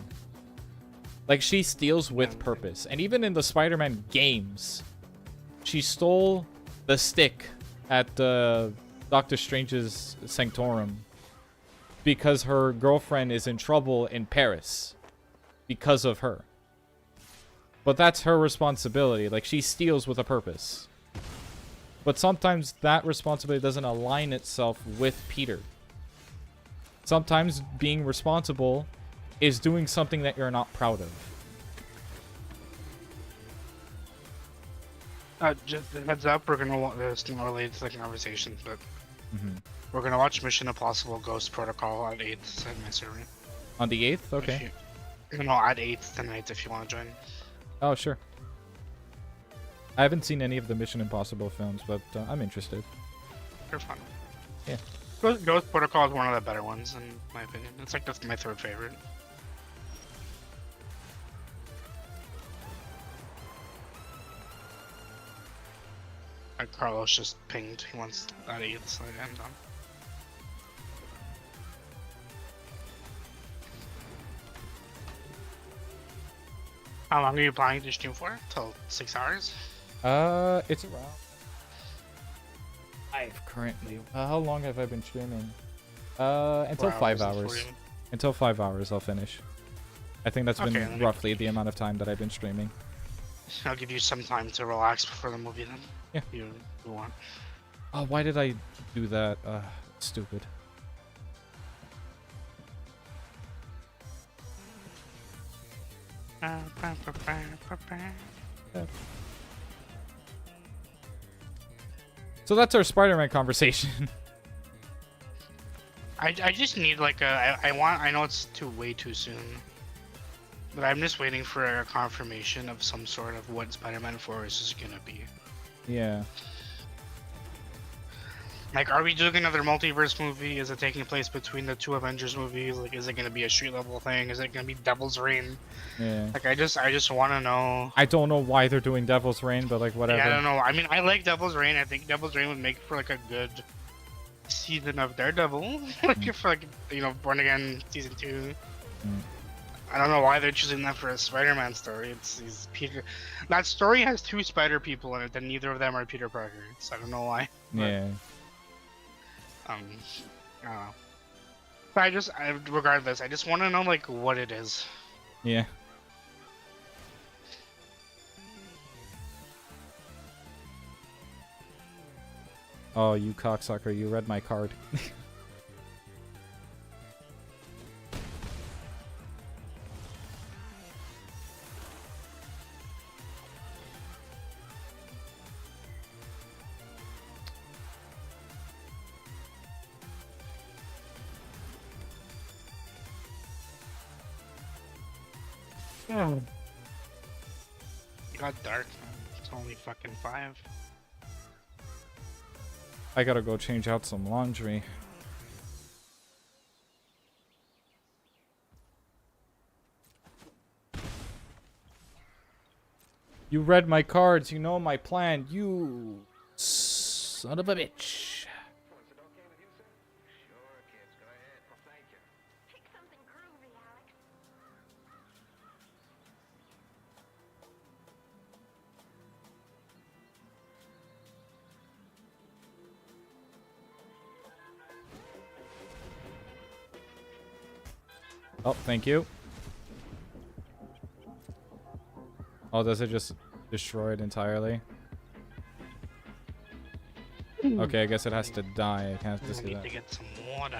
Like, she steals with purpose. And even in the Spider-Man games, she stole the stick at Doctor Strange's Sanctorum because her girlfriend is in trouble in Paris because of her. But that's her responsibility. Like, she steals with a purpose. But sometimes that responsibility doesn't align itself with Peter. Sometimes being responsible is doing something that you're not proud of. Just a heads up, we're gonna it's not related to the conversation, but we're gonna watch Mission Impossible Ghost Protocol at 8th at my server. On the 8th? Okay. No, at 8th tonight if you want to join. Oh, sure. I haven't seen any of the Mission Impossible films, but I'm interested. They're fun. Yeah. Ghost Protocol is one of the better ones, in my opinion. It's like that's my third favorite. Carlos just pinged. He wants that 8th, so I'm done. How long are you planning to stream for? Till 6 hours? It's around. I've currently. How long have I been streaming? Until 5 hours. Until 5 hours, I'll finish. I think that's been roughly the amount of time that I've been streaming. I'll give you some time to relax before the movie then. Yeah. You want. Oh, why did I do that? Stupid. So that's our Spider-Man conversation. I just need like a I know it's way too soon, but I'm just waiting for a confirmation of some sort of what Spider-Man 4 is gonna be. Yeah. Like, are we doing another multiverse movie? Is it taking place between the two Avengers movies? Like, is it gonna be a street level thing? Is it gonna be Devil's Reign? Yeah. Like, I just want to know. I don't know why they're doing Devil's Reign, but like whatever. Yeah, I don't know. I mean, I like Devil's Reign. I think Devil's Reign would make for like a good season of Daredevil. Like for like, you know, Born Again season 2. I don't know why they're choosing that for a Spider-Man story. It's Peter. That story has 2 Spider people in it, and neither of them are Peter Parker. So I don't know why. Yeah. I don't know. But regardless, I just want to know like what it is. Yeah. Oh, you cocksucker! You read my card. It got dark, man. It's only fucking 5. I gotta go change out some laundry. You read my cards, you know my plan, you son of a bitch. Oh, thank you. Oh, does it just destroy it entirely? Okay, I guess it has to die. I can't just do need that. to get some water.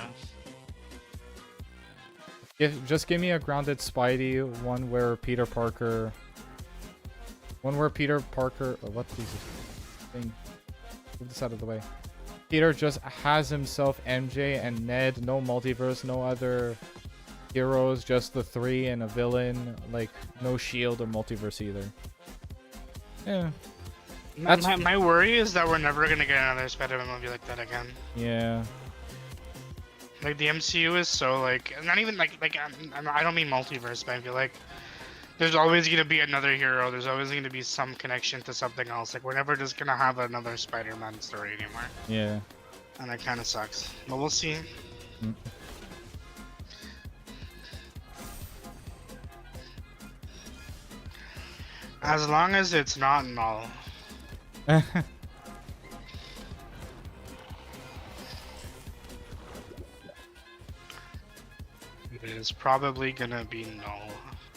Just give me a grounded Spidey, one where Peter Parker... One where Peter Parker... Oh, what Jesus thing? Move this out of the way. Peter just has himself MJ and Ned. No multiverse, no other heroes, just the three and a villain. Like, no shield or multiverse either. Yeah. My worry is that we're never gonna get another Spider-Man movie like that again. Yeah. Like, the MCU is so, like... Not even, like I don't mean multiverse, but I feel like... There's always gonna be another hero. There's always gonna be some connection to something else. Like, we're never just gonna have another Spider-Man story anymore. Yeah. And that kind of sucks. But we'll see. Mm. As long as it's not null. It is probably gonna be null.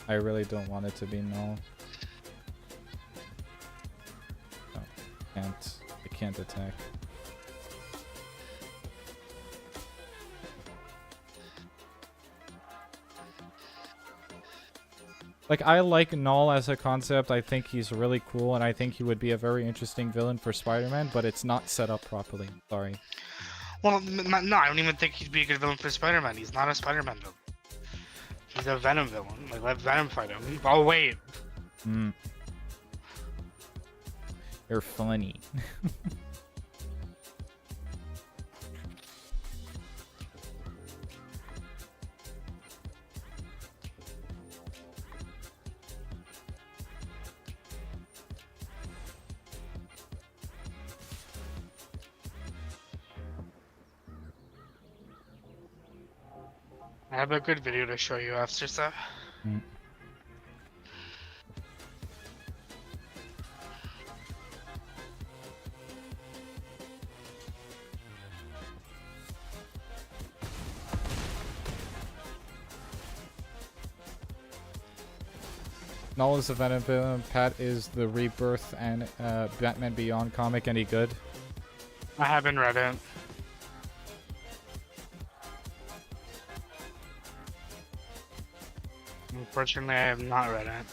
I really don't want it to be null. No, can't. I can't attack. Like, I like Null as a concept. I think he's really cool, and I think he would be a very interesting villain for Spider-Man, but it's not set up properly. Sorry. Well, no, I don't even think he'd be a good villain for Spider-Man. He's not a Spider-Man villain. He's a Venom villain. Like, let Venom fight him. Oh, wait. Hmm. You're funny. I have a good video to show you after stuff. Mm. Null is the Venom villain. Pat is the Rebirth and Batman Beyond comic. Any good? I haven't read it. Unfortunately, I have not read it.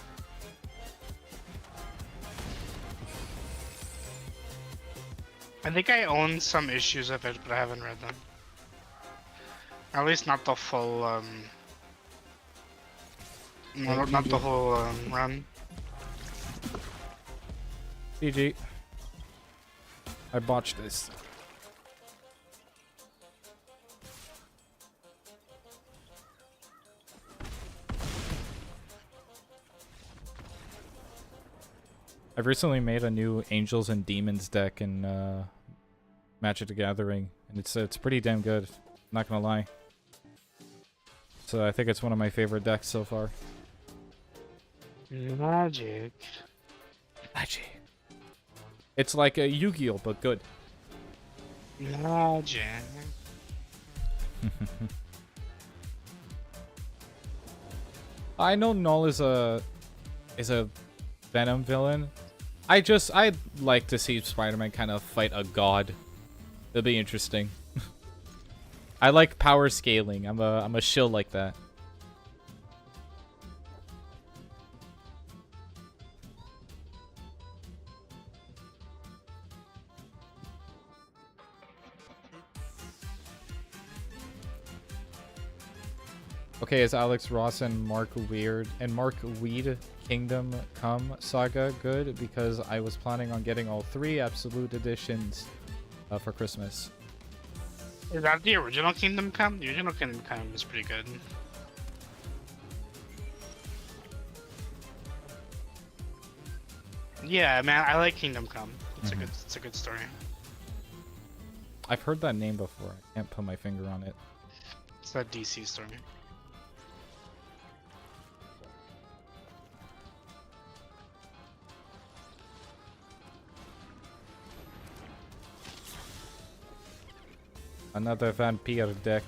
I think I own some issues of it, but I haven't read them. At least not the full, not the whole run. GG. I botched this. I've recently made a new Angels and Demons deck in Magic the Gathering, and it's pretty damn good. Not gonna lie. So I think it's one of my favorite decks so far. Magic. Magic. It's like a Yu-Gi-Oh, but good. Magic. I know Null is a Venom villain. I'd like to see Spider-Man kind of fight a god. It'll be interesting. I like power scaling. I'm a shill like that. Okay, is Alex Ross and Mark Weed Kingdom Come Saga good? Because I was planning on getting all 3 Absolute Editions for Christmas. Is that the original Kingdom Come? The original Kingdom Come is pretty good. Yeah, man, I like Kingdom Come. It's a good story. I've heard that name before. I can't put my finger on it. It's that DC story. Another vampire deck.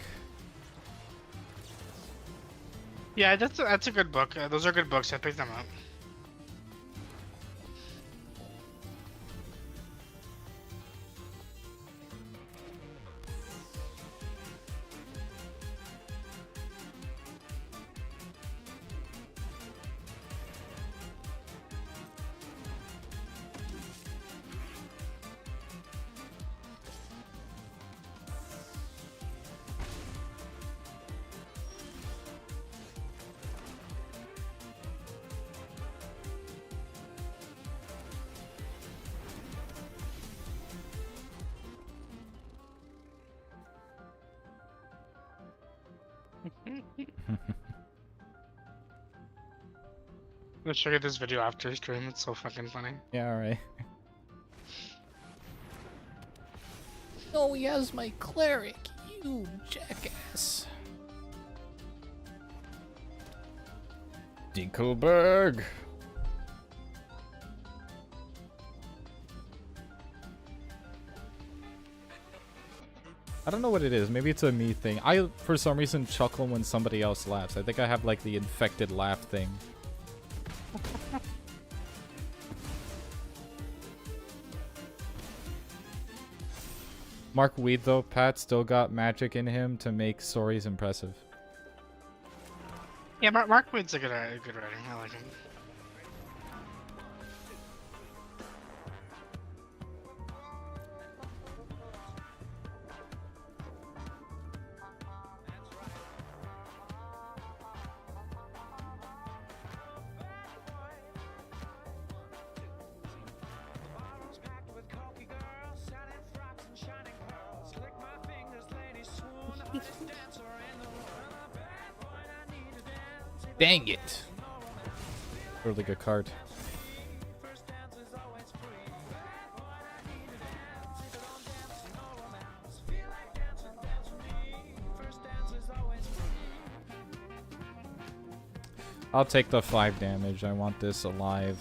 Yeah, that's a good book. Those are good books. I picked them up. Let's show you this video after stream. It's so fucking funny. Yeah, alright. Oh, he has my cleric, you jackass. Dinkelberg. I don't know what it is. Maybe it's a me thing. I, for some reason, chuckle when somebody else laughs. I think I have, like, the infected laugh thing. Mark Weed, though, Pat still got magic in him to make stories impressive. Yeah, Mark Wood's a good writer. I like him. Dang it. Really good card. I'll take the 5 damage. I want this alive.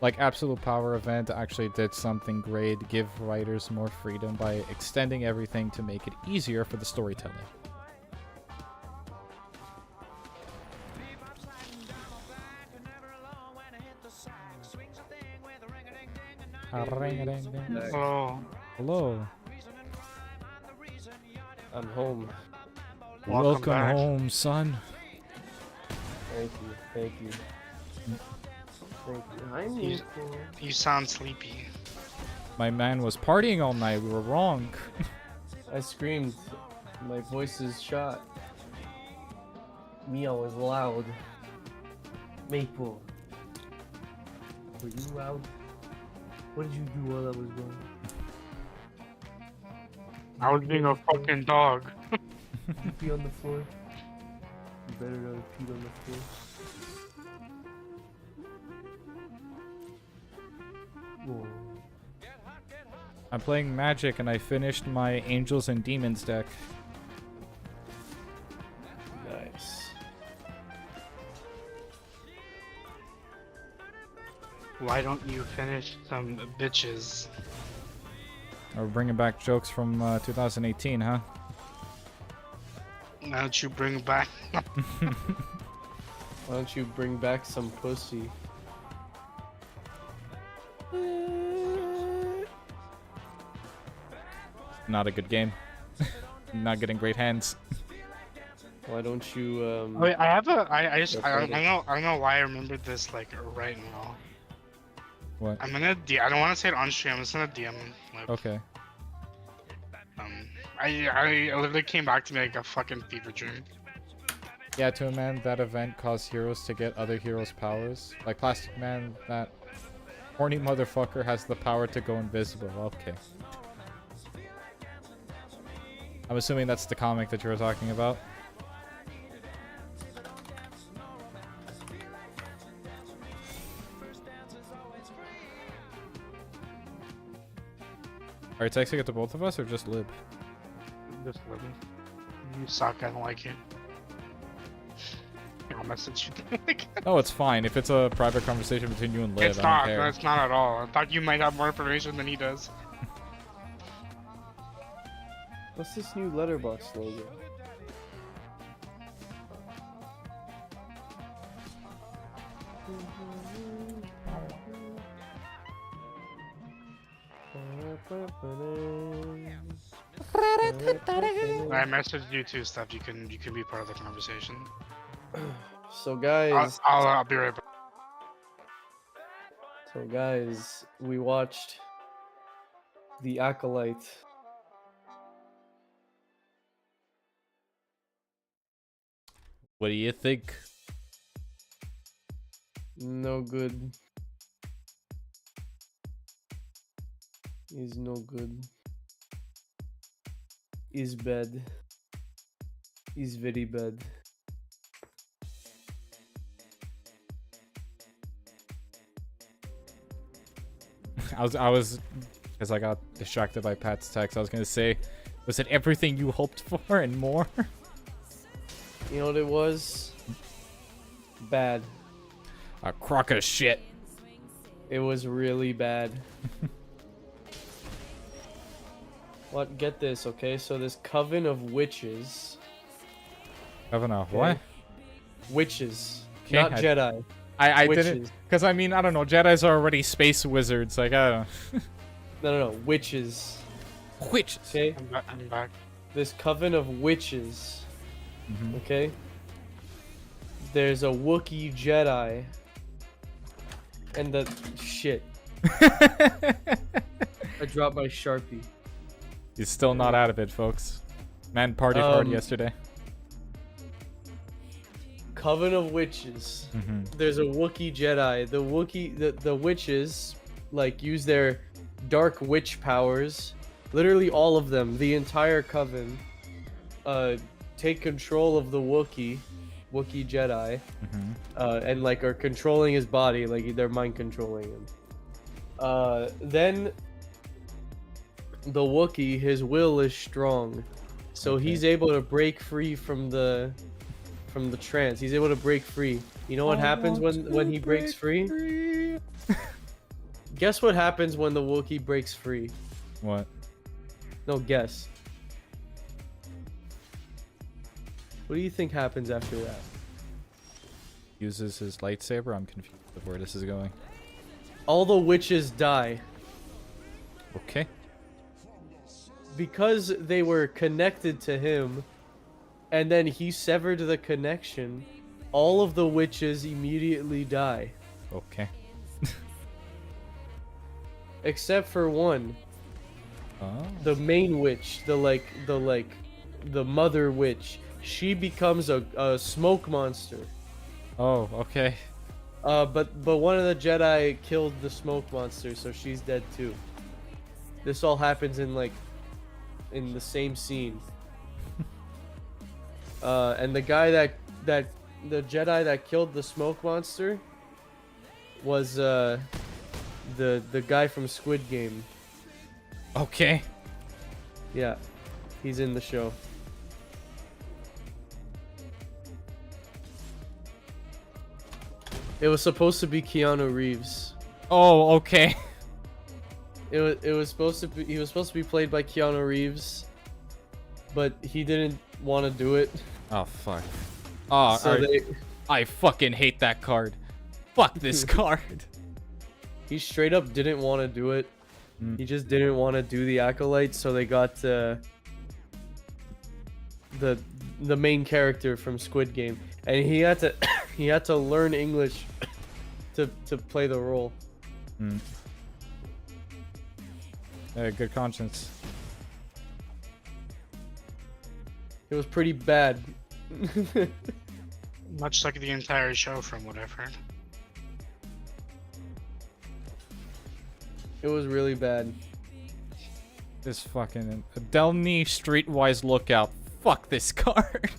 Like, Absolute Power Event actually did something great, give writers more freedom by extending everything to make it easier for the storytelling. Hello. Hello. I'm home. Welcome home, son. Thank you. Thank you. Thank you. You sound sleepy. My man was partying all night. We were wrong. I screamed. My voice is shot. Meow was loud. Maple. Were you loud? What did you do while I was gone? I was being a fucking dog. Did you pee on the floor? You better not have peed on the floor. Whoa. I'm playing Magic and I finished my Angels and Demons deck. Nice. Why don't you finish some bitches? We're bringing back jokes from 2018, huh? Why don't you bring back? Why don't you bring back some pussy? Not a good game. Not getting great hands. Why don't you Wait, I have a. I don't know why I remembered this like right now. What? I'm gonna I don't want to say it on stream. I'm just gonna DM. Like, Okay. I literally came back to me like a fucking fever dream. Yeah, to a man, that event caused heroes to get other heroes' powers. Like Plastic Man, that horny motherfucker has the power to go invisible. Okay. I'm assuming that's the comic that you were talking about. Are you texting it to both of us or just Lib? Just living. You suck. I don't like it. I'll message you. Oh, it's fine. If it's a private conversation between you and Lib, It's I don't not. care. It's not at all. I thought you might have more information than he does. What's this new letterbox logo? I messaged you too, stuff. You can be part of the conversation. So guys, I'll be right back. So guys, we watched The Acolyte. What do you think? No good. He's no good. He's bad. He's very bad. I was, because I got distracted by Pat's text. I was gonna say, was it everything you hoped for and more? You know what it was? Bad. A crock of shit. It was really bad. What? Get this, okay? So this coven of witches. Coven of Okay? what? Witches, Okay, not Jedi. I Witches. didn't, because I mean, I don't know. Jedi's are already space wizards. Like, I don't know. No, witches. Witches. Okay. I'm back. This coven of witches. Mhm. Okay. There's a Wookiee Jedi. And the shit. I dropped my Sharpie. He's still not out of it, folks. Man partied hard yesterday. Coven of Witches. Mhm. There's a Wookiee Jedi. The witches like use their dark witch powers. Literally all of them, the entire coven, take control of the Wookiee Jedi, and like are controlling his body, like they're mind controlling him. Then the Wookiee, his will is strong, so he's able to break free from the trance. He's able to break free. You know what happens when he breaks free? Guess what happens when the Wookiee breaks free? What? No, guess. What do you think happens after that? Uses his lightsaber. I'm confused with where this is going. All the witches die. Okay. Because they were connected to him, and then he severed the connection, all of the witches immediately die. Okay. Except for one. Oh. The main witch, the mother witch. She becomes a smoke monster. Oh, okay. But one of the Jedi killed the smoke monster, so she's dead too. This all happens in the same scene. And the guy the Jedi that killed the smoke monster was the guy from Squid Game. Okay. Yeah, he's in the show. It was supposed to be Keanu Reeves. Oh, okay. It was supposed to be, he was supposed to be played by Keanu Reeves, but he didn't want to do it. Oh fuck. Oh, So I fucking hate that card. Fuck this card. He straight up didn't want to do it. He just didn't want to do the acolyte, so they got the main character from Squid Game, and he had to he had to learn English to play the role. Good conscience. It was pretty bad. Much like the entire show, from what I've heard. It was really bad. This fucking Delny Streetwise Lookout. Fuck this card.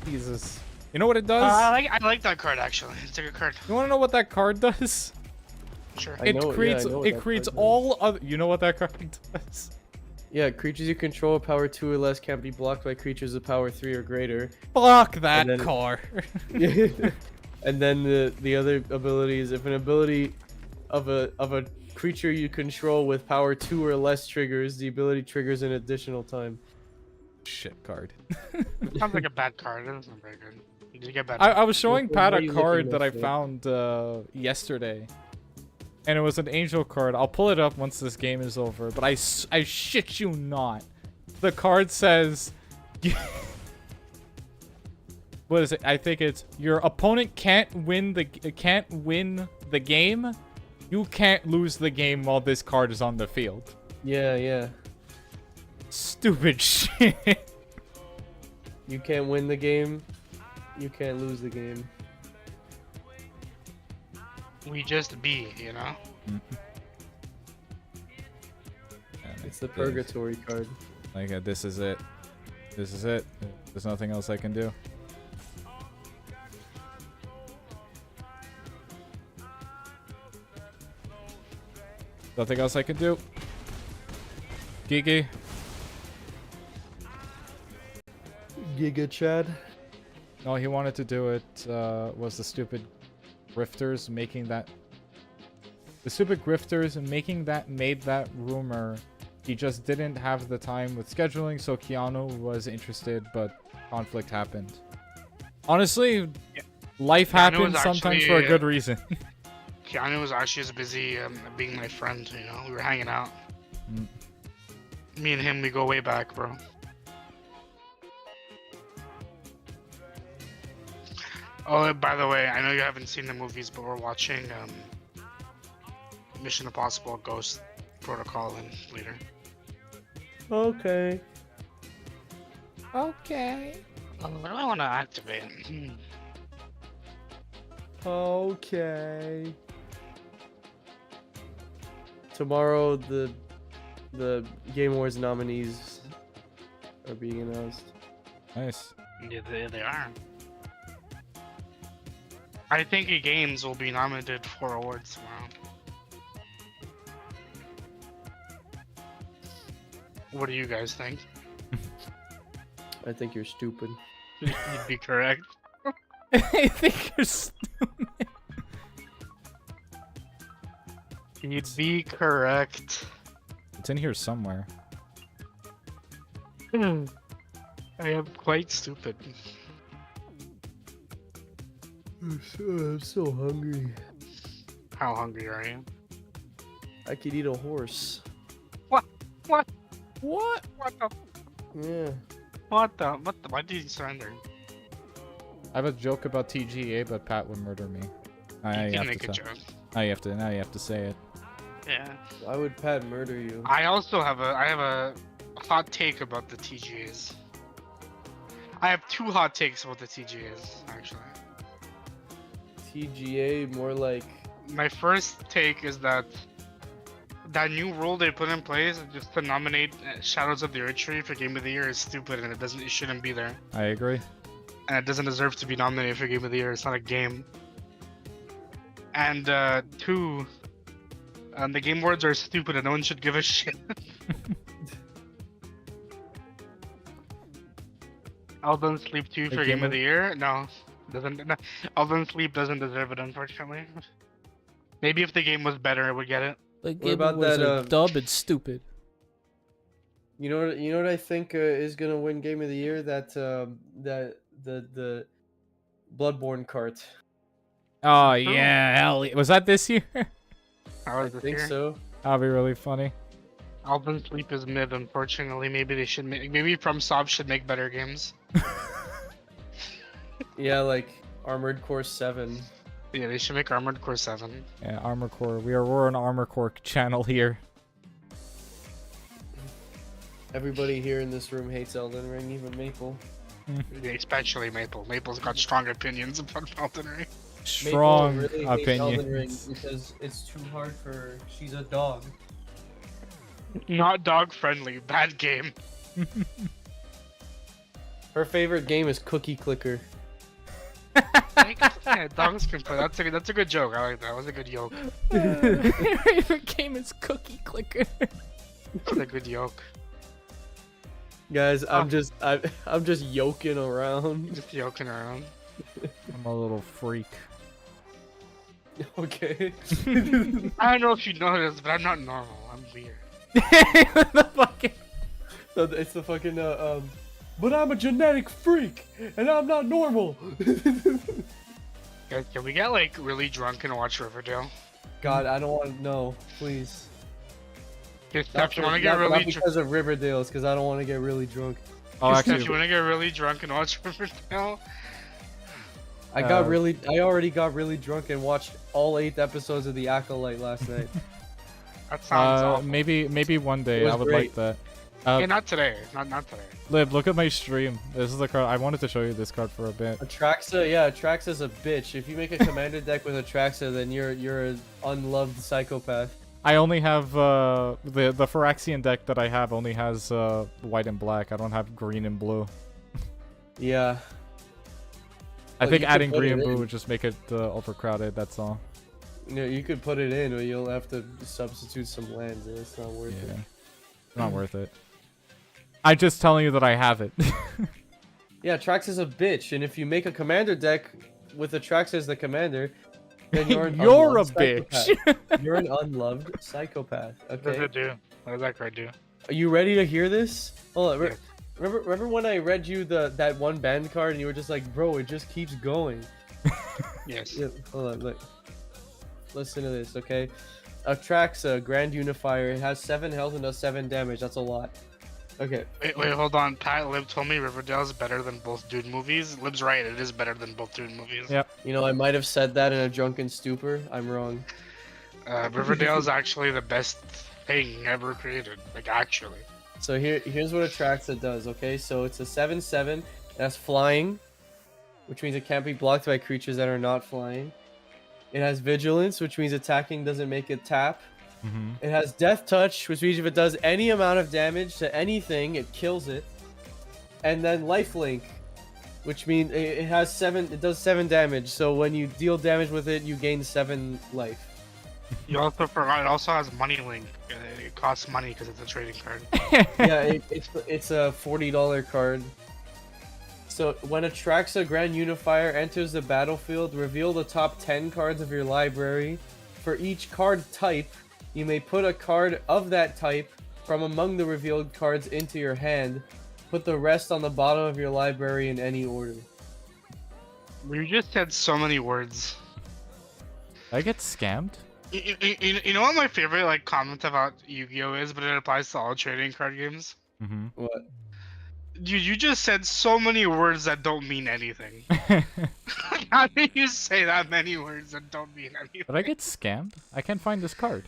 Jesus. You know what it does? I like that card actually. It's a good card. You want to know what that card does? Sure. It creates all other. You know what that card does? Yeah, creatures you control with power 2 or less can't be blocked by creatures of power 3 or greater. Fuck that card. And then the other ability is if an ability of a creature you control with power 2 or less triggers, the ability triggers an additional time. Shit card. Sounds like a bad card. It wasn't very good. Did you get better? I was showing Pat What are a you card looking that I at, found yesterday. And it was an angel card. I'll pull it up once this game is over. But I shit you not. The card says... What is it? I think it's... Your opponent can't win the game. You can't lose the game while this card is on the field. Yeah. Stupid shit. You can't win the game. You can't lose the game. We just be, you know? It's the purgatory card. Like, this is it. This is it. There's nothing else I can do. Nothing else I can do. Gigi. Giga Chad. All he wanted to do it was the stupid grifters making that. The stupid grifters making that made that rumor. He just didn't have the time with scheduling, so Keanu was interested, but conflict happened. Honestly, life happens sometimes for a good reason. Keanu was actually as busy being my friend, you know? We were hanging out. Me and him, we go way back, bro. Oh, by the way, I know you haven't seen the movies, but we're watching Mission Impossible Ghost Protocol and later. Okay. Okay. What do I want to activate? Okay. Tomorrow, the Game Awards nominees are being announced. Nice. Yeah, they are. I think games will be nominated for awards tomorrow. What do you guys think? I think you're stupid. You'd be correct. I think you're stupid. You'd be correct. It's in here somewhere. I am quite stupid. I'm so hungry. How hungry are you? I could eat a horse. What? What? What? What the? Yeah. What the? What the? Why did you surrender? I have a joke about TGA, but Pat would murder me. You can make a joke. Now you have to say it. Yeah. Why would Pat murder you? I also have a hot take about the TGAs. I have two hot takes about the TGAs, actually. TGA, more like... My first take is that new rule they put in place just to nominate Shadows of the Earth Tree for Game of the Year is stupid, and it shouldn't be there. I agree. And it doesn't deserve to be nominated for Game of the Year. It's not a game. And two, the Game Awards are stupid and no one should give a shit. Elden Sleep 2 for Game of the Year? No. Elden Sleep doesn't deserve it, unfortunately. Maybe if the game was better, it would get it. Like, what about that dub? It's stupid. You know what I think is gonna win Game of the Year? That the Bloodborne cart. Oh yeah, hell, was that this year? I think so. That'd be really funny. Elden Sleep is mid, unfortunately. Maybe they should make. Maybe FromSoft should make better games. Yeah, like Armored Core 7. Yeah, they should make Armored Core 7. Yeah, Armor Core. We're an Armor Core channel here. Everybody here in this room hates Elden Ring, even Maple. Yeah, especially Maple. Maple's got strong opinions about Elden Ring. Strong Maple really hates Elden Ring opinions. because it's too hard for her. She's a dog. Not dog friendly. Bad game. Her favorite game is Cookie Clicker. Yeah, dogs can play. That's a good joke. I like that. That was a good yoke. Your favorite game is Cookie Clicker. That's a good yoke. Guys, I'm just yoking around. Just yoking around. I'm a little freak. Okay. I don't know if you noticed, but I'm not normal. I'm weird. The fucking... So it's the fucking but I'm a genetic freak and I'm not normal. Guys, can we get like really drunk and watch Riverdale? God, I don't want to know, please. Okay, Steph, you want to get really not because of Riverdale, it's because I don't want to get really drunk. Oh, Steph, actually, you want to get really drunk and watch Riverdale? I already got really drunk and watched all 8 episodes of The Acolyte last night. That sounds awful. maybe one day was I would great. like that. Okay, not today. Not today. Lib, look at my stream. This is the card. I wanted to show you this card for a bit. Atraxa's a bitch. If you make a commander deck with Atraxa, then you're an unloved psychopath. I only have the Phyrexian deck that I have only has white and black. I don't have green and blue. Yeah. I Well, think you could adding put green it and blue in. would just make it overcrowded. That's all. You know, you could put it in, but you'll have to substitute some lands, and it's not worth Yeah, it. it's not worth it. I'm just telling you that I have it. Yeah, Trax is a bitch, and if you make a commander deck with the Trax as the commander, then you're an You're a unloved bitch. psychopath. You're an unloved psychopath. What does Okay. it do? What does that card do? Are you ready to hear this? Hold on. Yes. Remember when I read you that one band card and you were just like, bro, it just keeps going. Yes. Yeah, hold on, look. Listen to this, okay? Trax a Grand Unifier. It has 7 health and does 7 damage. That's a lot. Okay. Wait, hold on. Pat Lib told me Riverdale is better than both Dune movies. Lib's right. It is better than both Dune movies. Yep. You know, I might have said that in a drunken stupor. I'm wrong. Riverdale is actually the best thing ever created. Like, actually. So here's what Atraxa does, okay? So it's a 7/7. That's flying, which means it can't be blocked by creatures that are not flying. It has Vigilance, which means attacking doesn't make it tap. It has Death Touch, which means if it does any amount of damage to anything, it kills it. And then Lifelink, which means it has 7. It does 7 damage. So when you deal damage with it, you gain 7 life. You also forgot it also has Money Link. It costs money because it's a trading card. Yeah, it's a $40 card. So when Atraxa Grand Unifier enters the battlefield, reveal the top 10 cards of your library. For each card type, you may put a card of that type from among the revealed cards into your hand. Put the rest on the bottom of your library in any order. You just said so many words. I get scammed. You know what my favorite like comment about Yu-Gi-Oh is, but it applies to all trading card games. What? You just said so many words that don't mean anything. How do you say that many words that don't mean anything? Did I get scammed? I can't find this card.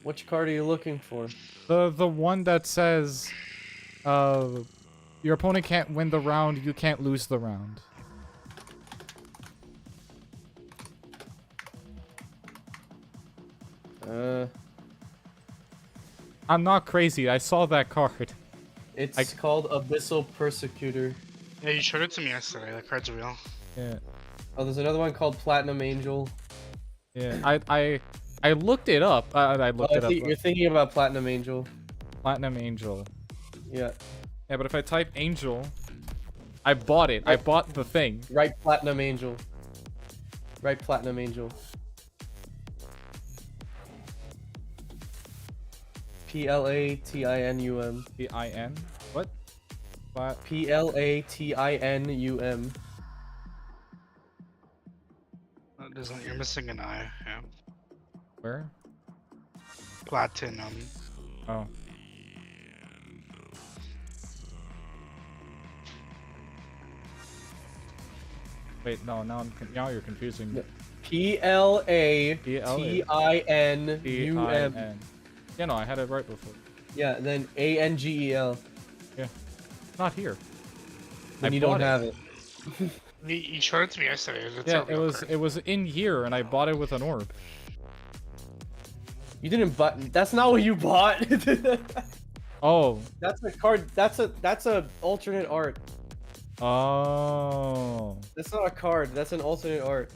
Which card are you looking for? The one that says, your opponent can't win the round, you can't lose the round. I'm not crazy. I saw that card. It's called Abyssal Persecutor. Yeah, you showed it to me yesterday. That card's real. Yeah. Oh, there's another one called Platinum Angel. Yeah. I looked it up. I looked it up. You're thinking about Platinum Angel. Platinum Angel. Yeah. Yeah, but if I type Angel, I bought it. I bought the thing. Right, Platinum Angel. Right, Platinum Angel. Platinum. P-I-N? What? Platinum. You're missing an I. Yeah. Where? Platinum. Oh. Wait, no, now you're confusing me. Platinum. Yeah, no, I had it right before. Yeah, and then Angel. Yeah. Not here. Then you don't have it. You showed it to me yesterday. Yeah, it was in here, and I bought it with an orb. You didn't buy. That's not what you bought. Oh. That's a card. That's a alternate art. Oh. That's not a card. That's an alternate art.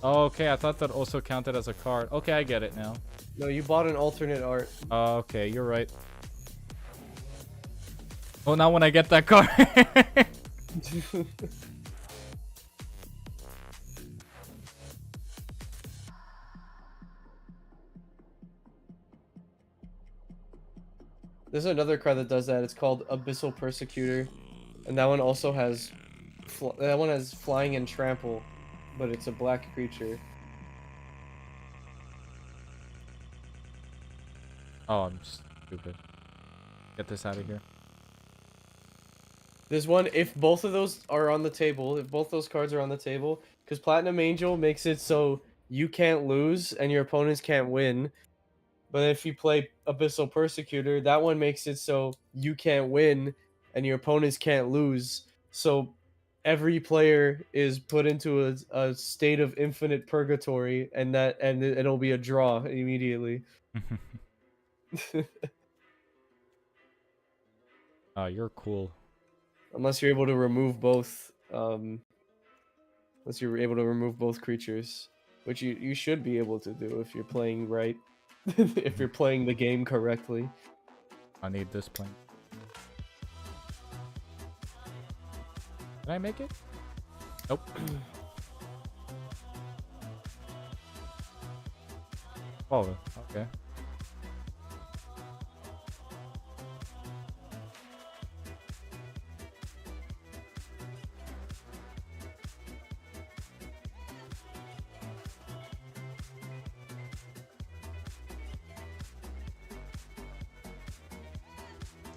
Oh, okay, I thought that also counted as a card. Okay, I get it now. No, you bought an alternate art. Okay, you're right. Well, now when I get that card. There's another card that does that. It's called Abyssal Persecutor, and that one also has flying and trample, but it's a black creature. Oh, I'm stupid. Get this out of here. There's one, if both of those are on the table, if both those cards are on the table, because Platinum Angel makes it so you can't lose and your opponents can't win. But if you play Abyssal Persecutor, that one makes it so you can't win and your opponents can't lose. So every player is put into a state of infinite purgatory, and it'll be a draw immediately. Oh, you're cool. Unless you're able to remove both, unless you're able to remove both creatures, which you should be able to do if you're playing right, if you're playing the game correctly. I need this plane. Can I make it? Nope. Oh, okay.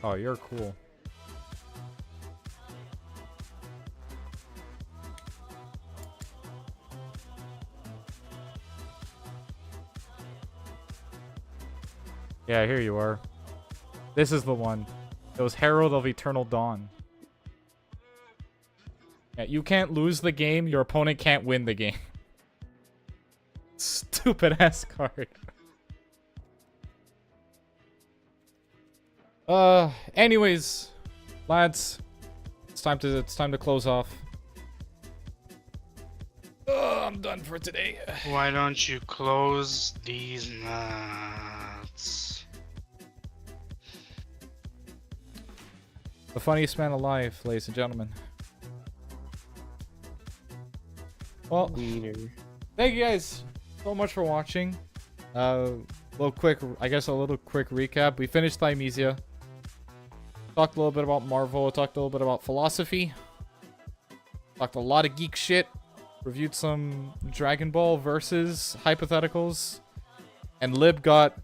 Oh, you're cool. Yeah, here you are. This is the one. It was Herald of Eternal Dawn. Yeah, you can't lose the game, your opponent can't win the game. Stupid ass card. Anyways, lads, it's time to close off. Oh, I'm done for today. Why don't you close these nuts? The funniest man alive, ladies and gentlemen. Well, thank you guys so much for watching. A little quick recap. We finished Thymesia. Talked a little bit about Marvel. Talked a little bit about philosophy. Talked a lot of geek shit. Reviewed some Dragon Ball versus hypotheticals. And Lib got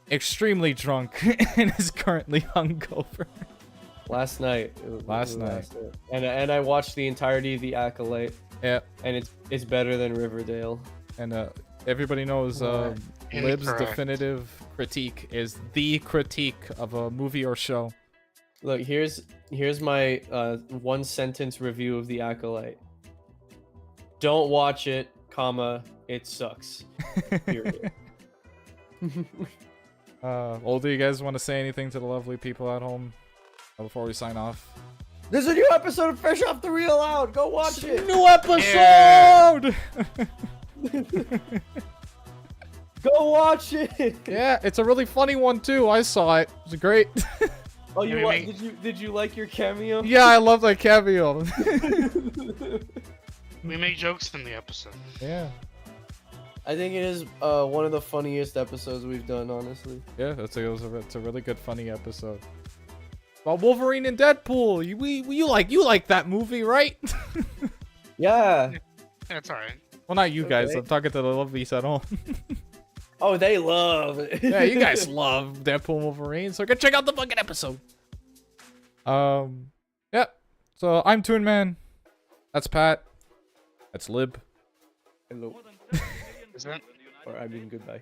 extremely drunk and is currently hungover. Last night. Last night. And I watched the entirety of The Acolyte. Yeah. And it's better than Riverdale. And everybody knows Lib's Incorrect. definitive critique is the critique of a movie or show. Look, here's my one sentence review of The Acolyte. Don't watch it, comma, it sucks. Period. Well, do you guys want to say anything to the lovely people at home before we sign off? There's a new episode of Fresh Off the Reel out. Go watch it. New episode! Go watch it. Yeah, it's a really funny one too. I saw it. It was great. Oh, Yeah, did you like your cameo? Yeah, I love that cameo. We make jokes in the episode. Yeah. I think it is one of the funniest episodes we've done, honestly. Yeah, it's a really good funny episode. About Wolverine and Deadpool. You like that movie, right? Yeah. That's alright. Well, not you guys. Okay. I'm talking to the lovelies at home. Oh, they love it. Yeah, you guys love Deadpool and Wolverine, so go check out the fucking episode. Yeah. So I'm Toon Man. That's Pat. That's Lib. Hello. Is that? Or I mean, goodbye.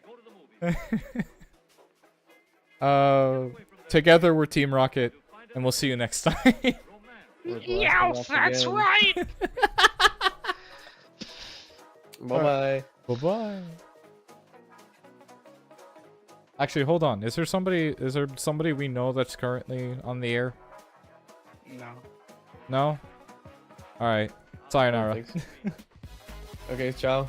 Together we're Team Rocket, and we'll see you next time. Yeah, that's right. Bye-bye. Bye-bye. Actually, hold on. Is there somebody we know that's currently on the air? No. No? Alright. Sayonara. Okay, ciao.